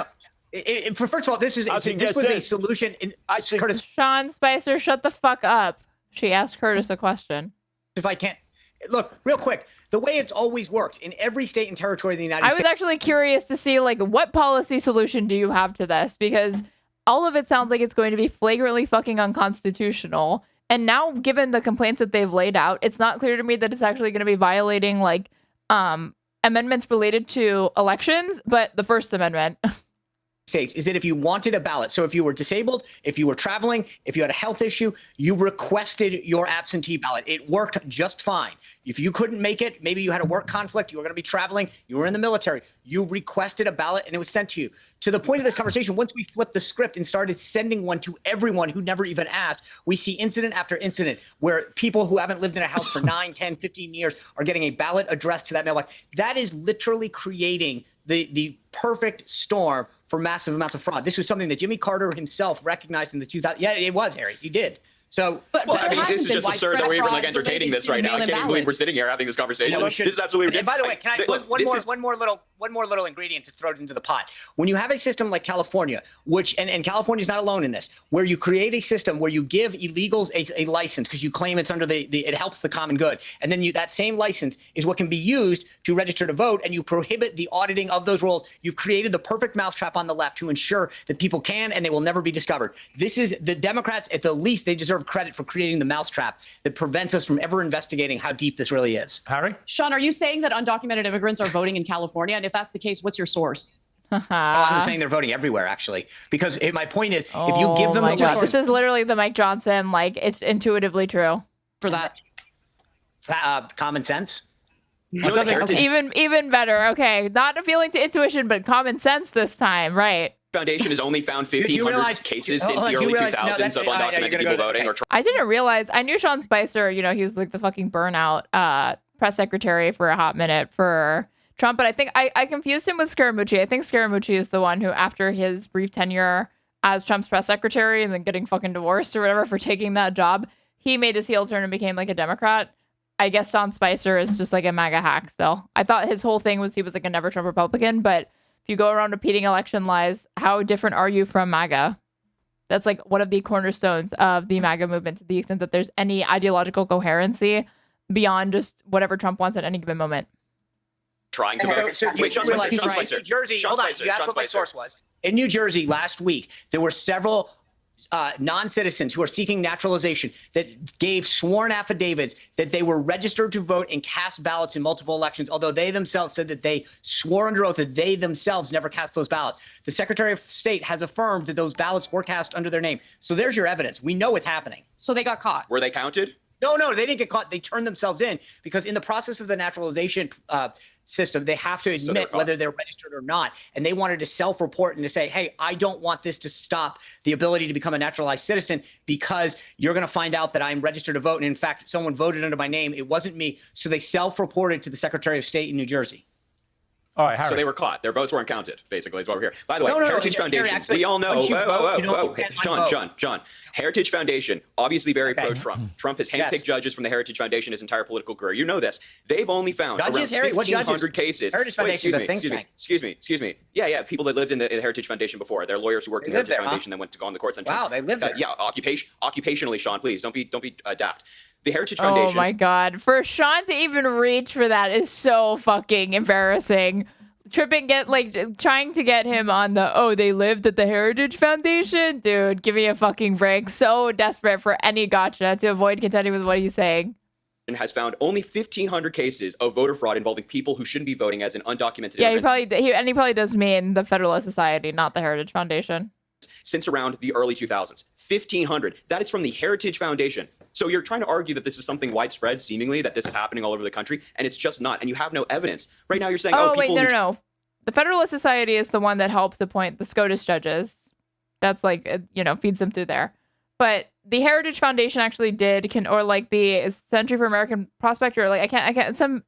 Speaker 1: First of all, this was a solution. Curtis.
Speaker 2: Sean Spicer, shut the fuck up. She asked Curtis a question.
Speaker 1: If I can't. Look, real quick, the way it's always worked in every state and territory of the United States.
Speaker 2: I was actually curious to see, what policy solution do you have to this? Because all of it sounds like it's going to be flagrantly fucking unconstitutional. And now, given the complaints that they've laid out, it's not clear to me that it's actually going to be violating, amendments related to elections, but the First Amendment.
Speaker 1: States is that if you wanted a ballot, so if you were disabled, if you were traveling, if you had a health issue, you requested your absentee ballot. It worked just fine. If you couldn't make it, maybe you had a work conflict, you were going to be traveling, you were in the military, you requested a ballot and it was sent to you. To the point of this conversation, once we flipped the script and started sending one to everyone who never even asked, we see incident after incident where people who haven't lived in a house for 9, 10, 15 years are getting a ballot addressed to that mailbox. That is literally creating the perfect storm for massive amounts of fraud. This was something that Jimmy Carter himself recognized in the 2000. Yeah, it was, Harry. He did. So,
Speaker 10: this is just absurd that we're even entertaining this right now. I can't even believe we're sitting here having this conversation. This is absolutely ridiculous.
Speaker 1: And by the way, can I one more little ingredient to throw into the pot? When you have a system like California, which and California is not alone in this, where you create a system where you give illegals a license because you claim it's under it helps the common good, and then that same license is what can be used to register to vote, and you prohibit the auditing of those rolls. You've created the perfect mousetrap on the left to ensure that people can and they will never be discovered. This is the Democrats, at the least, they deserve credit for creating the mousetrap that prevents us from ever investigating how deep this really is.
Speaker 11: Harry?
Speaker 15: Sean, are you saying that undocumented immigrants are voting in California? And if that's the case, what's your source?
Speaker 1: I'm just saying they're voting everywhere, actually. Because my point is, if you give them
Speaker 2: the resources. This is literally the Mike Johnson, it's intuitively true.
Speaker 15: For that.
Speaker 1: Common sense?
Speaker 2: Even better. Okay. Not appealing to intuition, but common sense this time. Right.
Speaker 10: Foundation has only found 1,500 cases since the early 2000s of undocumented people voting.
Speaker 2: I didn't realize. I knew Sean Spicer. He was like the fucking burnout press secretary for a hot minute for Trump. But I think I confused him with Scaramucci. I think Scaramucci is the one who, after his brief tenure as Trump's press secretary and then getting fucking divorced or whatever for taking that job, he made his heel turn and became a Democrat. I guess Sean Spicer is just like a MAGA hack still. I thought his whole thing was he was like a never Trump Republican, but if you go around repeating election lies, how different are you from MAGA? That's like one of the cornerstones of the MAGA movement, to the extent that there's any ideological coherency beyond just whatever Trump wants at any given moment.
Speaker 10: Trying to vote. Wait, Sean Spicer.
Speaker 1: New Jersey, hold on. You asked what my source was. In New Jersey last week, there were several non-citizens who are seeking naturalization that gave sworn affidavits that they were registered to vote and cast ballots in multiple elections, although they themselves said that they swore under oath that they themselves never cast those ballots. The Secretary of State has affirmed that those ballots were cast under their name. So there's your evidence. We know it's happening.
Speaker 15: So they got caught.
Speaker 10: Were they counted?
Speaker 1: No, they didn't get caught. They turned themselves in because in the process of the naturalization system, they have to admit whether they're registered or not. And they wanted to self-report and to say, hey, I don't want this to stop the ability to become a naturalized citizen because you're going to find out that I'm registered to vote. And in fact, someone voted under my name. It wasn't me. So they self-reported to the Secretary of State in New Jersey.
Speaker 11: All right, Harry.
Speaker 10: So they were caught. Their votes weren't counted, basically, is why we're here. By the way, Heritage Foundation,
Speaker 1: actually,
Speaker 10: we all know.
Speaker 1: whoa.
Speaker 10: John. Heritage Foundation, obviously very pro-Trump. Trump has handpicked judges from the Heritage Foundation his entire political career. You know this. They've only found around 1,500 cases.
Speaker 1: Heritage Foundation is a think tank.
Speaker 10: Excuse me. Yeah, people that lived in the Heritage Foundation before. They're lawyers who worked in the Heritage Foundation that went to go on the courts.
Speaker 1: Wow, they lived there.
Speaker 10: Yeah, occupationally, Sean, please, don't be daft. The Heritage Foundation.
Speaker 2: Oh my God. For Sean to even reach for that is so fucking embarrassing. Trying to get him on they lived at the Heritage Foundation? Dude, give me a fucking break. So desperate for any gotcha to avoid contending with what he's saying.
Speaker 10: And has found only 1,500 cases of voter fraud involving people who shouldn't be voting as an undocumented
Speaker 2: Yeah,
Speaker 10: immigrant.
Speaker 2: he probably does mean the Federalist Society, not the Heritage Foundation.
Speaker 10: Since around the early 2000s. 1,500. That is from the Heritage Foundation. So you're trying to argue that this is something widespread, seemingly, that this is happening all over the country, and it's just not. And you have no evidence. Right now you're saying,
Speaker 2: wait, no. The Federalist Society is the one that helps appoint the SCOTUS judges. That's feeds them through there. But the Heritage Foundation actually the Center for American Prospect, or some,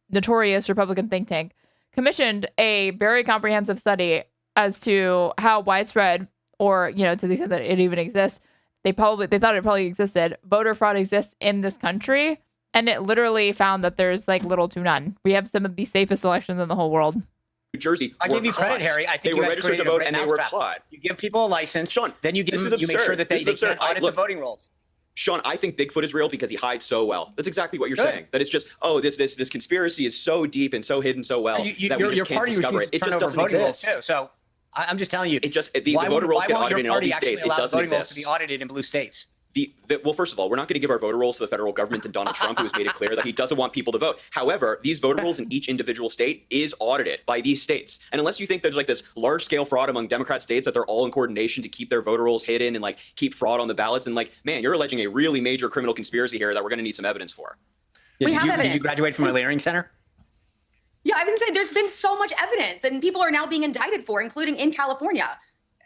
Speaker 2: notorious Republican think tank commissioned a very comprehensive study as to how widespread, or, to the extent that it even exists, they thought it probably existed, voter fraud exists in this country. And it literally found that there's little to none. We have some of the safest elections in the whole world.
Speaker 10: New Jersey.
Speaker 1: I give you credit, Harry. I think
Speaker 10: they were registered to vote and they were caught.
Speaker 1: You give people a license,
Speaker 10: Sean.
Speaker 1: Then you make sure that they can't audit the voting rolls.
Speaker 10: Sean, I think Bigfoot is real because he hides so well. That's exactly what you're saying. That it's just, this conspiracy is so deep and so hidden so well that we just can't discover it. It just doesn't exist.
Speaker 1: So I'm just telling you,
Speaker 10: the voter rolls get audited in all these states. It doesn't exist.
Speaker 1: To be audited in blue states.
Speaker 10: Well, first of all, we're not going to give our voter rolls to the federal government and Donald Trump, who has made it clear that he doesn't want people to vote. However, these voter rolls in each individual state is audited by these states. And unless you think there's this large-scale fraud among Democrat states that they're all in coordination to keep their voter rolls hidden and keep fraud on the ballots, and man, you're alleging a really major criminal conspiracy here that we're going to need some evidence for.
Speaker 1: Yeah, did you graduate from a Learning Center?
Speaker 9: Yeah, I was going to say there's been so much evidence and people are now being indicted for, including in California.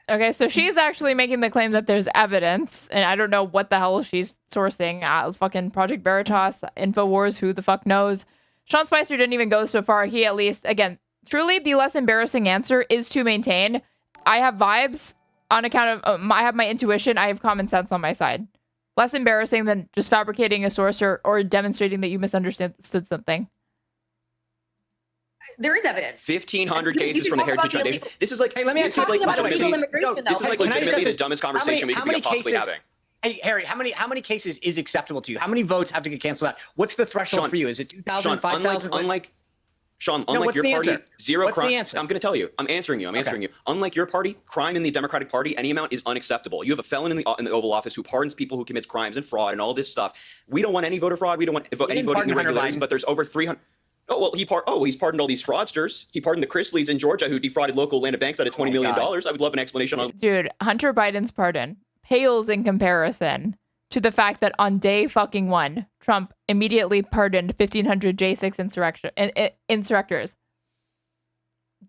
Speaker 2: Okay, so she's actually making the claim that there's evidence, and I don't know what the hell she's sourcing. Fucking Project Veritas, InfoWars, who the fuck knows? Sean Spicer didn't even go so far. He at least, again, truly the less embarrassing answer is to maintain. I have vibes on account of, I have my intuition, I have common sense on my side. Less embarrassing than just fabricating a source or demonstrating that you misunderstood something.
Speaker 9: There is evidence.
Speaker 10: 1,500 cases from the Heritage Foundation. This is legitimately the dumbest conversation we could be possibly having.
Speaker 1: Hey, Harry, how many cases is acceptable to you? How many votes have to get canceled out? What's the threshold for you? Is it 2,000, 5,000?
Speaker 10: Unlike your party, zero crime.
Speaker 1: I'm
Speaker 10: going to tell you. I'm answering you. Unlike your party, crime in the Democratic Party, any amount is unacceptable. You have a felon in the Oval Office who pardons people who commit crimes and fraud and all this stuff. We don't want any voter fraud. We don't want any voting irregularities, but there's over 300. He's pardoned all these fraudsters. He pardoned the Chrisleys in Georgia who defrauded local land banks out of $20 million. I would love an explanation on.
Speaker 2: Dude, Hunter Biden's pardon pales in comparison to the fact that on day fucking one, Trump immediately pardoned 1,500 J6 insurrectors.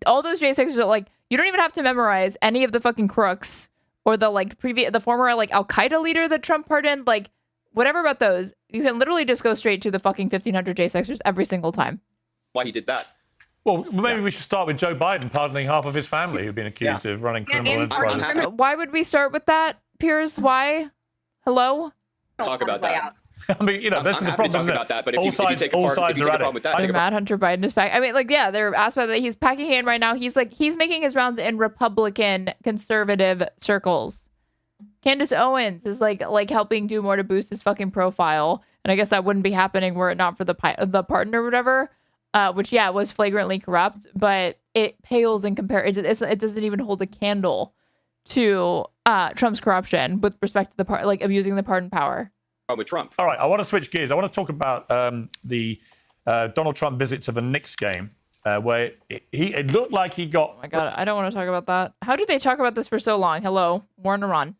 Speaker 2: All those J6s are you don't even have to memorize any of the fucking crooks or the former Al Qaeda leader that Trump pardoned. Whatever about those, you can literally just go straight to the fucking 1,500 J6ers every single time.
Speaker 10: Why he did that?
Speaker 11: Well, maybe we should start with Joe Biden pardoning half of his family who've been accused of running criminal enterprises.
Speaker 2: Why would we start with that, Piers? Why? Hello?
Speaker 10: Talk about that.
Speaker 11: I mean,
Speaker 10: I'm
Speaker 11: this is the
Speaker 10: happy to
Speaker 11: problem.
Speaker 10: talk
Speaker 11: isn't it?
Speaker 10: about that, but if
Speaker 11: All
Speaker 10: you
Speaker 11: sides-
Speaker 10: take
Speaker 11: all
Speaker 10: a
Speaker 11: sides are at
Speaker 10: problem with that,
Speaker 2: The Mad Hunter Biden is back. I mean, they're asked about that. He's packing in right now. He's making his rounds in Republican conservative circles. Candace Owens is like helping do more to boost his fucking profile. And I guess that wouldn't be happening were it not for the pardon or whatever, which was flagrantly corrupt, but it pales in comparison. It doesn't even hold a candle to Trump's corruption with respect to the abusing the pardon power.
Speaker 10: With Trump.
Speaker 11: All right, I want to switch gears. I want to talk about the Donald Trump visit to the Knicks game, where it looked like he got.
Speaker 2: Oh my God, I don't want to talk about that. How did they talk about this for so long? Hello, Warren Iran.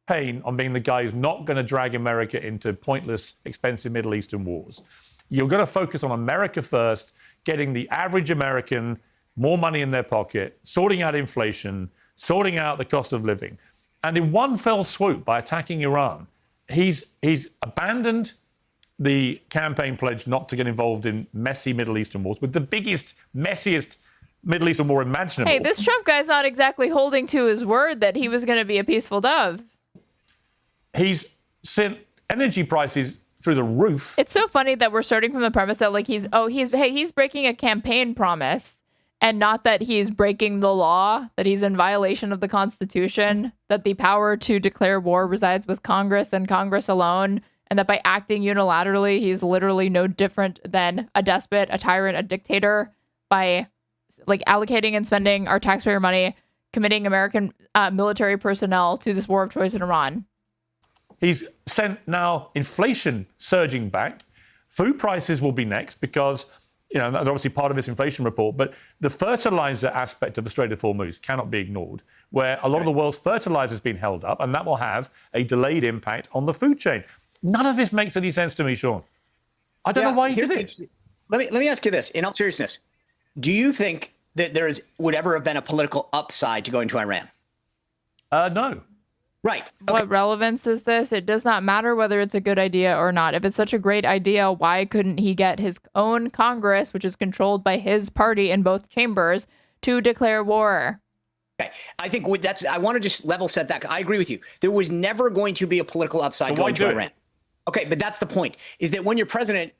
Speaker 11: Pain on being the guy who's not going to drag America into pointless, expensive Middle Eastern wars. You're going to focus on America first, getting the average American more money in their pocket, sorting out inflation, sorting out the cost of living. And in one fell swoop, by attacking Iran, he's abandoned the campaign pledge not to get involved in messy Middle Eastern wars with the biggest, messiest Middle Eastern war imaginable.
Speaker 2: Hey, this Trump guy's not exactly holding to his word that he was going to be a peaceful dove.
Speaker 11: He's sent energy prices through the roof.
Speaker 2: It's so funny that we're starting from the premise that he's breaking a campaign promise, and not that he's breaking the law, that he's in violation of the Constitution, that the power to declare war resides with Congress and Congress alone, and that by acting unilaterally, he's literally no different than a despot, a tyrant, a dictator, by allocating and spending our taxpayer money, committing American military personnel to this war of choice in Iran.
Speaker 11: He's sent now inflation surging back. Food prices will be next because, they're obviously part of this inflation report, but the fertilizer aspect of the Strait of Hormuz cannot be ignored, where a lot of the world's fertilizer has been held up, and that will have a delayed impact on the food chain. None of this makes any sense to me, Sean. I don't know why he did it.
Speaker 1: Let me ask you this, in all seriousness. Do you think that would ever have been a political upside to going to Iran?
Speaker 11: No.
Speaker 1: Right.
Speaker 2: What relevance is this? It does not matter whether it's a good idea or not. If it's such a great idea, why couldn't he get his own Congress, which is controlled by his party in both chambers, to declare war?
Speaker 1: Okay. I think I want to just level set that. I agree with you. There was never going to be a political upside going to Iran. Okay, but that's the point, is that when you're president,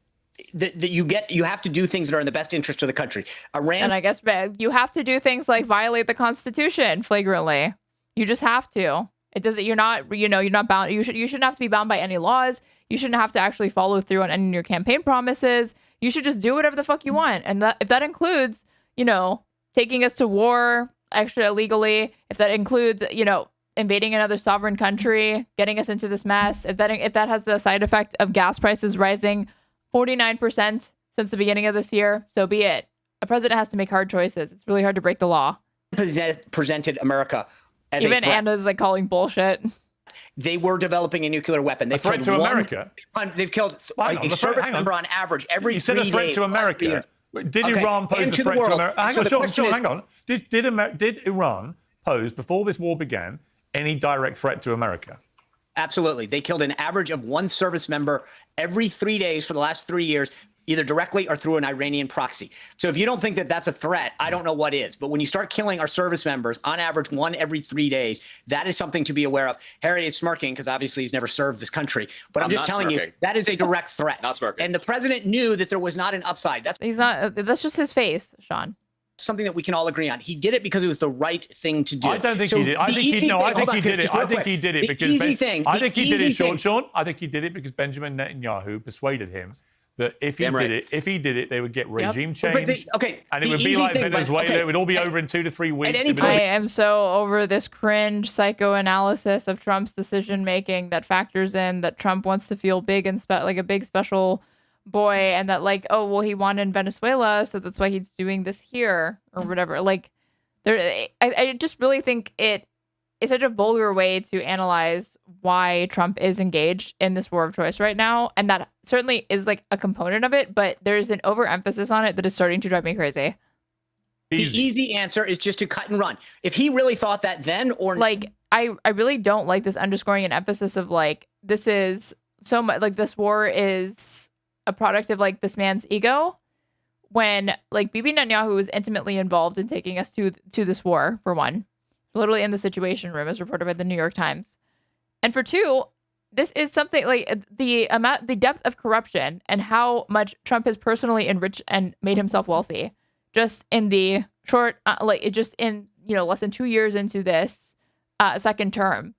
Speaker 1: that you have to do things that are in the best interest of the country. Iran.
Speaker 2: And I guess you have to do things like violate the Constitution flagrantly. You just have to. It doesn't. You're not bound. You shouldn't have to be bound by any laws. You shouldn't have to actually follow through on any of your campaign promises. You should just do whatever the fuck you want. And if that includes, taking us to war extra illegally, if that includes, invading another sovereign country, getting us into this mess, if that has the side effect of gas prices rising 49% since the beginning of this year, so be it. A president has to make hard choices. It's really hard to break the law.
Speaker 1: Presented America as
Speaker 2: even
Speaker 1: a threat.
Speaker 2: Anna's calling bullshit.
Speaker 1: They were developing a nuclear weapon. They've
Speaker 11: threat to America.
Speaker 1: They've killed a service member on average every 3 days.
Speaker 11: You said a threat to America. Did Iran pose a threat to America? Hang on. Did Iran pose, before this war began, any direct threat to America?
Speaker 1: Absolutely. They killed an average of 1 service member every 3 days for the last 3 years, either directly or through an Iranian proxy. So if you don't think that that's a threat, I don't know what is. But when you start killing our service members, on average 1 every 3 days, that is something to be aware of. Harry is smirking because obviously he's never served this country. But I'm just telling you, that is a direct threat.
Speaker 10: Not smirking.
Speaker 1: And the president knew that there was not an upside.
Speaker 2: That's just his face, Sean.
Speaker 1: Something that we can all agree on. He did it because it was the right thing to do.
Speaker 11: I don't think he did. I think he did it. I think he did it because Sean. I think he did it because Benjamin Netanyahu persuaded him that if he did it, they would get regime change. And it would be like Venezuela. It would all be over in 2 to 3 weeks.
Speaker 2: I am so over this cringe psychoanalysis of Trump's decision making that factors in that Trump wants to feel big and like a big special boy, and that he won in Venezuela, so that's why he's doing this here or whatever. I just really think it's such a vulgar way to analyze why Trump is engaged in this war of choice right now, and that certainly is a component of it, but there's an overemphasis on it that is starting to drive me crazy.
Speaker 1: The easy answer is just to cut and run. If he really thought that then, or
Speaker 2: I really don't like this underscoring an emphasis of this is so much this war is a product of this man's ego, when Bibi Netanyahu was intimately involved in taking us to this war, for one. Literally in the Situation Room, as reported by the New York Times. And for two, This is something like the depth of corruption and how much Trump has personally enriched and made himself wealthy just in the short, less than 2 years into this second term.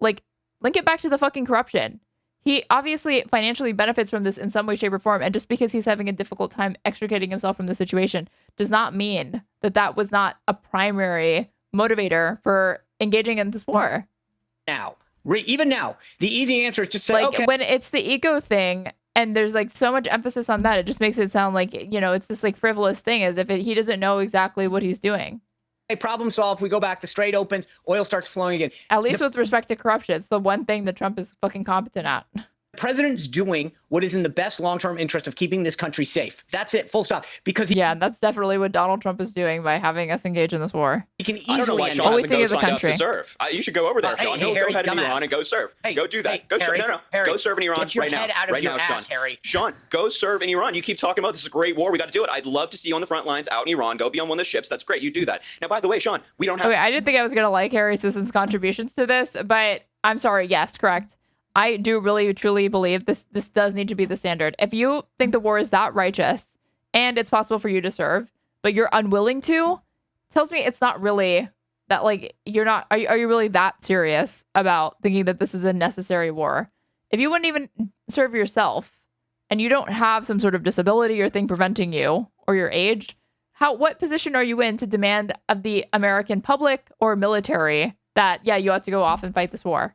Speaker 2: Like, link it back to the fucking corruption. He obviously financially benefits from this in some way, shape, or form. And just because he's having a difficult time extricating himself from the situation does not mean that was not a primary motivator for engaging in this war.
Speaker 1: Now, even now, the easy answer is just say, okay.
Speaker 2: When it's the ego thing and there's like so much emphasis on that, it just makes it sound like, it's this like frivolous thing as if he doesn't know exactly what he's doing.
Speaker 1: Hey, problem solved. We go back to straight opens. Oil starts flowing again.
Speaker 2: At least with respect to corruption, it's the one thing that Trump is fucking competent at.
Speaker 1: The president's doing what is in the best long-term interest of keeping this country safe. That's it, full stop. Because
Speaker 2: that's definitely what Donald Trump is doing by having us engage in this war.
Speaker 1: He can
Speaker 10: I don't know why
Speaker 1: easily
Speaker 10: Sean doesn't go sign up to serve. You should go over there, Sean.
Speaker 1: Hey,
Speaker 10: Go
Speaker 1: Harry,
Speaker 10: ahead in
Speaker 1: dumbass.
Speaker 10: Iran and go serve. Go do that. Go
Speaker 1: Harry,
Speaker 10: serve.
Speaker 1: Harry,
Speaker 10: go serve in Iran
Speaker 1: get your
Speaker 10: right
Speaker 1: head
Speaker 10: now.
Speaker 1: out of
Speaker 10: Right
Speaker 1: your
Speaker 10: now,
Speaker 1: ass,
Speaker 10: Sean.
Speaker 1: Harry.
Speaker 10: Sean, go serve in Iran. You keep talking about this is a great war. We got to do it. I'd love to see you on the front lines out in Iran. Go be on one of the ships. That's great. You do that. Now, by the way, Sean, we don't have.
Speaker 2: Okay, I didn't think I was gonna like Harry Sisson's contributions to this, but I'm sorry. Yes, correct. I do really, truly believe this does need to be the standard. If you think the war is that righteous and it's possible for you to serve, but you're unwilling to, tells me it's not really that, like, you're not, are you really that serious about thinking that this is a necessary war? If you wouldn't even serve yourself and you don't have some sort of disability or thing preventing you or you're aged, what position are you in to demand of the American public or military that, you ought to go off and fight this war?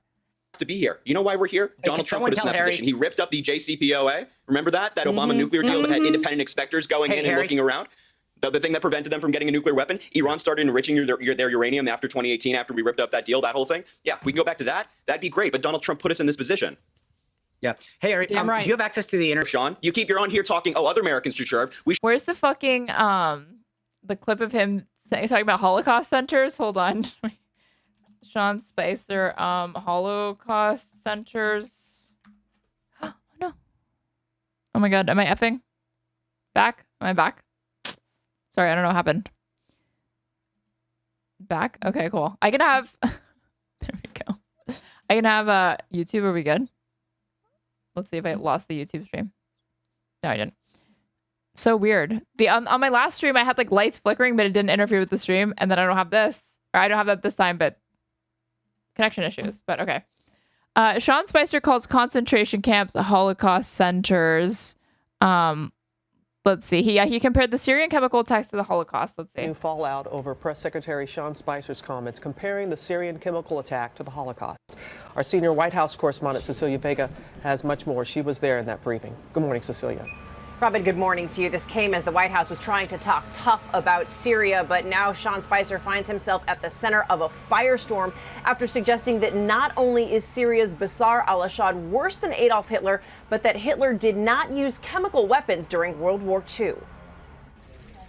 Speaker 10: To be here. You know why we're here? Donald Trump put us in that position. He ripped up the JCPOA. Remember that Obama nuclear deal that had independent inspectors going in and looking around? The thing that prevented them from getting a nuclear weapon. Iran started enriching their uranium after 2018, after we ripped up that deal, that whole thing. Yeah, we can go back to that. That'd be great. But Donald Trump put us in this position.
Speaker 1: Yeah. Hey, Harry,
Speaker 10: Damn right.
Speaker 1: Do you have access to the internet?
Speaker 10: Sean, you're on here talking, other Americans should serve.
Speaker 2: Where's the fucking, the clip of him talking about Holocaust centers? Hold on. Sean Spicer, Holocaust centers. Oh no. Oh my God. Am I effing back? Am I back? Sorry, I don't know what happened. Back? Okay, cool. I can have, there we go. I can have YouTube. Are we good? Let's see if I lost the YouTube stream. No, I didn't. So weird. On my last stream, I had like lights flickering, but it didn't interfere with the stream. And then I don't have this, or I don't have that this time, but connection issues, but okay. Sean Spicer calls concentration camps Holocaust centers. Let's see. He compared the Syrian chemical attacks to the Holocaust. Let's see.
Speaker 13: New fallout over Press Secretary Sean Spicer's comments comparing the Syrian chemical attack to the Holocaust. Our senior White House correspondent Cecilia Vega has much more. She was there in that briefing. Good morning, Cecilia.
Speaker 14: Robin, good morning to you. This came as the White House was trying to talk tough about Syria, but now Sean Spicer finds himself at the center of a firestorm after suggesting that not only is Syria's Bashar al-Assad worse than Adolf Hitler, but that Hitler did not use chemical weapons during World War II.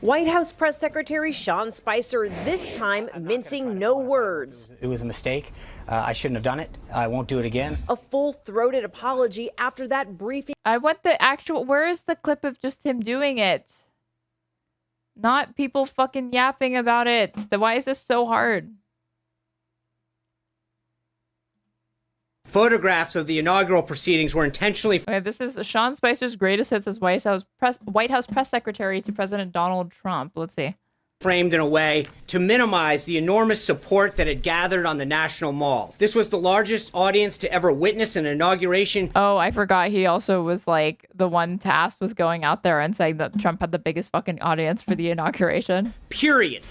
Speaker 14: White House Press Secretary Sean Spicer, this time mincing no words.
Speaker 16: It was a mistake. I shouldn't have done it. I won't do it again.
Speaker 14: A full-throated apology after that briefing.
Speaker 2: I want the actual, where is the clip of just him doing it? Not people fucking yapping about it. Why is this so hard?
Speaker 17: Photographs of the inaugural proceedings were intentionally.
Speaker 2: Okay, this is Sean Spicer's greatest hits as White House press secretary to President Donald Trump. Let's see.
Speaker 17: Framed in a way to minimize the enormous support that had gathered on the National Mall. This was the largest audience to ever witness an inauguration.
Speaker 2: Oh, I forgot. He also was like the one tasked with going out there and saying that Trump had the biggest fucking audience for the inauguration.
Speaker 17: Period.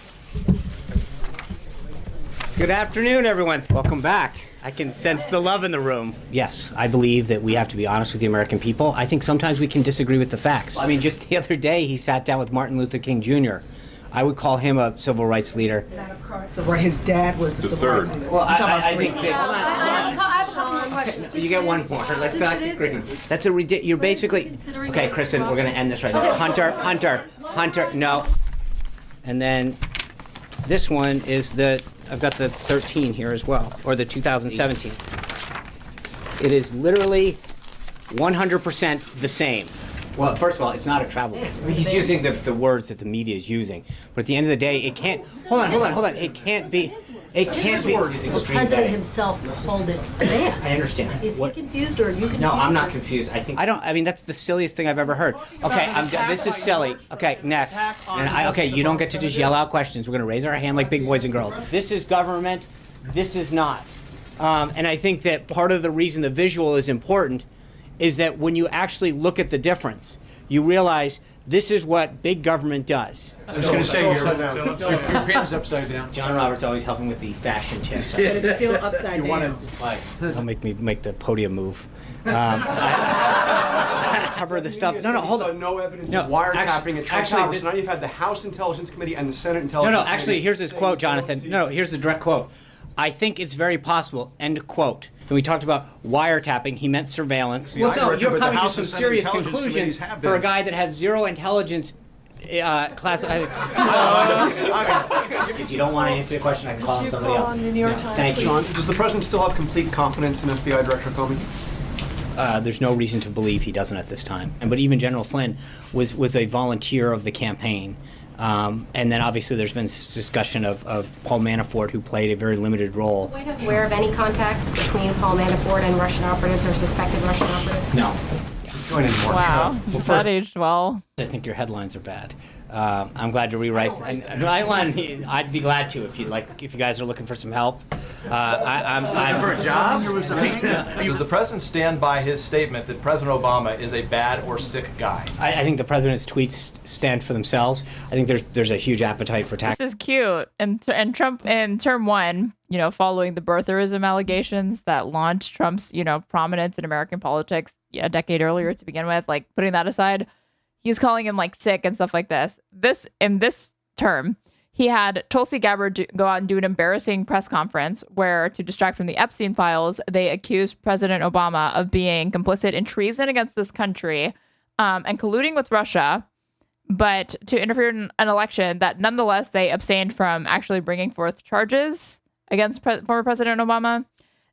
Speaker 17: Good afternoon, everyone. Welcome back. I can sense the love in the room.
Speaker 16: Yes, I believe that we have to be honest with the American people. I think sometimes we can disagree with the facts. I mean, just the other day, he sat down with Martin Luther King Jr. I would call him a civil rights leader.
Speaker 18: So where his dad was the civil rights leader.
Speaker 16: Well, I think that...
Speaker 17: You get one more. Let's not agree.
Speaker 16: That's a ridiculous... You're basically... Okay, Kristen, we're going to end this right now. Hunter, no. And then this one is the... I've got the 13 here as well, or the 2017. It is literally 100% the same. Well, first of all, it's not a travel ban. I mean, he's using the words that the media is using. But at the end of the day, it can't... Hold on. It can't be... It can't be...
Speaker 3: The president himself called it a ban.
Speaker 16: I understand.
Speaker 3: Is he confused or are you confused?
Speaker 16: No, I'm not confused. I mean, that's the silliest thing I've ever heard. Okay, this is silly. Okay, next. And you don't get to just yell out questions. We're going to raise our hand like big boys and girls. This is government. This is not. And I think that part of the reason the visual is important is that when you actually look at the difference, you realize this is what big government does.
Speaker 19: I was going to say your pen's upside down.
Speaker 16: John Roberts always helping with the fashion tips.
Speaker 18: But it's still upside down.
Speaker 16: Don't make me make the podium move. Cover the stuff. No, hold on.
Speaker 19: No evidence of wiretapping at Trump's house. Now you've had the House Intelligence Committee and the Senate Intelligence Committee.
Speaker 16: Actually, here's his quote, Jonathan. Here's the direct quote. I think it's very possible, end quote. When we talked about wiretapping, he meant surveillance. Well, so you're coming to some serious conclusions for a guy that has zero intelligence class. If you don't want to answer the question, I can call on somebody else. Thank you.
Speaker 19: Sean, does the president still have complete confidence in FBI Director Comey?
Speaker 16: There's no reason to believe he doesn't at this time. But even General Flynn was a volunteer of the campaign. And then obviously there's been this discussion of Paul Manafort, who played a very limited role.
Speaker 3: The White House aware of any contacts between Paul Manafort and Russian operatives or suspected Russian operatives?
Speaker 16: No.
Speaker 2: Wow, that aged well.
Speaker 16: I think your headlines are bad. I'm glad to rewrite. I'd be glad to if you guys are looking for some help. I'm
Speaker 19: for a job.
Speaker 20: Does the president stand by his statement that President Obama is a bad or sick guy?
Speaker 16: I think the president's tweets stand for themselves. I think there's a huge appetite for tax.
Speaker 2: This is cute. And Trump in term one, following the birtherism allegations that launched Trump's, prominence in American politics a decade earlier to begin with, like putting that aside, he was calling him like sick and stuff like this. In this term, he had Tulsi Gabbard go out and do an embarrassing press conference where, to distract from the Epstein Files, they accused President Obama of being complicit in treason against this country and colluding with Russia, but to interfere in an election that nonetheless they abstained from actually bringing forth charges against former President Obama.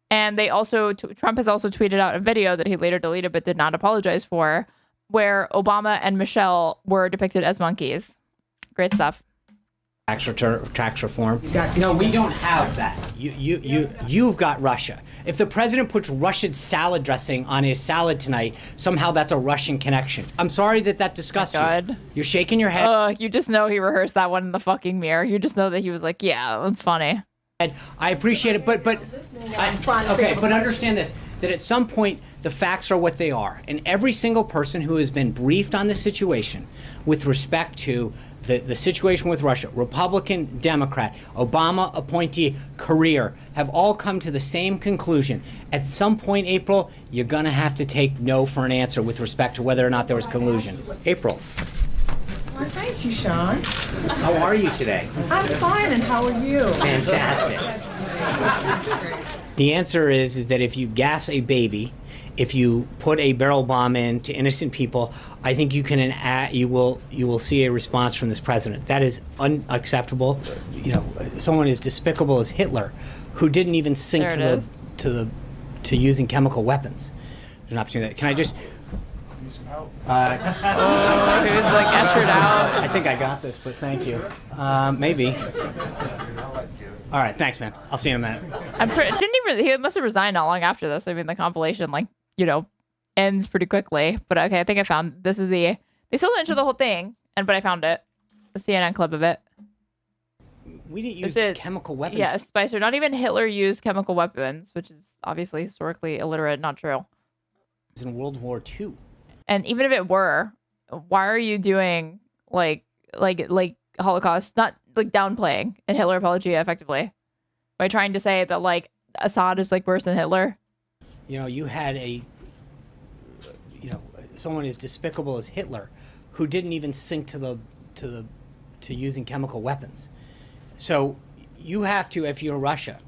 Speaker 2: And they also, Trump has also tweeted out a video that he later deleted but did not apologize for, where Obama and Michelle were depicted as monkeys. Great stuff.
Speaker 16: Tax reform. No, we don't have that. You've got Russia. If the president puts Russian salad dressing on his salad tonight, somehow that's a Russian connection. I'm sorry that disgusts you. You're shaking your head.
Speaker 2: You just know he rehearsed that one in the fucking mirror. You just know that he was like, yeah, that's funny.
Speaker 16: I appreciate it, but understand this, that at some point the facts are what they are, and every single person who has been briefed on the situation with respect to the situation with Russia, Republican, Democrat, Obama appointee, career, have all come to the same conclusion. At some point, April, you're going to have to take no for an answer with respect to whether or not there was collusion. April.
Speaker 18: Well, thank you, Sean.
Speaker 16: How are you today?
Speaker 18: I'm fine, and how are you?
Speaker 16: Fantastic. The answer is that if you gas a baby, if you put a barrel bomb in to innocent people, I think you will see a response from this president. That is unacceptable. Someone as despicable as Hitler, who didn't even sink to using chemical weapons. There's an opportunity. Can I just?
Speaker 2: He was like ushered out.
Speaker 16: I think I got this, but thank you. Maybe. All right, thanks, man. I'll see you in a minute.
Speaker 2: He must have resigned not long after this. I mean, the compilation, ends pretty quickly. But okay, I think I found this is they still didn't show the whole thing, but I found it. The CNN clip of it.
Speaker 16: We didn't use chemical weapons.
Speaker 2: Yeah, Spicer. Not even Hitler used chemical weapons, which is obviously historically illiterate, not true.
Speaker 16: It's in World War II.
Speaker 2: And even if it were, why are you doing like Holocaust, not like downplaying in Hitler apologia effectively by trying to say that Assad is worse than Hitler?
Speaker 16: You had someone as despicable as Hitler, who didn't even sink to using chemical weapons. So you have to, if you're Russia,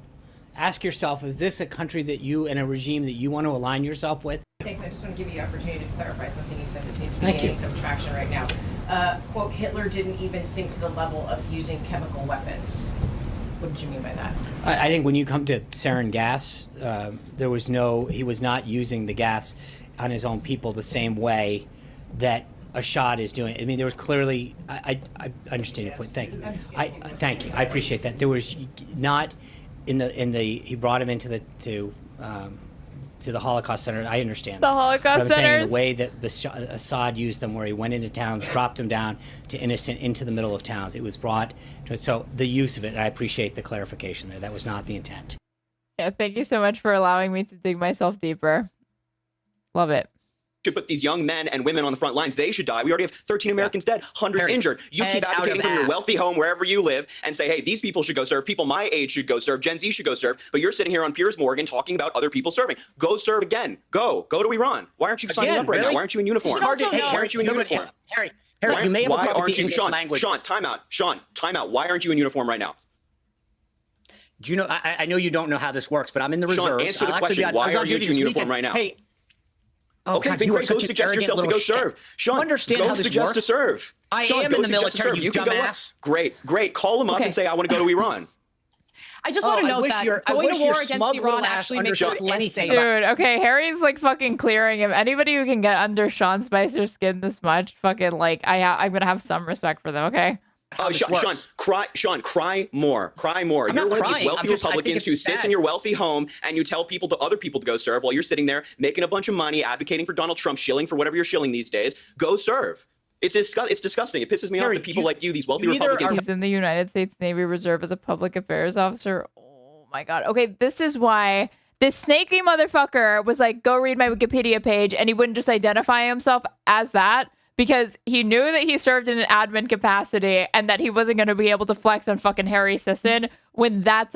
Speaker 16: ask yourself: is this a country that you and a regime that you want to align yourself with?
Speaker 14: Thanks. I just want to give you the opportunity to clarify something you said that seems to be
Speaker 16: Thank
Speaker 14: gaining
Speaker 16: you.
Speaker 14: some traction right now. Quote, Hitler didn't even sink to the level of using chemical weapons. What did you mean by that?
Speaker 16: I think when you come to sarin gas, he was not using the gas on his own people the same way
Speaker 17: that Assad is doing. I mean, there was clearly. I understand your point. Thank you. Thank you. I appreciate that. There was not in the. He brought him into to the Holocaust Center. I understand
Speaker 2: the
Speaker 17: that.
Speaker 2: Holocaust
Speaker 17: but I'm saying
Speaker 2: centers.
Speaker 17: in the way that Assad used them, where he went into towns, dropped them down to innocent into the middle of towns. It was brought to it. So the use of it. And I appreciate the clarification there. That was not the intent.
Speaker 2: Yeah, thank you so much for allowing me to dig myself deeper. Love it.
Speaker 10: Should put these young men and women on the front lines. They should die. We already have 13 Americans dead, hundreds injured. You keep advocating from your wealthy home wherever you live and say, hey, these people should go serve. People my age should go serve. Gen Z should go serve. But you're sitting here on Piers Morgan talking about other people serving. Go serve again. Go to Iran. Why aren't you signing up right now? Why aren't you in uniform? Why aren't you in uniform?
Speaker 1: Harry, you may have
Speaker 10: why
Speaker 1: a problem
Speaker 10: aren't
Speaker 1: with the
Speaker 10: you,
Speaker 1: English language.
Speaker 10: Sean, time out. Why aren't you in uniform right now?
Speaker 1: Do you know? I know you don't know how this works, but I'm in the reserves.
Speaker 10: Sean, answer the question. Why are you in uniform right now?
Speaker 1: Hey.
Speaker 10: Okay, then great. Go suggest yourself to go serve. Sean,
Speaker 1: understand
Speaker 10: go
Speaker 1: how this
Speaker 10: suggest
Speaker 1: works?
Speaker 10: to serve.
Speaker 1: I
Speaker 10: Sean,
Speaker 1: am
Speaker 10: go
Speaker 1: in the
Speaker 10: suggest to
Speaker 1: military,
Speaker 10: serve.
Speaker 1: you
Speaker 10: can
Speaker 1: dumbass.
Speaker 10: Go. Great. Call him up and say, I want to go to Iran.
Speaker 15: I just want to note that going to war against Iran actually makes us less safe.
Speaker 2: Dude, okay, Harry's like fucking clearing him. Anybody who can get under Sean Spicer's skin this much, fucking like, I'm gonna have some respect for them, okay?
Speaker 10: Sean, cry more. You're one of these wealthy Republicans who sits in your wealthy home and you tell other people to go serve while you're sitting there making a bunch of money, advocating for Donald Trump, shilling for whatever you're shilling these days. Go serve. It's disgusting. It pisses me off that people like you, these wealthy Republicans.
Speaker 2: He's in the United States Navy Reserve as a public affairs officer. Oh my God. Okay, this is why this snaky motherfucker was like, go read my Wikipedia page, and he wouldn't just identify himself as that because he knew that he served in an admin capacity and that he wasn't going to be able to flex on fucking Harry Sisson when that's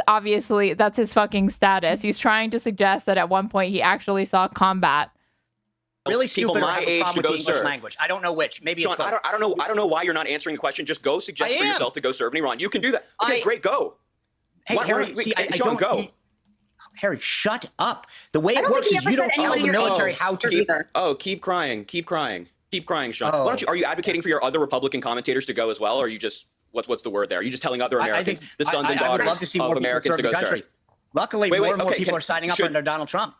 Speaker 2: his fucking status. He's trying to suggest that at one point he actually saw combat.
Speaker 1: Really
Speaker 10: people
Speaker 1: stupid
Speaker 10: my age to go serve.
Speaker 1: Language. I don't know which. Maybe
Speaker 10: Sean,
Speaker 1: it's both.
Speaker 10: I don't know why you're not answering the question. Just go suggest for yourself to go serve in Iran. You can do that. Okay, great, go.
Speaker 1: Hey, Harry,
Speaker 10: Sean, go.
Speaker 1: Harry, shut up. The way it works is you don't tell the military how to
Speaker 10: either. Oh, keep crying, Sean. Why don't you? Are you advocating for your other Republican commentators to go as well, or are you just what's the word there? Are you just telling other Americans, the sons and daughters of Americans to go serve?
Speaker 1: Luckily, more and more people are signing up under Donald Trump.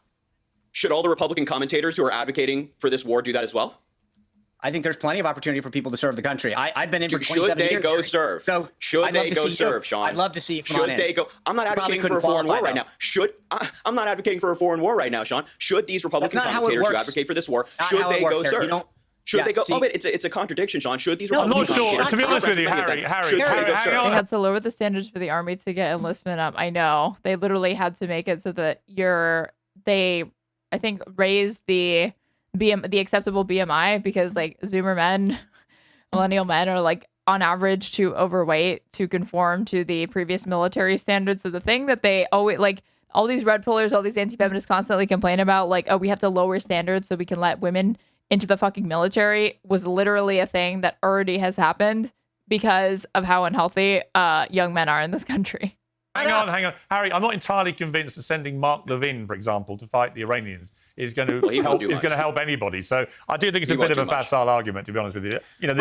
Speaker 10: Should all the Republican commentators who are advocating for this war do that as well?
Speaker 1: I think there's plenty of opportunity for people to serve the country. I've been in for 27 years.
Speaker 10: Should they go serve?
Speaker 1: So
Speaker 10: should they go serve, Sean?
Speaker 1: I'd love to see you come
Speaker 10: Should they go? I'm not advocating for a foreign war right now. I'm not advocating for a foreign war right now, Sean. Should these Republican commentators who advocate for this war, should they go serve? Should they go? Oh, but it's a contradiction, Sean. Should these
Speaker 11: I'm
Speaker 10: Republican
Speaker 11: not sure. To be honest with you, Harry,
Speaker 10: should they go
Speaker 2: They
Speaker 10: serve?
Speaker 2: had to lower the standards for the army to get enlistment up. I know. They literally had to make it so that I think raised the acceptable BMI because like Zoomer men, millennial men are like on average too overweight to conform to the previous military standards. So the thing that they always like all these red pillars, all these anti-feminists constantly complain about, like, oh, we have to lower standards so we can let women into the fucking military, was literally a thing that already has happened because of how unhealthy young men are in this country.
Speaker 11: Hang on. Harry, I'm not entirely convinced that sending Mark Levin, for example, to fight the Iranians is going to help anybody. So I do think it's a bit of a facile argument, to be honest with you. You know,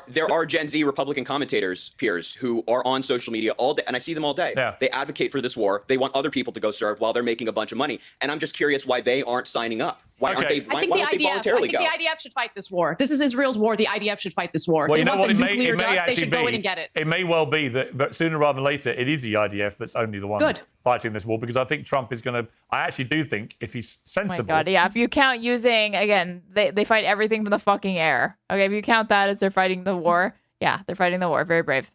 Speaker 10: there are Gen Z Republican commentators, Piers, who are on social media all day, and I see them all day.
Speaker 11: Yeah.
Speaker 10: They advocate for this war. They want other people to go serve while they're making a bunch of money. And I'm just curious why they aren't signing up. Why aren't they? Why don't they voluntarily go?
Speaker 15: I think the IDF should fight this war. This is Israel's war. The IDF should fight this war.
Speaker 11: Well,
Speaker 15: If
Speaker 11: you
Speaker 15: they
Speaker 11: know
Speaker 15: want
Speaker 11: what?
Speaker 15: the nuclear dust, they should go in and get it.
Speaker 11: It may well be that sooner rather than later, it is the IDF that's only the one fighting this war, because I think Trump is going to. I actually do think if he's sensible.
Speaker 2: Oh my God, yeah. If you count using, again, they fight everything from the fucking air. Okay, if you count that as they're fighting the war, yeah, they're fighting the war. Very brave.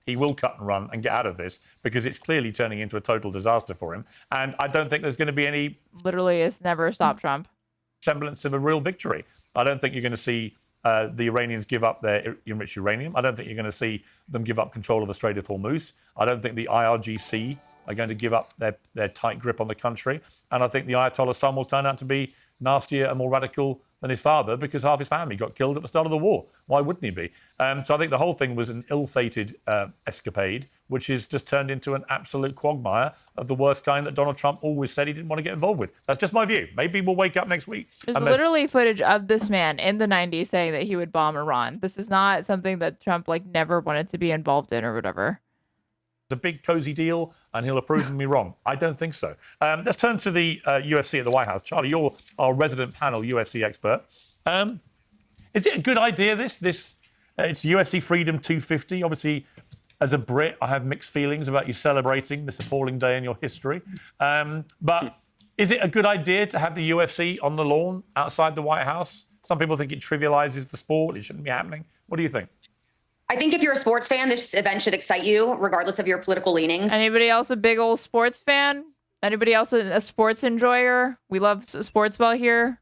Speaker 11: He will cut and run and get out of this because it's clearly turning into a total disaster for him. And I don't think there's going to be any.
Speaker 2: Literally, it's never stopped Trump.
Speaker 11: Semblance of a real victory. I don't think you're going to see the Iranians give up their enriched uranium. I don't think you're going to see them give up control of the Strait of Hormuz. I don't think the IRGC are going to give up their tight grip on the country. And I think the Ayatollah's son will turn out to be nastier and more radical than his father because half his family got killed at the start of the war. Why wouldn't he be? So I think the whole thing was an ill-fated escapade, which has just turned into an absolute quagmire of the worst kind that Donald Trump always said he didn't want to get involved with. That's just my view. Maybe we'll wake up next week.
Speaker 2: There's literally footage of this man in the 90s saying that he would bomb Iran. This is not something that Trump never wanted to be involved in or whatever.
Speaker 11: It's a big, cozy deal, and he'll have proven me wrong. I don't think so. Let's turn to the UFC at the White House. Charlie, you're our resident panel UFC expert. Is Is it a good idea? This it's UFC Freedom 250. Obviously, as a Brit, I have mixed feelings about you celebrating this appalling day in your history. But is it a good idea to have the UFC on the lawn outside the White House? Some people think it trivializes the sport. It shouldn't be happening. What do you think?
Speaker 9: I think if you're a sports fan, this event should excite you, regardless of your political leanings.
Speaker 2: Anybody else a big old sports fan? Anybody else a sports enjoyer? We love sports ball here.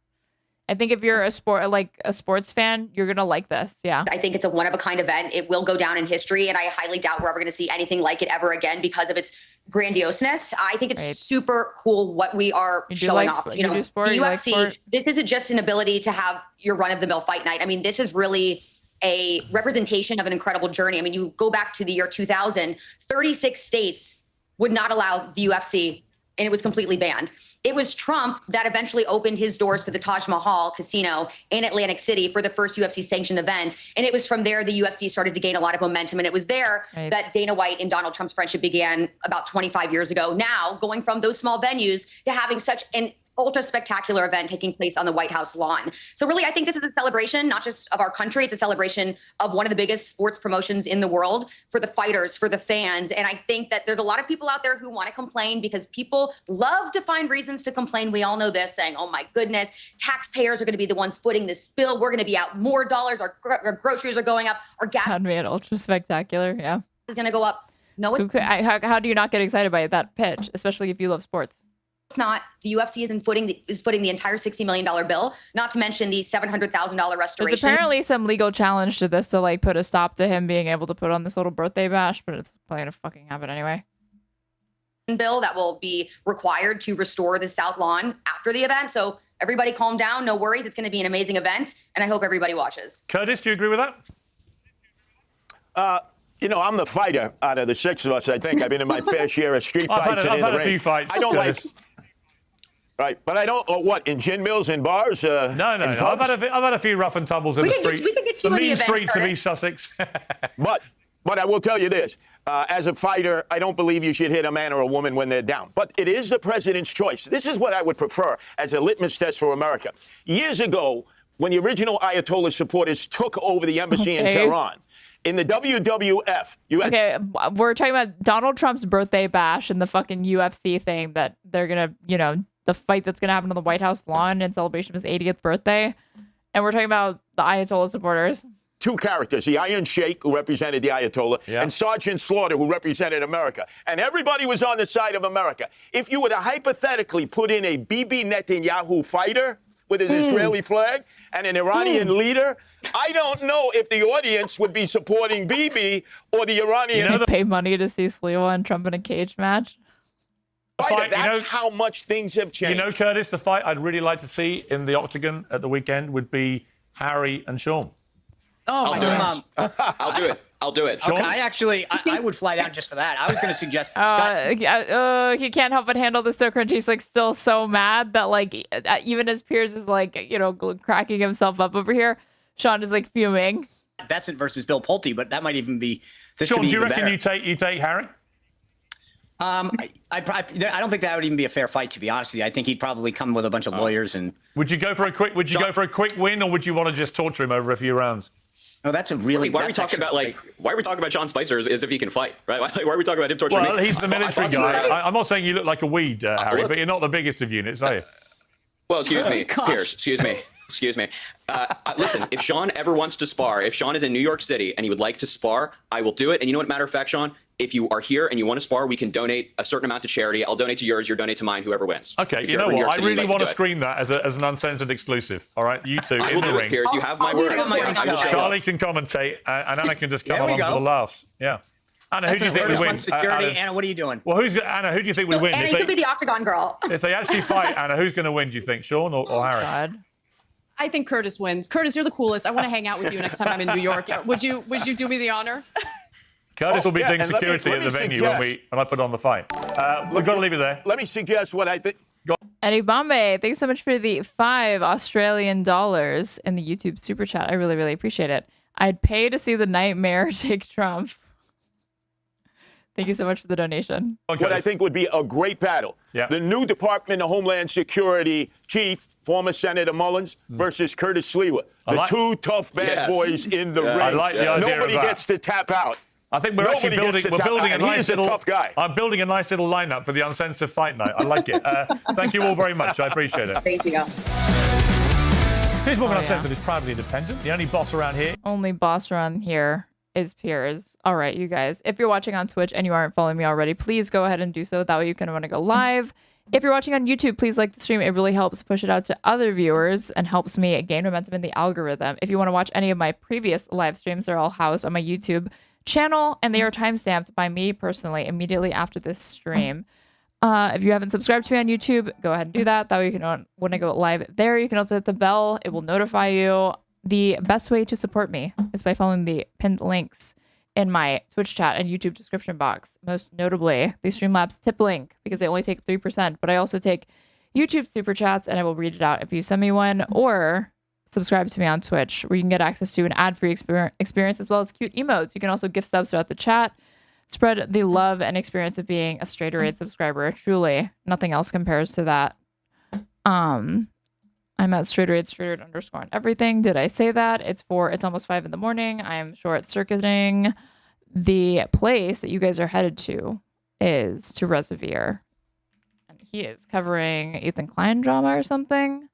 Speaker 2: I think if you're a sports fan, you're gonna like this. Yeah.
Speaker 9: I think it's a one-of-a-kind event. It will go down in history, and I highly doubt we're ever going to see anything like it ever again because of its grandioseness. I think it's super cool what we are showing off.
Speaker 2: You know,
Speaker 9: the UFC. This isn't just an ability to have your run-of-the-mill fight night. I mean, this is really a representation of an incredible journey. I mean, you go back to the year 2000, 36 states would not allow the UFC, and it was completely banned. It was Trump that eventually opened his doors to the Taj Mahal casino in Atlantic City for the first UFC sanctioned event. And it was from there the UFC started to gain a lot of momentum. And it was there that Dana White and Donald Trump's friendship began about 25 years ago. Now, going from those small venues to having such an ultra spectacular event taking place on the White House lawn. So really, I think this is a celebration, not just of our country, it's a celebration of one of the biggest sports promotions in the world for the fighters, for the fans. And I think that there's a lot of people out there who want to complain because people love to find reasons to complain. We all know this, saying, oh my goodness, taxpayers are going to be the ones footing this bill. We're going to be out more dollars. Our groceries are going up. Our gas
Speaker 2: That'd be an ultra spectacular. Yeah.
Speaker 9: is going to go up. No, it's
Speaker 2: how do you not get excited by that pitch, especially if you love sports?
Speaker 9: It's not. The UFC is footing the entire $60 million bill, not to mention the $700,000 restoration.
Speaker 2: There's apparently some legal challenge to this to like put a stop to him being able to put on this little birthday bash, but it's probably gonna fucking happen anyway.
Speaker 9: Bill that will be required to restore the South Lawn after the event. So everybody calm down. No worries. It's going to be an amazing event, and I hope everybody watches.
Speaker 11: Curtis, do you agree with
Speaker 12: that? You know, I'm the fighter out of the six of us, I think. I've been in my fair share of street fights and in the ring.
Speaker 11: I've had a few fights.
Speaker 12: I don't like... Right, but I don't. What in gin mills and bars?
Speaker 11: No. I've had a few rough and tumbles in the street.
Speaker 9: We can get
Speaker 11: the
Speaker 9: you
Speaker 11: mean
Speaker 9: the
Speaker 11: streets of East Sussex.
Speaker 12: but I will tell you this: as a fighter, I don't believe you should hit a man or a woman when they're down. But it is the president's choice. This is what I would prefer as a litmus test for America. Years ago, when the original Ayatollah supporters took over the embassy in Tehran. In the WWF,
Speaker 2: we're talking about Donald Trump's birthday bash and the fucking UFC thing that they're gonna, the fight that's gonna happen on the White House lawn in celebration of his 80th birthday, and we're talking about the Ayatollah supporters.
Speaker 12: Two characters, the Iron Sheikh, who represented the Ayatollah, and Sergeant Slaughter, who represented America. And everybody was on the side of America. If you were to hypothetically put in a Bibi Netanyahu fighter with an Israeli flag and an Iranian leader, I don't know if the audience would be supporting Bibi or the Iranian.
Speaker 2: Pay money to see Sliwa and Trump in a cage match.
Speaker 12: That's how much things have changed.
Speaker 11: You know, Curtis, the fight I'd really like to see in the octagon at the weekend would be Harry and Sean.
Speaker 1: Oh, my God.
Speaker 10: I'll do it.
Speaker 1: Sean? Okay, I would fly down just for that. I was going to suggest.
Speaker 2: He can't help but handle this so cringe. He's like still so mad that like even as Piers is like, cracking himself up over here, Sean is like fuming.
Speaker 1: Bessent versus Bill Pulte, but that might even be.
Speaker 11: Sean, do you reckon you take Harry?
Speaker 1: I don't think that would even be a fair fight, to be honest with you. I think he'd probably come with a bunch of lawyers and.
Speaker 11: Would you go for a quick? Would you go for a quick win, or would you want to just torture him over a few rounds?
Speaker 1: No, that's a really.
Speaker 10: Why are we talking about Sean Spicer as if he can fight, right? Why are we talking about him torturing?
Speaker 11: Well, he's the military guy. I'm not saying you look like a weed, Harry, but you're not the biggest of units, are you?
Speaker 10: Well, excuse me, Piers. Excuse me. Listen, if Sean ever wants to spar, if Sean is in New York City and he would like to spar, I will do it. And you know what? Matter of fact, Sean, if you are here and you want to spar, we can donate a certain amount to charity. I'll donate to yours. You donate to mine. Whoever wins.
Speaker 11: Okay. You know what? I really want to screen that as an uncensored exclusive. All right, you two in the ring.
Speaker 10: Piers, you have my word.
Speaker 11: Charlie can commentate, and Anna can just come along for the laughs. Yeah. Anna, who do you think would win?
Speaker 1: Anna, what are you doing?
Speaker 11: Well, Anna? Who do you think would win?
Speaker 9: Anna, you could be the octagon girl.
Speaker 11: If they actually fight, Anna, who's going to win? Do you think, Sean or Harry?
Speaker 2: God.
Speaker 15: I think Curtis wins. Curtis, you're the coolest. I want to hang out with you next time I'm in New York. Would you do me the honor?
Speaker 11: Curtis will be doing security at the venue when I put on the fight. We've got to leave it there.
Speaker 12: Let me suggest what I think.
Speaker 2: Eddie Bombay, thanks so much for the $5 Australian in the YouTube super chat. I really, really appreciate it. I'd pay to see the nightmare take Trump. Thank you so much for the donation.
Speaker 12: What I think would be a great battle.
Speaker 11: Yeah.
Speaker 12: The new Department of Homeland Security chief, former Senator Mullins, versus Curtis Sliwa. The two tough bad boys in the race.
Speaker 11: I like the idea
Speaker 12: Nobody
Speaker 11: of that.
Speaker 12: gets to tap out.
Speaker 11: I think we're
Speaker 12: Nobody
Speaker 11: actually
Speaker 12: gets to
Speaker 11: building. We're
Speaker 12: tap
Speaker 11: building a
Speaker 12: out.
Speaker 11: nice
Speaker 12: He's
Speaker 11: little.
Speaker 12: a tough guy.
Speaker 11: I'm building a nice little lineup for the uncensored fight night. I like it. Thank you all very much. I appreciate it.
Speaker 9: Thank you.
Speaker 11: Piers Morgan
Speaker 2: Oh, yeah.
Speaker 11: Uncensored is proudly independent. The only boss around here.
Speaker 2: Only boss around here is Piers. All right, you guys. If you're watching on Twitch and you aren't following me already, please go ahead and do so. That way you can want to go live. If you're watching on YouTube, please like the stream. It really helps push it out to other viewers and helps me gain momentum in the algorithm. If you want to watch any of my previous live streams, they're all housed on my YouTube channel, and they are timestamped by me personally immediately after this stream. If you haven't subscribed to me on YouTube, go ahead and do that. That way you can, when I go live there, you can also hit the bell. It will notify you. The best way to support me is by following the pinned links in my Twitch chat and YouTube description box. Most notably, the Streamlabs tip link, because they only take 3%, but I also take YouTube super chats and I will read it out if you send me one, or subscribe to me on Twitch, where you can get access to an ad-free experience as well as cute emotes. You can also gift subs throughout the chat. Spread the love and experience of being a Straighterade subscriber. Truly, nothing else compares to that. I'm at Straighterade _ on everything. Did I say that? It's almost 5 a.m. I'm short circuiting. The place that you guys are headed to is to Reservoir. And he is covering Ethan Klein drama or something.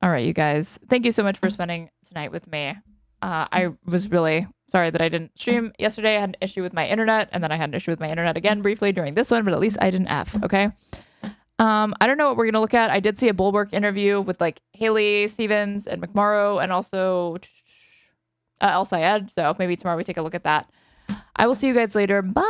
Speaker 2: All right, you guys. Thank you so much for spending tonight with me. I was really sorry that I didn't stream yesterday. I had an issue with my internet, and then I had an issue with my internet again briefly during this one, but at least I didn't F, okay? I don't know what we're going to look at. I did see a Bulwark interview with like Haley Stevens and McMorrow and also El Sayed. So maybe tomorrow we take a look at that. I will see you guys later. Bye.